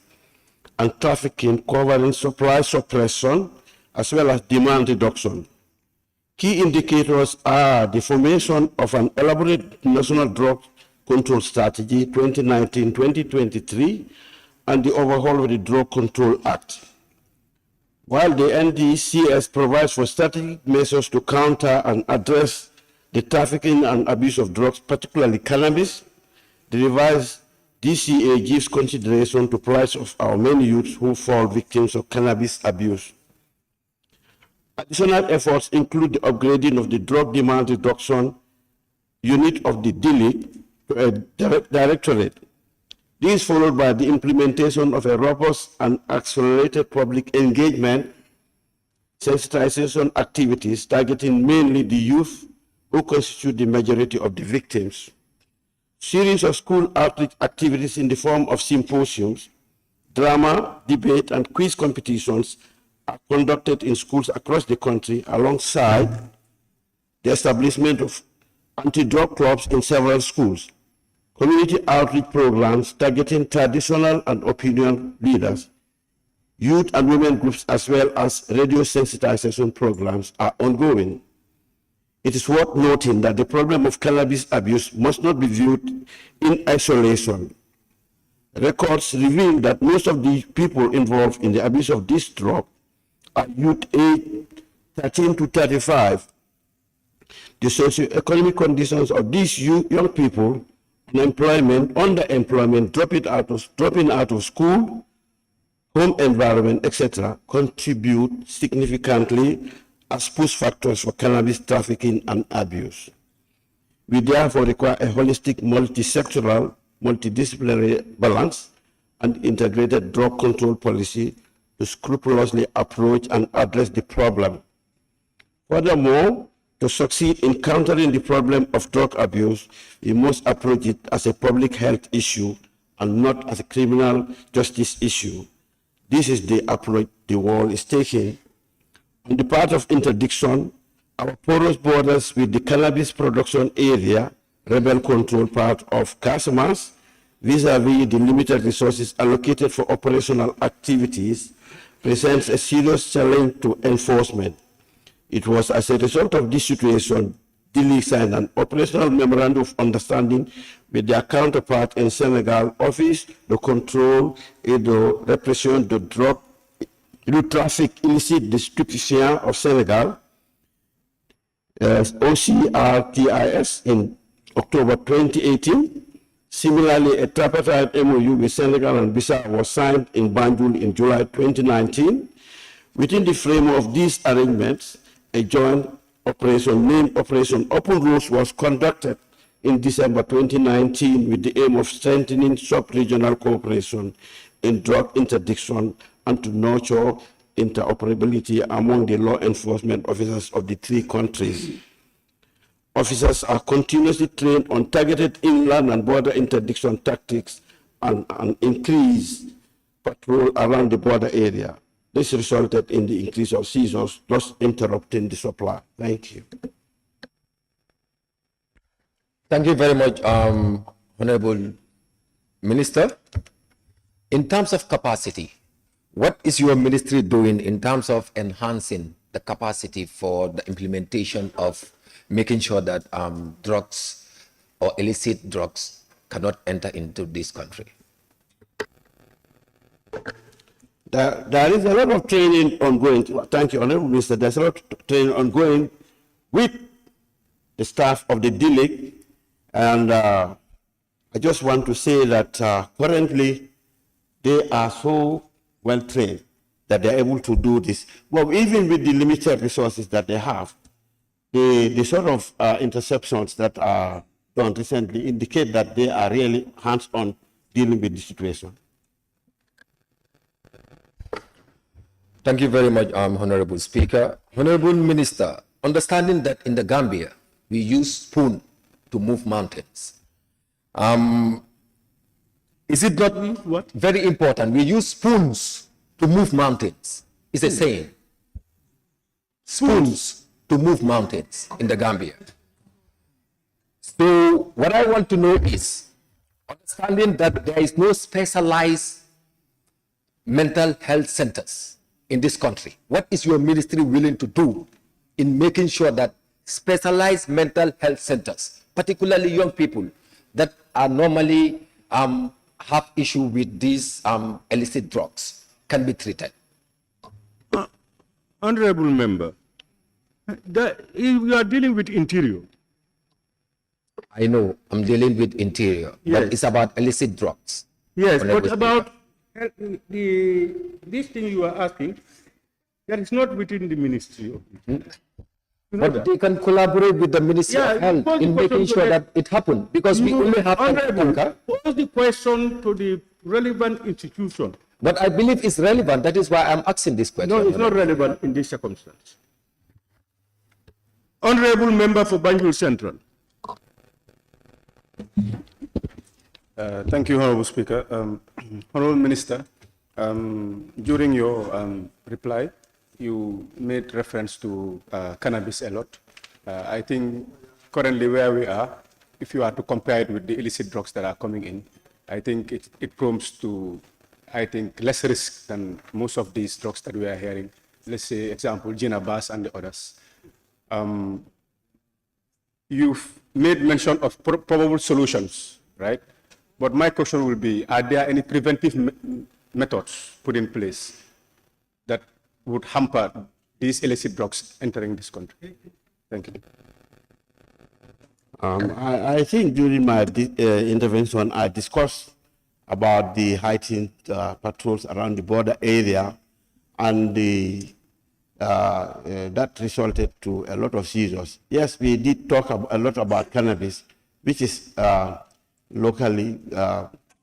Q: and trafficking, covering supply suppression as well as demand reduction. Key indicators are the formation of an elaborate national drug control strategy 2019-2023 and the overhaul of the Drug Control Act. While the NDCS provides for strategic measures to counter and address the trafficking and abuse of drugs, particularly cannabis, the revised DCA gives consideration to plight of our many youths who fall victims of cannabis abuse. Additional efforts include the upgrading of the drug demand reduction unit of the DLIC to a directorate. This is followed by the implementation of a robust and accelerated public engagement sensitization activities targeting mainly the youth who constitute the majority of the victims. Series of school outreach activities in the form of symposiums, drama, debate, and quiz competitions are conducted in schools across the country alongside the establishment of anti-drug clubs in several schools, community outreach programs targeting traditional and opinion leaders, youth and women groups, as well as radio sensitization programs are ongoing. It is worth noting that the problem of cannabis abuse must not be viewed in isolation. Records reveal that most of the people involved in the abuse of this drug youth aged 13 to 35. The socio-economic conditions of these young people, unemployment, underemployment, dropping out of school, home environment, etc., contribute significantly as push factors for cannabis trafficking and abuse. We therefore require a holistic, multi-sectoral, multidisciplinary balance and integrated drug control policy to scrupulously approach and address the problem. Furthermore, to succeed in countering the problem of drug abuse, we must approach it as a public health issue and not as a criminal justice issue. This is the approach the world is taking. On the part of interdiction, our porous borders with the cannabis production area, rebel control part of Casamance, vis-à-vis the limited resources allocated for operational activities, presents a serious challenge to enforcement. It was as a result of this situation, Dili signed an operational memorandum of understanding with their counterpart in Senegal, Office de Contrôle et de Répression de Drogue, du Trafic Illicite de Stupéfiants of Senegal, OCRTIS, in October 2018. Similarly, a tripartite MOU with Senegal and Bissau was signed in Banjul in July 2019. Within the framework of these arrangements, a joint operation named Operation Open Roads was conducted in December 2019 with the aim of strengthening sub-regional cooperation in drug interdiction and to nurture interoperability among the law enforcement officers of the three countries. Officers are continuously trained on targeted inland and border interdiction tactics and increased patrol around the border area. This resulted in the increase of seizures, thus interrupting the supply. Thank you.
A: Thank you very much, Honorable Minister. In terms of capacity, what is your ministry doing in terms of enhancing the capacity for the implementation of making sure that drugs or illicit drugs cannot enter into this country?
Q: There is a lot of training ongoing. Thank you, Honorable Minister. There's a lot of training ongoing with the staff of the DILIC. And I just want to say that currently they are so well trained that they're able to do this. Well, even with the limited resources that they have, the sort of interceptions that are done recently indicate that they are really hands-on dealing with the situation.
A: Thank you very much, Honorable Speaker. Honorable Minister, understanding that in the Gambia, we use spoon to move mountains. Is it not very important? We use spoons to move mountains. It's a saying. Spoons to move mountains in the Gambia. So what I want to know is, understanding that there is no specialized mental health centers in this country, what is your ministry willing to do in making sure that specialized mental health centers, particularly young people that are normally have issue with these illicit drugs, can be treated?
C: Honorable Member, you are dealing with interior.
A: I know, I'm dealing with interior,
C: Yes.
A: but it's about illicit drugs.
C: Yes,
A: Honorable
C: but
A: Speaker.
C: about this thing you are asking, that is not within the ministry. You know
A: But
C: that?
A: they can collaborate with the Ministry
C: Yeah,
A: of Health
C: pose the
A: in making
C: question to
A: sure
C: the-
A: that it happens, because we only have
C: Honorable,
A: tanker.
C: pose the question to the relevant institution.
A: But I believe it's relevant. That is why I'm asking this question.
C: No, it's not relevant in this circumstance. Honorable Member for Banjul Central.
J: Thank you, Honorable Speaker. Honorable Minister, during your reply, you made reference to cannabis a lot. I think currently where we are, if you are to compare it with the illicit drugs that are coming in, I think it prompts to, I think, less risk than most of these drugs that we are hearing. Let's say, example, Ginabas and the others. You've made mention of probable solutions, right? But my question will be, are there any preventive methods put in place that would hamper these illicit drugs entering this country? Thank you.
Q: I think during my intervention, I discussed about the heightened patrols around the border area, and that resulted to a lot of seizures. Yes, we did talk a lot about cannabis, which is locally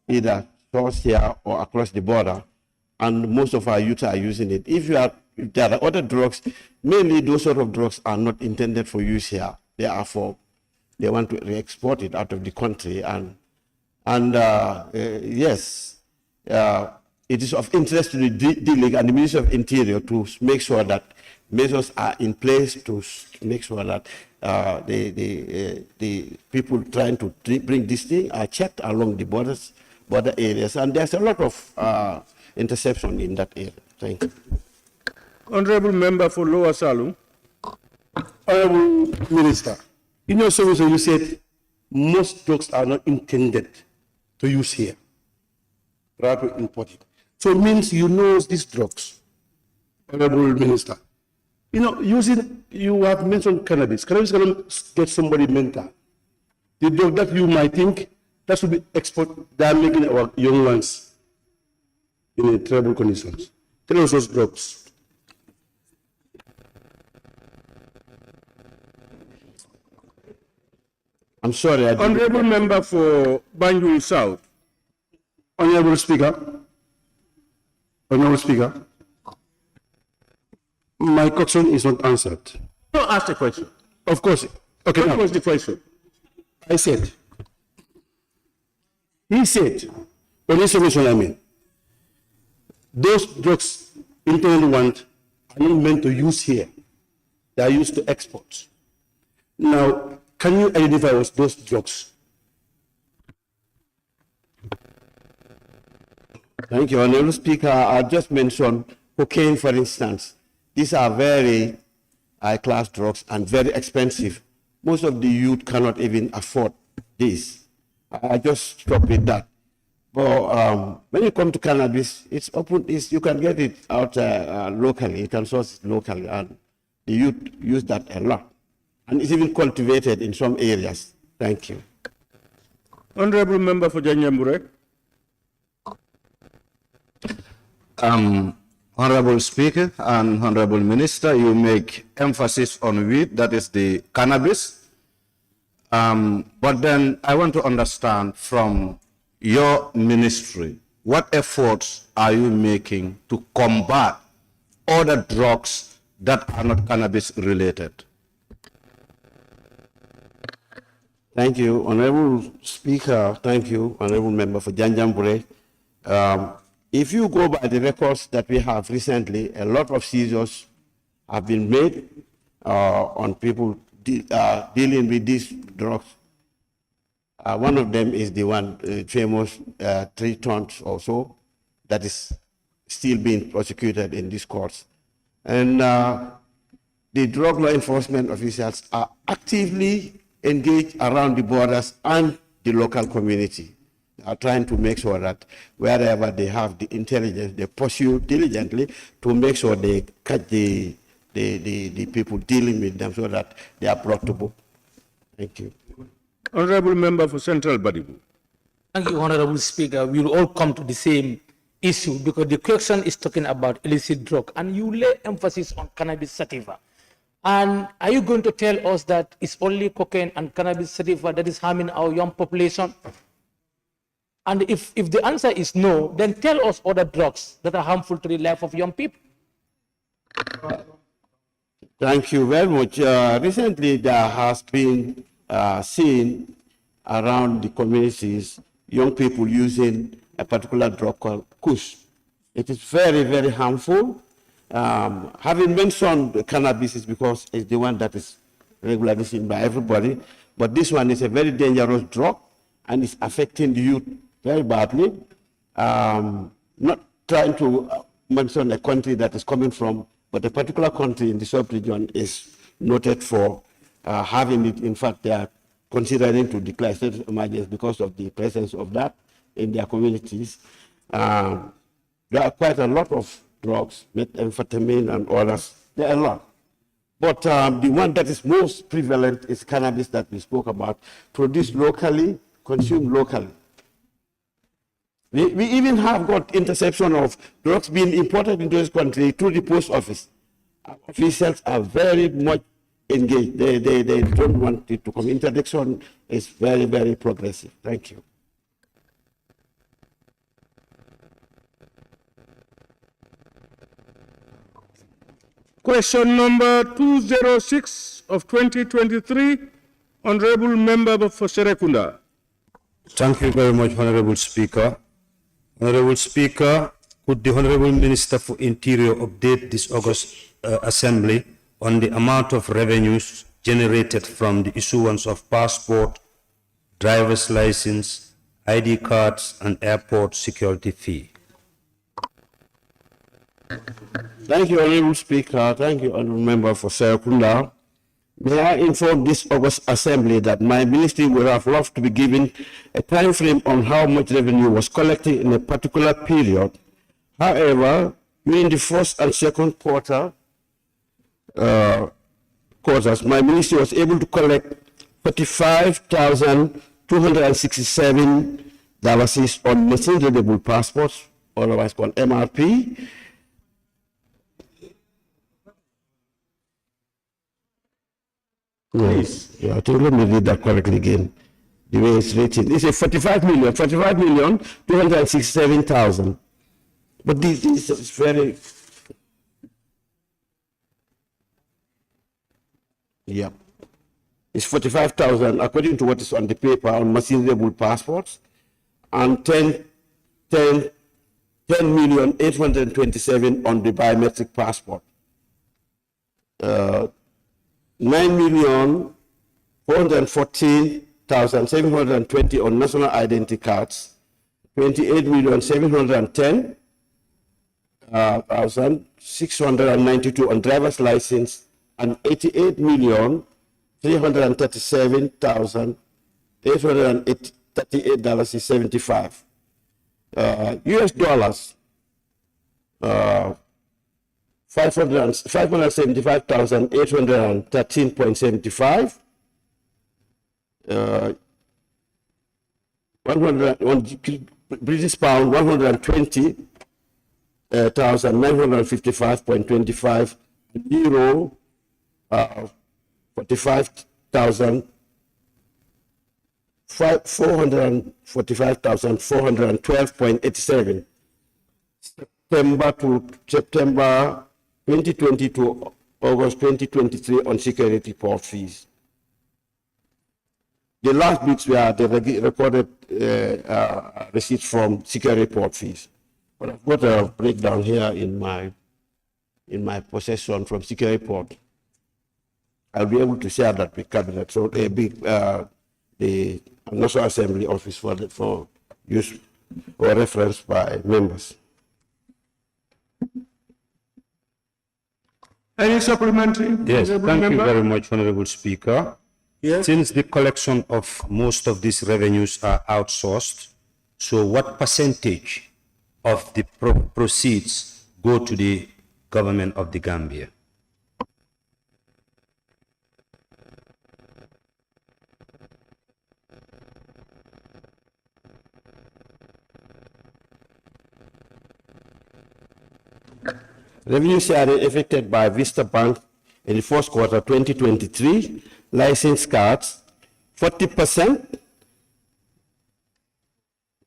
Q: either sourced here or across the border, and most of our youth are using it. If there are other drugs, mainly those sort of drugs are not intended for use here. They want to re-export it out of the country, and yes, it is of interest to the D-League and the Ministry of Interior to make sure that measures are in place to make sure that the people trying to bring this thing are checked along the border areas, and there's a lot of interception in that area. Thank you.
C: Honorable Member for Lower Salum.
H: Honorable Minister, in your service you said most drugs are not intended to use here, rather imported. So it means you know these drugs, Honorable Minister. You know, you have mentioned cannabis. Cannabis can get somebody mental. The drug that you might think that should be exported, they are making our young ones in terrible conditions. Tell us those drugs.
Q: I'm sorry.
C: Honorable Member for Banjul South.
H: Honorable Speaker. Honorable Speaker. My question is not answered.
C: Don't ask the question.
H: Of course. Okay.
C: What was the question?
H: I said. He said, on his submission, I mean, those drugs intended ones are not meant to use here. They are used to export. Now, can you identify those drugs?
Q: Thank you, Honorable Speaker. I just mentioned cocaine, for instance. These are very high-class drugs and very expensive. Most of the youth cannot even afford this. I just stop with that. But when you come to cannabis, it's open. You can get it out locally. You can source it locally, and the youth use that a lot. And it's even cultivated in some areas. Thank you.
C: Honorable Member for Janjambure.
E: Honorable Speaker and Honorable Minister, you make emphasis on weed, that is the cannabis. But then I want to understand from your ministry, what efforts are you making to combat other drugs that are not cannabis related?
Q: Thank you, Honorable Speaker. Thank you, Honorable Member for Janjambure. If you go by the records that we have recently, a lot of seizures have been made on people dealing with these drugs. One of them is the one famous 3 tons or so that is still being prosecuted in these courts. And the drug law enforcement officials are actively engaged around the borders and the local community. Are trying to make sure that wherever they have the intelligence, they pursue diligently to make sure they catch the people dealing with them so that they are brought to book. Thank you.
C: Honorable Member for Central Badibu.
P: Thank you, Honorable Speaker. We will all come to the same issue because the question is talking about illicit drug, and you lay emphasis on cannabis sativa. And are you going to tell us that it's only cocaine and cannabis sativa that is harming our young population? And if the answer is no, then tell us other drugs that are harmful to the life of young people.
Q: Thank you very much. Recently, there has been seen around the communities, young people using a particular drug called Kush. It is very, very harmful. Having mentioned cannabis is because it's the one that is regularly seen by everybody, but this one is a very dangerous drug and it's affecting the youth very badly. Not trying to mention a country that is coming from, but a particular country in the sub-region is noted for having it. In fact, they are considering to declare state of emergency because of the presence of that in their communities. There are quite a lot of drugs, methamphetamine and others. There are a lot. But the one that is most prevalent is cannabis that we spoke about, produced locally, consumed locally. We even have got interception of drugs being imported into this country through the post office. Our officials are very much engaged. They don't want it to come. Interdiction is very, very progressive. Thank you.
C: Question number 206 of 2023, Honorable Member for Serekunda.
T: Thank you very much, Honorable Speaker. Honorable Speaker, could the Honorable Minister for Interior update this August Assembly on the amount of revenues generated from the issuance of passport, driver's license, ID cards, and airport security fee?
Q: Thank you, Honorable Speaker. Thank you, Honorable Member for Serekunda. May I inform this August Assembly that my ministry would have loved to be given a time frame on how much revenue was collected in a particular period. However, during the first and second quarters, my ministry was able to collect $45,267 on machine-readable passports, otherwise called MRP. Yes, yeah, I think let me read that correctly again. The way it's written. It's a 45,267,000. But this is very, yeah. It's 45,000 according to what is on the paper on machine-readable passports, and 10,827,000 on the biometric passport. 9,414,720 on national identity cards, 28,710,692 on driver's license, and 88,337,838.75. US dollars, 575,813.75. 100 British pound, 120,955.25. Euro, 445,412.87. September to September 2020 to August 2023 on security port fees. The last bits were the recorded receipts from security port fees. But I've got a breakdown here in my possession from security port. I'll be able to share that with cabinet. So the National Assembly office for use or reference by members.
C: Any supplementary?
T: Yes, thank you
C: Member?
T: very much, Honorable Speaker.
C: Yes.
T: Since the collection of most of these revenues are outsourced, so what percentage of the proceeds go to the government of the Gambia?
Q: Revenue share affected by Vista Bank in the first quarter 2023, license cards, 40%,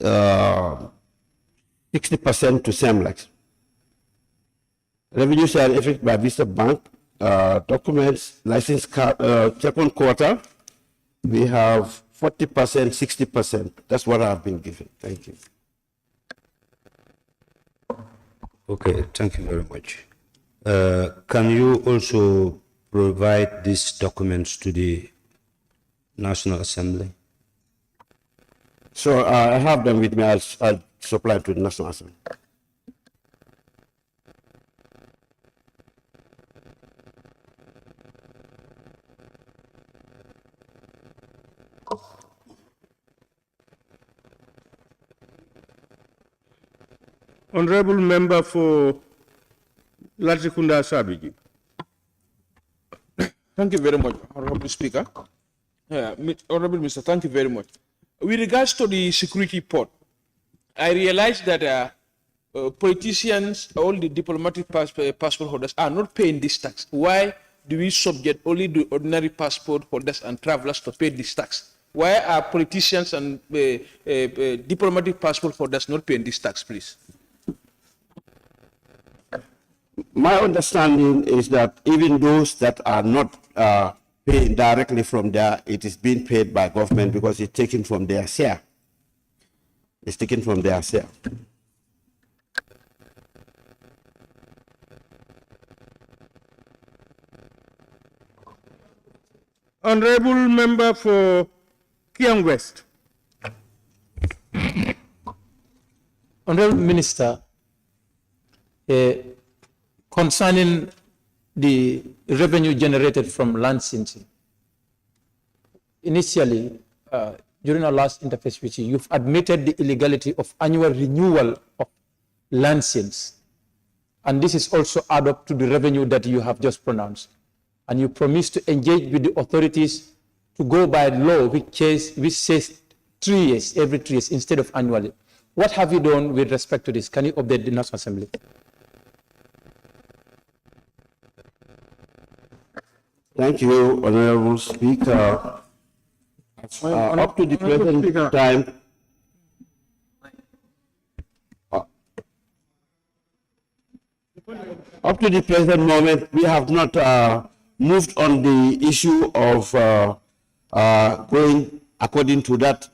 Q: 60% to Semlex. Revenue share affected by Vista Bank, documents, license card, second quarter, we have 40%, 60%. That's what I've been given. Thank you.
T: Okay, thank you very much. Can you also provide these documents to the National Assembly?
Q: So I have them with me. I'll supply to the National Assembly.
C: Honorable Member for Latrikunda Sabiji.
U: Thank you very much, Honorable Speaker. Honorable Minister, thank you very much. With regards to the security port, I realize that politicians, all the diplomatic passport holders are not paying this tax. Why do we subject only the ordinary passport holders and travelers to pay this tax? Why are politicians and diplomatic passport holders not paying this tax, please?
Q: My understanding is that even those that are not paying directly from there, it is being paid by government because it's taken from their share. It's taken from their share.
C: Honorable Member for Kiang West.
K: Honorable Minister, concerning the revenue generated from land censing, initially, during our last interface with you, you've admitted the illegality of annual renewal of land sales. And this is also add up to the revenue that you have just pronounced. And you promise to engage with the authorities to go by law, which says 3 years, every 3 years, instead of annually. What have you done with respect to this? Can you update the National Assembly?
Q: Thank you, Honorable Speaker. Up to the present time, up to the present moment, we have not moved on the issue of going according to that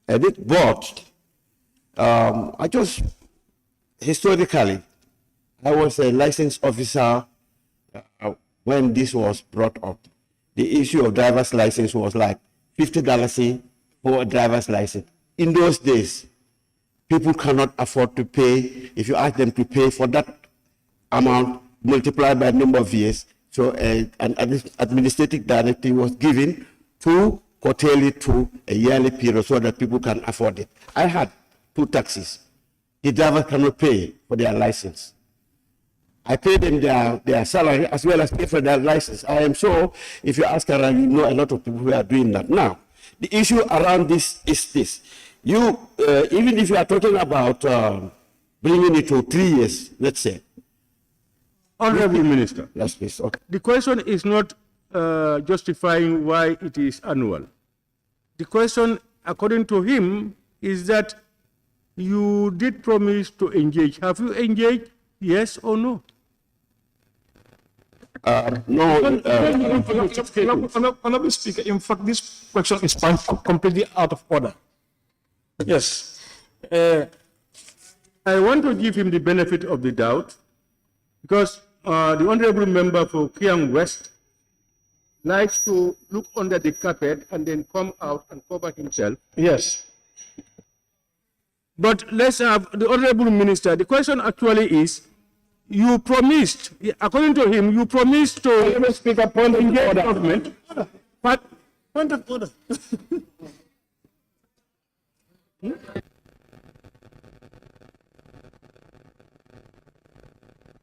Q: edit. But I just, historically, I was a licensed officer when this was brought up. The issue of driver's license was like $50 for a driver's license. In those days, people cannot afford to pay. If you ask them to pay for that amount multiplied by number of years, so an administrative directive was given to curtail it to a yearly period so that people can afford it. I had 2 taxis. The drivers cannot pay for their license. I pay them their salary as well as pay for their license. I am sure if you ask around, you know a lot of people who are doing that. Now, the issue around this is this. You, even if you are talking about bringing it to 3 years, let's say.
C: Honorable Minister.
Q: Yes, please. Okay.
C: The question is not justifying why it is annual. The question, according to him, is that you did promise to engage. Have you engaged? Yes or no?
Q: No.
S: Honorable Speaker, in fact, this question is completely out of order. Yes.
C: I want to give him the benefit of the doubt because the honorable member for Kiang West likes to look under the carpet and then come out and cover himself.
S: Yes.
C: But let's have the honorable minister. The question actually is, you promised, according to him, you promised to
S: speak a point of order.
C: Government. But
S: point of order.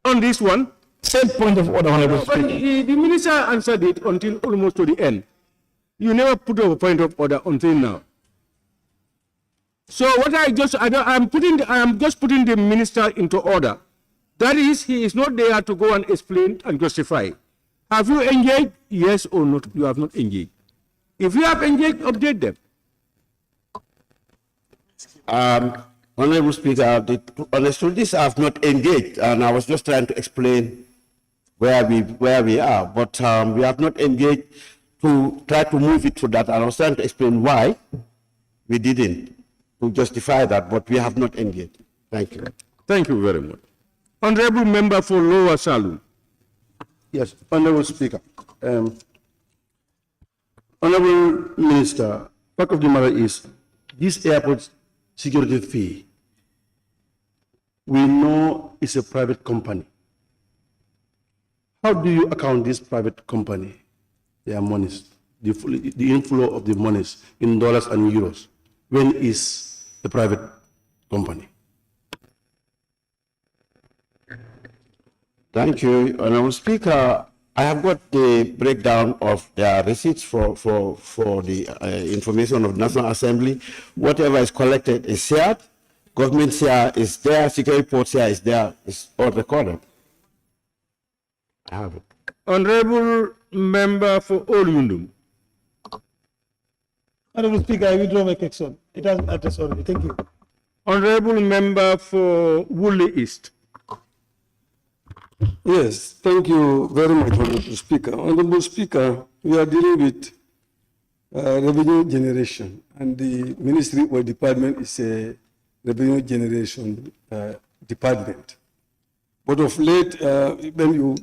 C: On this one,
S: same point of order, Honorable Speaker.
C: The minister answered it until almost to the end. You never put up a point of order until now. So what I am just putting the minister into order. That is, he is not there to go and explain and justify. Have you engaged? Yes or not? You have not engaged. If you have engaged, update them.
Q: Honorable Speaker, honestly, this I have not engaged, and I was just trying to explain where we are, but we have not engaged to try to move it to that. And I was trying to explain why we didn't, to justify that, but we have not engaged. Thank you.
C: Thank you very much. Honorable member for Lower Saloon.
H: Yes, Honorable Speaker. Honorable Minister, fact of the matter is, this airport security fee, we know it's a private company. How do you account this private company, their monies, the inflow of the monies in dollars and euros, when is a private company?
Q: Thank you, Honorable Speaker. I have got the breakdown of the receipts for the information of National Assembly. Whatever is collected is shared. Government share is there. Security report share is there. It's all recorded. I have it.
C: Honorable Member for Olundum.
F: Honorable Speaker, I withdraw my question. It has addressed already. Thank you.
C: Honorable Member for Woolly East.
G: Yes, thank you very much, Honorable Speaker. Honorable Speaker, we are dealing with revenue generation, and the ministry or department is a revenue generation department. But of late, when you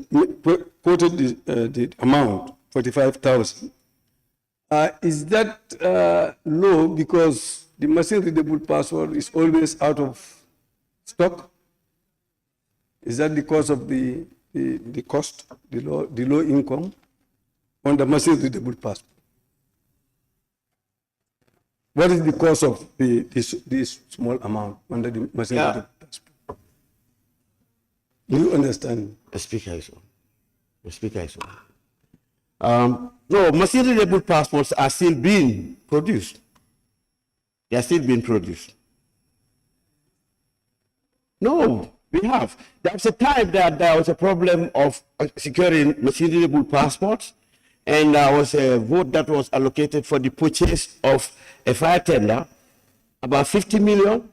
G: quoted the amount, 45,000, is that low because the machine readable password is always out of stock? Is that because of the cost, the low income on the machine readable passport? What is the cost of this small amount under the machine readable passport? Do you understand?
Q: The Speaker is on. The Speaker is on. No, machine readable passports are still being produced. They are still being produced. No, we have. There was a time that there was a problem of securing machine readable passports, and there was a vote that was allocated for the purchase of a fire tender, about 50 million.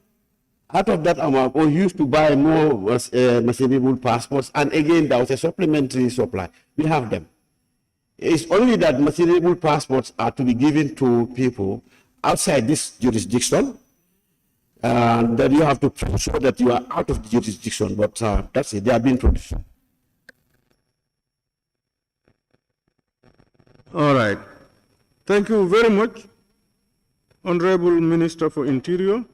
Q: Out of that amount, we used to buy more machine readable passports, and again, there was a supplementary supply. We have them. It's only that machine readable passports are to be given to people outside this jurisdiction, and then you have to show that you are out of the jurisdiction, but that's it, they are being produced.
C: All right. Thank you very much, Honorable Minister for Interior,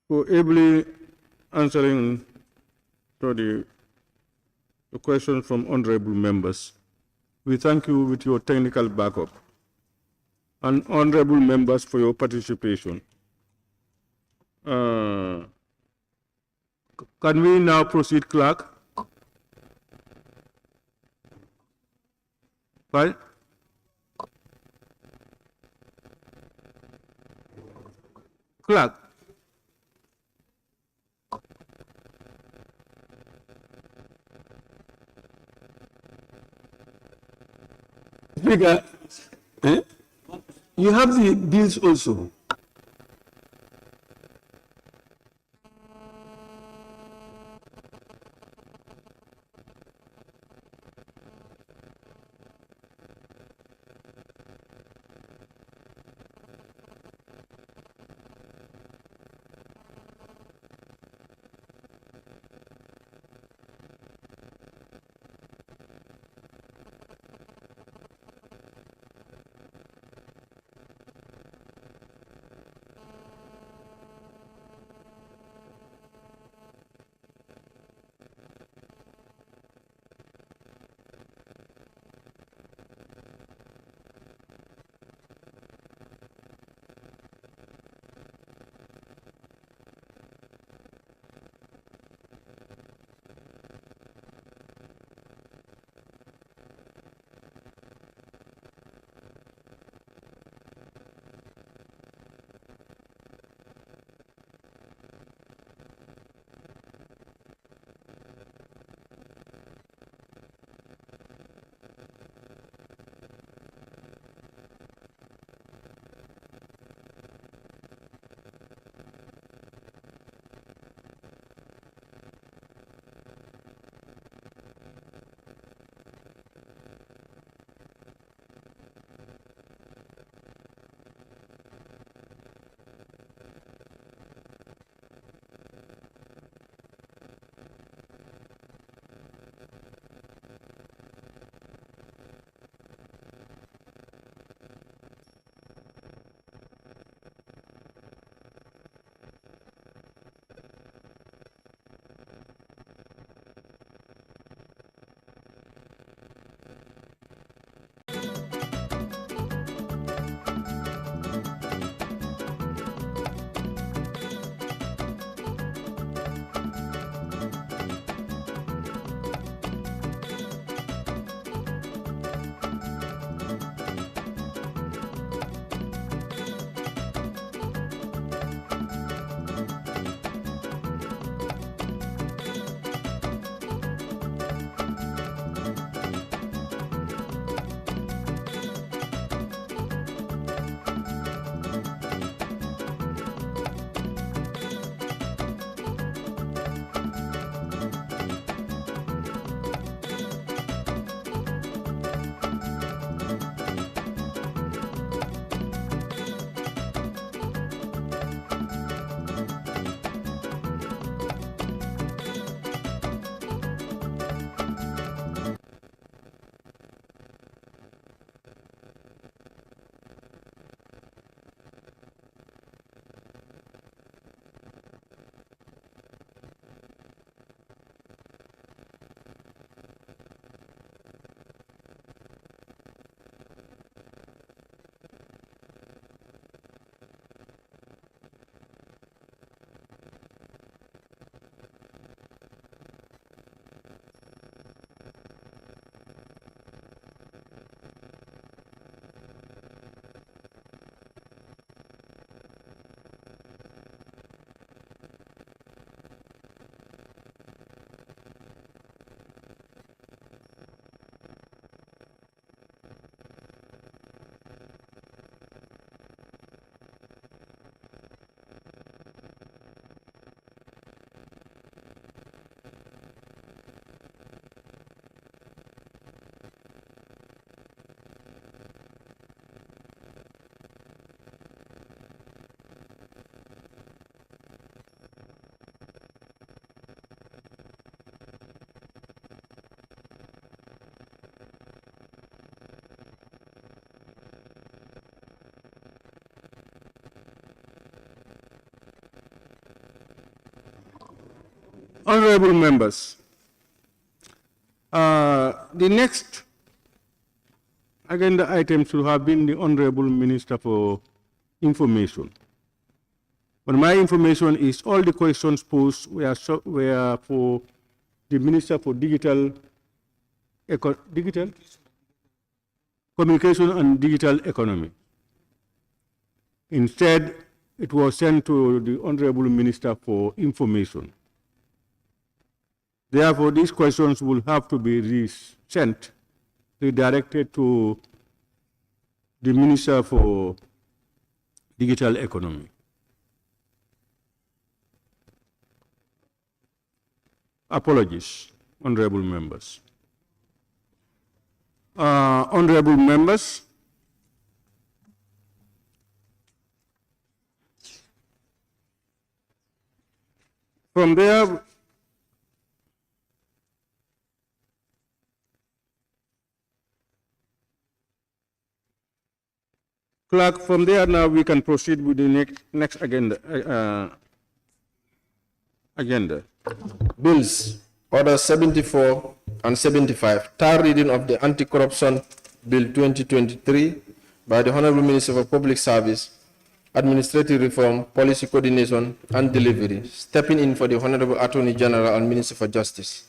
C: for ably answering to the questions from honorable members. We thank you with your technical backup, and honorable members for your participation. Can we now proceed, Clerk? Right? Clerk.
G: Speaker, you have the bills also.
C: Honorable members, the next agenda item should have been the Honorable Minister for Information. But my information is all the questions posed were for the Minister for Digital Communication and Digital Economy. Instead, it was sent to the Honorable Minister for Information. Therefore, these questions will have to be redirected to the Minister for Digital Economy. Apologies, honorable members. Honorable members, from there, clerk, from there now we can proceed with the next agenda.
B: Bills, Order 74 and 75, third reading of the Anti-Corruption Bill 2023 by the Honorable Minister for Public Service, Administrative Reform, Policy Coordination and Delivery, stepping in for the Honorable Attorney General and Minister for Justice.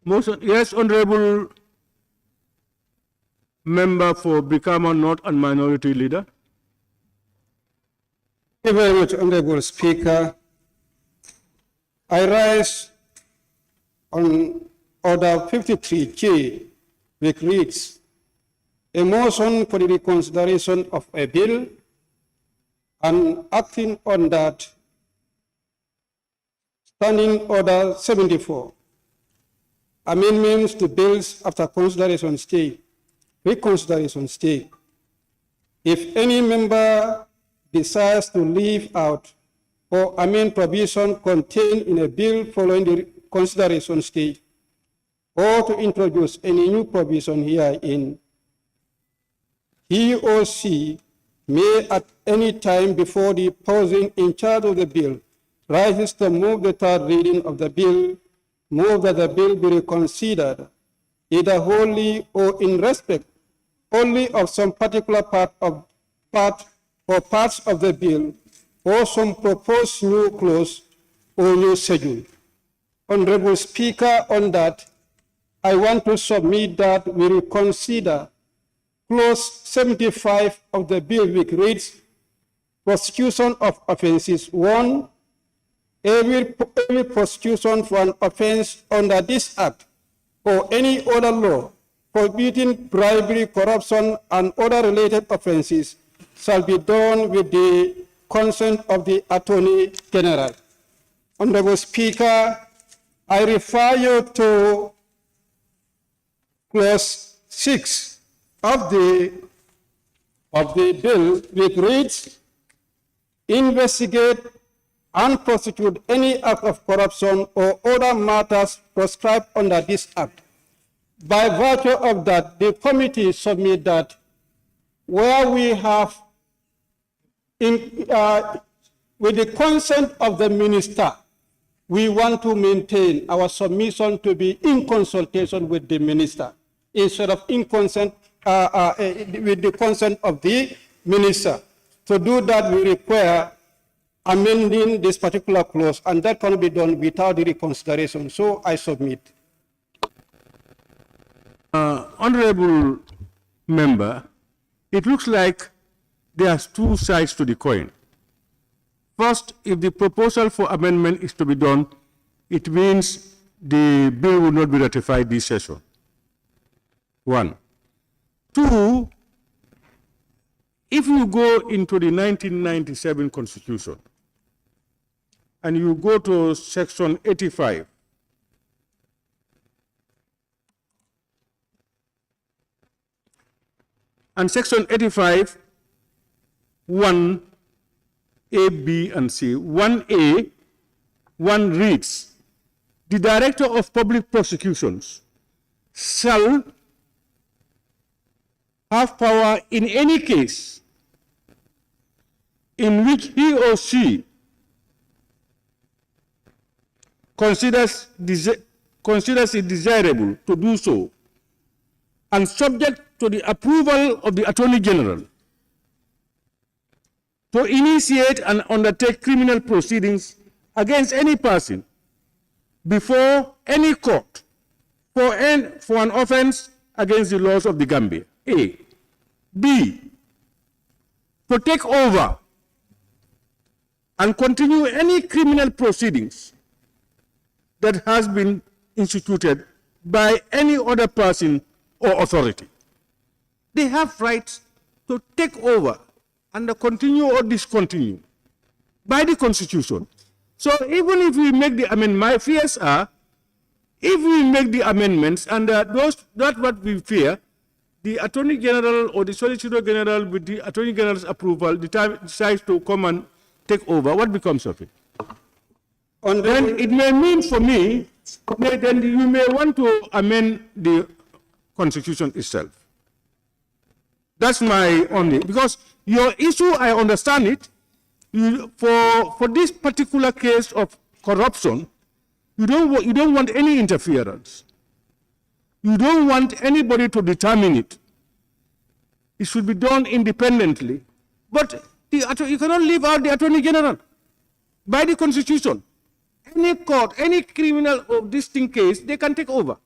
C: Motion, yes, Honorable Member for Brikama North and Minority Leader.
R: Thank you very much, Honorable Speaker. I rise on Order 53K, which reads, a motion for the reconsideration of a bill and acting on that, Standing Order 74, amendments to bills after consideration stage, reconsideration stage. If any member desires to leave out or amend provision contained in a bill following the consideration stage, or to introduce any new provision herein, he or she may at any time before the person in charge of the bill rises to move the third reading of the bill, move that the bill be reconsidered, either wholly or in respect only of some particular part or parts of the bill, or some proposed new clause or new schedule. Honorable Speaker, on that, I want to submit that we reconsider clause 75 of the bill, which reads, prosecution of offenses. 1, every prosecution for an offense under this act or any other law forbidding bribery, corruption, and other related offenses shall be done with the consent of the Attorney General. Honorable Speaker, I refer you to clause 6 of the bill, which reads, investigate and prosecute any act of corruption or other matters prescribed under this act. By virtue of that, the committee submit that where we have, with the consent of the minister, we want to maintain our submission to be in consultation with the minister, instead of in consent, with the consent of the minister. To do that, we require amending this particular clause, and that can be done without the reconsideration. So I submit.
C: Honorable Member, it looks like there's two sides to the coin. First, if the proposal for amendment is to be done, it means the bill will not be ratified this session. 1. 2, if you go into the 1997 Constitution and you go to section 85, and section 85, 1, A, B, and C. 1A, 1 reads, the Director of Public Prosecutions shall have power in any case in which he or she considers it desirable to do so, and subject to the approval of the Attorney General, to initiate and undertake criminal proceedings against any person before any court for an offense against the laws of the Gambia. A. B. To take over and continue any criminal proceedings that has been instituted by any other person or authority. They have rights to take over and to continue or discontinue by the Constitution. So even if we make the amendment, my fears are, if we make the amendments and that's what we fear, the Attorney General or the Solicitor General with the Attorney General's approval decides to come and take over, what becomes of it? Then it may mean for me, then you may want to amend the Constitution itself. That's my only, because your issue, I understand it. For this particular case of corruption, you don't want any interference. You don't want anybody to determine it. It should be done independently. But you cannot leave out the Attorney General. By the Constitution, any court, any criminal of this case, they can take over.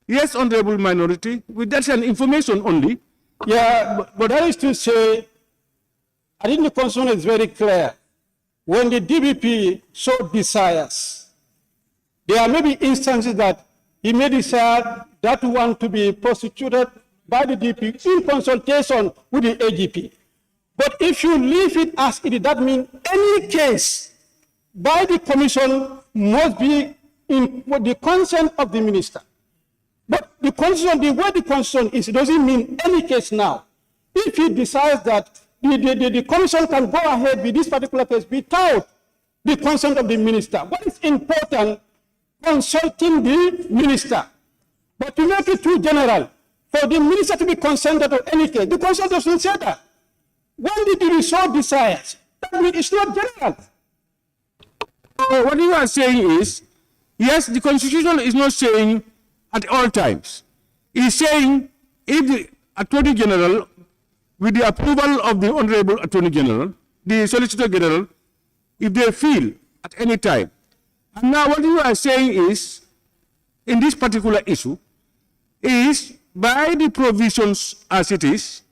C: Yes, honorable minority, with that an information only.
R: Yeah, but that is to say, I think the Constitution is very clear. When the DBP so desires, there may be instances that he may decide that one to be prosecuted by the DP in consultation with the AGP. But if you leave it as it is, that means any case by the commission must be with the consent of the minister. But the constitution, the way the constitution is, it doesn't mean any case now. If he decides that the commission can go ahead with this particular case without the consent of the minister, what is important, consulting the minister. But to make it too general, for the minister to be consented to any case, the constitution doesn't say that. When the DB desires, that means it's not general.
C: What you are saying is, yes, the Constitution is not saying at all times. It is saying if the Attorney General, with the approval of the Honorable Attorney General, the Solicitor General, if they feel at any time. And now what you are saying is, in this particular issue, is by the provisions as it is,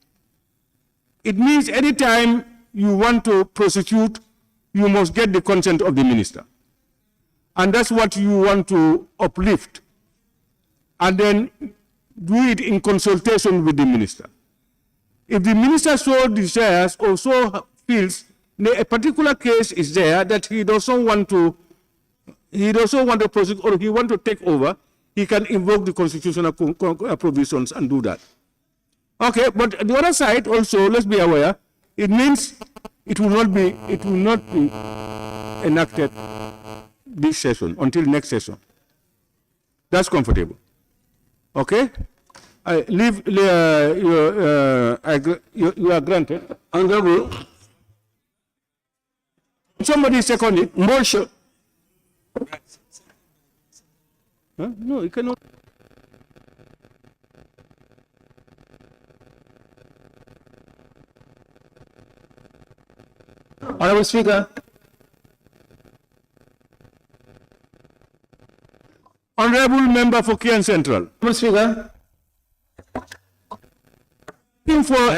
C: it means any time you want to prosecute, you must get the consent of the minister. And that's what you want to uplift. And then do it in consultation with the minister. If the minister so desires or so feels a particular case is there that he doesn't want to prosecute or he want to take over, he can invoke the constitutional provisions and do that. Okay, but the other side also, let's be aware, it means it will not be enacted this session until next session. That's comfortable. Okay? You are granted. Honorable. Somebody second it. Motion. Huh? No, you cannot.
D: Honorable Speaker.
C: Honorable Member for Kian Central.
D: Honorable Speaker.
C: For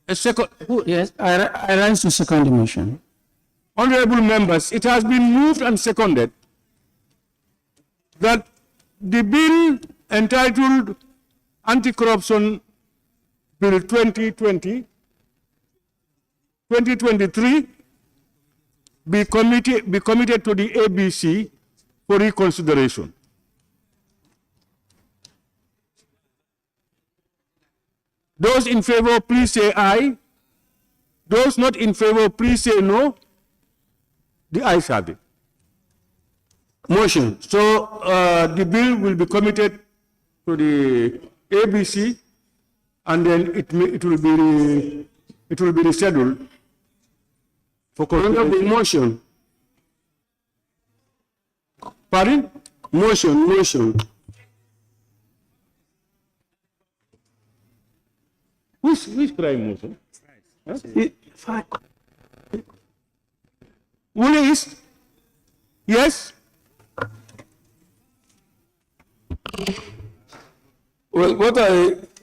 C: a second.
D: Yes, I rise to second the motion.
C: Honorable members, it has been moved and seconded that the bill entitled Anti-Corruption Bill 2023 be committed to the ABC for reconsideration. Those in favor, please say aye. Those not in favor, please say no. The ayes have it. Motion. So the bill will be committed to the ABC, and then it will be it will be rescheduled for
S: Under the motion.
C: Pardon?
S: Motion.
C: Who's crying motion?
S: Fine.
C: Willis? Yes?
G: Well,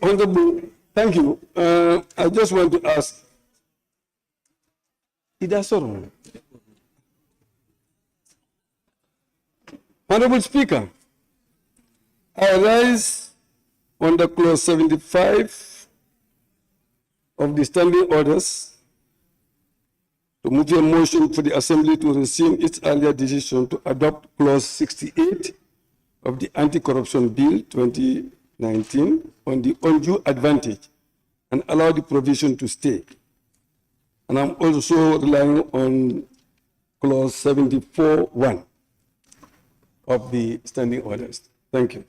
G: Honorable, thank you. I just want to ask, Honorable Speaker, I rise under clause 75 of the standing orders to move a motion for the Assembly to rescind its earlier decision to adopt clause 68 of the Anti-Corruption Bill 2019 on the undue advantage and allow the provision to stay. And I'm also relying on clause 74(1) of the standing orders. Thank you.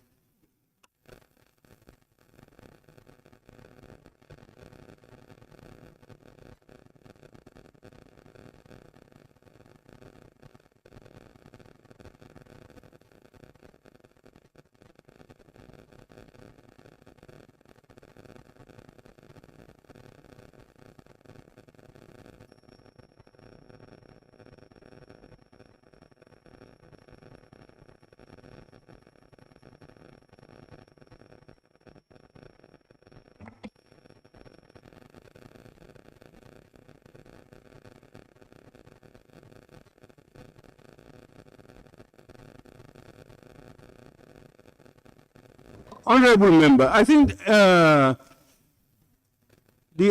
C: Honorable member, I think the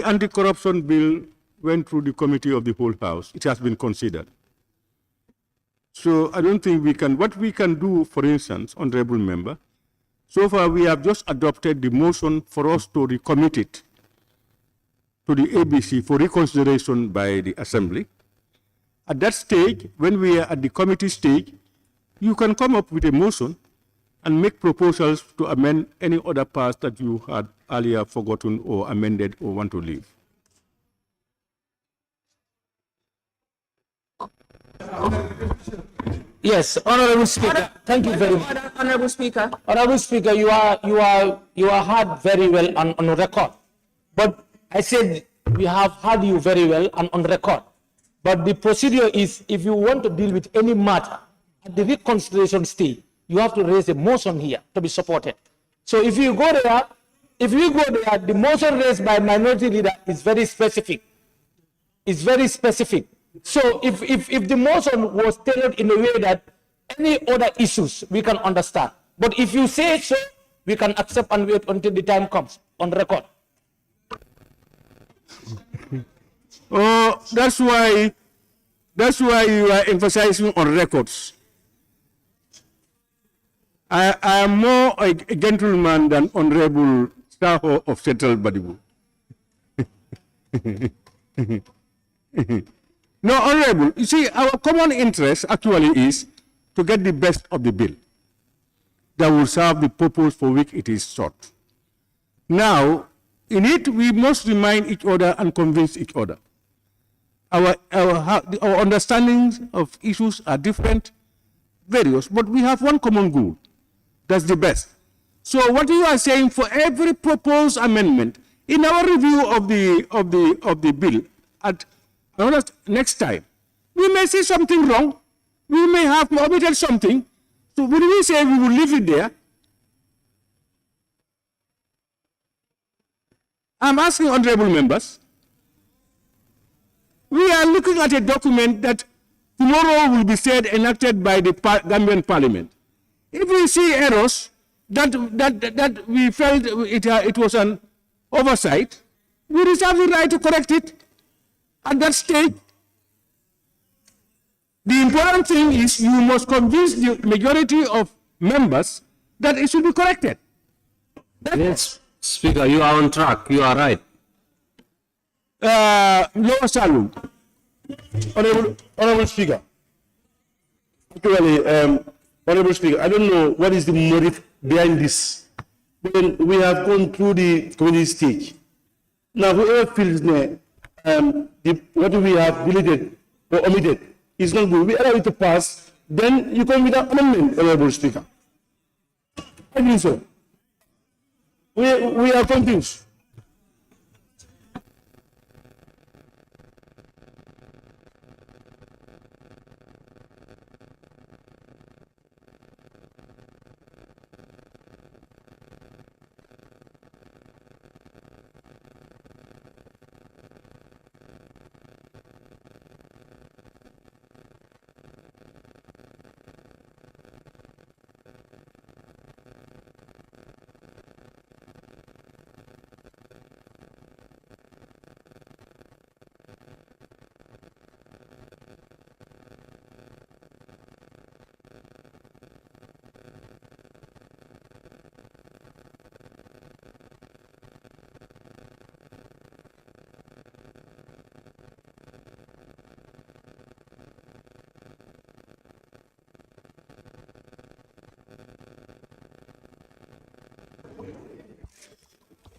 C: anti-corruption bill went through the committee of the whole house. It has been considered. So I don't think what we can do, for instance, honorable member, so far we have just adopted the motion for us to recommit it to the ABC for reconsideration by the Assembly. At that stage, when we are at the committee stage, you can come up with a motion and make proposals to amend any other parts that you had earlier forgotten or amended or want to leave.
P: Yes, Honorable Speaker. Thank you very much.
L: Honorable Speaker.
P: Honorable Speaker, you are heard very well on record. But I said we have heard you very well and on record. But the procedure is, if you want to deal with any matter at the reconsideration stage, you have to raise a motion here to be supported. So if you go there, the motion raised by minority leader is very specific. It's very specific. So if the motion was tailored in a way that any other issues we can understand. But if you say so, we can accept and wait until the time comes on record.
C: Oh, that's why you are emphasizing on records. I am more a gentleman than Honorable Saho of Central Badibu. No, Honorable, you see, our common interest actually is to get the best of the bill that will serve the purpose for which it is sought. Now, in it, we must remind each other and convince each other. Our understandings of issues are different, various, but we have one common goal. That's the best. So what you are saying, for every proposed amendment in our review of the bill at next time, we may see something wrong. We may have omitted something. So when we say we will leave it there, I'm asking honorable members, we are looking at a document that tomorrow will be said enacted by the Gambian Parliament. If we see errors that we felt it was an oversight, we reserve the right to correct it at that stage. The important thing is you must convince the majority of members that it should be corrected.
T: Yes, Speaker, you are on track. You are right.
C: Lower Salum.
H: Honorable Speaker. Actually, Honorable Speaker, I don't know what is the motive behind this. When we have gone through the committee stage, now whoever feels what we have deleted or omitted is not good. We allow it to pass, then you come with an amendment, Honorable Speaker. I think so. We are confused.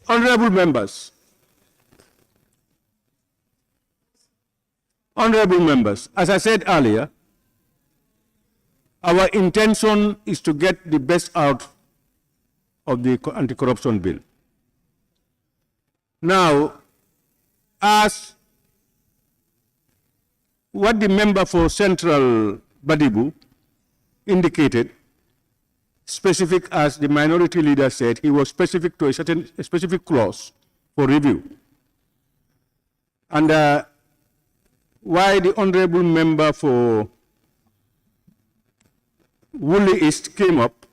C: Honorable members, as I said earlier, our intention is to get the best out of the anti-corruption bill. Now, as what the member for Central Badibu indicated, specific as the minority leader said, he was specific to a specific clause for review. And why the honorable member for Woolly East came up,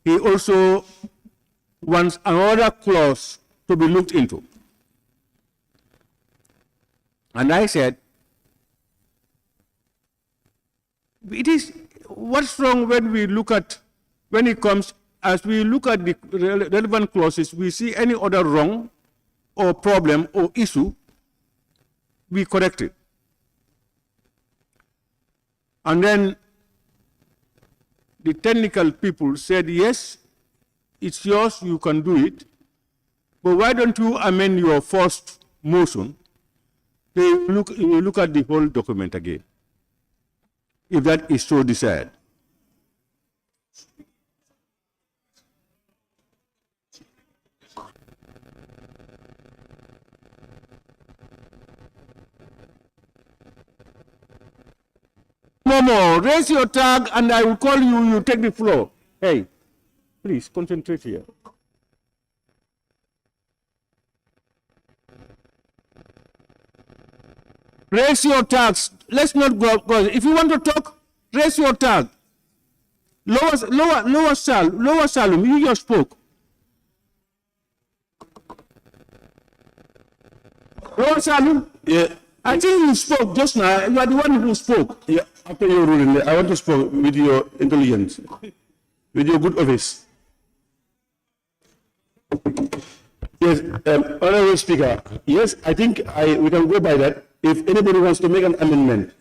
C: he also wants another clause to be looked into. And I said, what's wrong when we look at, when it comes, as we look at the relevant clauses, we see any other wrong or problem or issue, we correct it. And then the technical people said, yes, it's yours, you can do it, but why don't you amend your first motion? You look at the whole document again, if that is so desired. Momo, raise your tag and I will call you, you take the floor. Hey, please concentrate here. Raise your tags. Let's not go. If you want to talk, raise your tag. Lower Salum, you just spoke. Lower Salum?
H: Yeah.
C: I think you spoke just now. You are the one who spoke.
H: Yeah, after your ruling, I want to speak with your intelligence, with your good office. Yes, Honorable Speaker, yes, I think we can go by that. If anybody wants to make an amendment,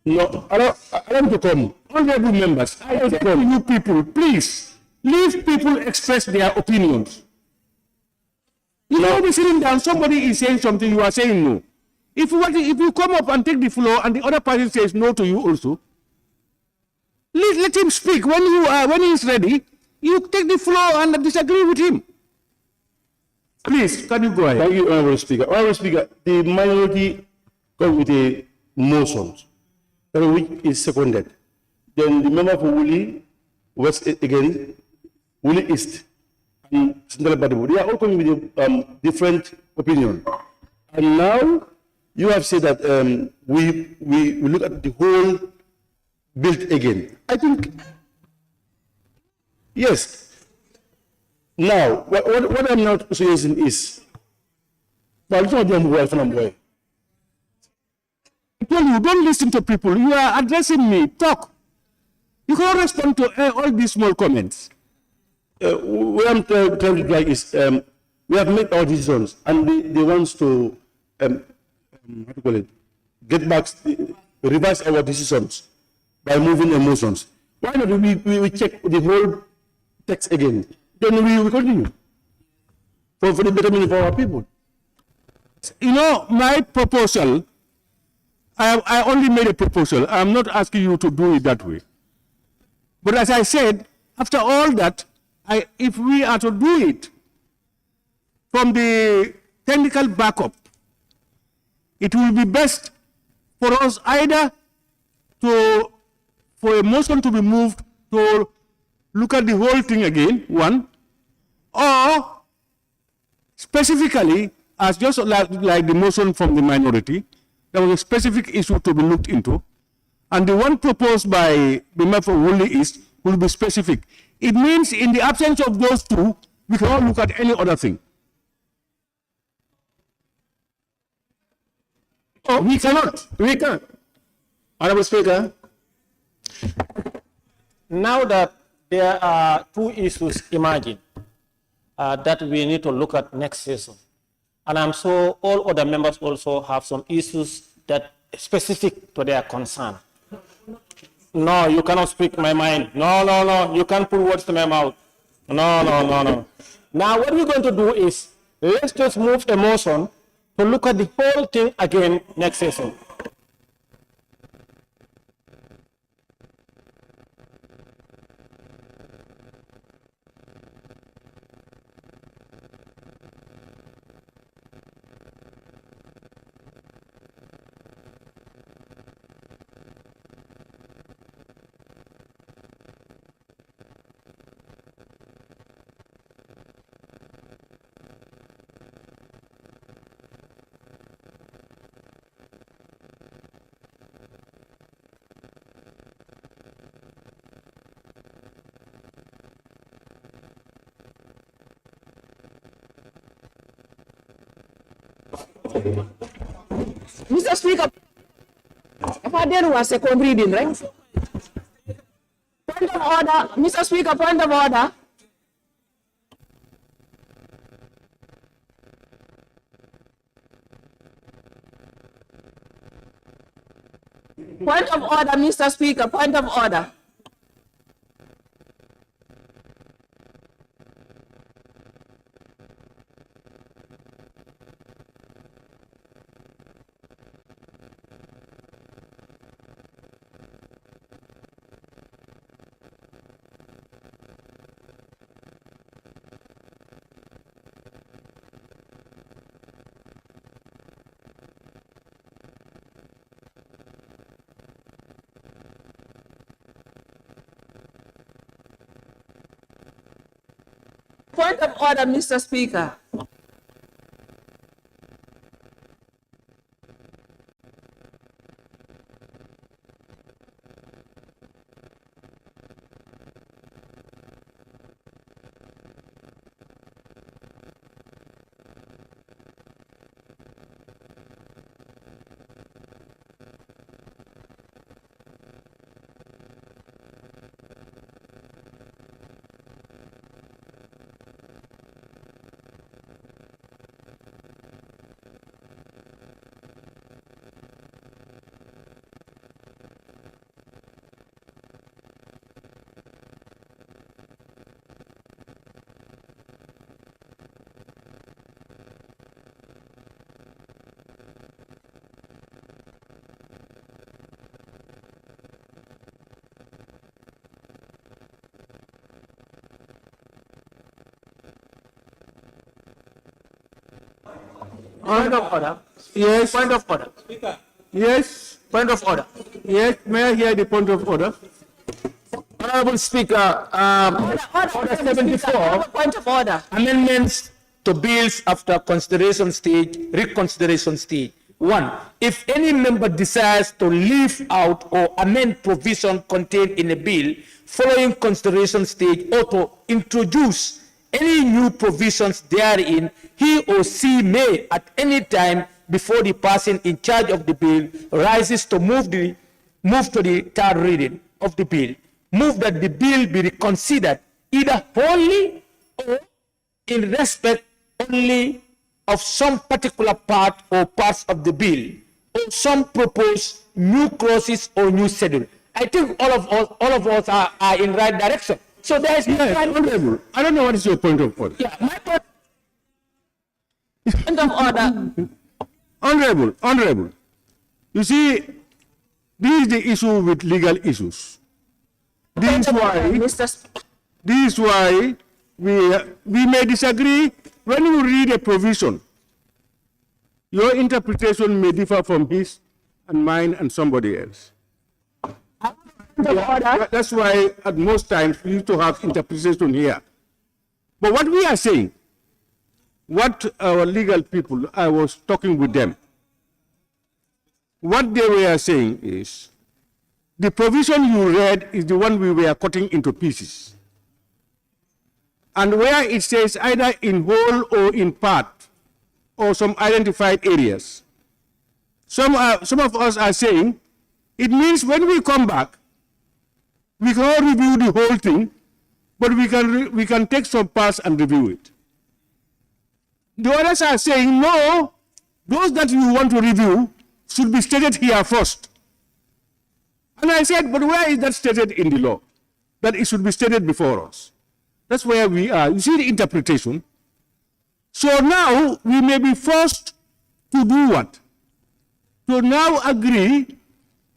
H: no, I want to come. Honorable members, I want to come. You people, please, leave people express their opinions. You know, be sitting down, somebody is saying something, you are saying no. If you come up and take the floor and the other person says no to you also, let him speak. When he is ready, you take the floor and disagree with him. Please, can you go ahead? Thank you, Honorable Speaker. Honorable Speaker, the minority come with a motion, which is seconded. Then the member for Woolly West again, Woolly East, and Central Badibu, they are all coming with a different opinion. And now you have said that we look at the whole bill again. I think, yes. Now, what I'm not suggesting is, I told you,
C: don't listen to people. You are addressing me. Talk. You cannot respond to all these small comments.
H: What I'm trying to do is, we have made our decisions, and they want to, how to call it, get back, revise our decisions by moving emotions. Why not we check the whole text again? Then we will continue for the betterment of our people.
C: You know, my proposal, I only made a proposal. I'm not asking you to do it that way. But as I said, after all that, if we are to do it from the technical backup, it will be best for us either for a motion to be moved to look at the whole thing again, one, or specifically, as just like the motion from the minority, there was a specific issue to be looked into, and the one proposed by the member for Woolly East will be specific. It means in the absence of those two, we cannot look at any other thing.
S: Oh, we cannot. We can't. Honorable Speaker, now that there are two issues emerging that we need to look at next session, and I'm sure all other members also have some issues that are specific to their concern. No, you cannot speak my mind. No. You can't put words to my mouth. No. Now, what we're going to do is, let's just move a motion to look at the whole thing again next session.
L: Mr. Speaker, if I did was second reading, right? Point of order, Mr. Speaker, point of order. Point of order, Mr. Speaker, point of order. Point of order, Mr. Speaker.
C: Point of order. Yes. Point of order. Speaker. Yes. Point of order. Yes. May I hear the point of order? Honorable Speaker, order 74.
L: Point of order.
P: Amendments to bills after consideration stage, reconsideration stage. 1. If any member desires to leave out or amend provision contained in a bill following consideration stage or to introduce any new provisions therein, he or she may at any time before the person in charge of the bill rises to move to the third reading of the bill. Move that the bill be reconsidered either wholly or in respect only of some particular part or parts of the bill, or some proposed new clauses or new schedule. I think all of us are in right direction. So there is no
C: Honorable, I don't know what is your point of order.
L: Yeah, my point of order.
C: Honorable, you see, this is the issue with legal issues. This is why we may disagree. When you read a provision, your interpretation may differ from his and mine and somebody else. That's why at most times we need to have interpretation here. But what we are saying, what our legal people, I was talking with them, what they were saying is, the provision you read is the one we were cutting into pieces. And where it says either in whole or in part, or some identified areas, some of us are saying, it means when we come back, we cannot review the whole thing, but we can take some parts and review it. The others are saying, no, those that you want to review should be stated here first. And I said, but where is that stated in the law? That it should be stated before us. That's where we are. You see the interpretation? So now we may be forced to do what? To now agree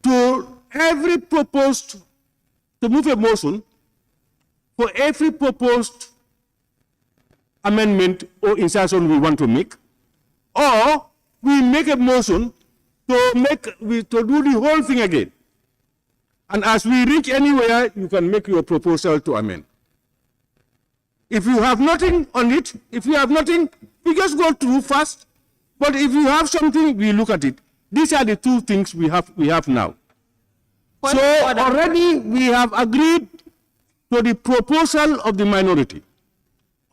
C: to every proposed, to move a motion for every proposed amendment or insertion we want to make, or we make a motion to do the whole thing again. And as we reach anywhere, you can make your proposal to amend. If you have nothing on it, we just go through fast. But if you have something, we look at it. These are the two things we have now. So already we have agreed to the proposal of the minority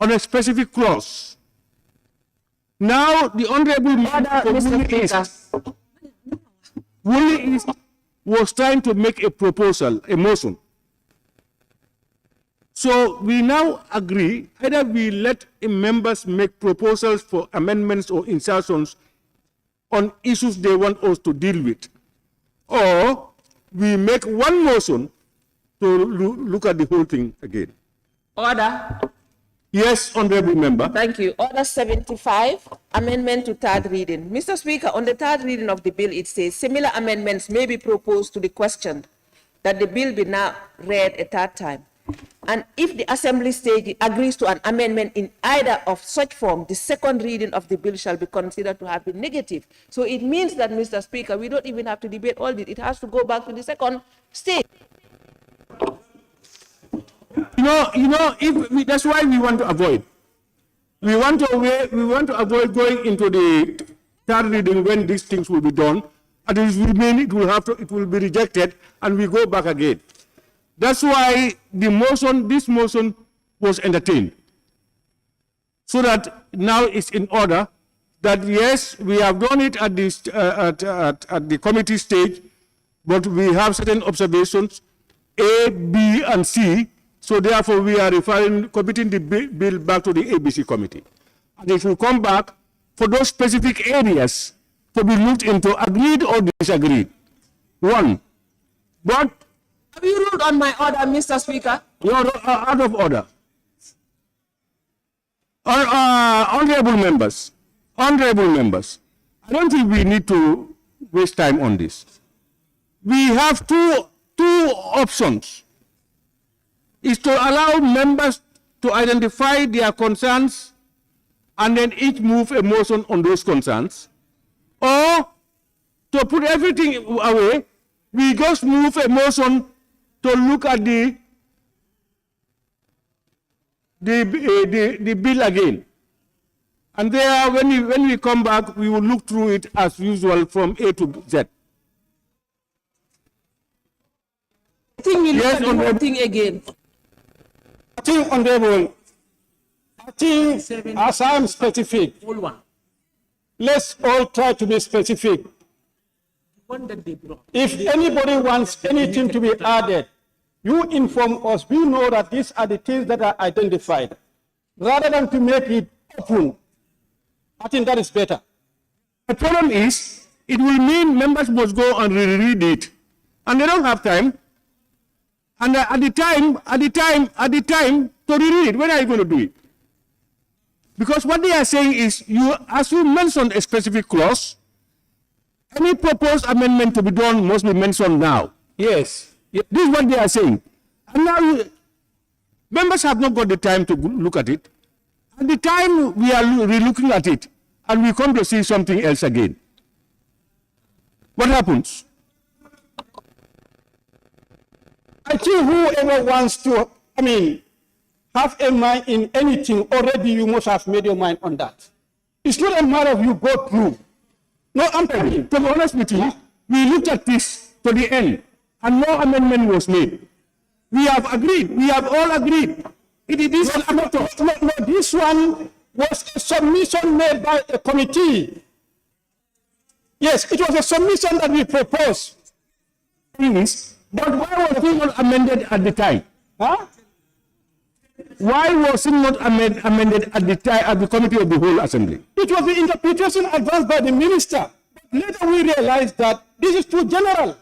C: on a specific clause. Now the Honorable Woolley East was trying to make a proposal, a motion. So we now agree, either we let members make proposals for amendments or insertions on issues they want us to deal with, or we make one motion to look at the whole thing again.
L: Order.
C: Yes, Honorable Member.
L: Thank you. Order 75, amendment to third reading. Mr. Speaker, on the third reading of the bill, it says similar amendments may be proposed to the question that the bill be now read a third time. And if the assembly stage agrees to an amendment in either of such form, the second reading of the bill shall be considered to have been negative. So it means that, Mr. Speaker, we don't even have to debate all this. It has to go back to the second stage.
C: That's why we want to avoid. We want to avoid going into the third reading when these things will be done, and it will be rejected, and we go back again. That's why this motion was entertained. So that now it's in order that yes, we have done it at the committee stage, but we have certain observations, A, B, and C. So therefore, we are committing the bill back to the ABC committee. And it will come back for those specific areas to be looked into, agreed or disagreed. One. But
L: have you ruled on my order, Mr. Speaker?
C: You're out of order. Honorable members, I don't think we need to waste time on this. We have two options. Is to allow members to identify their concerns and then each move a motion on those concerns, or to put everything away, we just move a motion to look at the bill again. And there, when we come back, we will look through it as usual from A to Z.
L: I think we look at the whole thing again.
R: I think, Honorable, as I'm specific, let's all try to be specific. If anybody wants anything to be added, you inform us. We know that these are the things that are identified. Rather than to make it open, I think that is better.
C: The problem is, it will mean members must go and reread it, and they don't have time. And at the time to reread it, when are you going to do it? Because what they are saying is, as you mentioned a specific clause, any proposed amendment to be done must be mentioned now.
K: Yes.
C: This is what they are saying. And now members have not got the time to look at it. At the time we are re-looking at it, and we come to see something else again. What happens?
R: I think whoever wants to, have a mind in anything, already you must have made your mind on that. It's not a matter of you go through. No, I'm telling you.
C: To be honest with you, we looked at this to the end, and no amendment was made. We have agreed. We have all agreed. It is
R: no, this one was a submission made by a committee. Yes, it was a submission that we proposed.
C: But why was it not amended at the time?
R: Huh?
C: Why was it not amended at the time at the Committee of the Whole Assembly?
R: It was the interpretation advanced by the minister. But later we realized that this is too general.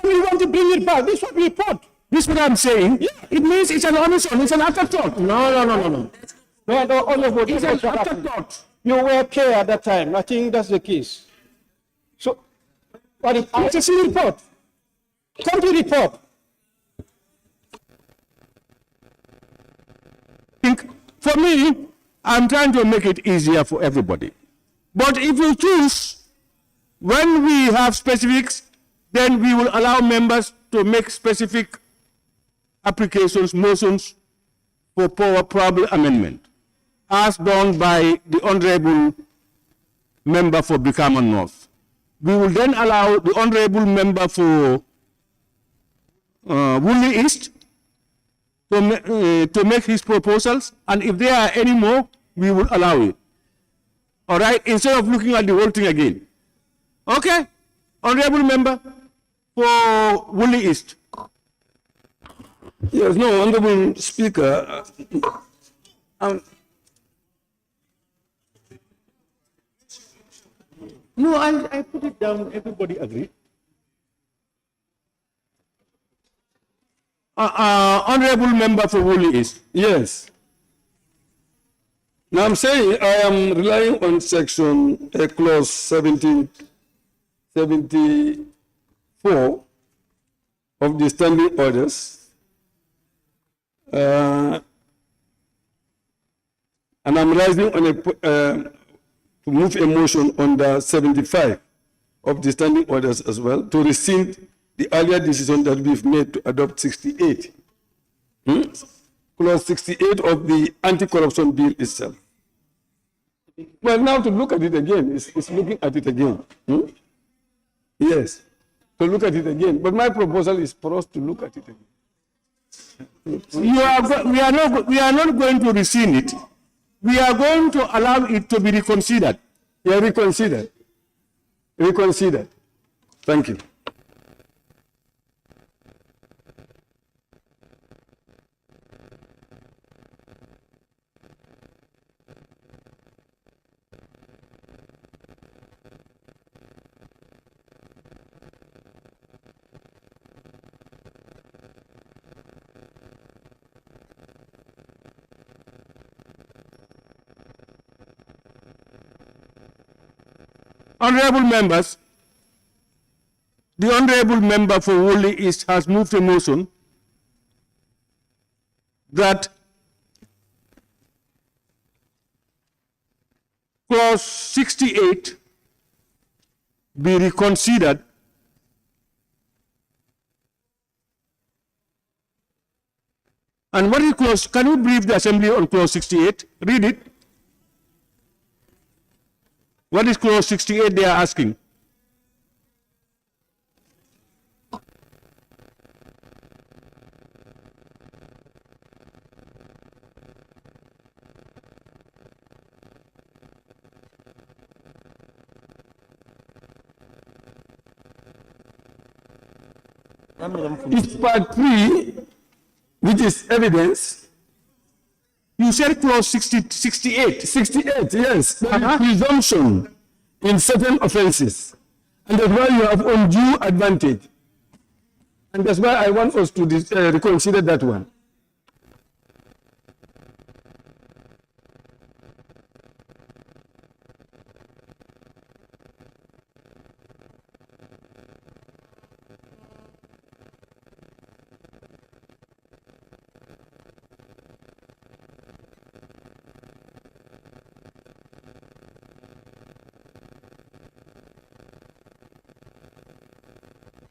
R: And we want to bring it back. This is what we put.
C: This is what I'm saying. Yeah. It means it's an omission, it's an afterthought.
R: No. It's an
C: afterthought.
R: You were care at that time. I think that's the case. So, but it's a report. Committee report.
C: For me, I'm trying to make it easier for everybody. But if you choose, when we have specifics, then we will allow members to make specific applications, motions for probable amendment, as done by the Honorable Member for Brikama North. We will then allow the Honorable Member for Woolly East to make his proposals, and if there are any more, we will allow it. All right, instead of looking at the whole thing again. Okay, Honorable Member for Woolly East.
G: Yes, no, Honorable Speaker.
C: No, I put it down, everybody agree. Honorable Member for Woolly East.
G: Yes. Now I'm saying I am relying on section clause 74 of the standing orders. And I'm rising on to move a motion under 75 of the standing orders as well to rescind the earlier decision that we've made to adopt 68. Clause 68 of the anti-corruption bill itself. Well, now to look at it again, it's looking at it again. Yes, to look at it again. But my proposal is for us to look at it again.
C: We are not going to rescind it. We are going to allow it to be reconsidered.
G: Yeah, reconsidered. Reconsidered. Thank you.
C: Honorable members, the Honorable Member for Woolly East has moved a motion that clause 68 be reconsidered and what is clause? Can you brief the Assembly on clause 68? Read it. What is clause 68 they are asking?
G: It's part 3, which is evidence.
C: You said clause 68.
G: 68, yes. Presumption in certain offenses. And that's why you have undue advantage. And that's why I want us to reconsider that one.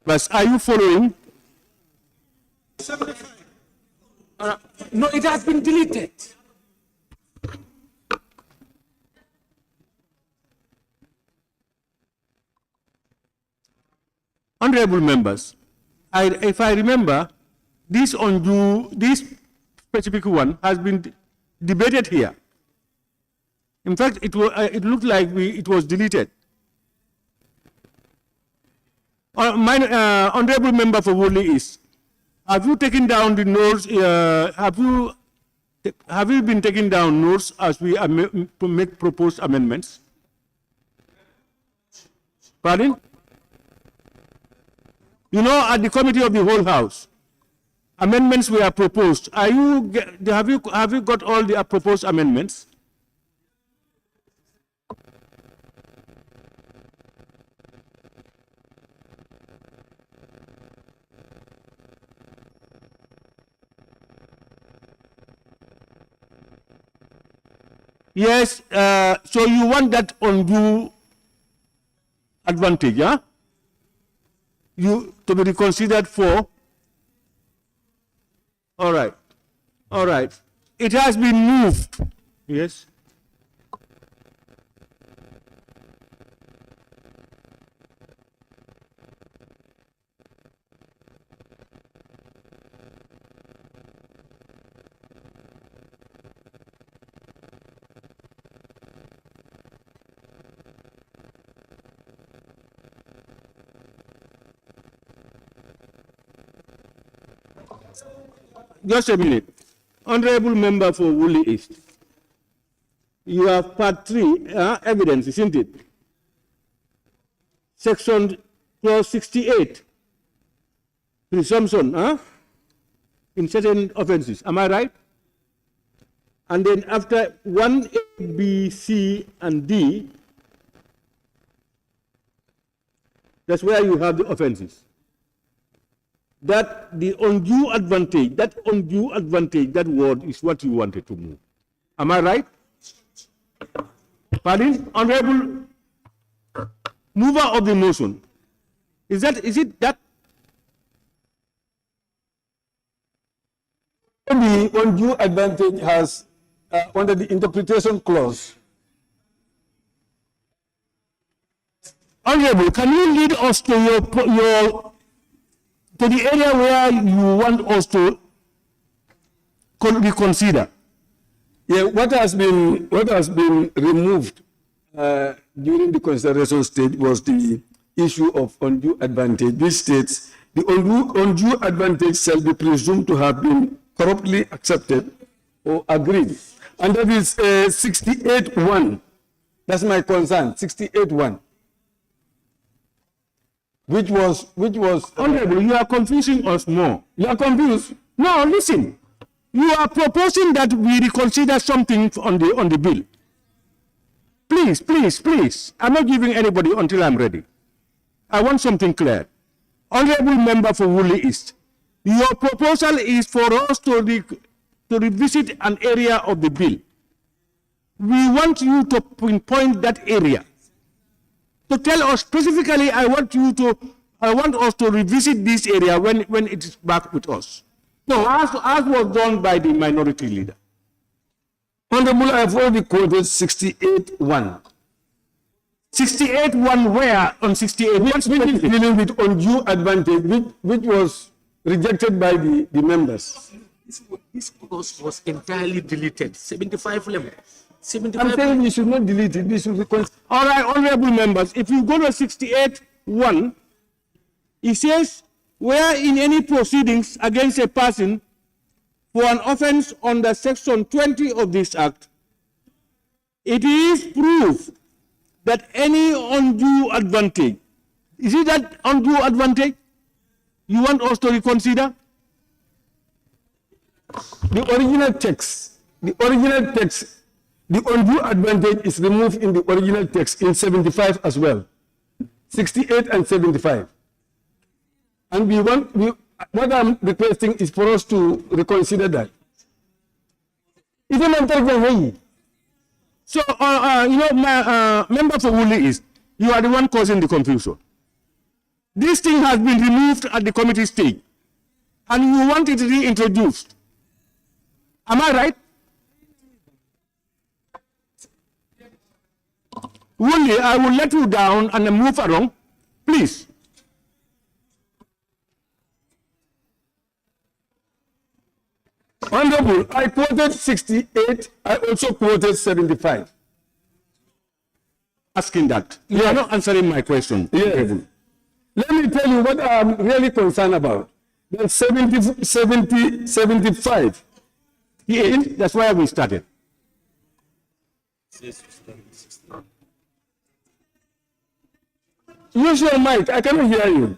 C: But are you following?
P: No, it has been deleted.
C: Honorable members, if I remember, this specific one has been debated here. In fact, it looked like it was deleted. Honorable member for Woodley East, have you taken down the notes? Have you been taking down notes as we make proposed amendments? Pardon? You know, at the committee of the whole house, amendments were proposed. Have you got all the proposed amendments? Yes, so you want that undue advantage, yeah? You to be reconsidered for? All right, all right. It has been moved, yes? Just a minute. Honorable member for Woolly East, you have part 3, evidence, isn't it? Section clause 68, presumption, in certain offenses. Am I right? And then after 1A, B, C, and D, that's where you have the offenses. That the undue advantage, that word is what you wanted to move. Am I right? Pardon? Honorable mover of the motion. Is it that?
G: The undue advantage has, under the interpretation clause.
C: Honorable, can you lead us to to the area where you want us to reconsider?
G: Yeah, what has been removed during the consideration stage was the issue of undue advantage. This states the undue advantage shall be presumed to have been corruptly accepted or agreed, and that is 68(1). That's my concern. 68(1). Which was
C: Honorable, you are confusing us more.
G: You are confused.
C: No, listen. You are proposing that we reconsider something on the bill. Please. I'm not giving anybody until I'm ready. I want something clear. Honorable member for Woolly East, your proposal is for us to revisit an area of the bill. We want you to pinpoint that area. To tell us specifically, I want us to revisit this area when it is back with us. No, as was done by the minority leader.
G: Honorable, I have already quoted 68(1).
C: 68(1) where on 68?
G: Which is dealing with undue advantage, which was rejected by the members.
P: This clause was entirely deleted. 75 level.
G: I'm saying we should not delete it. We should reconsider.
C: All right, honorable members, if you go to 68(1), it says, where in any proceedings against a person for an offense under section 20 of this act, it is proved that any undue advantage, is it that undue advantage you want us to reconsider?
G: The original text, the undue advantage is removed in the original text in 75 as well. 68 and 75. And what I'm requesting is for us to reconsider that.
C: So, member for Woolly East, you are the one causing the confusion. This thing has been removed at the committee stage, and you want it reintroduced. Am I right? Only I will let you down and then move along, please.
G: Honorable, I quoted 68, I also quoted 75.
C: Asking that. You are not answering my question.
G: Yes. Let me tell you what I'm really concerned about. The 75.
C: That's why we started.
G: Use your mic, I cannot hear you.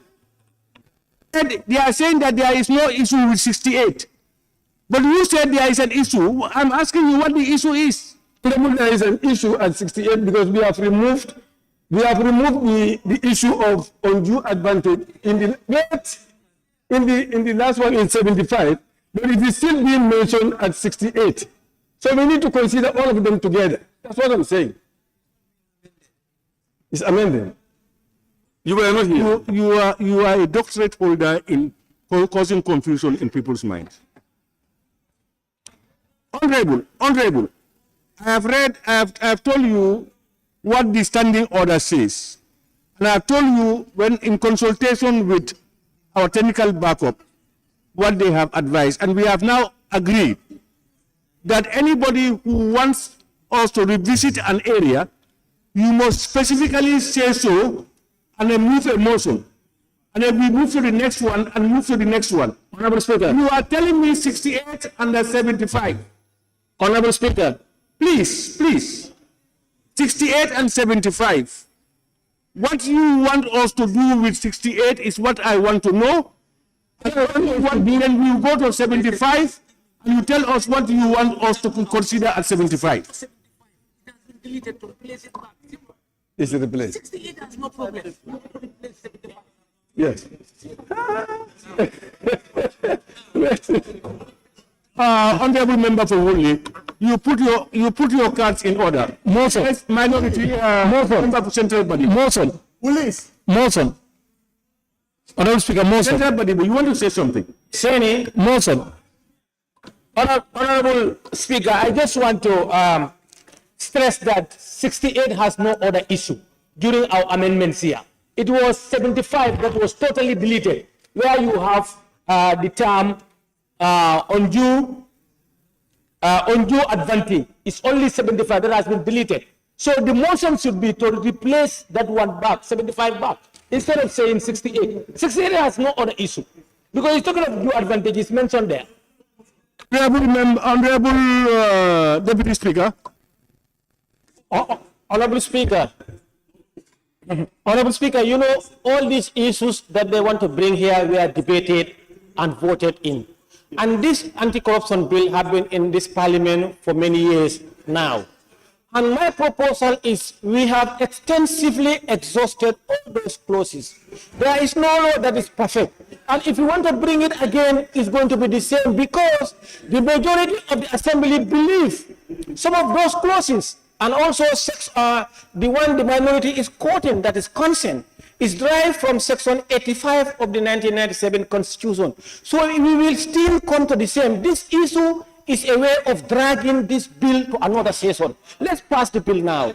C: And they are saying that there is no issue with 68. But you said there is an issue. I'm asking you what the issue is.
G: There is an issue at 68 because we have removed the issue of undue advantage in the last one in 75, but it is still being mentioned at 68. So we need to consider all of them together. That's what I'm saying. It's amended.
C: You were not here. You are a doctorate holder in causing confusion in people's minds. Honorable, I have told you what the standing order says. And I have told you when in consultation with our technical backup, what they have advised. And we have now agreed that anybody who wants us to revisit an area, you must specifically say so and then move a motion. And then we move to the next one and move to the next one.
P: Honorable Speaker.
C: You are telling me 68 and 75.
P: Honorable Speaker.
C: Please. 68 and 75. What you want us to do with 68 is what I want to know. Then we go to 75 and you tell us what you want us to consider at 75.
G: It's replaced.
O: 68 has no problem.
G: Yes.
C: Honorable member for Woolly, you put your cards in order.
P: Motion.
C: Yes, minority. Member for central body.
P: Motion.
C: Police.
P: Motion. Honorable Speaker, motion.
C: Central body, but you want to say something?
P: Saying motion. Honorable Speaker, I just want to stress that 68 has no other issue during our amendments here. It was 75 that was totally deleted, where you have the term undue advantage. It's only 75 that has been deleted. So the motion should be to replace that one back, 75 back, instead of saying 68. 68 has no other issue because it's talking of undue advantage. It's mentioned there.
C: Honorable Deputy Speaker.
S: Honorable Speaker. Honorable Speaker, you know, all these issues that they want to bring here were debated and voted in. And this anti-corruption bill has been in this parliament for many years now. And my proposal is we have extensively exhausted all those clauses. There is no law that is perfect. And if you want to bring it again, it's going to be the same because the majority of the assembly believe some of those clauses. And also the one the minority is quoting, that is consent, is derived from section 85 of the 1997 Constitution. So we will still come to the same. This issue is a way of dragging this bill to another session. Let's pass the bill now.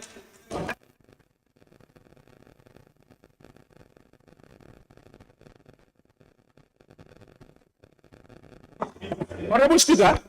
C: Honorable Speaker.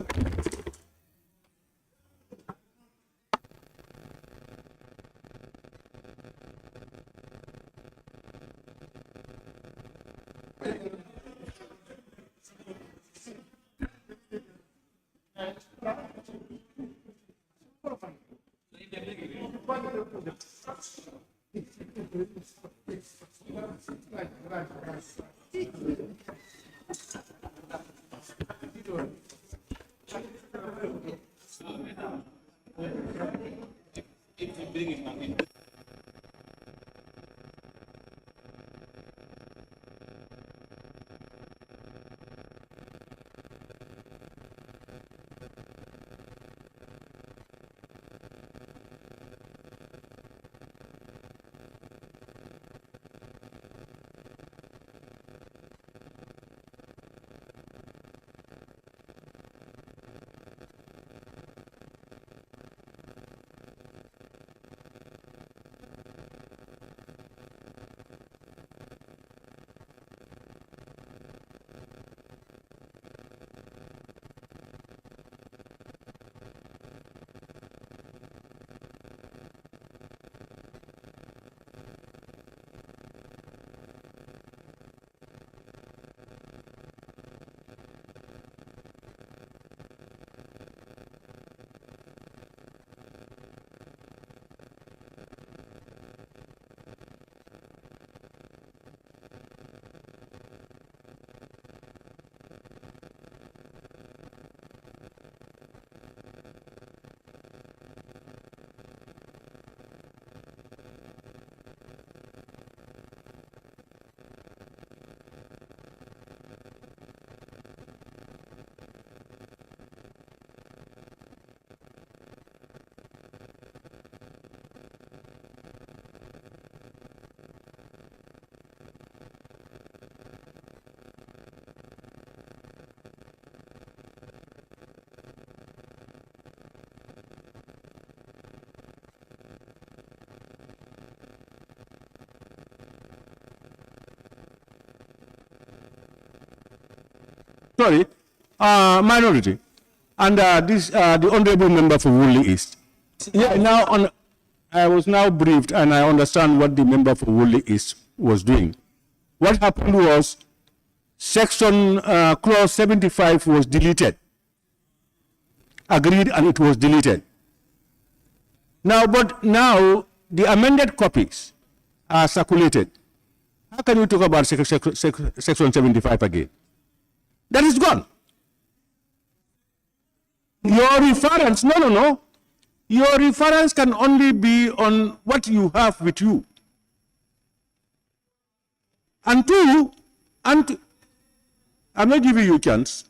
C: sorry, minority, and the honorable member for Woolly East. Yeah, I was now briefed, and I understand what the member for Woolly East was doing. What happened was, clause 75 was deleted. Agreed, and it was deleted. But now the amended copies are circulated. How can you talk about section 75 again? That is gone. Your reference, no. Your reference can only be on what you have with you. And two, I'm not giving you a chance.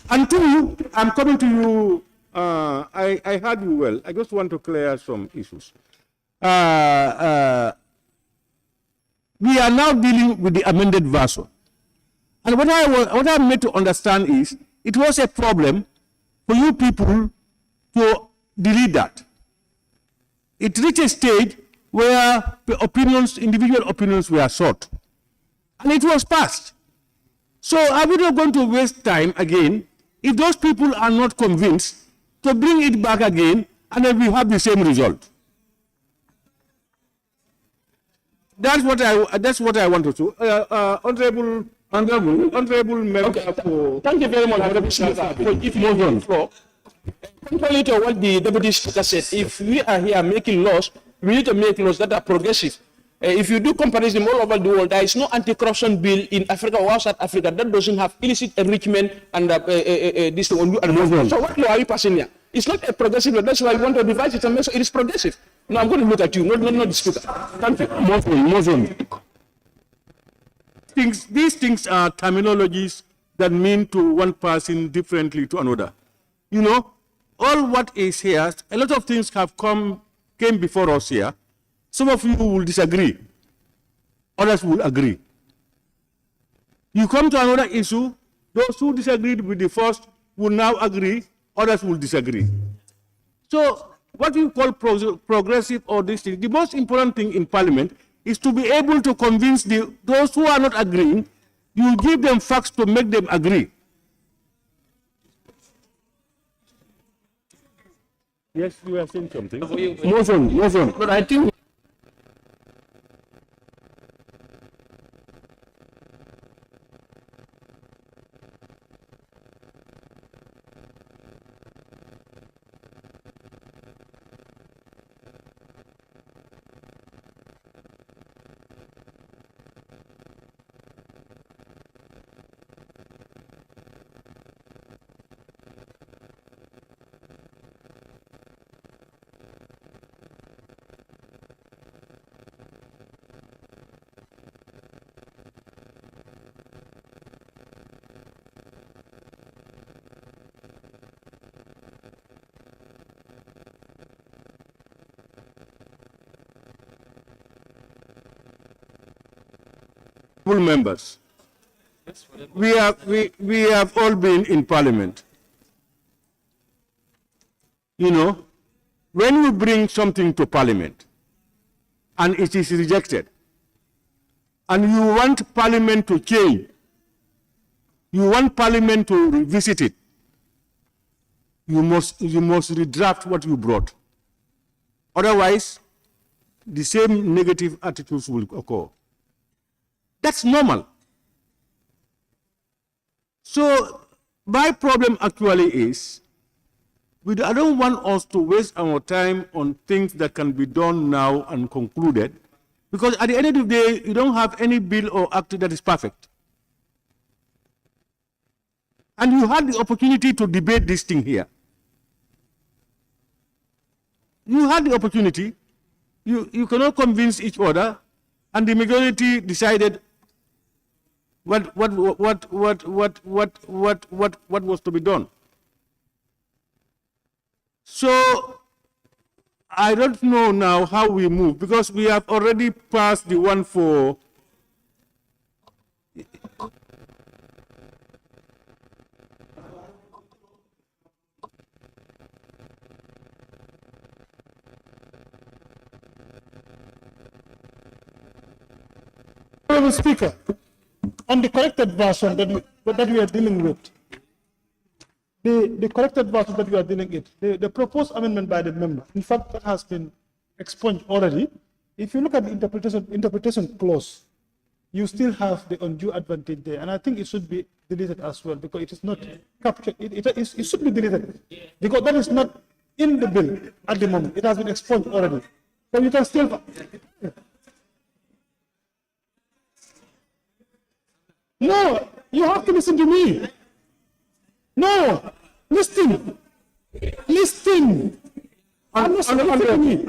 C: And two, I'm coming to you. I heard you well. I just want to clear some issues. We are now dealing with the amended version. And what I made to understand is, it was a problem for you people to delete that. It reached a stage where the individual opinions were sought. And it was passed. So are we not going to waste time again if those people are not convinced to bring it back again, and then we have the same result? That's what I wanted to. Honorable member. Okay.
U: Thank you very much, Honorable Speaker, for giving me the floor. Contrary to what the Deputy Speaker said, if we are here making laws, we need to make laws that are progressive. If you do comparison all over the world, there is no anti-corruption bill in Africa or outside Africa that doesn't have illicit enrichment and this one. So what law are you passing here? It's not a progressive law. That's why I want to devise it and make sure it is progressive. Now I'm going to look at you, not the speaker. Thank you.
C: These things are terminologies that mean to one person differently to another. You know, all what is here, a lot of things came before us here. Some of you will disagree. Others will agree. You come to another issue, those who disagreed with the first will now agree, others will disagree. So what we call progressive or this thing, the most important thing in Parliament is to be able to convince those who are not agreeing. You give them facts to make them agree. Yes, you were saying something. Motion. But I think members, we have all been in Parliament. You know, when you bring something to Parliament and it is rejected, and you want Parliament to change, you want Parliament to revisit it, you must redraft what you brought. Otherwise, the same negative attitudes will occur. That's normal. So my problem actually is, I don't want us to waste our time on things that can be done now and concluded, because at the end of the day, you don't have any bill or act that is perfect. And you had the opportunity to debate this thing here. You had the opportunity. You cannot convince each other, and the majority decided what was to be done. So I don't know now how we move, because we have already passed the one for
F: Mr. Speaker, on the corrected version that we are dealing with, the corrected version that we are dealing with, the proposed amendment by the member, in fact, that has been expunged already. If you look at the interpretation clause, you still have the undue advantage there, and I think it should be deleted as well because it is not captured. It should be deleted because that is not in the bill at the moment. It has been expunged already, so you can still. No, you have to listen to me. No, listen. Listen. Listen to me.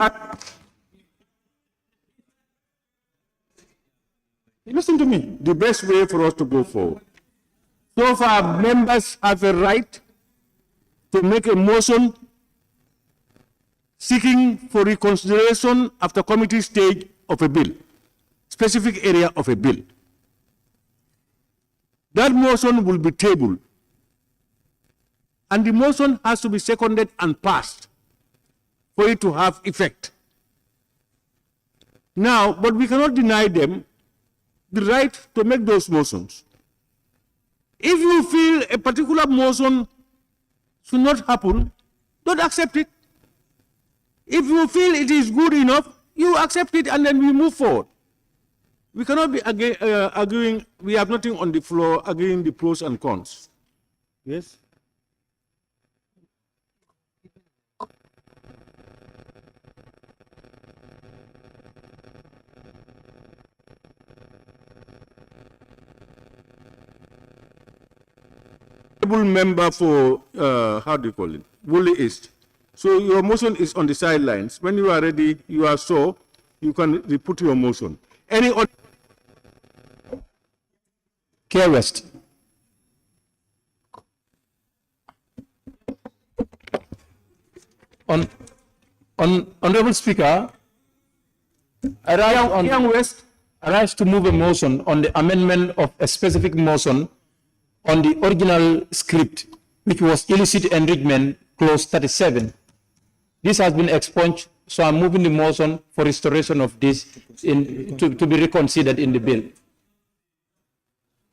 F: Listen to me.
C: The best way for us to go forward. So far, members have a right to make a motion seeking for reconsideration after committee stage of a bill, specific area of a bill. That motion will be tabled, and the motion has to be seconded and passed for it to have effect. Now, but we cannot deny them the right to make those motions. If you feel a particular motion should not happen, don't accept it. If you feel it is good enough, you accept it and then we move forward. We cannot be arguing, we have nothing on the floor, arguing the pros and cons. Yes? Member for, how do you call it, Woolly East. So your motion is on the sidelines. When you are ready, you are so, you can put your motion. Any other?
K: Care West. Honorable Speaker, I rise to move a motion on the amendment of a specific motion on the original script, which was illicit enrichment, clause 37. This has been expunged, so I'm moving the motion for restoration of this to be reconsidered in the bill.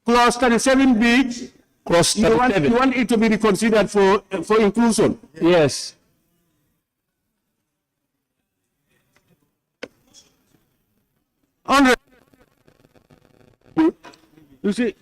C: Clause 37B,
K: clause 37.
C: You want it to be reconsidered for inclusion?
K: Yes.
C: You see,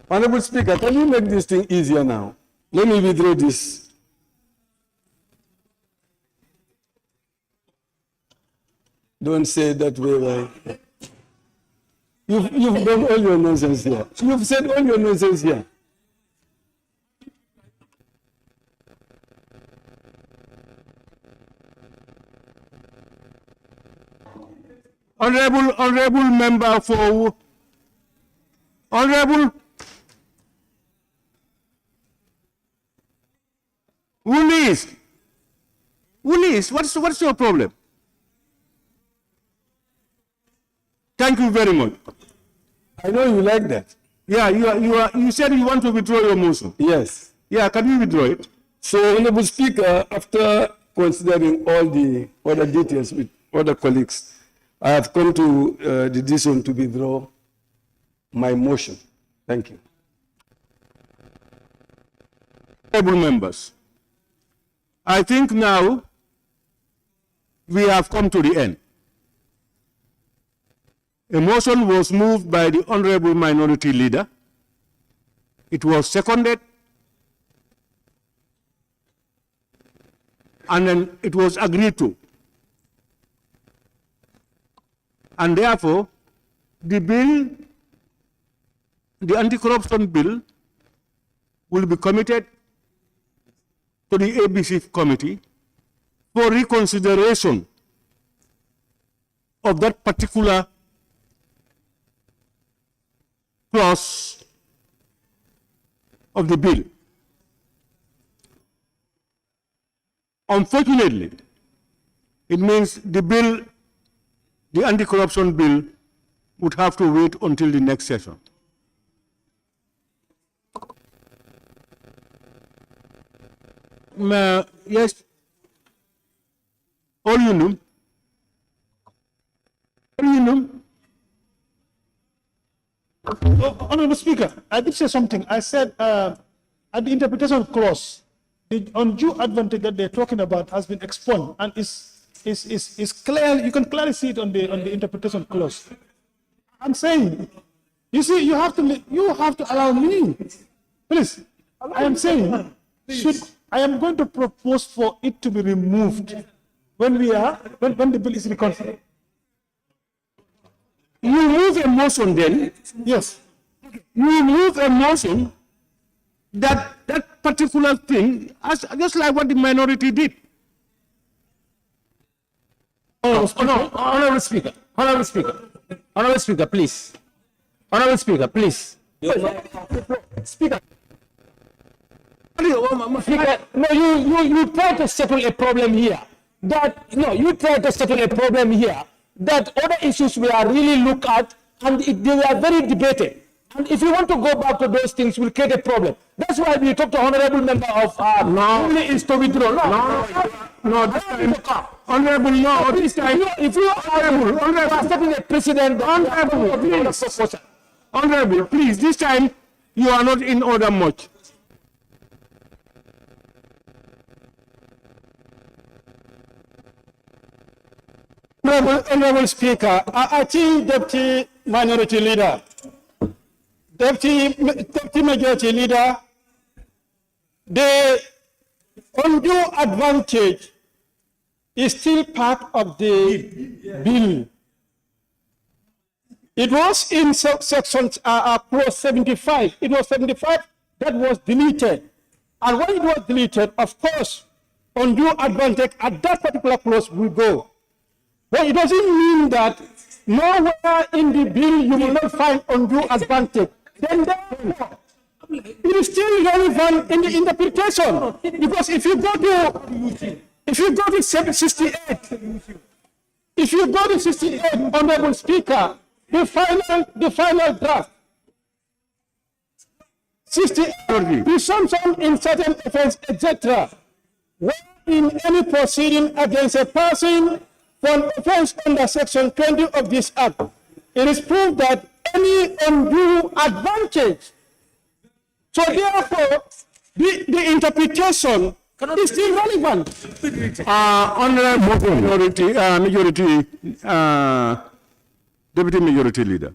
G: Honorable Speaker, can you make this thing easier now? Let me withdraw this. Don't say it that way, right? You've done all your nonsense here. You've said all your nonsense here.
C: Honorable member for Honorable Willis. Willis, what's your problem? Thank you very much.
G: I know you like that.
C: Yeah, you said you want to withdraw your motion.
G: Yes.
C: Yeah, can you withdraw it?
G: So, Honorable Speaker, after considering all the other details with other colleagues, I have come to the decision to withdraw my motion. Thank you.
C: Honorable members, I think now we have come to the end. A motion was moved by the Honorable Minority Leader. It was seconded, and then it was agreed to. And therefore, the bill, the anti-corruption bill, will be committed to the ABC committee for reconsideration of that particular clause of the bill. Unfortunately, it means the bill, the anti-corruption bill, would have to wait until the next session. Yes, all you know.
F: Honorable Speaker, I did say something. I said at the interpretation clause, the undue advantage that they're talking about has been expunged and is clear. You can clearly see it on the interpretation clause. I'm saying, you see, you have to allow me, please. I am saying, I am going to propose for it to be removed when the bill is reconsidered.
C: You move a motion then?
F: Yes.
C: You move a motion that particular thing, just like what the minority did.
P: Honorable Speaker, please. Honorable Speaker, please. Speaker. Speaker, no, you try to settle a problem here. That other issues we are really looked at and they were very debated. And if you want to go back to those things, we'll create a problem. That's why we talked to honorable member of only is to withdraw.
C: No, this time, honorable, no, this time,
P: if you are setting a precedent,
C: honorable, please, this time you are not in order much.
R: Honorable Speaker, I think Deputy Minority Leader, Deputy Majority Leader, the undue advantage is still part of the bill. It was in section clause 75. It was 75 that was deleted. And when it was deleted, of course, undue advantage at that particular clause will go. But it doesn't mean that nowhere in the bill you will not find undue advantage. Then therefore, it is still relevant in the interpretation. Because if you go to 68, Honorable Speaker, the final draft, 68, presumption in certain offense, etc. When in any proceeding against a person for an offense under section 20 of this act, it is proved that any undue advantage. So therefore, the interpretation is still relevant.
C: Honorable Deputy Majority Leader,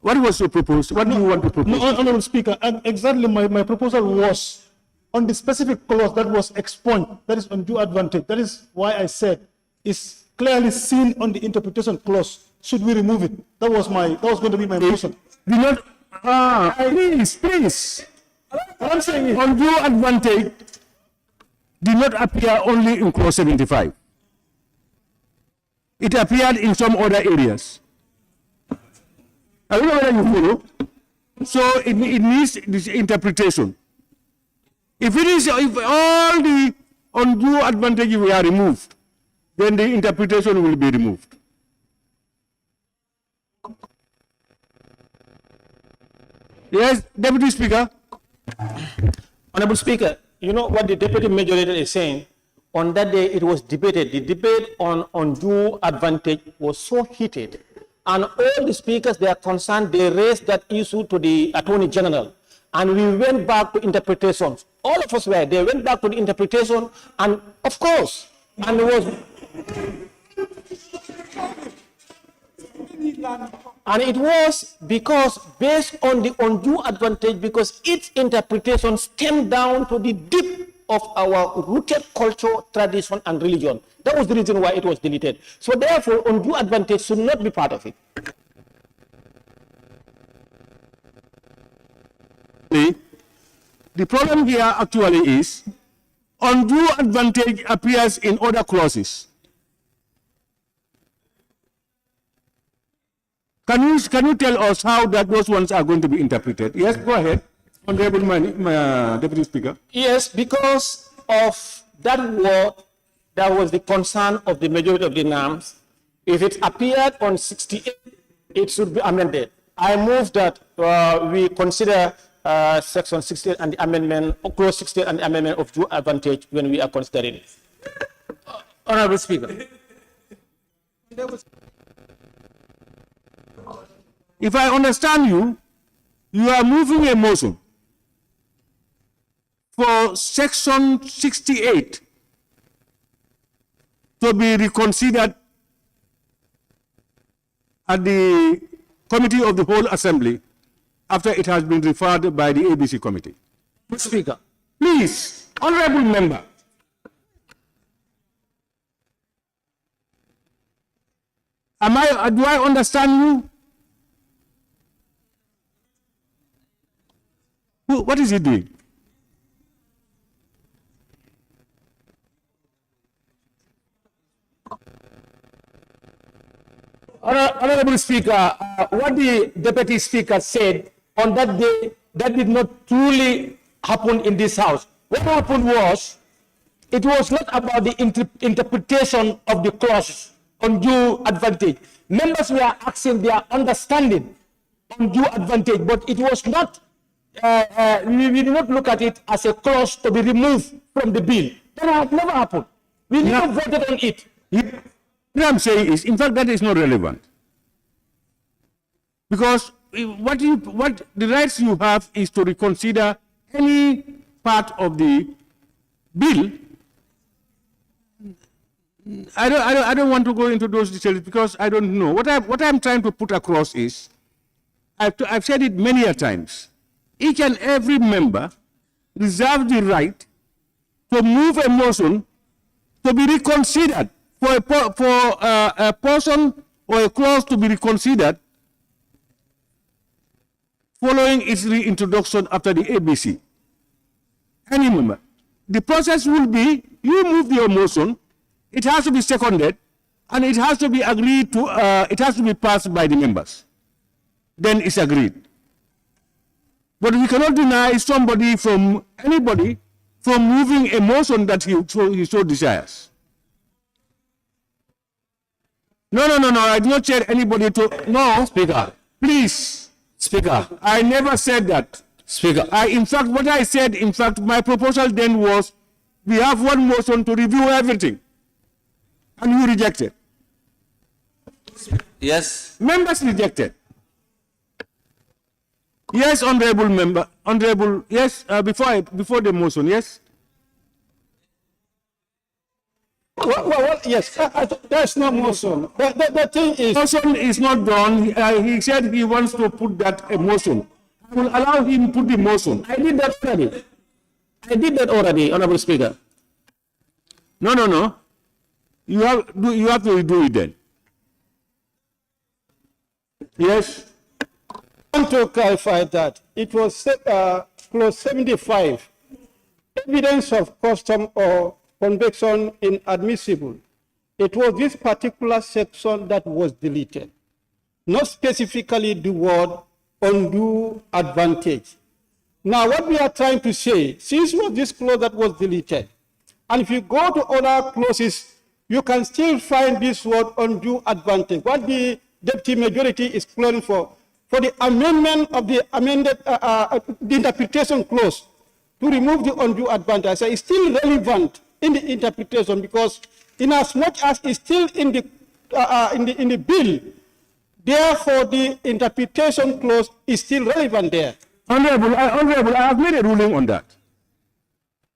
C: what was your proposal? What do you want to propose?
F: No, Honorable Speaker, exactly my proposal was on the specific clause that was expunged, that is undue advantage. That is why I said it's clearly seen on the interpretation clause. Should we remove it? That was going to be my motion.
C: Please. What I'm saying is undue advantage did not appear only in clause 75. it appeared in some other areas. I don't know whether you follow. So it needs this interpretation. If all the undue advantages were removed, then the interpretation will be removed. Yes, Deputy Speaker.
S: Honorable Speaker, you know what the Deputy Major Leader is saying? On that day, it was debated. The debate on undue advantage was so heated. And all the speakers, they are concerned, they raised that issue to the Attorney General. And we went back to interpretations. All of us were, they went back to the interpretation. And of course, and it was... And it was because based on the undue advantage, because its interpretation stemmed down to the deep of our rooted culture, tradition, and religion. That was the reason why it was deleted. So therefore, undue advantage should not be part of it.
C: The problem here actually is undue advantage appears in other clauses. Can you tell us how those ones are going to be interpreted? Yes, go ahead, Honorable Deputy Speaker.
S: Yes, because of that word, that was the concern of the majority of the NAMs. If it appeared on 68, it should be amended. I move that we consider Section 68 and the amendment, or Clause 68 and the amendment of due advantage when we are considering it.
K: Honorable Speaker.
C: If I understand you, you are moving a motion for Section 68 to be reconsidered at the Committee of the Whole Assembly after it has been referred by the ABC Committee.
K: Mr. Speaker.
C: Please, honorable member. Do I understand you? What is he doing?
P: Honorable Speaker, what the Deputy Speaker said on that day, that did not truly happen in this House. What happened was, it was not about the interpretation of the clause on due advantage. Members were asking their understanding on due advantage, but it was not, we did not look at it as a clause to be removed from the bill. That had never happened. We never voted on it.
C: What I'm saying is, in fact, that is not relevant. Because what the rights you have is to reconsider any part of the bill. I don't want to go into those details because I don't know. What I'm trying to put across is, I've said it many a times, each and every member reserves the right to move a motion to be reconsidered, for a person or a clause to be reconsidered following its reintroduction after the ABC. Any member. The process will be, you move your motion, it has to be seconded, and it has to be agreed to, it has to be passed by the members. Then it's agreed. But we cannot deny somebody from, anybody, from moving a motion that he so desires. No, I did not tell anybody to, no.
N: Speaker.
C: Please.
N: Speaker.
C: I never said that.
N: Speaker.
C: In fact, what I said, in fact, my proposal then was, we have one motion to review everything. And you rejected.
N: Yes.
C: Members rejected. Yes, honorable member, honorable, yes, before the motion, yes?
R: Well, yes, there's no motion. The thing is...
C: Motion is not done. He said he wants to put that motion. I will allow him to put the motion.
S: I did that already. I did that already, Honorable Speaker.
C: No. You have to do it then. Yes.
R: I want to clarify that. It was clause 75. Evidence of custom or conviction inadmissible. it was this particular section that was deleted, not specifically the word undue advantage. Now, what we are trying to say, since it was this clause that was deleted, and if you go to other clauses, you can still find this word undue advantage. What the deputy majority is calling for the amendment of the amended the interpretation clause to remove the undue advantage, so it's still relevant in the interpretation, because in as much as it's still in the bill, therefore the interpretation clause is still relevant there.
C: Honorable, I have made a ruling on that.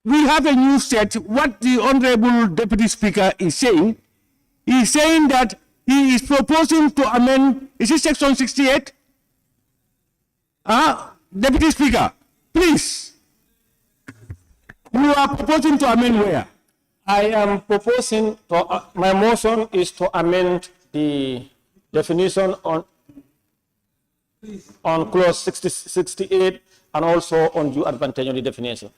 C: We have a new set. What the Honorable Deputy Speaker is saying that he is proposing to amend, is it section 68? Deputy Speaker, please. You are proposing to amend where?
S: I am proposing to, my motion is to amend the definition on clause 68 and also on due advantage on the definition.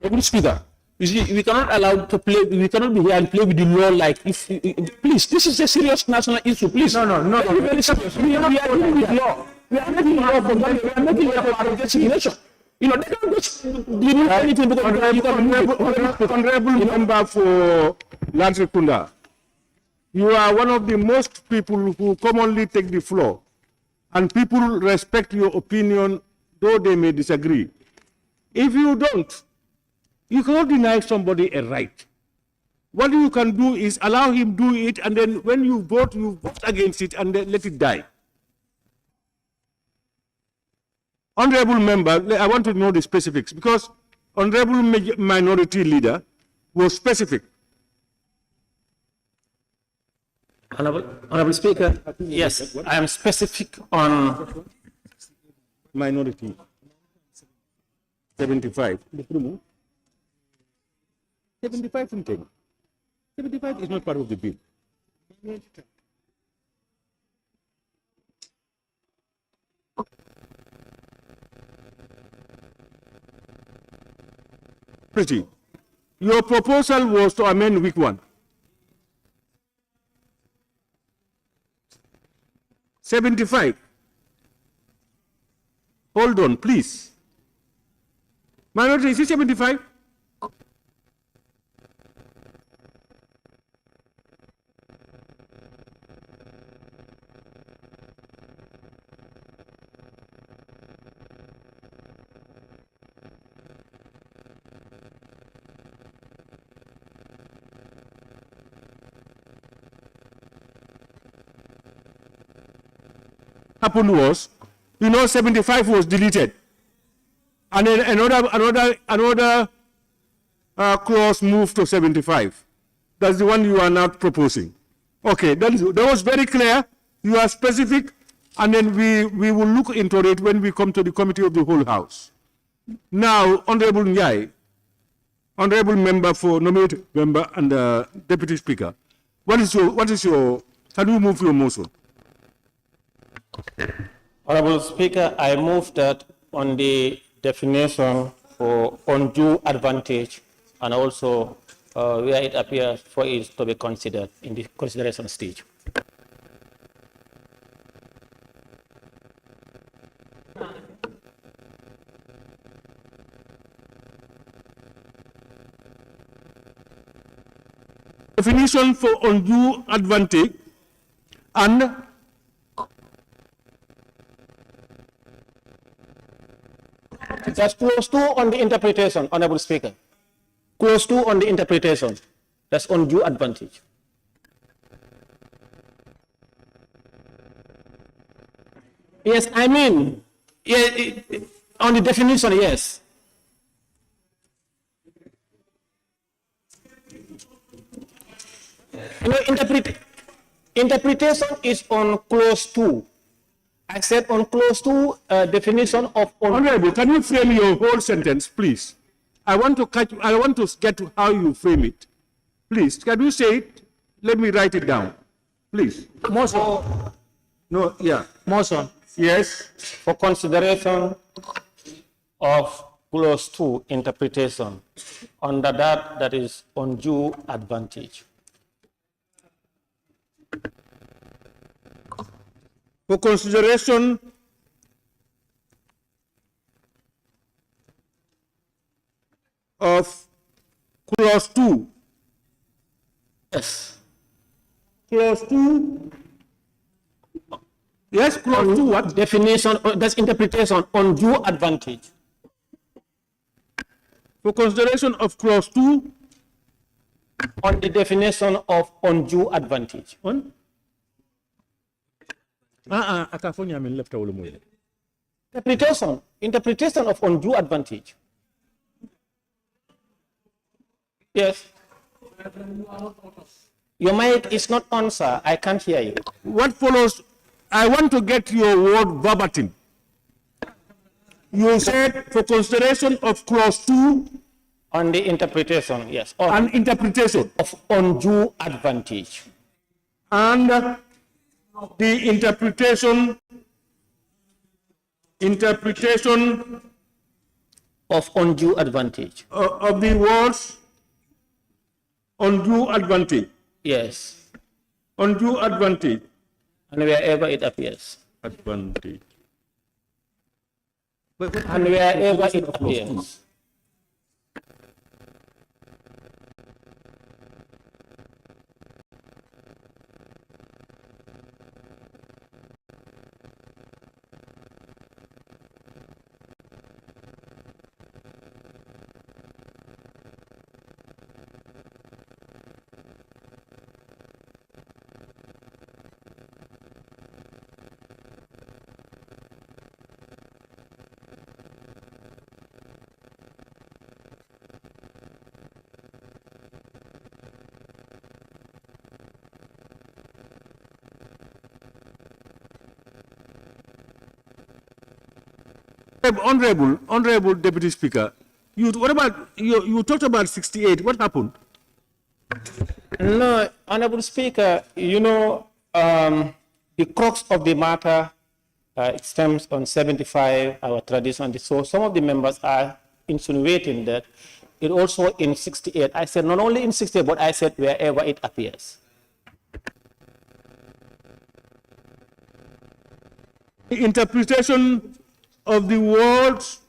C: Deputy Speaker, you see, we cannot allow to play, we cannot be here and play with the law like if please, this is a serious national issue, please. No. Very serious. We are dealing with law. We are making law for government. We are making law for our designation. You know, they don't just remove anything because Honorable Member for Lansing-Kunda, you are one of the most people who commonly take the floor, and people respect your opinion, though they may disagree. If you don't, you cannot deny somebody a right. What you can do is allow him do it, and then when you vote against it, and then let it die. Honorable Member, I want to know the specifics, because Honorable Minority Leader was specific.
S: Honorable Speaker, yes, I am specific on
C: minority 75. 75 something. 75 is not part of the bill. Pretty. Your proposal was to amend week 1. 75. Hold on, please. Minority, is it 75? Happened was, 75 was deleted, and then another clause moved to 75. That's the one you are now proposing. Okay, that was very clear. You are specific, and then we will look into it when we come to the committee of the whole house. Now, Honorable Njai, Honorable Member for nominated member and Deputy Speaker, what is your? Can you move your motion?
S: Honorable Speaker, I move that on the definition for undue advantage and also where it appears for it to be considered in the consideration stage.
C: Definition for undue advantage and
S: that's clause 2 on the interpretation, Honorable Speaker. Clause 2 on the interpretation. That's undue advantage. Yes, I mean, on the definition, yes. Interpretation is on clause 2. I said on clause 2, definition of...
C: Honorable, can you frame your whole sentence, please? I want to get to how you frame it. Please, can you say it? Let me write it down. Please.
S: Motion.
C: No, yeah.
S: Motion.
C: Yes.
S: For consideration of clause 2 interpretation, under that is undue advantage.
C: for consideration of clause 2.
P: Yes.
C: Clause 2. Yes, clause 2 what?
S: Definition, that's interpretation, undue advantage.
C: For consideration of clause 2.
S: On the definition of undue advantage.
C: On? California, I mean left all the
S: Interpretation of undue advantage. Yes. Your mic is not on, sir. I can't hear you.
C: What follows? I want to get your word verbatim. You said for consideration of clause 2.
S: On the interpretation, yes.
C: An interpretation
S: of undue advantage.
C: And the interpretation
S: of undue advantage.
C: Of the words undue advantage.
S: Yes.
C: Undue advantage.
S: And wherever it appears.
C: Advantage.
S: And wherever it appears.
C: Honorable Deputy Speaker, you talked about 68. What happened?
S: No, Honorable Speaker, you know, the crux of the matter it stems on 75, our tradition. So some of the members are insinuating that it also in 68. I said not only in 68, but I said wherever it appears.
C: The interpretation of the words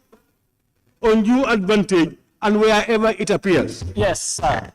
C: undue advantage and wherever it appears.
S: Yes, sir.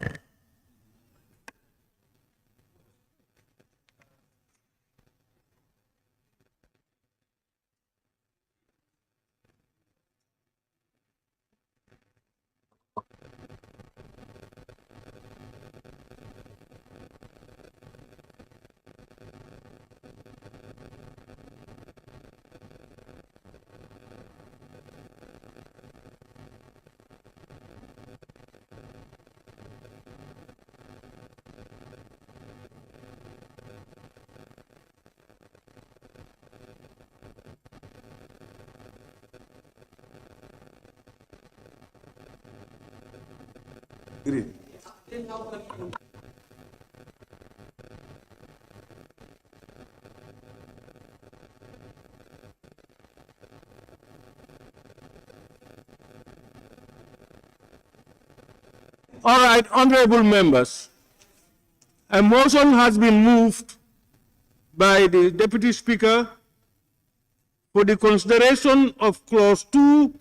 G: Green.
C: All right, honorable members, a motion has been moved by the Deputy Speaker for the consideration of clause 2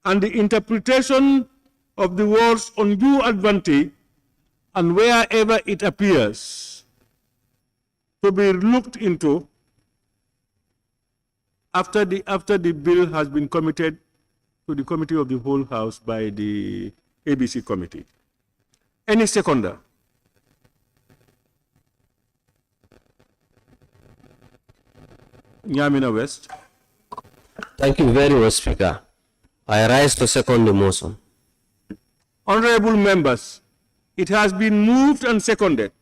C: and the interpretation of the words undue advantage and wherever it appears to be looked into after the bill has been committed to the committee of the whole house by the ABC committee. Any seconder? Nyamina West.
N: Thank you very much, Speaker. I rise to second the motion.
C: Honorable members, it has been moved and seconded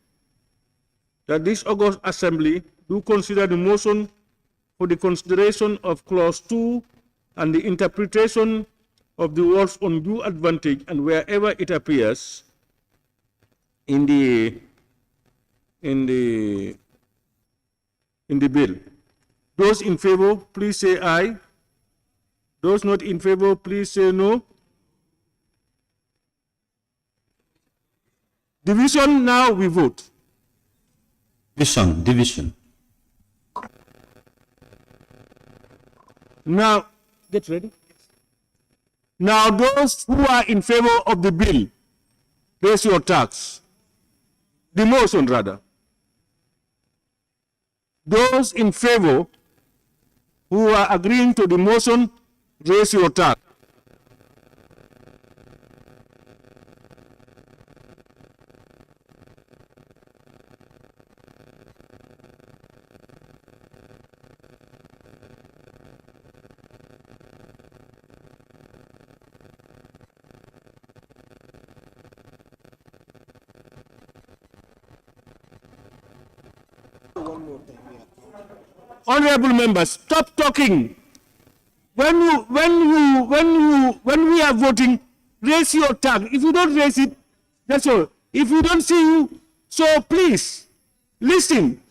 C: that this August Assembly do consider the motion for the consideration of clause 2 and the interpretation of the words undue advantage and wherever it appears in the bill. Those in favor, please say aye. Those not in favor, please say no. Division, now we vote.
T: Division.
C: Now, get ready. Now, those who are in favor of the bill, raise your tax. The motion, rather. Those in favor who are agreeing to the motion, raise your tax. Honorable members, stop talking. When we are voting, raise your tongue. If you don't raise it, that's all. If we don't see you, so please listen.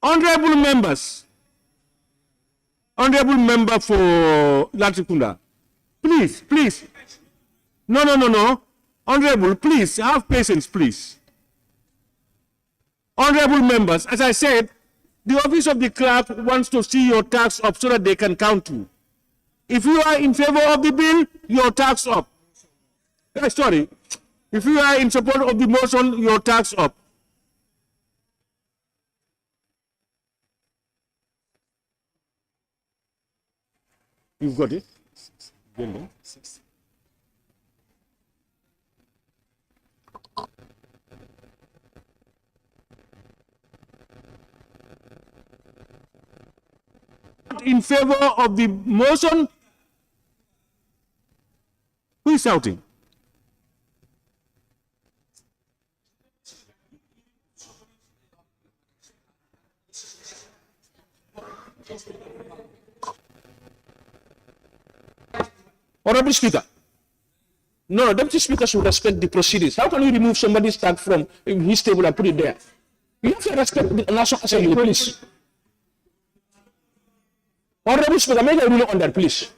C: Honorable members, honorable member for Latrikunda, please. No. Honorable, please have patience, please. Honorable members, as I said, the office of the clerk wants to see your tax up so that they can count you. If you are in favor of the bill, your tax up. Sorry. If you are in support of the motion, your tax up. You've got it? In favor of the motion? Who is shouting? Honorable Speaker. No, Deputy Speaker should respect the proceedings. How can you remove somebody's tag from his table and put it there? You have to respect the National Assembly, please. Honorable Speaker, make a ruling on that, please.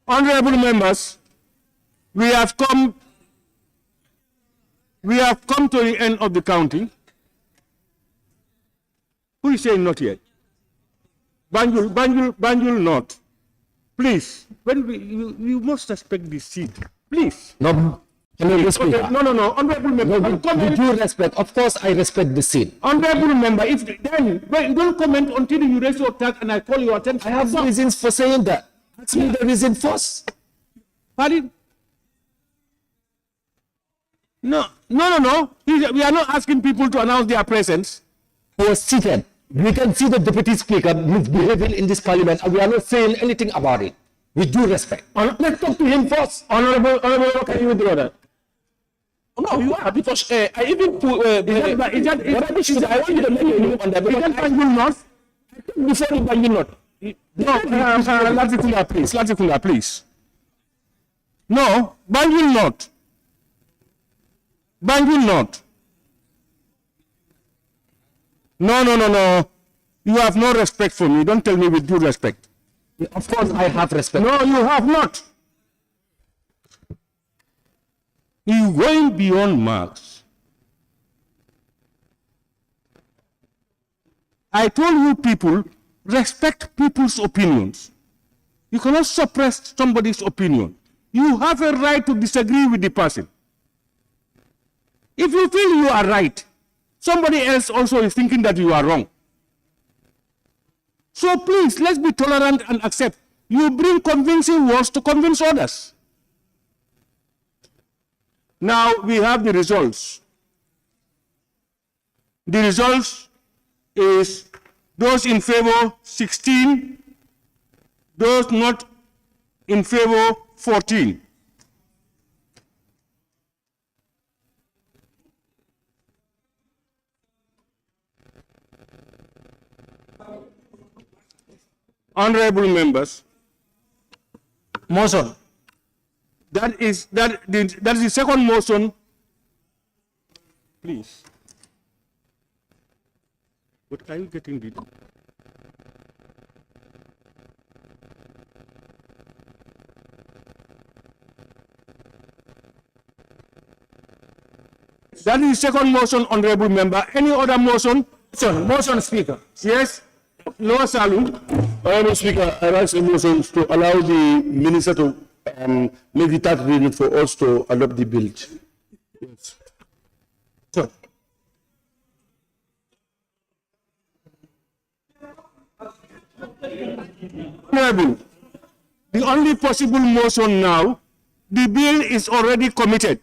C: Honorable members, we have come to the end of the counting. Who is saying not yet? Banjul not. Please, you must respect the seat. Please.
A: No, Honorable Speaker.
C: Okay, no. Honorable member,
A: No, with due respect, of course I respect the seat.
C: Honorable member, if then don't comment until you raise your tag and I call your attention.
A: I have reasons for saying that. Ask me the reason first.
C: Pardon? No. We are not asking people to announce their presence.
A: Who was seated. We can see the Deputy Speaker misbehaving in this parliament and we are not saying anything about it. With due respect. Let's talk to him first.
C: Honorable, can you withdraw that? No, you are, because I even put. I want you to make a move on that. Because Banjul not. Before the Banjul not. No, Latrikunda, please. No, Banjul not. Banjul not. No. You have no respect for me. Don't tell me with due respect.
A: Of course I have respect.
C: No, you have not. You going beyond marks. I told you people, respect people's opinions. You cannot suppress somebody's opinion. You have a right to disagree with the person. If you feel you are right, somebody else also is thinking that you are wrong. So please, let's be tolerant and accept. You bring convincing words to convince others. Now we have the results. The results is those in favor 16, those not in favor 14. Honorable members, motion. That is the second motion. Please. What are you getting the? That is the second motion, honorable member. Any other motion?
P: Motion, Speaker.
C: Yes. Lower Salute.
Q: Honorable Speaker, I raise a motion to allow the minister to make the third reading for us to adopt the bill. Yes.
C: Sure. Honorable, the only possible motion now, the bill is already committed.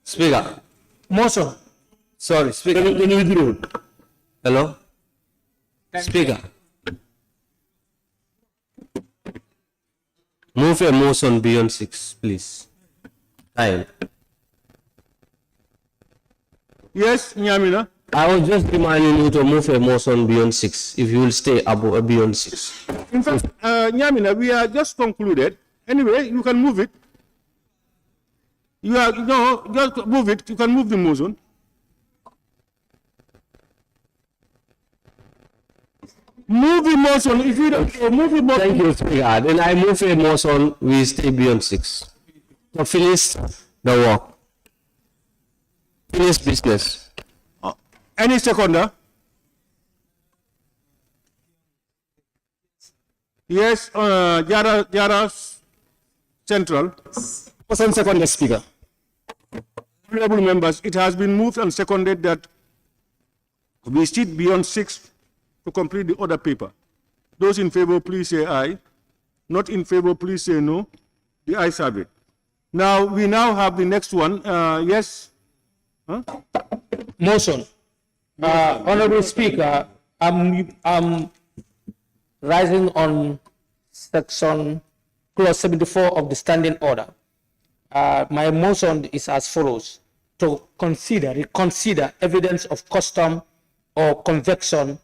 N: Speaker.
C: Motion.
N: Sorry, Speaker.
Q: Can you withdraw?
N: Hello? Speaker. Move a motion beyond 6, please. Time.
C: Yes, Nyamina.
N: I was just reminding you to move a motion beyond 6, if you will stay above beyond 6.
C: In fact, Nyamina, we are just concluded. Anyway, you can move it. You are, no, just move it. You can move the motion. Move the motion. If you don't move the motion.
N: Thank you, Speaker. Then I move a motion, we stay beyond 6. To finish the work. Finish business.
C: Any seconder? Yes, Jara Central.
P: Second, Speaker.
C: Honorable members, it has been moved and seconded that we sit beyond 6 to complete the other paper. Those in favor, please say aye. Not in favor, please say no. The ayes have it. Now, we now have the next one. Yes? Huh?
P: Motion. Honorable Speaker, I'm rising on section clause 74 of the standing order. My motion is as follows: to reconsider evidence of custom or conviction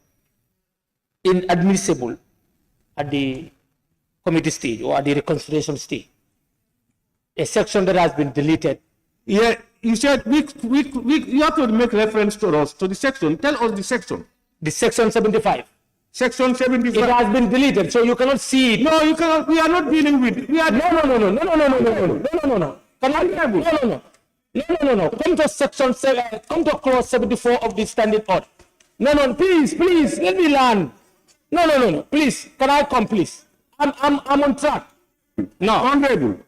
P: inadmissible at the committee stage or at the reconciliation stage. A section that has been deleted.
C: Yeah, you said you have to make reference to us, to the section. Tell us the section.
P: The section 75.
C: Section 75.
P: It has been deleted, so you cannot see it.
C: No, you cannot. We are not dealing with. We are
P: no. Can I no. Come to section 7. Come to clause 74 of the standing order. No. Please. Let me learn. No. Please, can I come, please? I'm on track.
C: No, Honorable,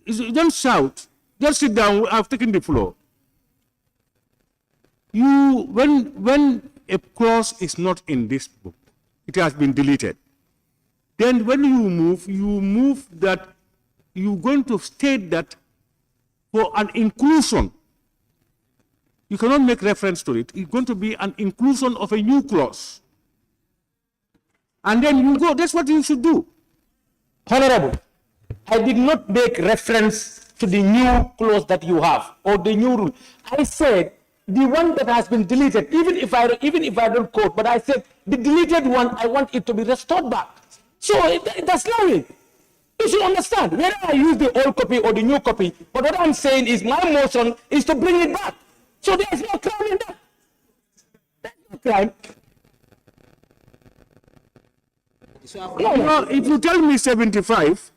C: don't shout. Just sit down. I've taken the floor. When a clause is not in this book, it has been deleted. Then when you move that you're going to state that for an inclusion, you cannot make reference to it. It's going to be an inclusion of a new clause. And then you go, that's what you should do.
P: Honorable, I did not make reference to the new clause that you have or the new rule. I said the one that has been deleted, even if I don't quote, but I said the deleted one, I want it to be restored back. So that's not it. You should understand, whether I use the old copy or the new copy, but what I'm saying is my motion is to bring it back. So there's no crime in that. There's no crime.
C: No, if you tell me 75,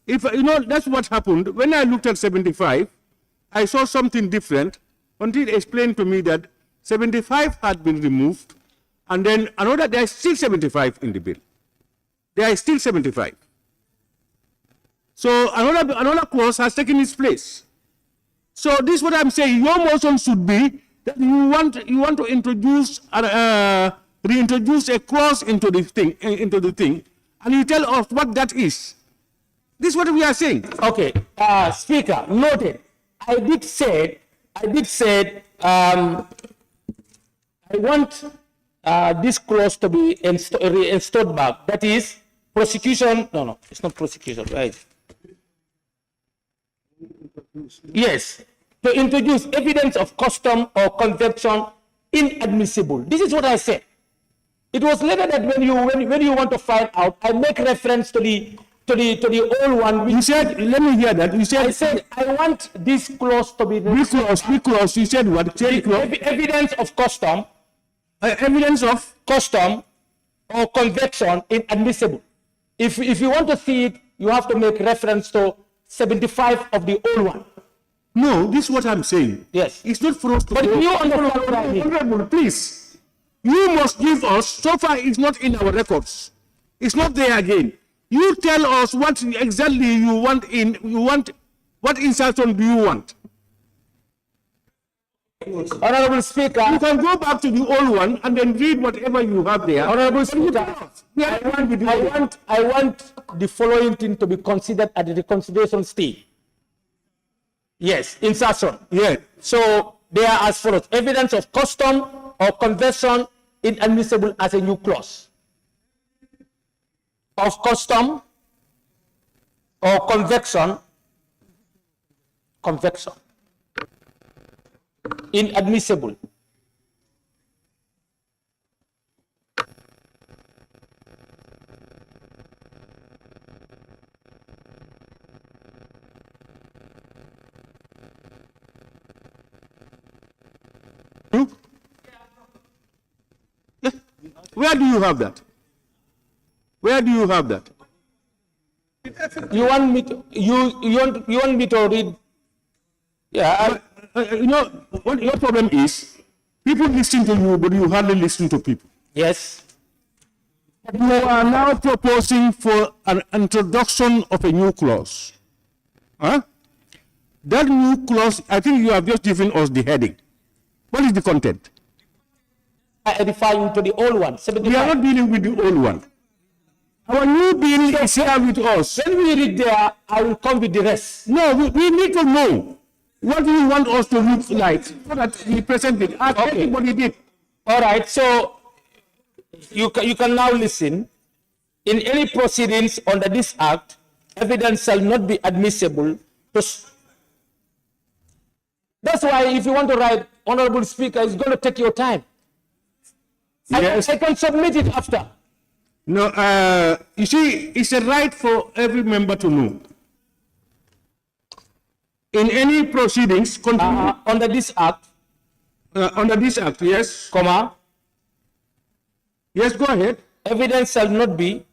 C: that's what happened. When I looked at 75, I saw something different until it explained to me that 75 had been removed, and then there is still 75 in the bill. There is still 75. So another clause has taken its place. So this is what I'm saying. Your motion should be that you want to introduce reintroduce a clause into the thing, and you tell us what that is. This is what we are saying.
P: Okay, Speaker, noted. I did say I want this clause to be reinstated back. That is prosecution. No, it's not prosecution, right? Yes, to introduce evidence of custom or conviction inadmissible. This is what I said. It was later that when you want to find out, I make reference to the old one.
C: You said, let me hear that. You said,
P: I said I want this clause to be
C: clause. You said what?
P: Evidence of custom.
C: Evidence of
P: custom or conviction inadmissible. If you want to see it, you have to make reference to 75 of the old one.
C: No, this is what I'm saying.
P: Yes.
C: It's not for us to...
P: But you understand what I mean.
C: Honorable, please. You must give us, so far it's not in our records. It's not there again. You tell us what exactly you want what insertion do you want?
P: Honorable Speaker.
C: You can go back to the old one and then read whatever you have there.
P: Honorable Speaker, I want the following thing to be considered at the reconsideration stage. Yes, insertion.
C: Yeah.
P: So they are as follows: evidence of custom or conversion inadmissible as a new clause. Of custom or convection, inadmissible.
C: Where do you have that? Where do you have that?
P: You want me to you want me to read? Yeah.
C: You know what your problem is? People listen to you, but you hardly listen to people.
P: Yes.
C: You are now proposing for an introduction of a new clause. Huh? That new clause, I think you have just given us the heading. What is the content?
P: I edify you to the old one. 75.
C: We are not dealing with the old one. Our new bill is here with us.
P: When we read there, I will come with the rest.
C: No, we need to know what you want us to look like so that we present it as everybody did.
P: All right, so you can now listen. In any proceedings under this act, evidence shall not be admissible to... That's why if you want to write, Honorable Speaker, it's going to take your time.
C: Yes.
P: I can submit it after.
C: No, you see, it's a right for every member to know. In any proceedings,
P: under this act,
C: yes,
P: comma,
C: yes, go ahead.
P: Evidence shall not be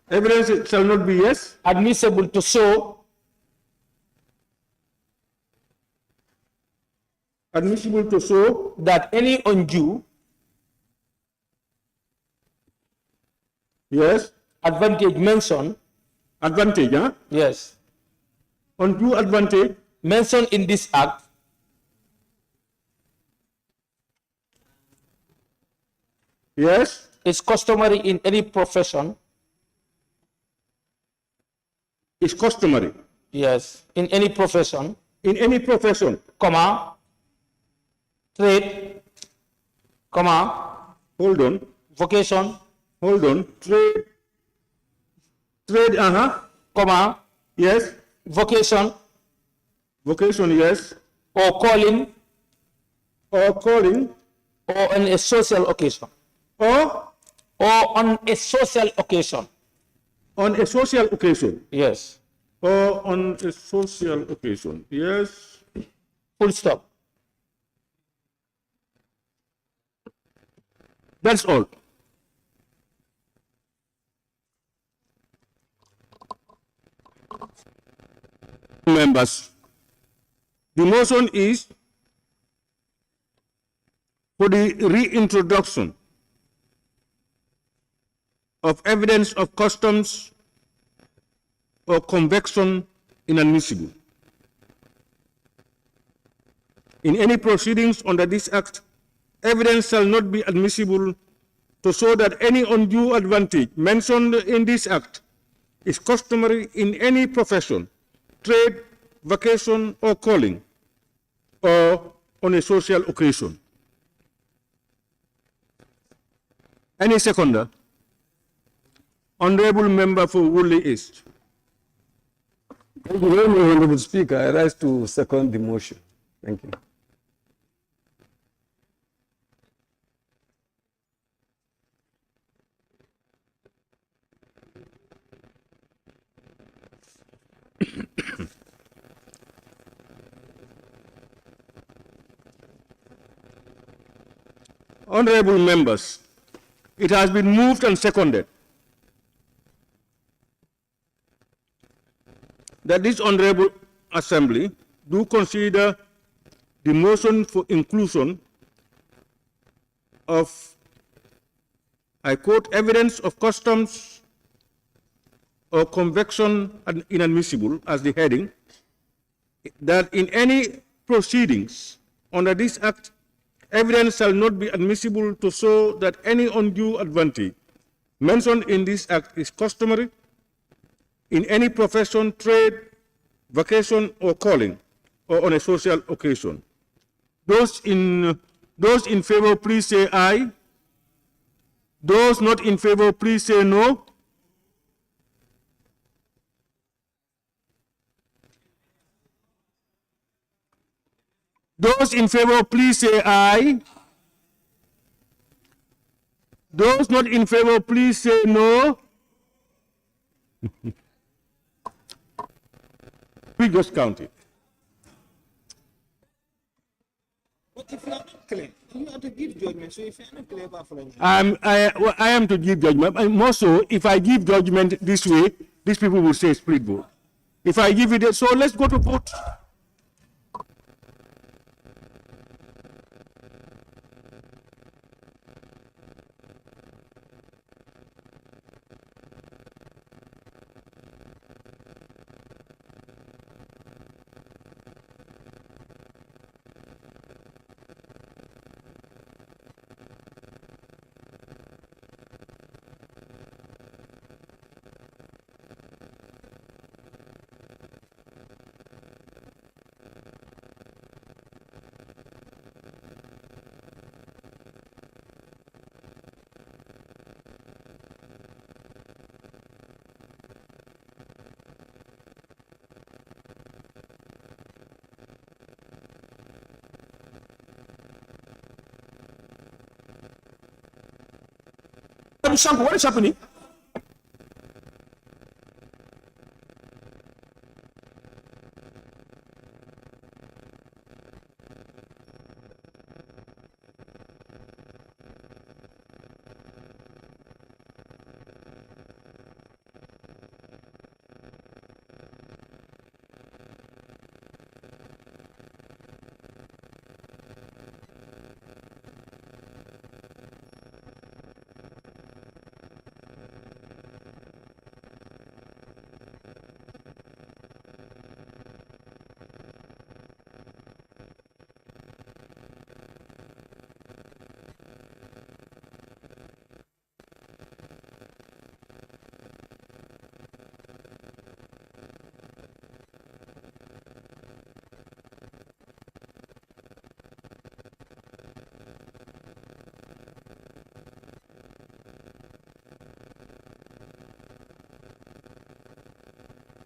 C: yes,
P: admissible to show that any undue
C: yes
P: advantage mentioned
C: yes undue advantage
P: mentioned in this act
C: yes
P: is customary in any profession.
C: Is customary.
P: Yes, in any profession.
C: In any profession.
P: Comma. Trade. Comma.
C: Hold on.
P: Vocation.
C: Hold on. Trade.
P: Comma.
C: Yes.
P: Vocation.
C: Yes.
P: Or calling.
C: Or
P: on a social occasion.
C: Or
P: on a social occasion.
C: On a social occasion.
P: Yes.
C: Or on a social occasion. Yes.
P: Full stop.
C: That's all. Members, the motion is for the reintroduction of evidence of customs or convection inadmissible. In any proceedings under this act, evidence shall not be admissible to show that any undue advantage mentioned in this act is customary in any profession, trade, vocation, or calling, or on a social occasion. Any seconder? Honorable Member for Woodley East.
G: Thank you very much, Honorable Speaker. I rise to second the motion. Thank you.
C: Honorable members, it has been moved and seconded that this honorable assembly do consider the motion for inclusion of, I quote, evidence of customs or conviction inadmissible as the heading, that in any proceedings under this act, evidence shall not be admissible to show that any undue advantage mentioned in this act is customary in any profession, trade, vocation, or calling, or on a social occasion. Those in favor, please say aye. Those not in favor, please say no. Those in favor, please say aye. Those not in favor, please say no. We just count it.
F: But if you are not clear, you have to give judgment. So if you are not clear about following,
C: I am to give judgment. And more so, if I give judgment this way, these people will say split vote. If I give it, so let's go to vote.
U: What is happening?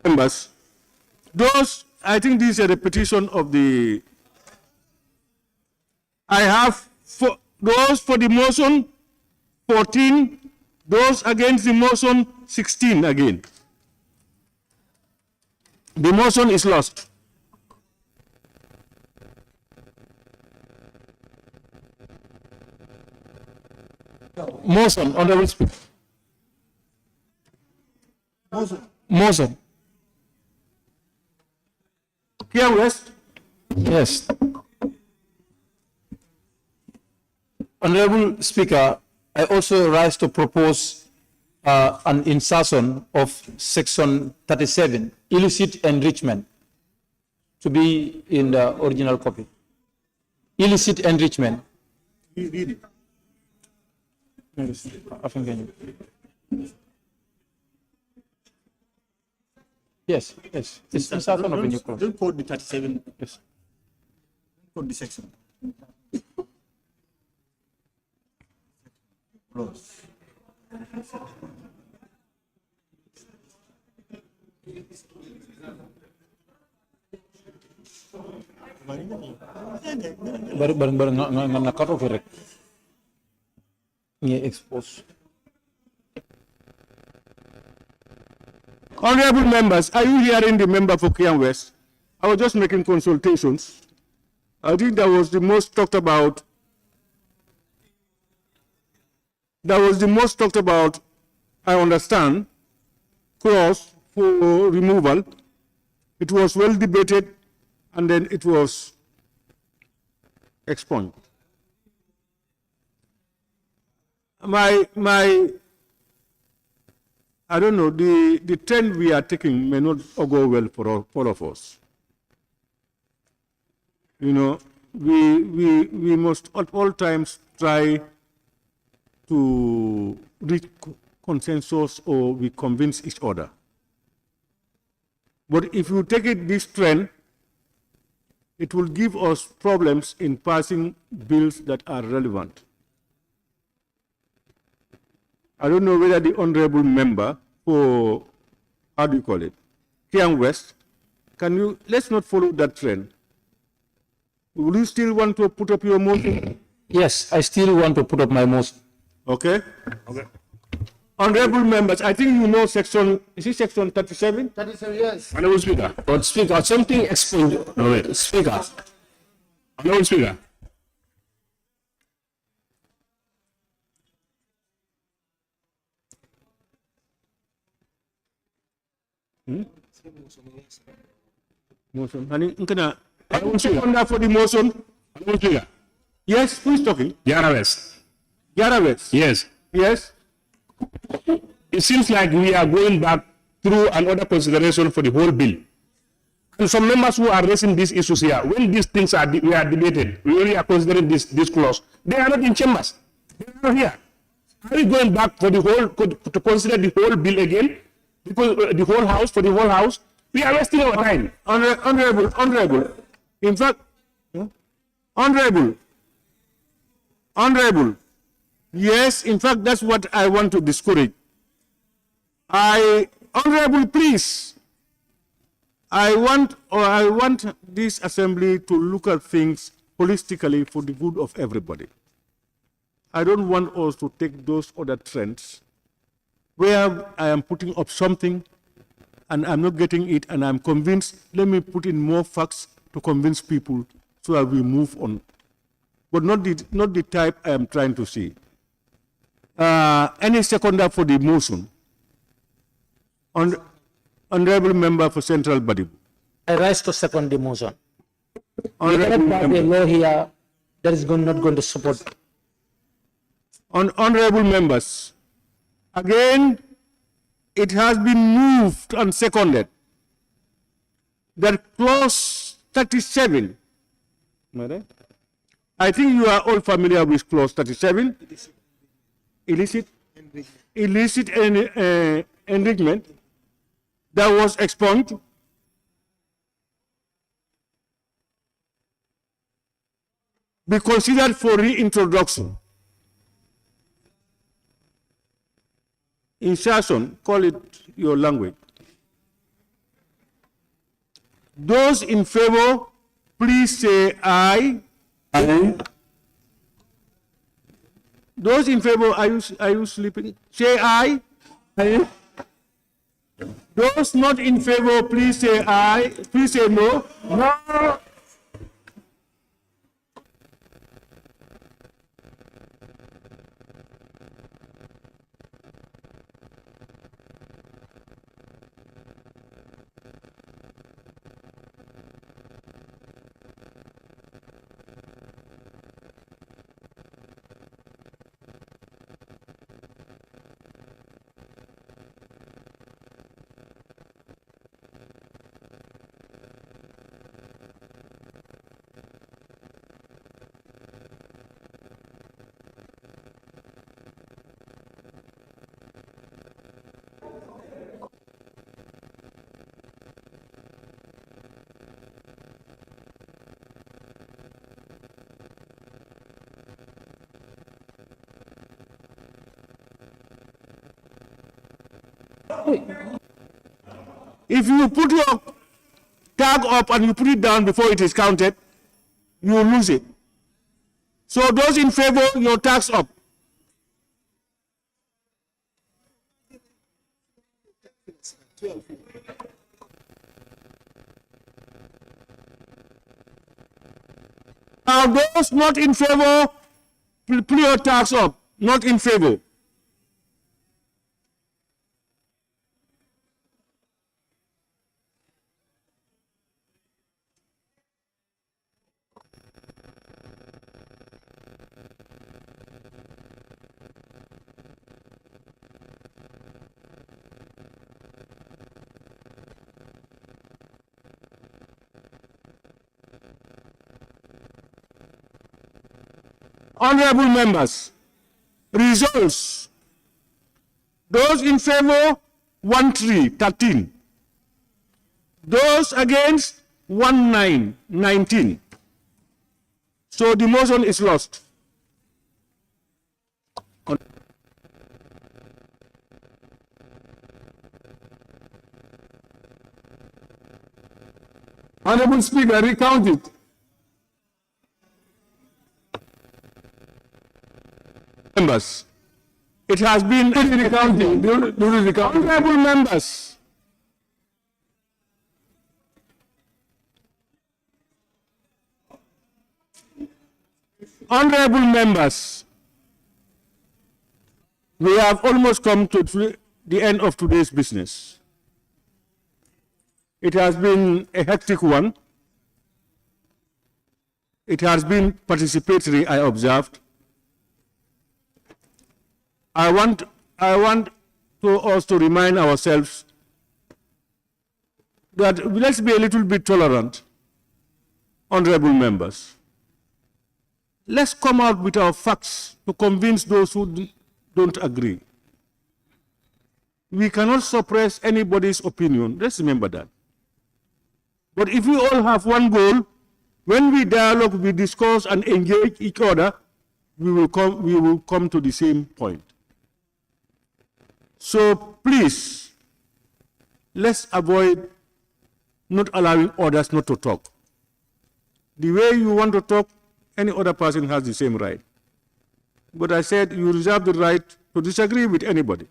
U: Members, those, I think this is a repetition of the, I have those for the motion 14, those against the motion 16 again. The motion is lost.
P: Motion, Honorable Speaker. Motion.
C: Here, West.
P: Yes. Honorable Speaker, I also rise to propose an insertion of section 37, illicit enrichment, to be in the original copy. Illicit enrichment.
C: Read it.
P: Yes, yes. It's insertion of a new clause.
F: don't quote the 37.
P: Yes.
F: Quote the section. Clause.
P: Bareng-bareng nggak nakar overek. Nge expose.
C: Honorable members, are you hearing the member for Kian West? I was just making consultations. I think that was the most talked about. That was the most talked about, I understand, clause for removal. It was well debated, and then it was expunged. I don't know, the trend we are taking may not go well for all of us. You know, we must at all times try to reach consensus or we convince each other. But if you take it this trend, it will give us problems in passing bills that are relevant. I don't know whether the honorable member for, how do you call it, Kiang West, let's not follow that trend. Will you still want to put up your motion?
P: Yes, I still want to put up my motion.
C: Okay. Okay. Honorable members, I think you know section, is it section 37?
H: 37, yes.
Q: Honorable Speaker.
H: But Speaker, something explained.
Q: No, wait.
H: Speaker.
Q: Honorable Speaker.
C: Motion. Honorable
Q: Speaker.
C: For the motion.
Q: Honorable Speaker.
C: Yes, who is talking?
Q: Yara West.
C: Yara West.
Q: Yes.
C: Yes.
Q: It seems like we are going back through another consideration for the whole bill. And some members who are raising these issues here, when these things are we are debated, we only are considering this clause. They are not in chambers. They are not here. Are we going back for the whole to consider the whole bill again? Because the whole house for the whole house, we are wasting our time.
C: Honorable. In fact, honorable. Yes, in fact, that's what I want to discourage. Honorable, please. I want this assembly to look at things holistically for the good of everybody. I don't want us to take those other trends where I am putting up something and I'm not getting it and I'm convinced, let me put in more facts to convince people so that we move on. But not the type I am trying to see. Any seconder for the motion? Honorable member for Central Badibu.
P: I rise to second the motion. We cannot pass a law here that is not going to support.
C: Honorable members, again, it has been moved and seconded that clause 37, I think you are all familiar with clause 37, illicit enrichment, that was expunged. Be considered for reintroduction. Insertion, call it your language. Those in favor, please say aye. Aye. Those in favor, are you sleeping? Say aye. Aye. Those not in favor, please say aye. Please say no. No. If you put your tag up and you put it down before it is counted, you will lose it. So those in favor, your tags up. Now those not in favor, put your tags up. Not in favor. Honorable members, results. Those in favor, 13. Those against, 19. So the motion is lost.
G: Honorable Speaker, recount it.
C: Members, it has been
G: recounting. Do the recounting.
C: Honorable members, honorable members, we have almost come to the end of today's business. It has been a hectic one. It has been participatory, I observed. I want to also remind ourselves that let's be a little bit tolerant, honorable members. Let's come out with our facts to convince those who don't agree. We cannot suppress anybody's opinion. Let's remember that. But if we all have one goal, when we dialogue, we discuss and engage each other, we will come to the same point. So please, let's avoid not allowing others not to talk. The way you want to talk, any other person has the same right. But I said you reserve the right to disagree with anybody.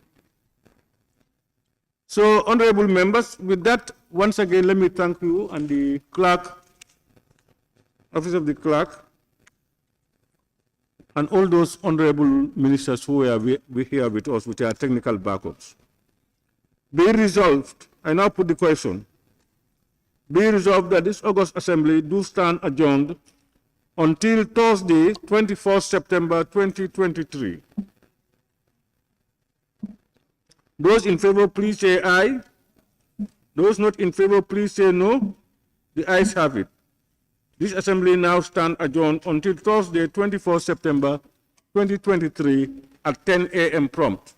C: So, honorable members, with that, once again, let me thank you and the clerk, office of the clerk, and all those honorable ministers who are here with us with their technical backups. Be resolved, I now put the question, be resolved that this August Assembly do stand adjourned until Thursday, 24th September 2023. Those in favor, please say aye. Those not in favor, please say no. The ayes have it. This assembly now stands adjourned until Thursday, 24th September 2023 at 10 a.m. prompt.